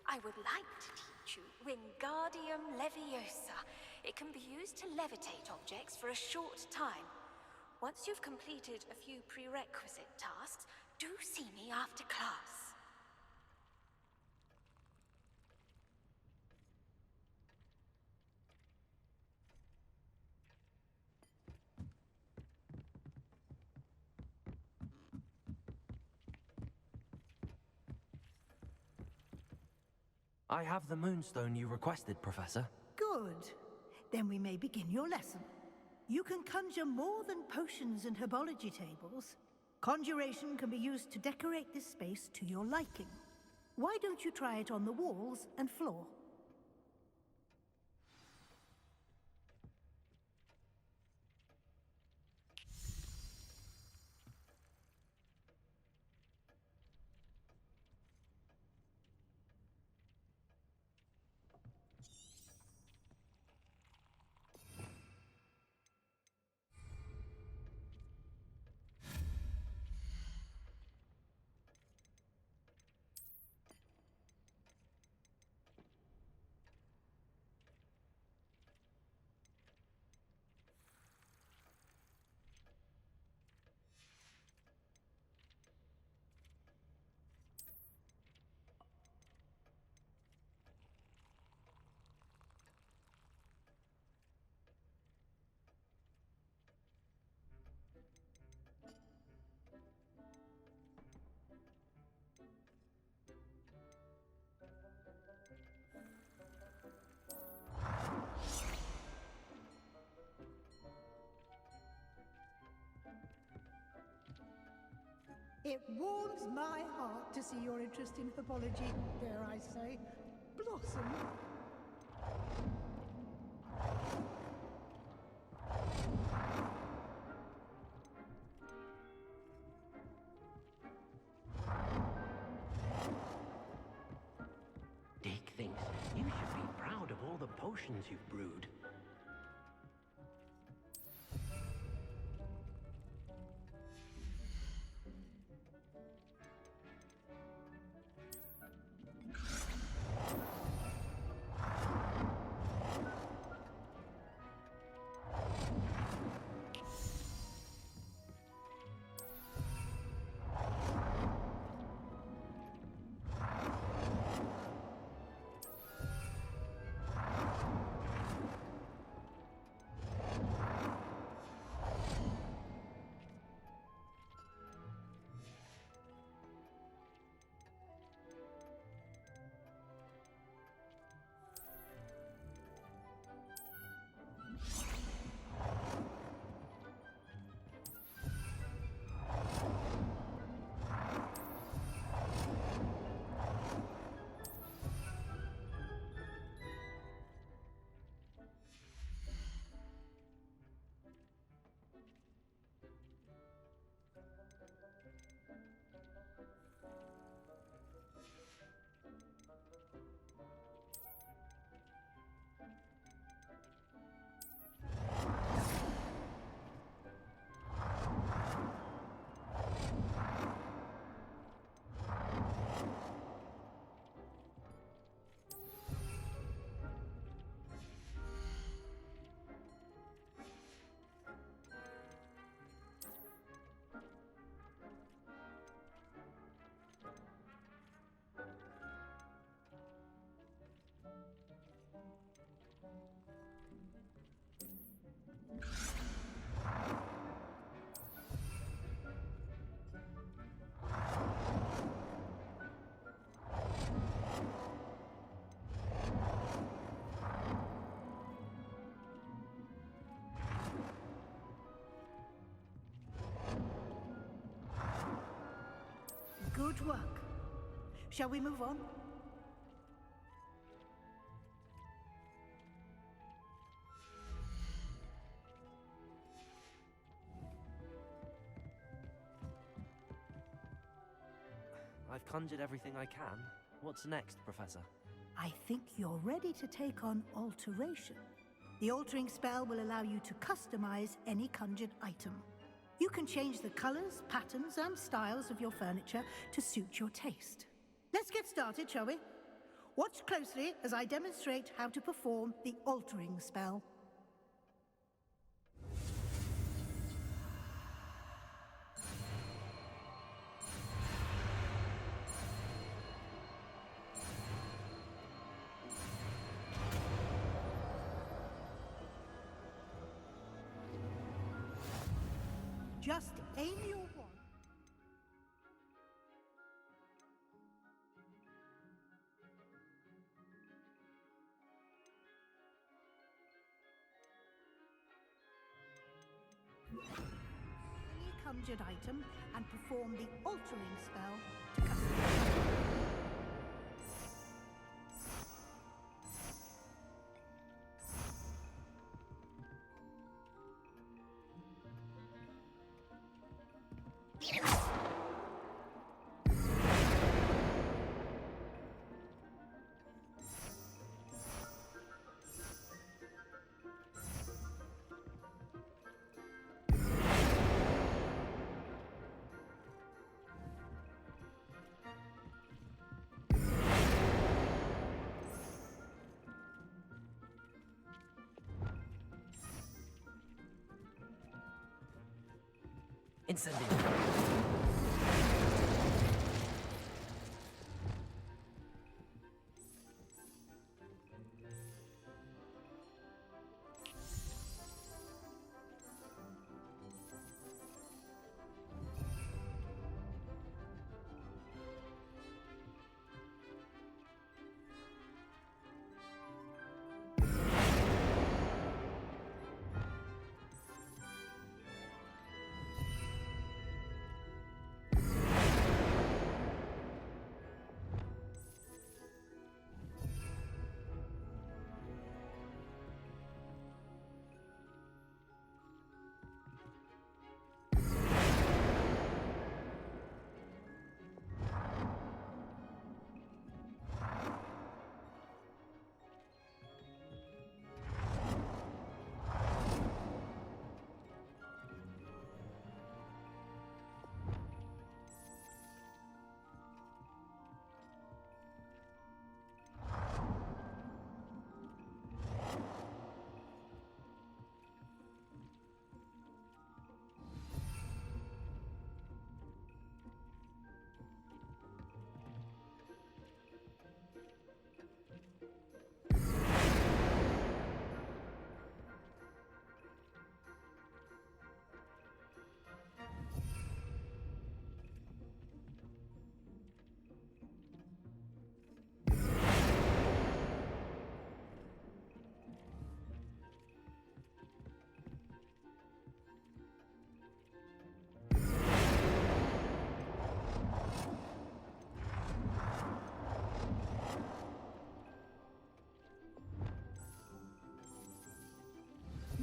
I would like to teach you Wingardium Leviosa. It can be used to levitate objects for a short time. Once you've completed a few prerequisite tasks, do see me after class. I have the moonstone you requested, Professor. Good. Then we may begin your lesson. You can conjure more than potions and herbology tables. Conjuration can be used to decorate this space to your liking. Why don't you try it on the walls and floor? It warms my heart to see your interest in herbology, dare I say, blossom. Deke thinks you should be proud of all the potions you've brewed. Good work. Shall we move on? I've conjured everything I can. What's next, Professor? I think you're ready to take on alteration. The altering spell will allow you to customize any conjured item. You can change the colors, patterns, and styles of your furniture to suit your taste. Let's get started, shall we? Watch closely as I demonstrate how to perform the altering spell. Just aim your wand. Any conjured item and perform the altering spell to customize. Incendiary.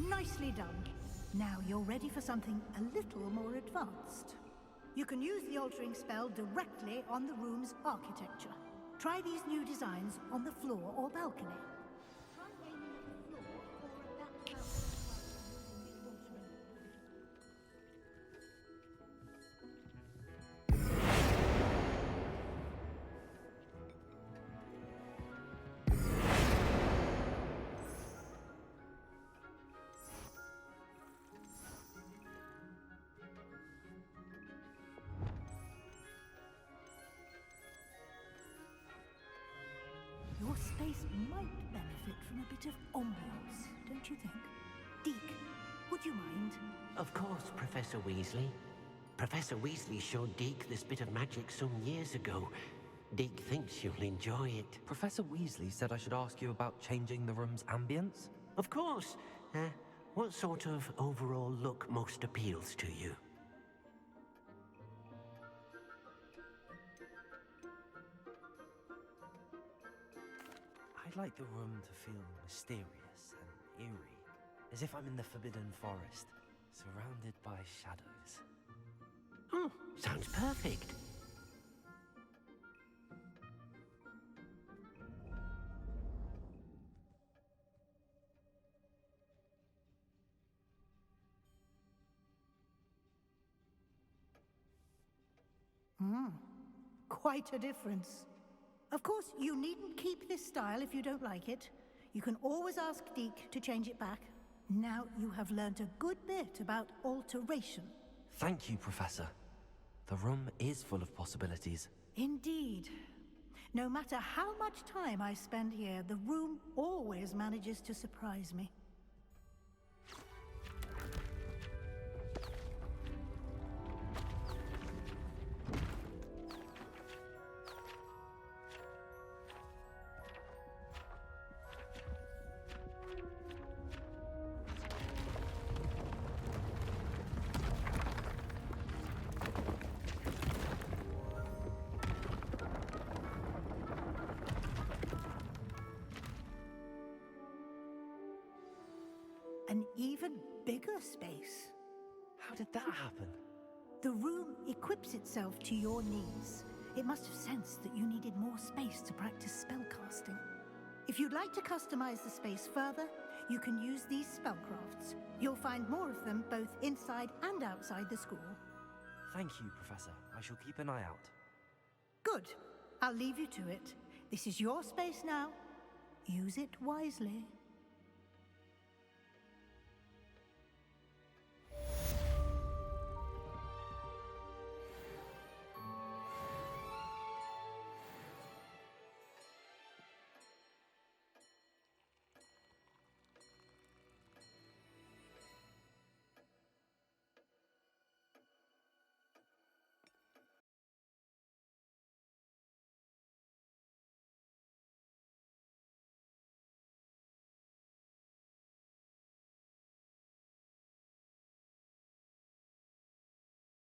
Nicely done. Now you're ready for something a little more advanced. You can use the altering spell directly on the room's architecture. Try these new designs on the floor or balcony. Try aiming at the floor or at that house using the altering. Your space might benefit from a bit of ambiance, don't you think? Deke, would you mind? Of course, Professor Weasley. Professor Weasley showed Deke this bit of magic some years ago. Deke thinks you'll enjoy it. Professor Weasley said I should ask you about changing the room's ambience? Of course. What sort of overall look most appeals to you? I'd like the room to feel mysterious and eerie, as if I'm in the Forbidden Forest, surrounded by shadows. Oh, sounds perfect. Quite a difference. Of course, you needn't keep this style if you don't like it. You can always ask Deke to change it back. Now you have learnt a good bit about alteration. Thank you, Professor. The room is full of possibilities. Indeed. No matter how much time I spend here, the room always manages to surprise me. An even bigger space. How did that happen? The room equips itself to your needs. It must have sensed that you needed more space to practice spellcasting. If you'd like to customize the space further, you can use these spellcrafts. You'll find more of them both inside and outside the school. Thank you, Professor. I shall keep an eye out. Good. I'll leave you to it. This is your space now. Use it wisely.